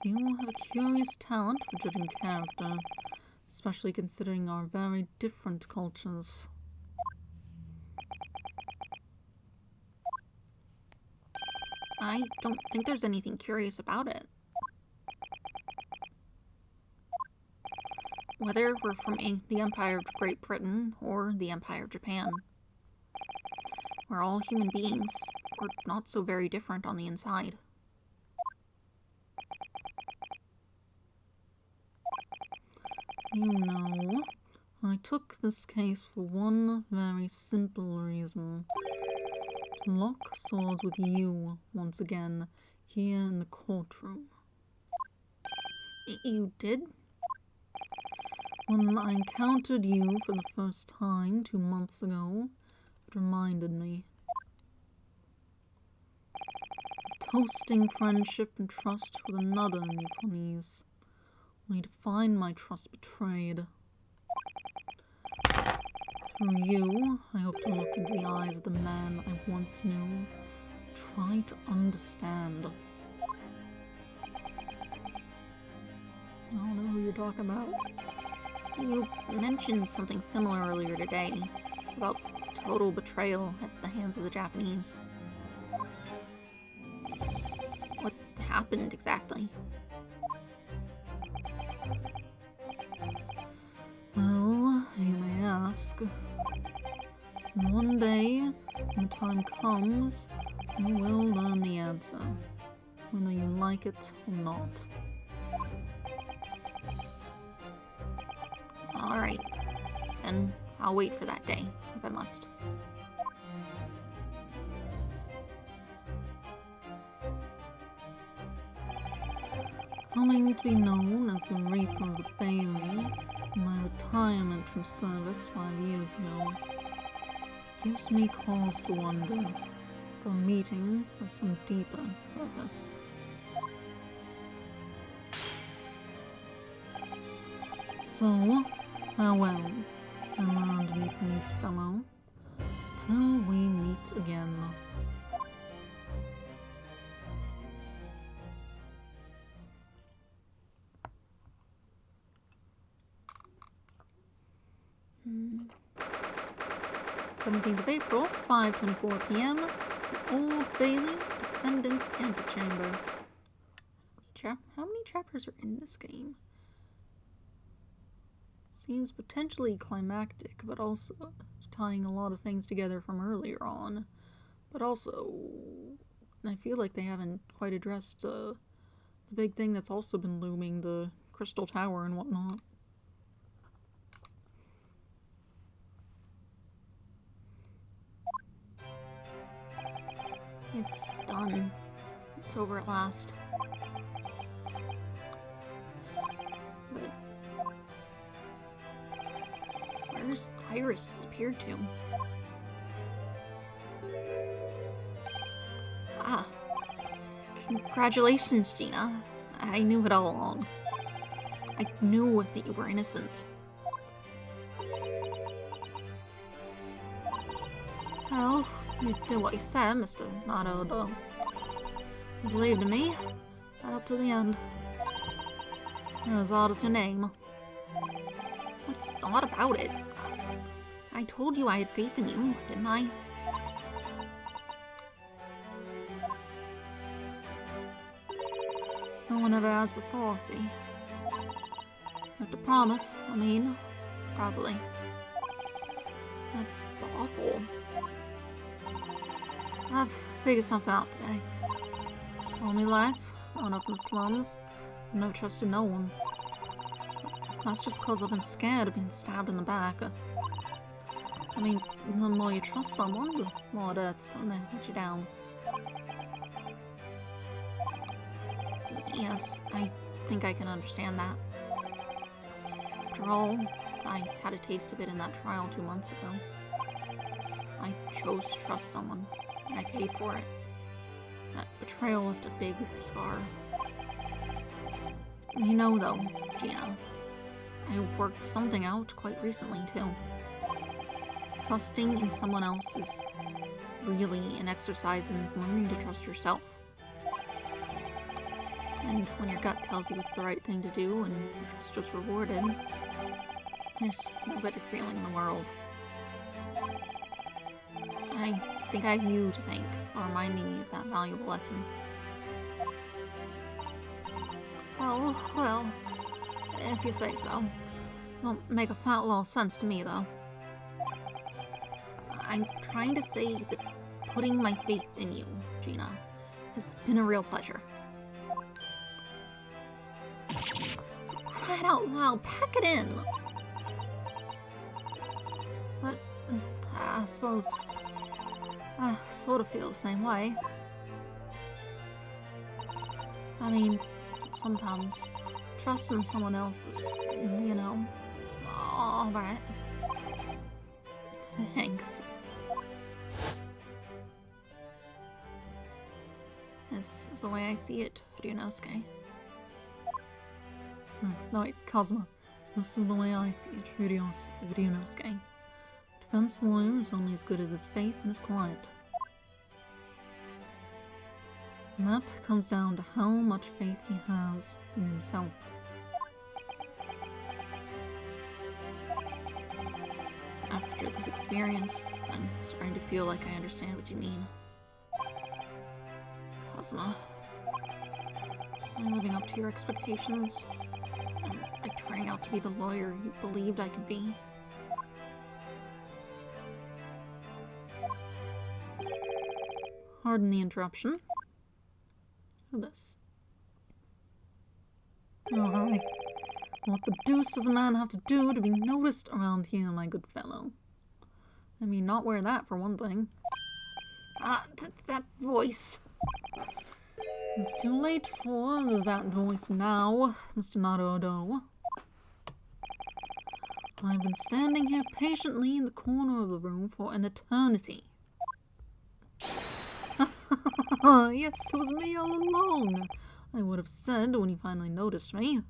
You have a curious talent for judging character, especially considering our very different cultures. I don't think there's anything curious about it. Whether we're from the Empire of Great Britain or the Empire of Japan, we're all human beings. We're not so very different on the inside. You know, I took this case for one very simple reason. To lock swords with you once again here in the courtroom. You did? When I encountered you for the first time 2 months ago, it reminded me. Toasting friendship and trust with another Nepalese, only to find my trust betrayed. Through you, I hope to look into the eyes of the man I once knew, try to understand. I don't know who you're talking about. You mentioned something similar earlier today, about total betrayal at the hands of the Japanese. What happened exactly? Well, you may ask. And one day, when the time comes, you will learn the answer, whether you like it or not. Alright, and I'll wait for that day, if I must. Coming to be known as the Reaper of the Bailey in my retirement from service 5 years ago gives me cause to wonder if our meeting has some deeper purpose. So, farewell, my learned Nepalese fellow, till we meet again. 17th of April, 5:24 p.m. Old Bailey, Defendant's Antechamber. How many chapters are in this game? Seems potentially climactic, but also tying a lot of things together from earlier on. But also, I feel like they haven't quite addressed the big thing that's also been looming, the Crystal Tower and whatnot. It's done. It's over at last. But where's Iris disappeared to? Ah. Congratulations, Gina. I knew it all along. I knew that you were innocent. Well, you did what you said, Mr. Naruto. You believed in me, right up to the end. You're as odd as your name. What's odd about it? I told you I had faith in you, didn't I? No one ever has before, see? You have to promise, I mean, probably. That's awful. I've figured something out today. All my life, growing up in the slums, I've never trusted no one. That's just because I've been scared of being stabbed in the back. I mean, the more you trust someone, the more it hurts when they let you down. Yes, I think I can understand that. After all, I had a taste of it in that trial 2 months ago. I chose to trust someone. I paid for it. That betrayal left a big scar. You know, though, Gina, I worked something out quite recently, too. Trusting in someone else is really an exercise in learning to trust yourself. And when your gut tells you it's the right thing to do and trust is rewarded, there's no better feeling in the world. I think I have you to thank for reminding me of that valuable lesson. Oh, well, if you say so. Don't make a fat lot of sense to me, though. I'm trying to say that putting my faith in you, Gina, has been a real pleasure. Crying out loud, pack it in! But, I suppose I sort of feel the same way. I mean, sometimes trusting someone else is, you know, alright. Thanks. This is the way I see it, Ryunosuke. No, wait, Kazuma. This is the way I see it, Ryunosuke. Defense lawyer is only as good as his faith in his client. And that comes down to how much faith he has in himself. After this experience, I'm starting to feel like I understand what you mean. Kazuma, am I living up to your expectations? Am I turning out to be the lawyer you believed I could be? Pardon the interruption. Who's this? Oh, hi. What the deuce does a man have to do to be noticed around here, my good fellow? I mean, not wear that for one thing. Ah, that voice. It's too late for that voice now, Mr. Naruto. I've been standing here patiently in the corner of the room for an eternity. Yes, it was me all along, I would have said when you finally noticed me.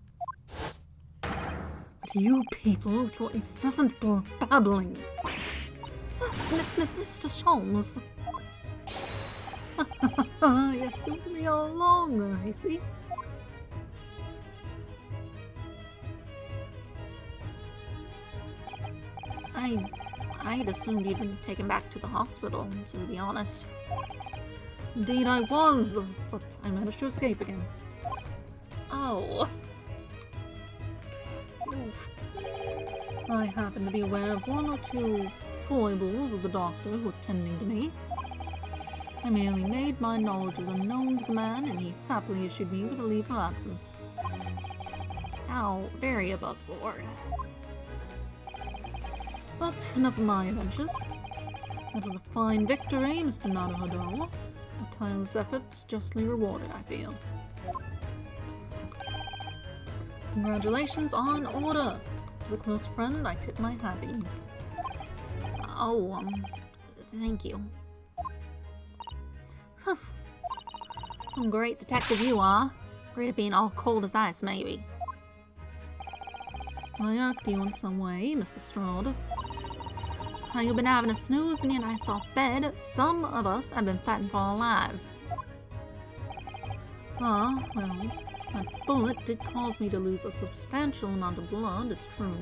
But you people with your incessant babbling. Mr. Sholmes. Yes, it was me all along, I see. I'd assumed you'd been taken back to the hospital, to be honest. Indeed I was, but I managed to escape again. Oh. Oof. I happened to be aware of one or two foibles of the doctor who was tending to me. I merely made my knowledge of them known to the man, and he happily issued me with a leave of absence. How very above board. But enough of my adventures. That was a fine victory, Mr. Naruhodo. A tireless efforts justly rewarded, I feel. Congratulations are in order. To a close friend, I tip my hat. Oh, thank you. Some great detective you are. Great at being all cold as ice, maybe. I irked you in some way, Mr. Strahd. How you been having a snooze in your nice soft bed? Some of us have been fighting for our lives. Ah, well, that bullet did cause me to lose a substantial amount of blood, it's true.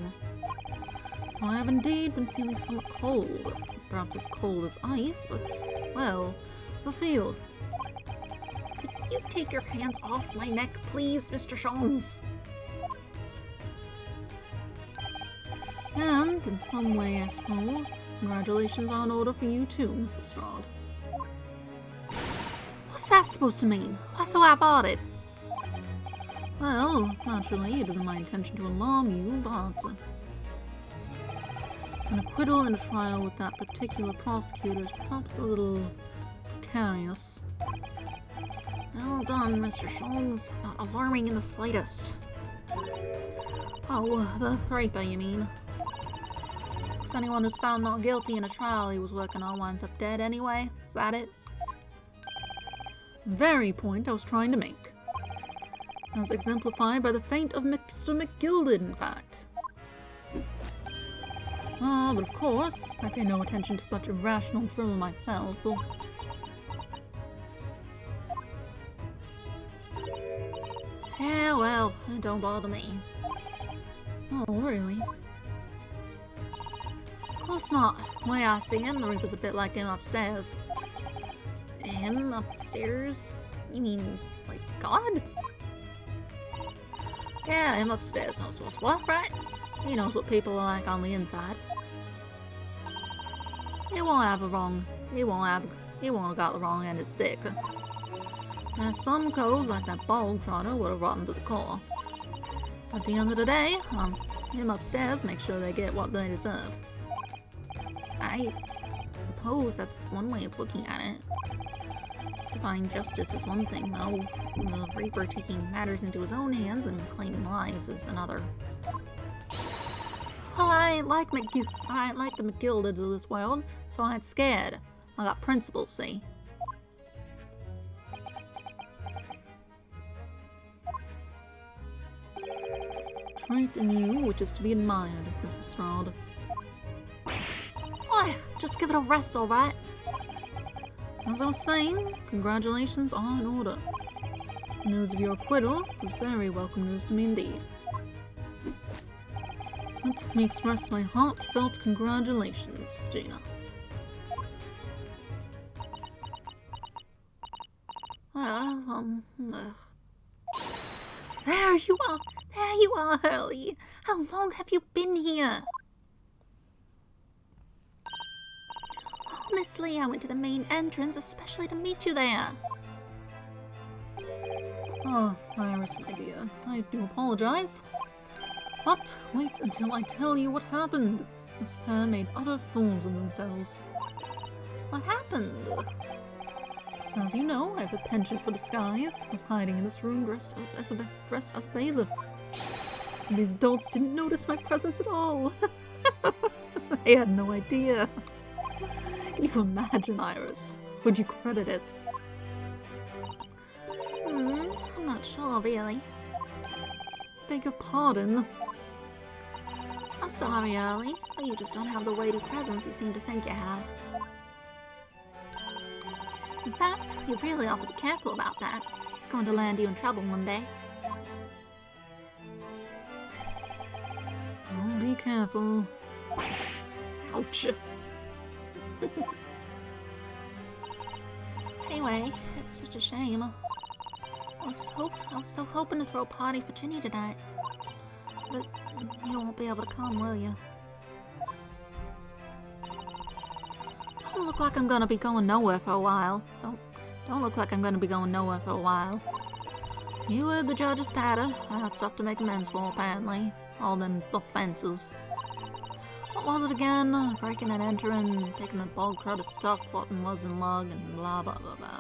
So I have indeed been feeling somewhat cold. Perhaps as cold as ice, but, well, the field. Could you take your hands off my neck, please, Mr. Sholmes? And, in some way, I suppose, congratulations are in order for you too, Mrs. Strahd. What's that supposed to mean? Why so half-hearted? Well, naturally, it isn't my intention to alarm you, but an acquittal in a trial with that particular prosecutor is perhaps a little precarious. Well done, Mr. Sholmes. Not alarming in the slightest. Oh, the raper, you mean? Because anyone who's found not guilty in a trial he was working on winds up dead anyway. Is that it? The very point I was trying to make. As exemplified by the fate of Mr. McGilded, in fact. Ah, but of course, I pay no attention to such irrational drivel myself. Yeah, well, don't bother me. Oh, really? Of course not. The way I see him, the Reaper's a bit like him upstairs. Him upstairs? You mean, like, God? Yeah, him upstairs knows what's what, right? He knows what people are like on the inside. He won't have got the wrong end of the stick. Now, some codes, like that bog trotter, would have rotten to the core. At the end of the day, him upstairs makes sure they get what they deserve. I suppose that's one way of looking at it. Divine justice is one thing, though. The Reaper taking matters into his own hands and claiming lives is another. Well, I like the McGildeds of this world, so I ain't scared. I got principles, see? Trait in you which is to be admired, Mrs. Strahd. Boy, just give it a rest, alright? As I was saying, congratulations are in order. News of your acquittal is very welcome news to me indeed. Let me express my heartfelt congratulations, Jaina. Well, There you are! There you are, Hurley! How long have you been here? Honestly, I went to the main entrance especially to meet you there. Ah, Iris, my dear, I do apologize. But wait until I tell you what happened. This pair made utter fools of themselves. What happened? As you know, I have a penchant for disguise. I was hiding in this room dressed as a bailiff. And these dolts didn't notice my presence at all. They had no idea. Can you imagine, Iris? Would you credit it? I'm not sure, really. Beg your pardon. I'm sorry, Early, but you just don't have the weighty presence you seem to think you have. In fact, you really ought to be careful about that. It's going to land you in trouble one day. Oh, be careful. Ouch. Anyway, it's such a shame. I was so hoping to throw a party for Ginny tonight. But you won't be able to come, will you? Don't look like I'm gonna be going nowhere for a while. Don't look like I'm gonna be going nowhere for a while. You heard the judge's patter. I got stuff to make amends for, apparently. All them offenses. What was it again? Breaking and entering, taking the bulk crowd of stuff, what was in lug, and blah blah blah blah.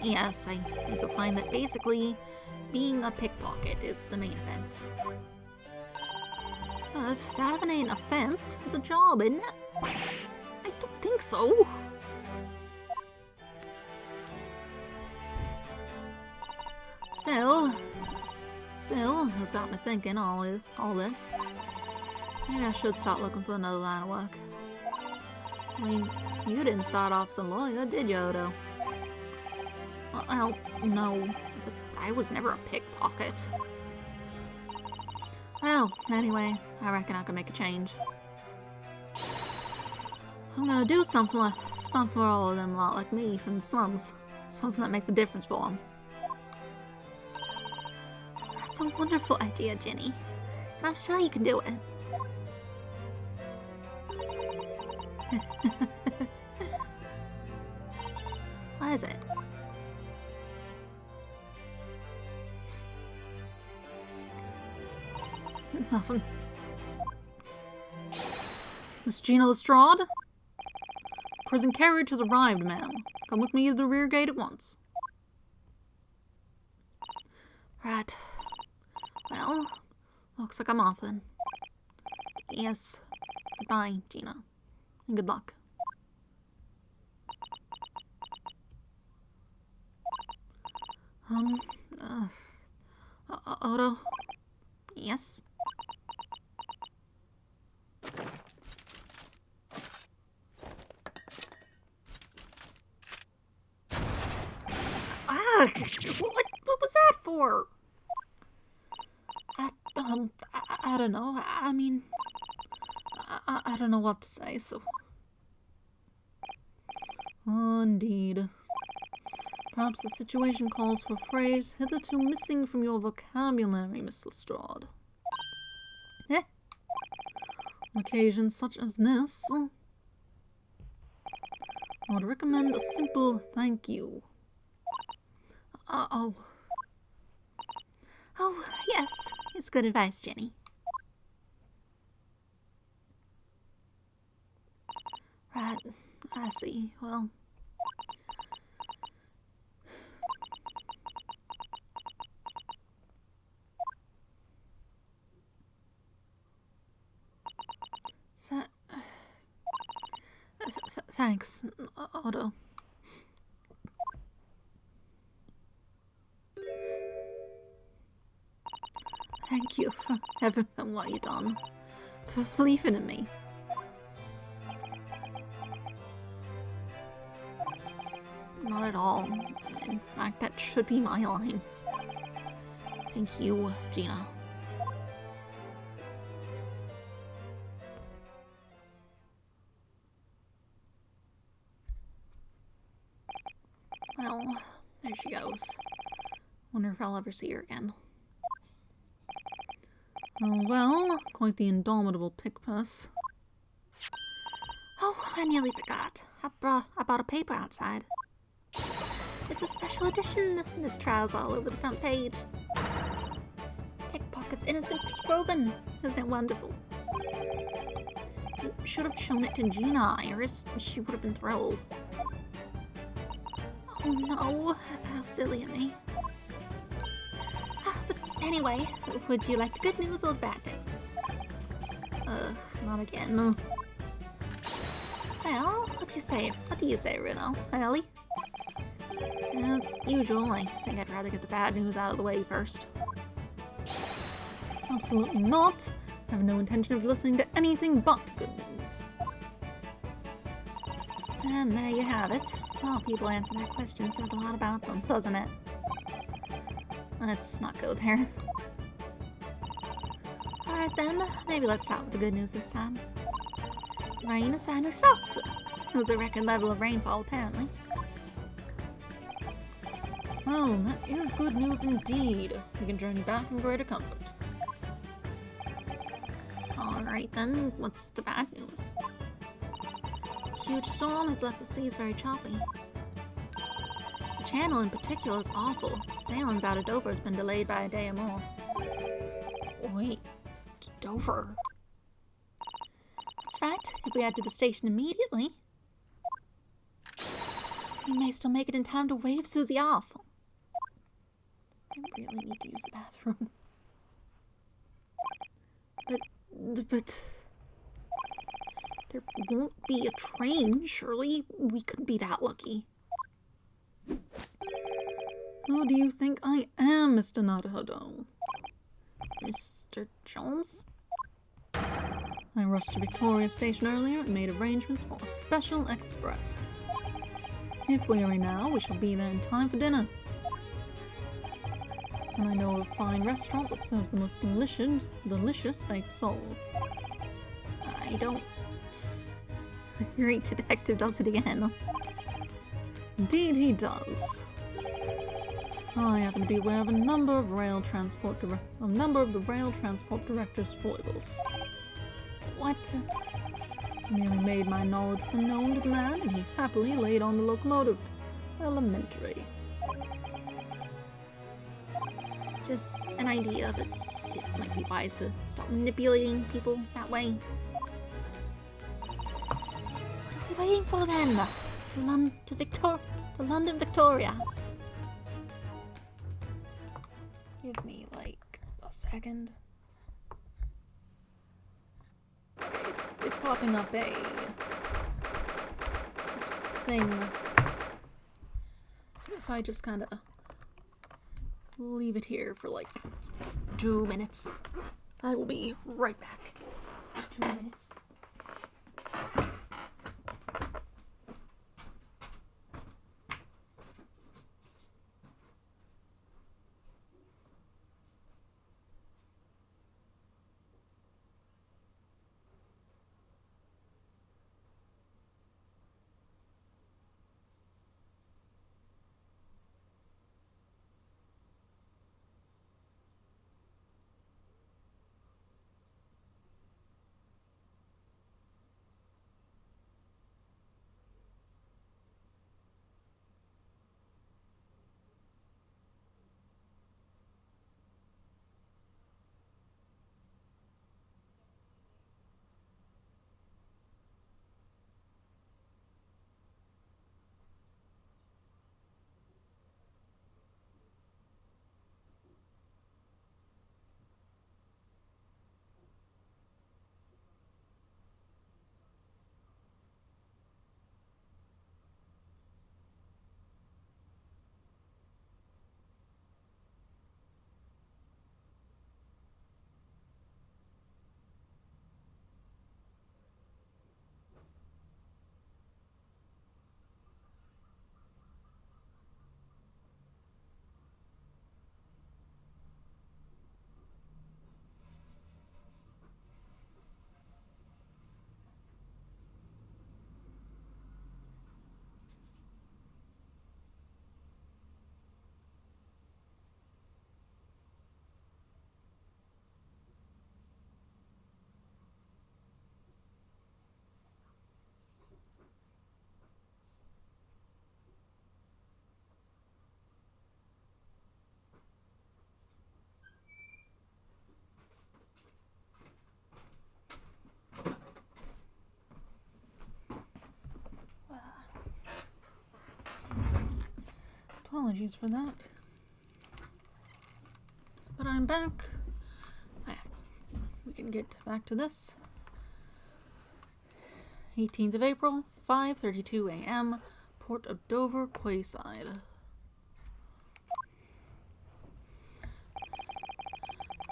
Yes, I think you'll find that basically being a pickpocket is the main offense. But that ain't an offense. It's a job, isn't it? I don't think so. Still, it's got me thinking all this. Maybe I should start looking for another line of work. I mean, you didn't start off as a lawyer, did you, Odo? Well, no, but I was never a pickpocket. Well, anyway, I reckon I can make a change. I'm gonna do something for all of them lot like me from the slums. Something that makes a difference for them. That's a wonderful idea, Ginny. And I'm sure you can do it. What is it? Nothing. Miss Gina Lestrade? Prison carriage has arrived, ma'am. Come with me to the rear gate at once. Right. Well, looks like I'm off then. Yes. Goodbye, Gina. And good luck. Odo? Yes? What was that for? I don't know. I mean, I don't know what to say, so... Indeed. Perhaps the situation calls for a phrase hitherto missing from your vocabulary, Miss Lestrade. On occasions such as this, I would recommend a simple thank you. Oh, yes. It's good advice, Jenny. Right. I see. Well... Thanks, Odo. Thank you for everything what you done. For believing in me. Not at all. In fact, that should be my line. Thank you, Gina. Well, there she goes. Wonder if I'll ever see her again. Oh well, quite the indomitable pickpuss. Oh, I nearly forgot. I bought a paper outside. It's a special edition. This trial's all over the front page. Pickpocket's innocent proven. Isn't it wonderful? You should have shown it to Gina, Iris. She would have been thrilled. Oh no, how silly of me. But anyway, would you like the good news or the bad news? Not again. Well, what do you say? What do you say, Reno? Ellie? As usual, I think I'd rather get the bad news out of the way first. Absolutely not. I have no intention of listening to anything but good news. And there you have it. Well, people answer that question says a lot about them, doesn't it? Let's not go there. Alright then, maybe let's start with the good news this time. Rain has finally stopped. It was a record level of rainfall, apparently. Well, that is good news indeed. We can journey back in greater comfort. Alright then, what's the bad news? A huge storm has left the seas very choppy. The channel in particular is awful. Sailings out of Dover has been delayed by a day or more. Wait, Dover? That's right. If we head to the station immediately, we may still make it in time to wave Susie off. I really need to use the bathroom. But There won't be a train, surely. We couldn't be that lucky. who do you think I am, Mr. Naruhodo? Mr. Jones? I rushed to Victoria Station earlier and made arrangements for a special express. If we hurry now, we shall be there in time for dinner. And I know of a fine restaurant that serves the most delicious baked sole. I don't... The great detective does it again. Indeed he does. I happen to be aware of a number of the rail transport director's foibles. What? Merely made my knowledge known to the man, and he happily laid on the locomotive. Elementary. Just an idea, but it might be wise to stop manipulating people that way. What are we waiting for then? London Victoria. Give me like a second. It's popping up a thing. So if I just kind of leave it here for like 2 minutes, I will be right back. 2 minutes. Apologies for that. But I'm back. We can get back to this. 18th of April, 5:32 a.m., Port of Dover, Quayside.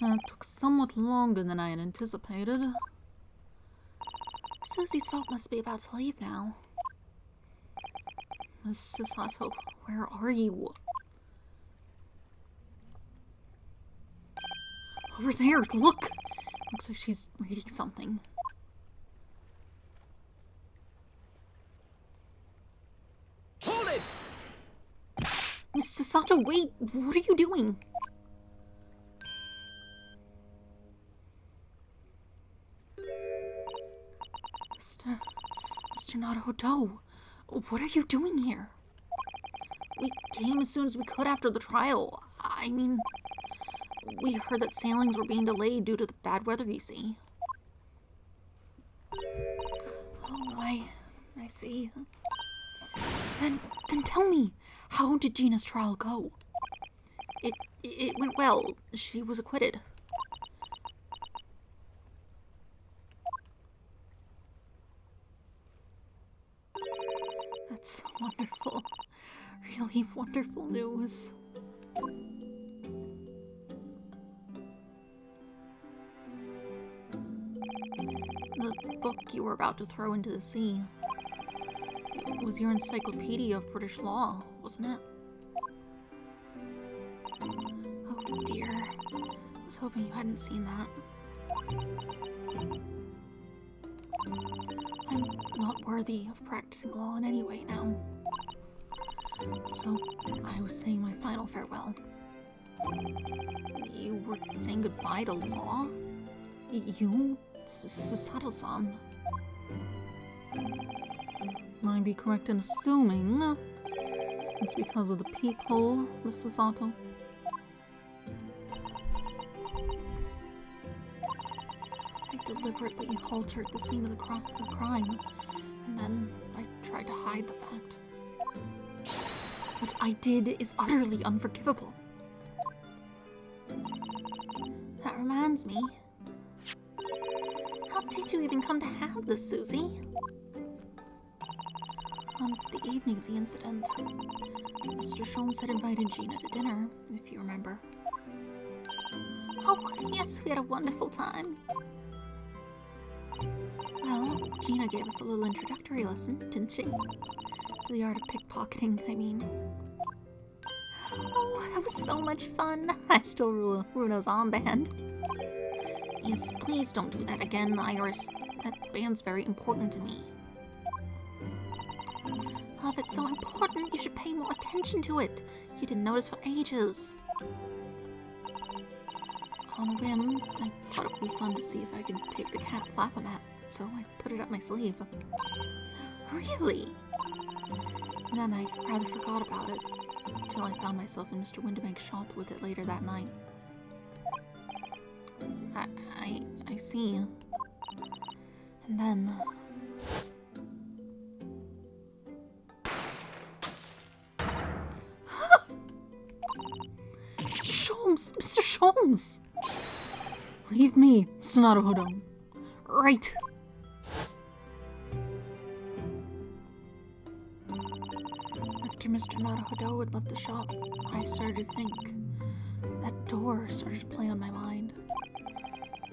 It took somewhat longer than I had anticipated. Susie's boat must be about to leave now. Mrs. Sato, where are you? Over there, look! Looks like she's reading something. Mr. Sato, wait! What are you doing? Mr. Naruhodo, what are you doing here? We came as soon as we could after the trial. I mean, we heard that sailings were being delayed due to the bad weather, you see. Oh, I see. Then tell me, how did Gina's trial go? It went well. She was acquitted. That's wonderful. Really wonderful news. The book you were about to throw into the sea. It was your encyclopedia of British law, wasn't it? Oh dear. I was hoping you hadn't seen that. I'm not worthy of practicing law in any way now. So, I was saying my final farewell. You were saying goodbye to law? You? Sato-san? Might I be correct in assuming it's because of the peephole, Mr. Sato? I deliberately altered the scene of the crime, and then I tried to hide the fact. What I did is utterly unforgivable. That reminds me. How did you even come to have this, Susie? On the evening of the incident, Mr. Sholmes had invited Gina to dinner, if you remember. Oh, yes, we had a wonderful time. Well, Gina gave us a little introductory lesson, didn't she? To the art of pickpocketing, I mean. Oh, that was so much fun. I still rule Runo's armband. Yes, please don't do that again, Iris. That band's very important to me. Oh, if it's so important, you should pay more attention to it. You didn't notice for ages. On a whim, I thought it would be fun to see if I could take the cat Flap-O-Mat, so I put it up my sleeve. Really? Then I rather forgot about it, until I found myself in Mr. Windibank's shop with it later that night. I see. And then... Mr. Sholmes! Mr. Sholmes! Leave me, Mr. Naruhodo. Right. After Mr. Naruhodo had left the shop, I started to think. That door started to play on my mind.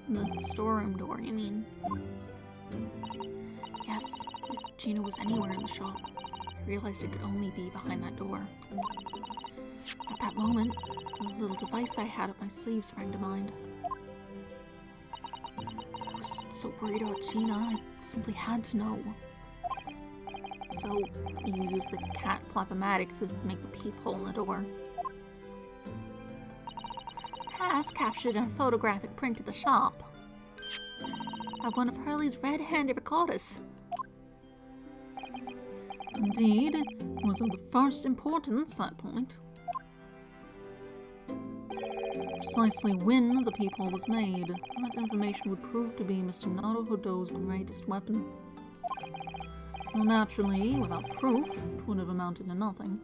The storeroom door, you mean? Yes, if Gina was anywhere in the shop, I realized it could only be behind that door. At that moment, the little device I had up my sleeve sprang to mind. I was so worried about Gina, I simply had to know. So, you used the cat Flap-O-Matic to make the peephole in the door. Has captured a photographic print of the shop of one of Hurley's red-handed recorders. Indeed, it was of the first importance at that point. Precisely when the peephole was made, that information would prove to be Mr. Naruhodo's greatest weapon. Though naturally, without proof, it would have amounted to nothing.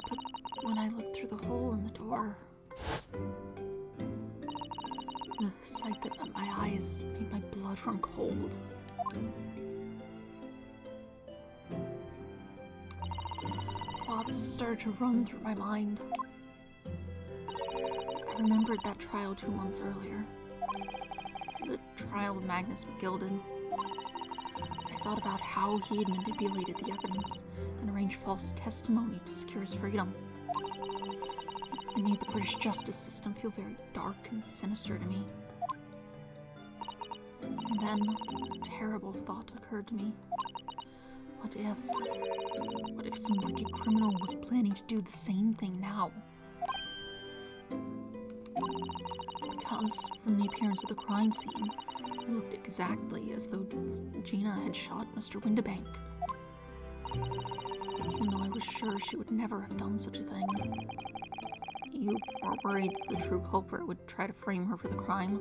But when I looked through the hole in the door, the sight that met my eyes made my blood run cold. Thoughts started to run through my mind. I remembered that trial 2 months earlier. The trial of Magnus McGilden. I thought about how he had manipulated the evidence and arranged false testimony to secure his freedom. It made the British justice system feel very dark and sinister to me. And then a terrible thought occurred to me. What if some wicked criminal was planning to do the same thing now? Because from the appearance of the crime scene, it looked exactly as though Gina had shot Mr. Windibank. Even though I was sure she would never have done such a thing. You were worried the true culprit would try to frame her for the crime?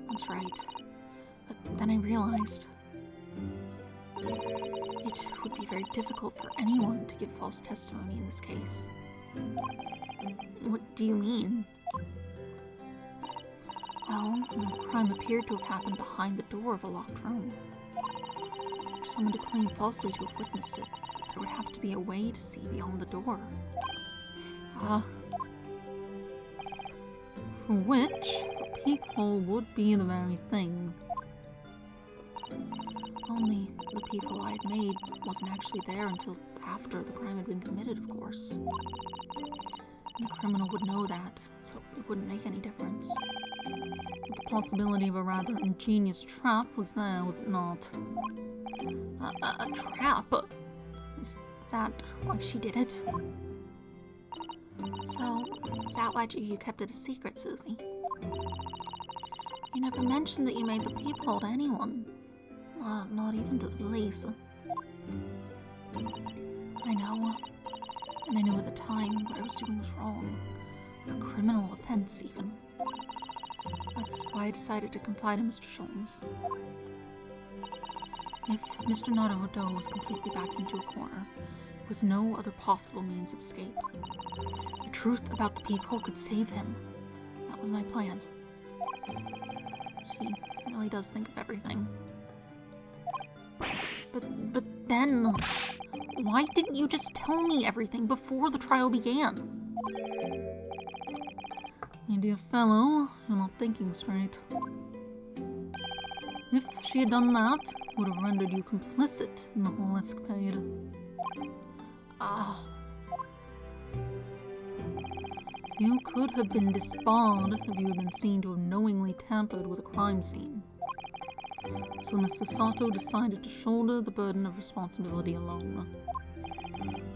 That's right. But then I realized it would be very difficult for anyone to give false testimony in this case. What do you mean? Well, the crime appeared to have happened behind the door of a locked room. For someone to claim falsely to have witnessed it, there would have to be a way to see beyond the door. For which, a peephole would be the very thing. Only the peephole I had made wasn't actually there until after the crime had been committed, of course. And the criminal would know that, so it wouldn't make any difference. But the possibility of a rather ingenious trap was there, was it not? A trap? Is that why she did it? So, is that why you kept it a secret, Susie? You never mentioned that you made the peephole to anyone. Not even to the police. I know. And I knew at the time what I was doing was wrong. A criminal offense, even. That's why I decided to confide in Mr. Sholmes. If Mr. Naruhodo was completely backed into a corner, with no other possible means of escape, the truth about the peephole could save him. That was my plan. She really does think of everything. But then, why didn't you just tell me everything before the trial began? My dear fellow, you're not thinking straight. If she had done that, it would have rendered you complicit in the whole escapade. You could have been disbarred if you had been seen to have knowingly tampered with a crime scene. So Mr. Sato decided to shoulder the burden of responsibility alone.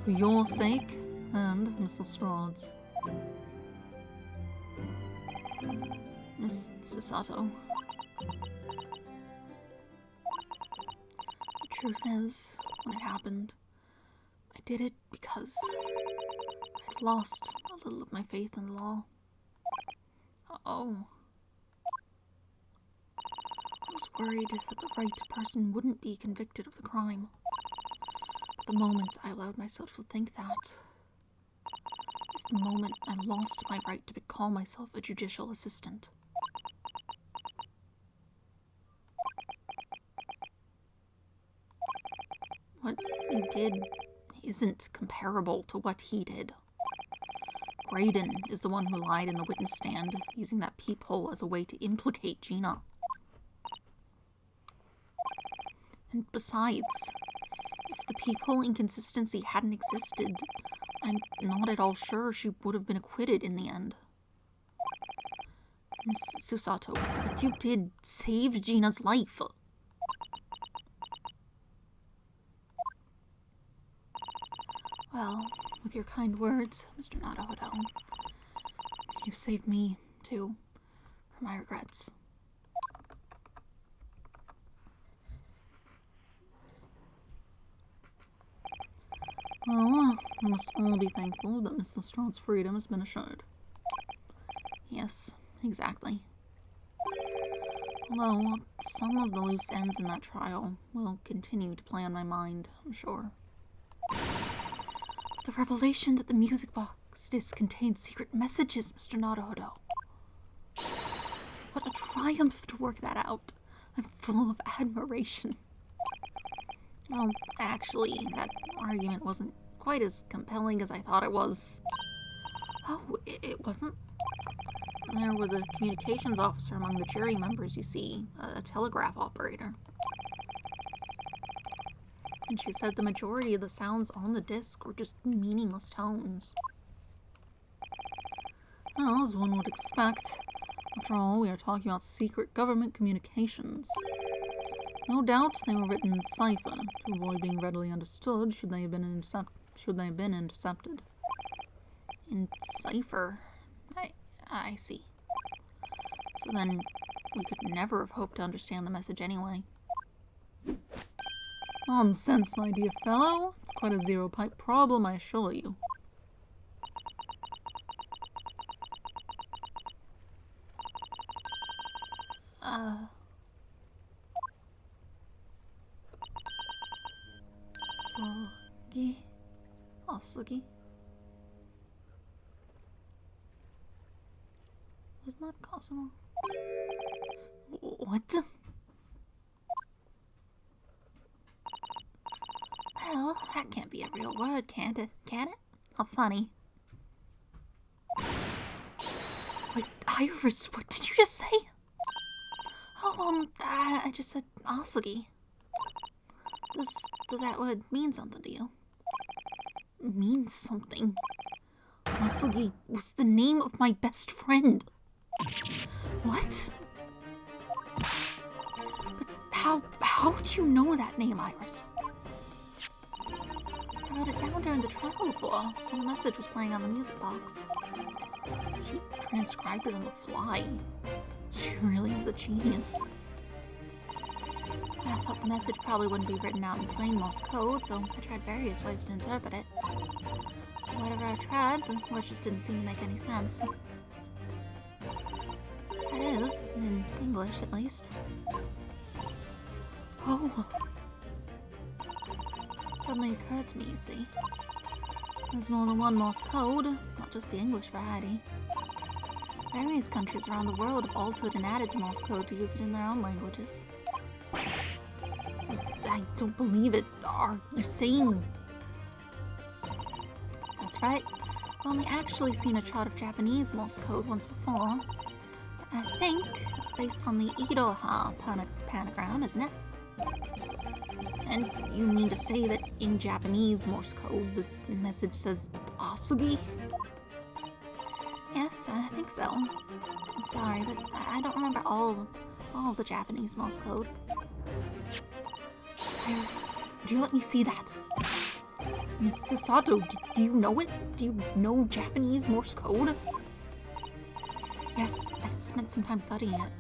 For your sake, and Mr. Strahd's. Mr. Sato. The truth is, when it happened, I did it because I'd lost a little of my faith in the law. I was worried that the right person wouldn't be convicted of the crime. But the moment I allowed myself to think that is the moment I lost my right to call myself a judicial assistant. What you did isn't comparable to what he did. Graydon is the one who lied in the witness stand, using that peephole as a way to implicate Gina. And besides, if the peephole inconsistency hadn't existed, I'm not at all sure she would have been acquitted in the end. Miss Susato, what you did saved Gina's life. Well, with your kind words, Mr. Naruhodo, you saved me, too, from my regrets. Well, we must all be thankful that Miss Lestrade's freedom has been assured. Yes, exactly. Although, some of the loose ends in that trial will continue to play on my mind, I'm sure. The revelation that the music box disc contained secret messages, Mr. Naruhodo. What a triumph to work that out. I'm full of admiration. Well, actually, that argument wasn't quite as compelling as I thought it was. Oh, it wasn't? There was a communications officer among the jury members, you see, a telegraph operator. And she said the majority of the sounds on the disc were just meaningless tones. Well, as one would expect. After all, we are talking about secret government communications. No doubt they were written in cipher to avoid being readily understood should they have been intercepted. In cipher? I see. So then we could never have hoped to understand the message anyway. Nonsense, my dear fellow. It's quite a zero-pipe problem, I assure you. Asugi? Wasn't that Cosmo? What? Well, that can't be a real word, can it? Can it? How funny. Wait, Iris, what did you just say? Oh, I just said Asugi. Does that word mean something to you? Means something? Asugi was the name of my best friend. What? But how do you know that name, Iris? I wrote it down during the trial before, when the message was playing on the music box. She transcribed it on the fly. She really is a genius. I thought the message probably wouldn't be written out in plain Morse code, so I tried various ways to interpret it. Whatever I tried, the words just didn't seem to make any sense. It is, in English at least. Oh. It suddenly occurred to me, you see. There's more than one Morse code, not just the English variety. Various countries around the world have altered and added to Morse code to use it in their own languages. I don't believe it. Are you saying... That's right. I've only actually seen a chart of Japanese Morse code once before. I think it's based on the Iroha panagram, isn't it? And you mean to say that in Japanese Morse code, the message says Asugi? Yes, I think so. I'm sorry, but I don't remember all of the Japanese Morse code. Iris, do you let me see that? Mr. Sato, do you know it? Do you know Japanese Morse code? Yes, I spent some time studying it.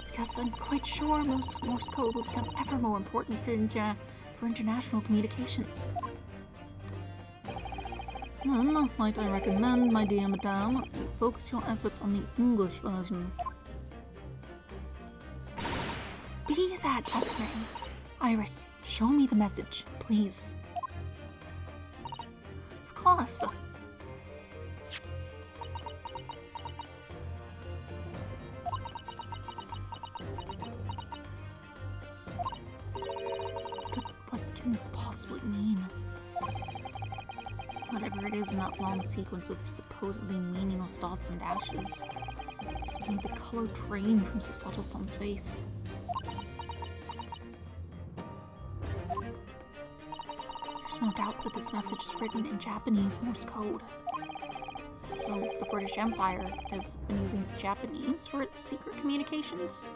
Because I'm quite sure most Morse code will become ever more important for international communications. Then, might I recommend, my dear madame, that you focus your efforts on the English version. Be that as it may. Iris, show me the message, please. Of course. But what can this possibly mean? Whatever it is in that long sequence of supposedly meaningless dots and dashes, it's made the color drain from Susato-san's face. There's no doubt that this message is written in Japanese Morse code. So the British Empire has been using Japanese for its secret communications?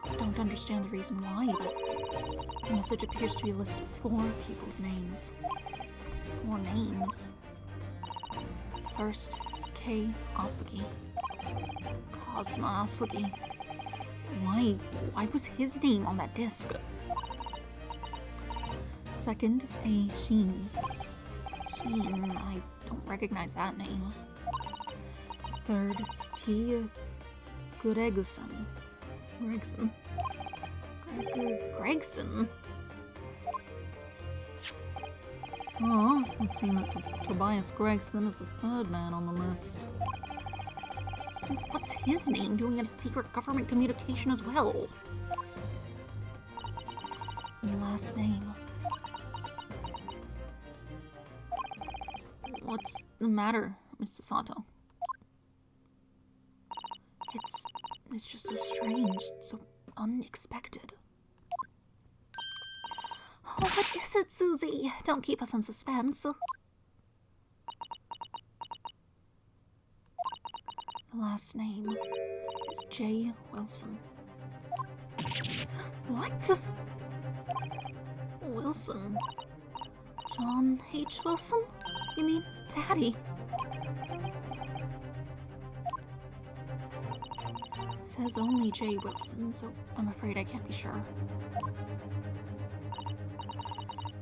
I don't understand the reason why, but the message appears to be a list of 4 people's names. 4 names. First is Kei Asugi. Kazuma Asugi. Why was his name on that disc? Second is A. Shin. Shin, I don't recognize that name. Third, it's T. Gregson. Gregson? Oh, it would seem that Tobias Gregson is the 3rd man on the list. What's his name doing in a secret government communication as well? And last name. What's the matter, Mr. Sato? It's just so strange, so unexpected. Oh, what is it, Susie? Don't keep us in suspense. The last name is J. Wilson. What? Wilson? John H. Wilson? You mean Daddy? It says only J. Wilson, so I'm afraid I can't be sure.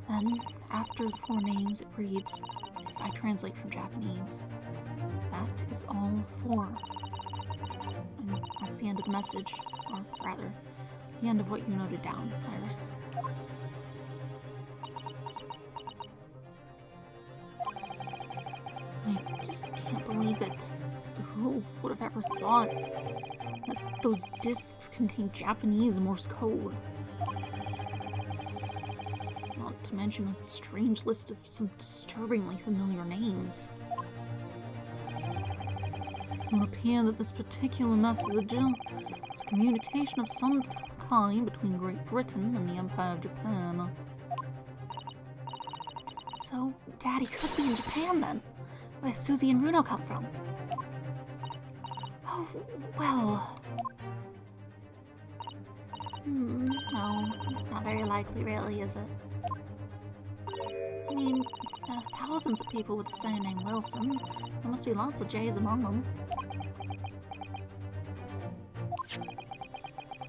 Then, after the four names, it reads, if I translate from Japanese, that is all four. And that's the end of the message, or rather, the end of what you noted down, Iris. I just can't believe it. Who would have ever thought that those discs contain Japanese Morse code? Not to mention a strange list of some disturbingly familiar names. It would appear that this particular message is communication of some kind between Great Britain and the Empire of Japan. So, Daddy could be in Japan then, where Susie and Bruno come from. Oh, well... no, it's not very likely really, is it? I mean, there are thousands of people with the same name Wilson. There must be lots of J's among them.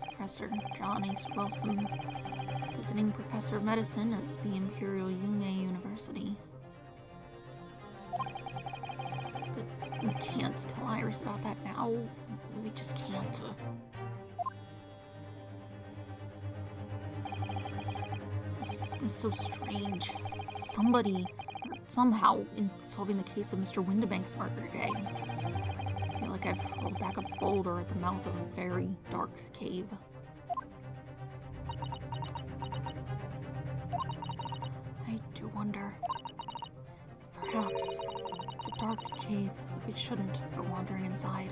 Professor John H. Wilson, visiting professor of medicine at the Imperial Yume University. But we can't tell Iris about that now. We just can't. This is so strange. Somebody, somehow, in solving the case of Mr. Windibank's murder today. I feel like I've rolled back a boulder at the mouth of a very dark cave. I do wonder. Perhaps it's a dark cave that we shouldn't go wandering inside.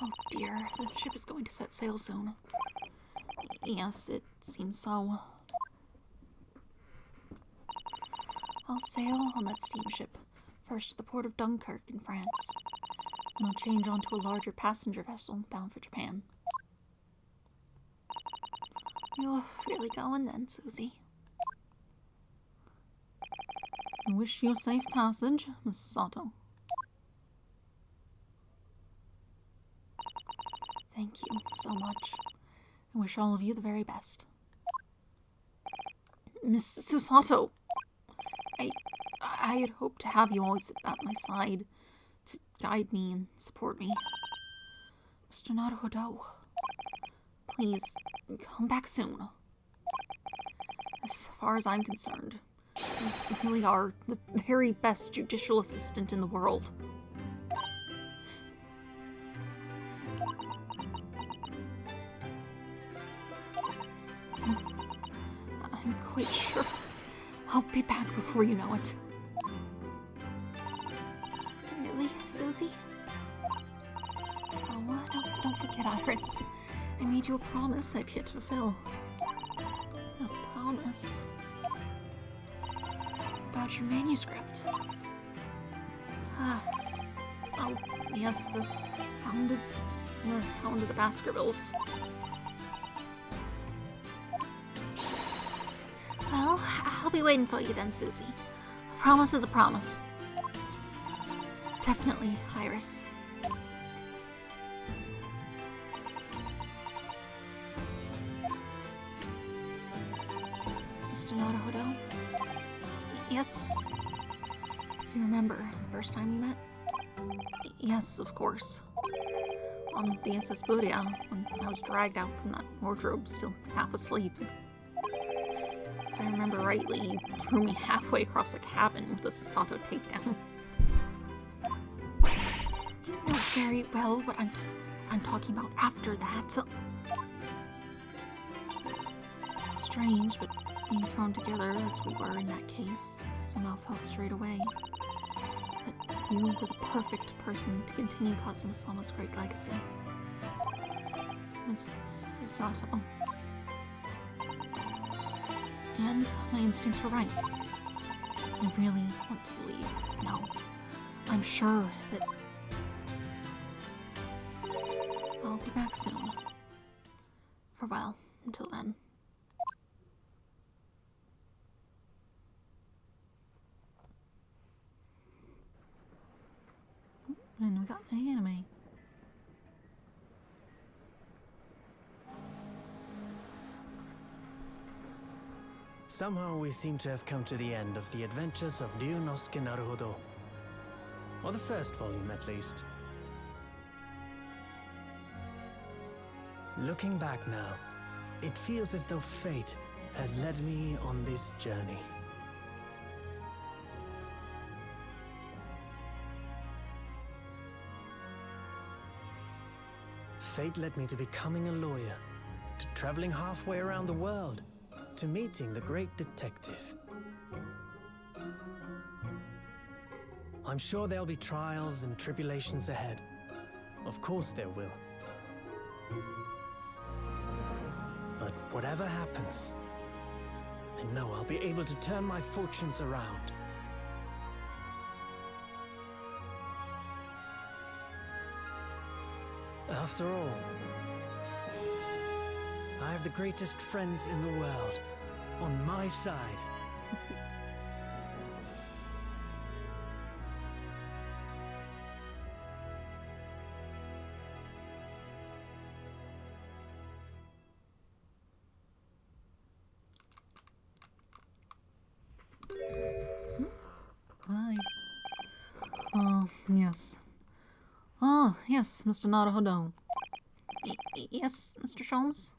Oh dear, the ship is going to set sail soon. Yes, it seems so. I'll sail on that steamship, first to the port of Dunkirk in France. Then I'll change onto a larger passenger vessel bound for Japan. You're really going then, Susie? I wish you a safe passage, Mrs. Sato. Thank you so much. I wish all of you the very best. Miss Susato, I had hoped to have you always at my side to guide me and support me. Mr. Naruhodo, please come back soon. As far as I'm concerned, you really are the very best judicial assistant in the world. I'm quite sure I'll be back before you know it. Really, Susie? Oh, don't forget, Iris. I made you a promise I've yet to fulfill. A promise about your manuscript. Oh, yes, the Hound of the Baskervilles. Well, I'll be waiting for you then, Susie. A promise is a promise. Definitely, Iris. Mr. Naruhodo? Yes? You remember the first time we met? Yes, of course. On the SS Buria, when I was dragged out from that wardrobe, still half asleep. If I remember rightly, you threw me halfway across the cabin with a Susato takedown. You know very well what I'm talking about after that. Strange, but being thrown together as we were in that case, I somehow felt straight away that you were the perfect person to continue Kazuma-sama's great legacy. Miss Susato. And my instincts were right. I really want to leave. No. I'm sure that I'll be back soon. Farewell, until then. And we got an anime. Somehow we seem to have come to the end of the adventures of Ryunosuke Naruhodo. Or the first volume, at least. Looking back now, it feels as though fate has led me on this journey. Fate led me to becoming a lawyer, to traveling halfway around the world, to meeting the great detective. I'm sure there'll be trials and tribulations ahead. Of course there will. But whatever happens, I know I'll be able to turn my fortunes around. After all, I have the greatest friends in the world on my side. Hi. Oh, yes. Oh, yes, Mr. Naruhodo. Yes, Mr. Sholmes?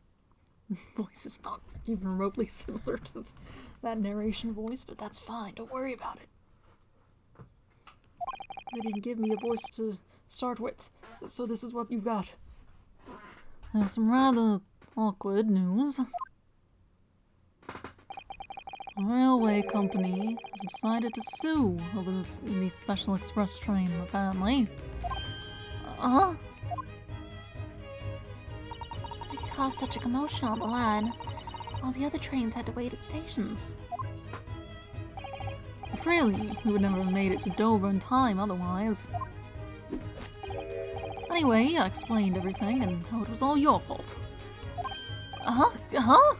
Voice is not even remotely similar to that narration voice, but that's fine. Don't worry about it. They didn't give me a voice to start with, so this is what you've got. I have some rather awkward news. The railway company has decided to sue over the special express train, apparently. Uh-huh. It caused such a commotion on the line. All the other trains had to wait at stations. Really, we would never have made it to Dover in time otherwise. Anyway, I explained everything and how it was all your fault. Uh-huh?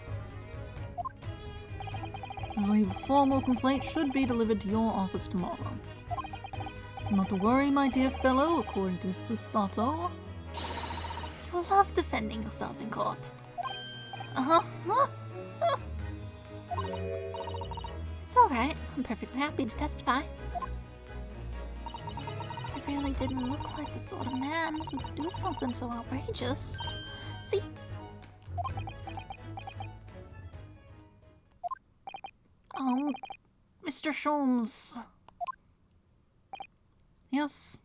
I believe a formal complaint should be delivered to your office tomorrow. Not to worry, my dear fellow, according to Mrs. Sato. You love defending yourself in court. It's alright. I'm perfectly happy to testify. I really didn't look like the sort of man who would do something so outrageous. See? Mr. Sholmes. Yes?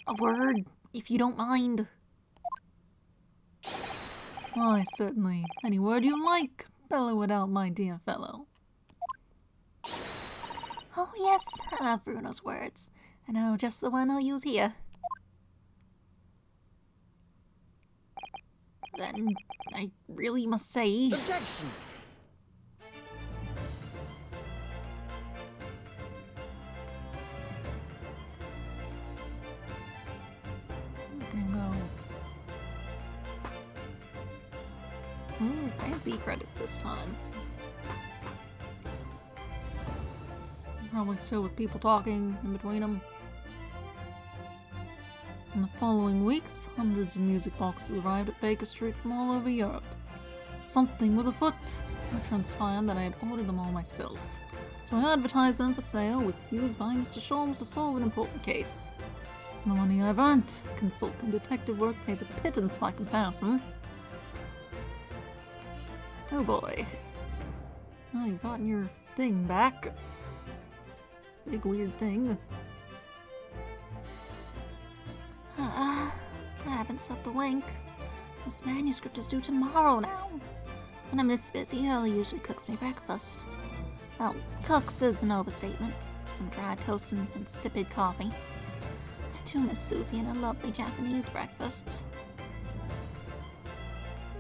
A word, if you don't mind. Why, certainly. Any word you like, bellow it out, my dear fellow. Oh yes, I love Bruno's words. I know just the one I'll use here. Then, I really must say... Objection! Ooh, fancy credits this time. Probably still with people talking in between them. In the following weeks, hundreds of music boxes arrived at Baker Street from all over Europe. Something was afoot. It transpired that I had ordered them all myself. So I advertised them for sale, with used by Mr. Sholmes to solve an important case. The money I've earned, consulting detective work pays a pittance by comparison. Oh boy. Oh, you've gotten your thing back. Big weird thing. I haven't slept a wink. This manuscript is due tomorrow now. When I'm this busy, Ellie usually cooks me breakfast. Well, cooks is an overstatement. Some dry toast and insipid coffee. I do miss Susie and her lovely Japanese breakfasts.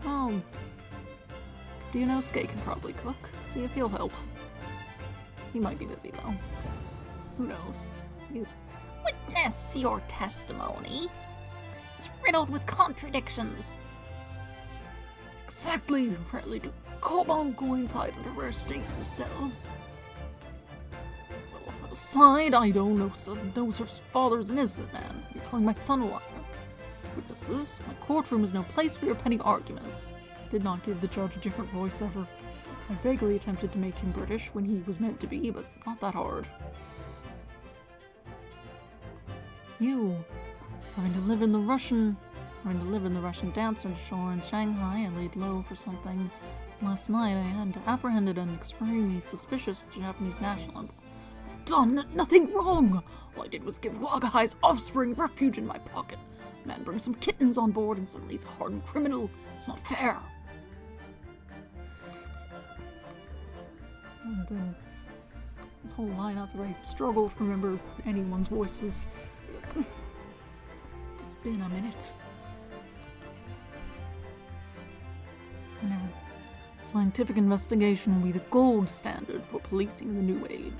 Oh. Do you know Skay can probably cook? See if he'll help. He might be busy though. Who knows? Witness your testimony. It's riddled with contradictions. Exactly! Rarely do Kobangoins hide under rare stakes themselves. Well, aside, I don't know, son knows her father's an innocent man. You're calling my son a liar. Witnesses, my courtroom is no place for your petty arguments. Did not give the judge a different voice ever. I vaguely attempted to make him British when he was meant to be, but not that hard. You, having to live in the Russian dancer show in Shanghai and laid low for something. Last night I had apprehended an extremely suspicious Japanese national. I've done nothing wrong! All I did was give Wagahai's offspring refuge in my pocket. The man brings some kittens on board and suddenly he's a hardened criminal. It's not fair. And then this whole lineup as I struggle to remember anyone's voices. It's been a minute. Scientific investigation will be the gold standard for policing the new age.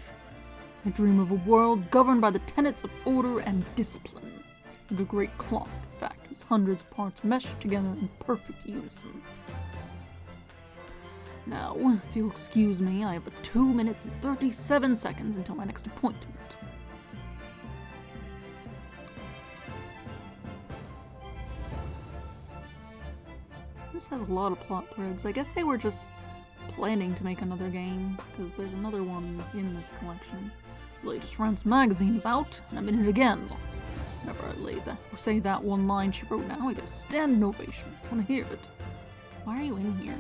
I dream of a world governed by the tenets of order and discipline, like a great clock, in fact, whose hundreds of parts mesh together in perfect unison. Now, if you'll excuse me, I have but 2 minutes and 37 seconds until my next appointment. This has a lot of plot threads. I guess they were just planning to make another game, because there's another one in this collection. The latest Rance magazine is out, and I'm in it again. Whenever I say that one line she wrote now, I get a standing ovation. I want to hear it. Why are you in here?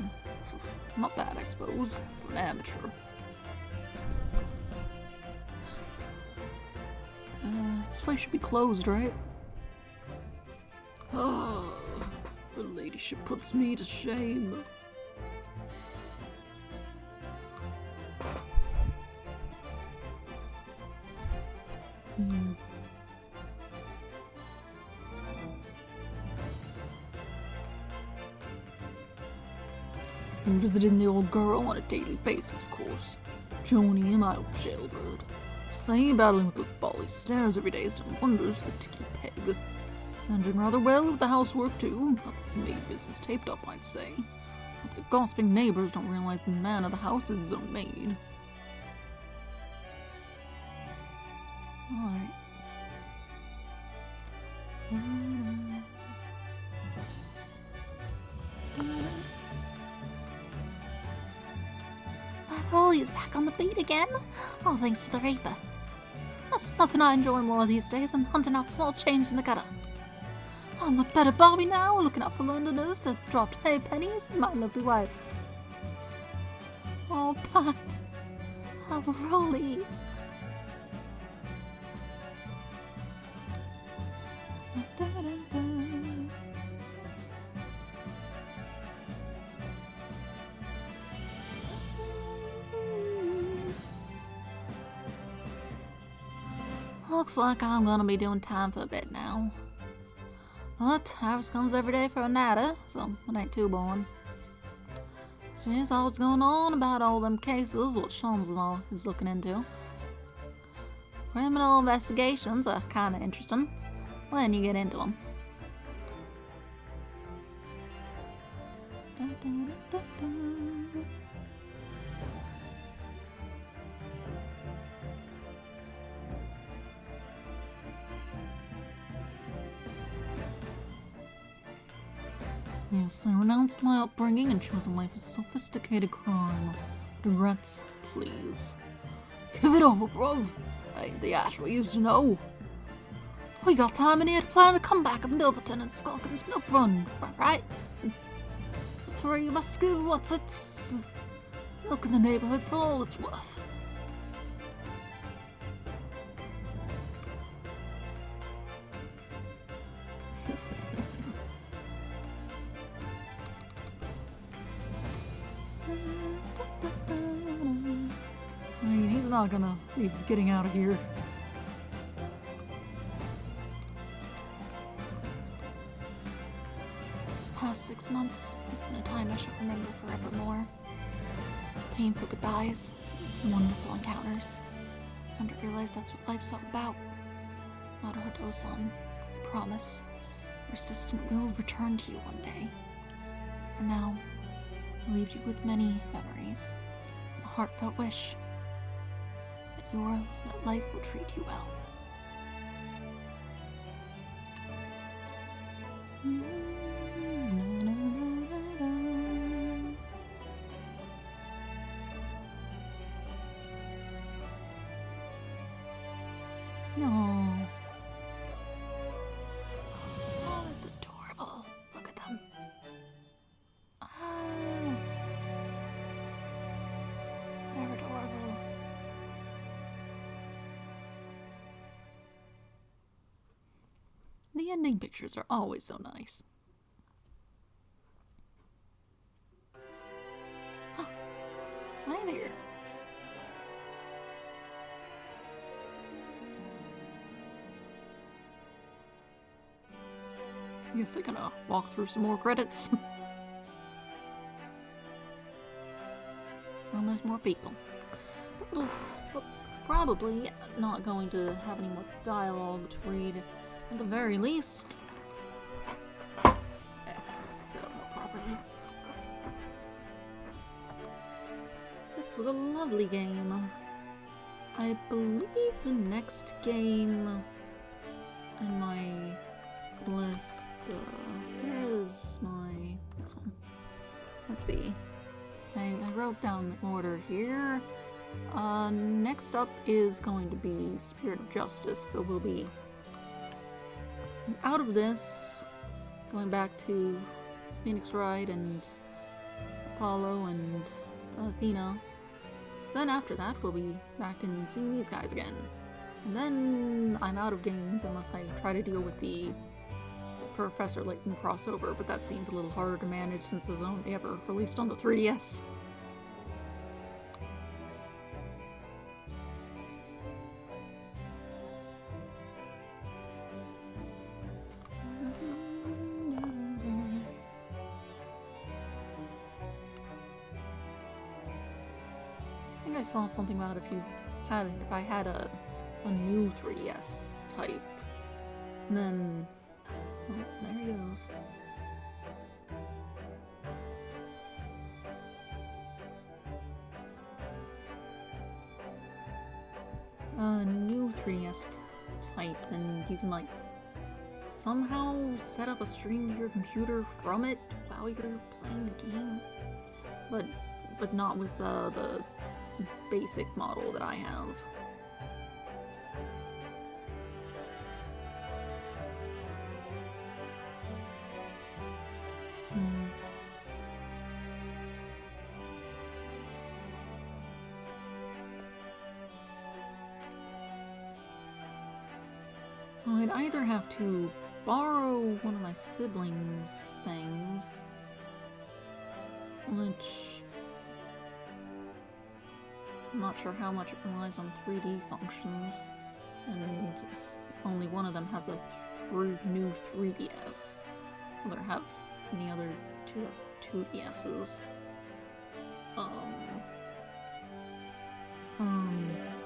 Not bad, I suppose, for an amateur. This place should be closed, right? Oh, her ladyship puts me to shame. Been visiting the old girl on a daily basis, of course. Joni, my old jailbird. Say, battling with those bally stairs every day has done wonders for the ticky peg. Managing rather well with the housework, too. Not this maid business taped up, I'd say. Hope the gossiping neighbors don't realize the man of the house is his own maid. Alright. Rolly is back on the beat again. All thanks to the Reaper. There's nothing I enjoy more these days than hunting out small change in the gutter. I'm a better Bobby now, looking out for Londoners that dropped hay pennies and my lovely wife. Oh, Pat. Oh, Rolly. Looks like I'm gonna be doing time for a bit now. But Iris comes every day for a natter, so it ain't too boring. She's always going on about all them cases what Sholmes is looking into. Criminal investigations are kinda interesting when you get into them. Yes, I renounced my upbringing and chose a life of sophisticated crime. Regrets, please. Give it over, bruv. I ain't the Ash we used to know. We got time in here to plan the comeback of Milverton and Skulkin's Milk Run, right? The three must give what's it's milk in the neighborhood for all it's worth. I mean, he's not gonna be getting out of here. This past 6 months has been a time I shall remember forevermore. Painful goodbyes, wonderful encounters. Come to realize that's what life's all about. Naruto-san, I promise, Resistant will return to you one day. For now, I leave you with many memories, and a heartfelt wish that life will treat you well. No. Oh, that's adorable. Look at them. Ah. They're adorable. The ending pictures are always so nice. Oh, hi there. I guess they're gonna walk through some more credits. Well, there's more people. Probably not going to have any more dialogue to read. At the very least. Set up more properly. This was a lovely game. I believe the next game in my list. Where is this one? Let's see. I wrote down the order here. Next up is going to be Spirit of Justice, so we'll be out of this, going back to Phoenix Wright and Apollo and Athena. Then after that, we'll be back and seeing these guys again. And then I'm out of games unless I try to deal with the Professor Layton crossover, but that seems a little harder to manage since it was only ever released on the 3DS. I think I saw something about if I had a new 3DS type, then oh, there he goes. A new 3DS type, then you can like somehow set up a stream to your computer from it while you're playing the game, but not with the basic model that I have. So I'd either have to borrow one of my siblings' things, which I'm not sure how much it relies on 3D functions, and only one of them has a new 3DS. Whether have any other 2DSs.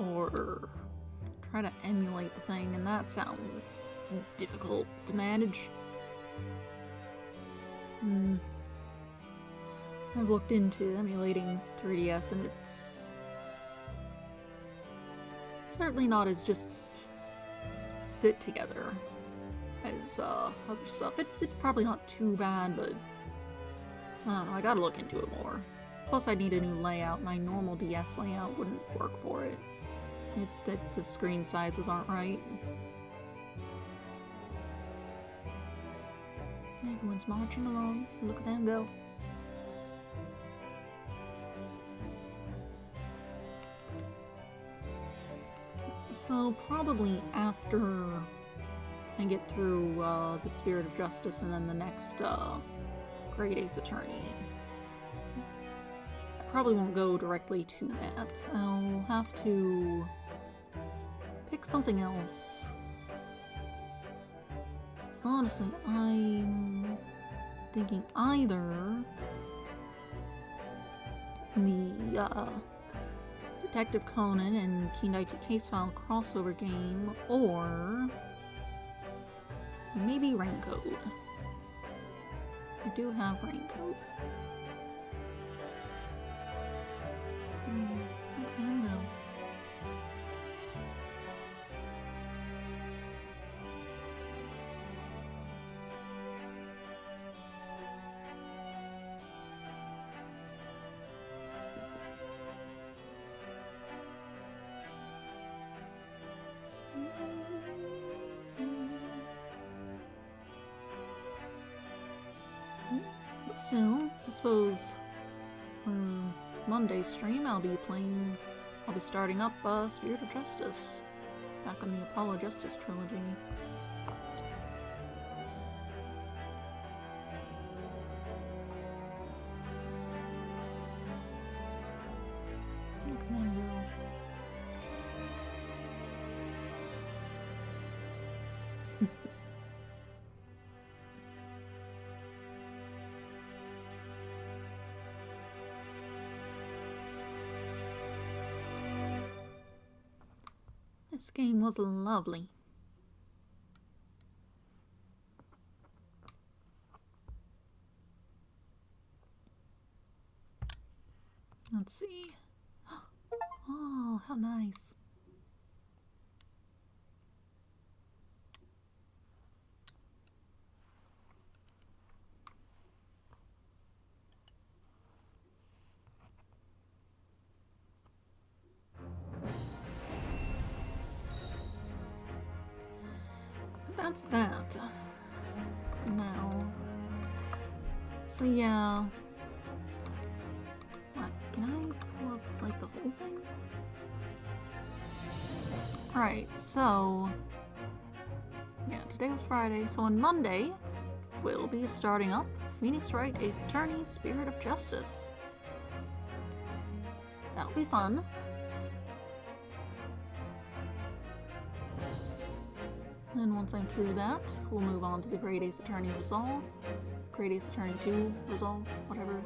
Or try to emulate the thing, and that sounds difficult to manage. I've looked into emulating 3DS, and it's certainly not as just sit together as other stuff. It's probably not too bad, but I don't know, I gotta look into it more. Plus I need a new layout. My normal DS layout wouldn't work for it. The screen sizes aren't right. Everyone's marching along. Look at them go. So probably after I get through the Spirit of Justice and then the next Great Ace Attorney, I probably won't go directly to that. I'll have to pick something else. Honestly, I'm thinking either the Detective Conan and Kindaichi Case File crossover game, or maybe Raincode. I do have Raincode. Okay, well. But still, I suppose for Monday's stream I'll be starting up Spirit of Justice, back on the Apollo Justice trilogy. What can I do? This game was lovely. Let's see. Oh, how nice. That's that. Now. So yeah. What? Can I pull up like the whole thing? Alright, so yeah, today was Friday, so on Monday we'll be starting up Phoenix Wright 8th Attorney Spirit of Justice. That'll be fun. And once I'm through that, we'll move on to the Great Ace Attorney Resolve. Great Ace Attorney 2 Resolve, whatever.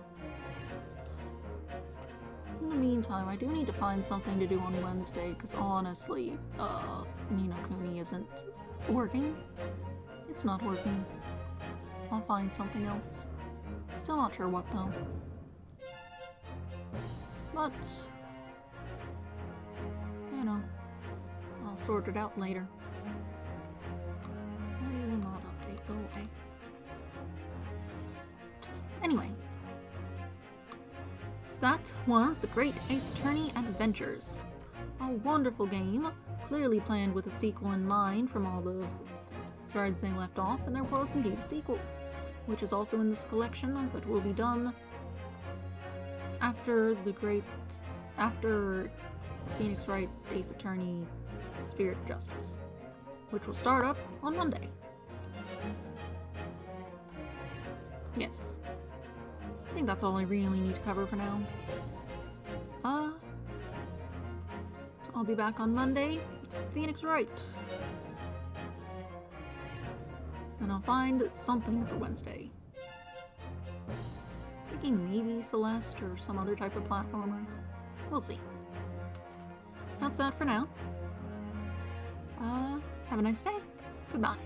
In the meantime, I do need to find something to do on Wednesday, because honestly, Ni no Kuni isn't working. It's not working. I'll find something else. Still not sure what though. But, you know, I'll sort it out later. I will not update, go away. Anyway. So that was the Great Ace Attorney Adventures. A wonderful game, clearly planned with a sequel in mind from all the threads they left off, and there was indeed a sequel, which is also in this collection, but will be done after Phoenix Wright Ace Attorney Spirit of Justice, which will start up on Monday. Yes. I think that's all I really need to cover for now. So I'll be back on Monday with Phoenix Wright. And I'll find something for Wednesday. Thinking maybe Celeste or some other type of platformer. We'll see. That's that for now. Have a nice day. Goodbye.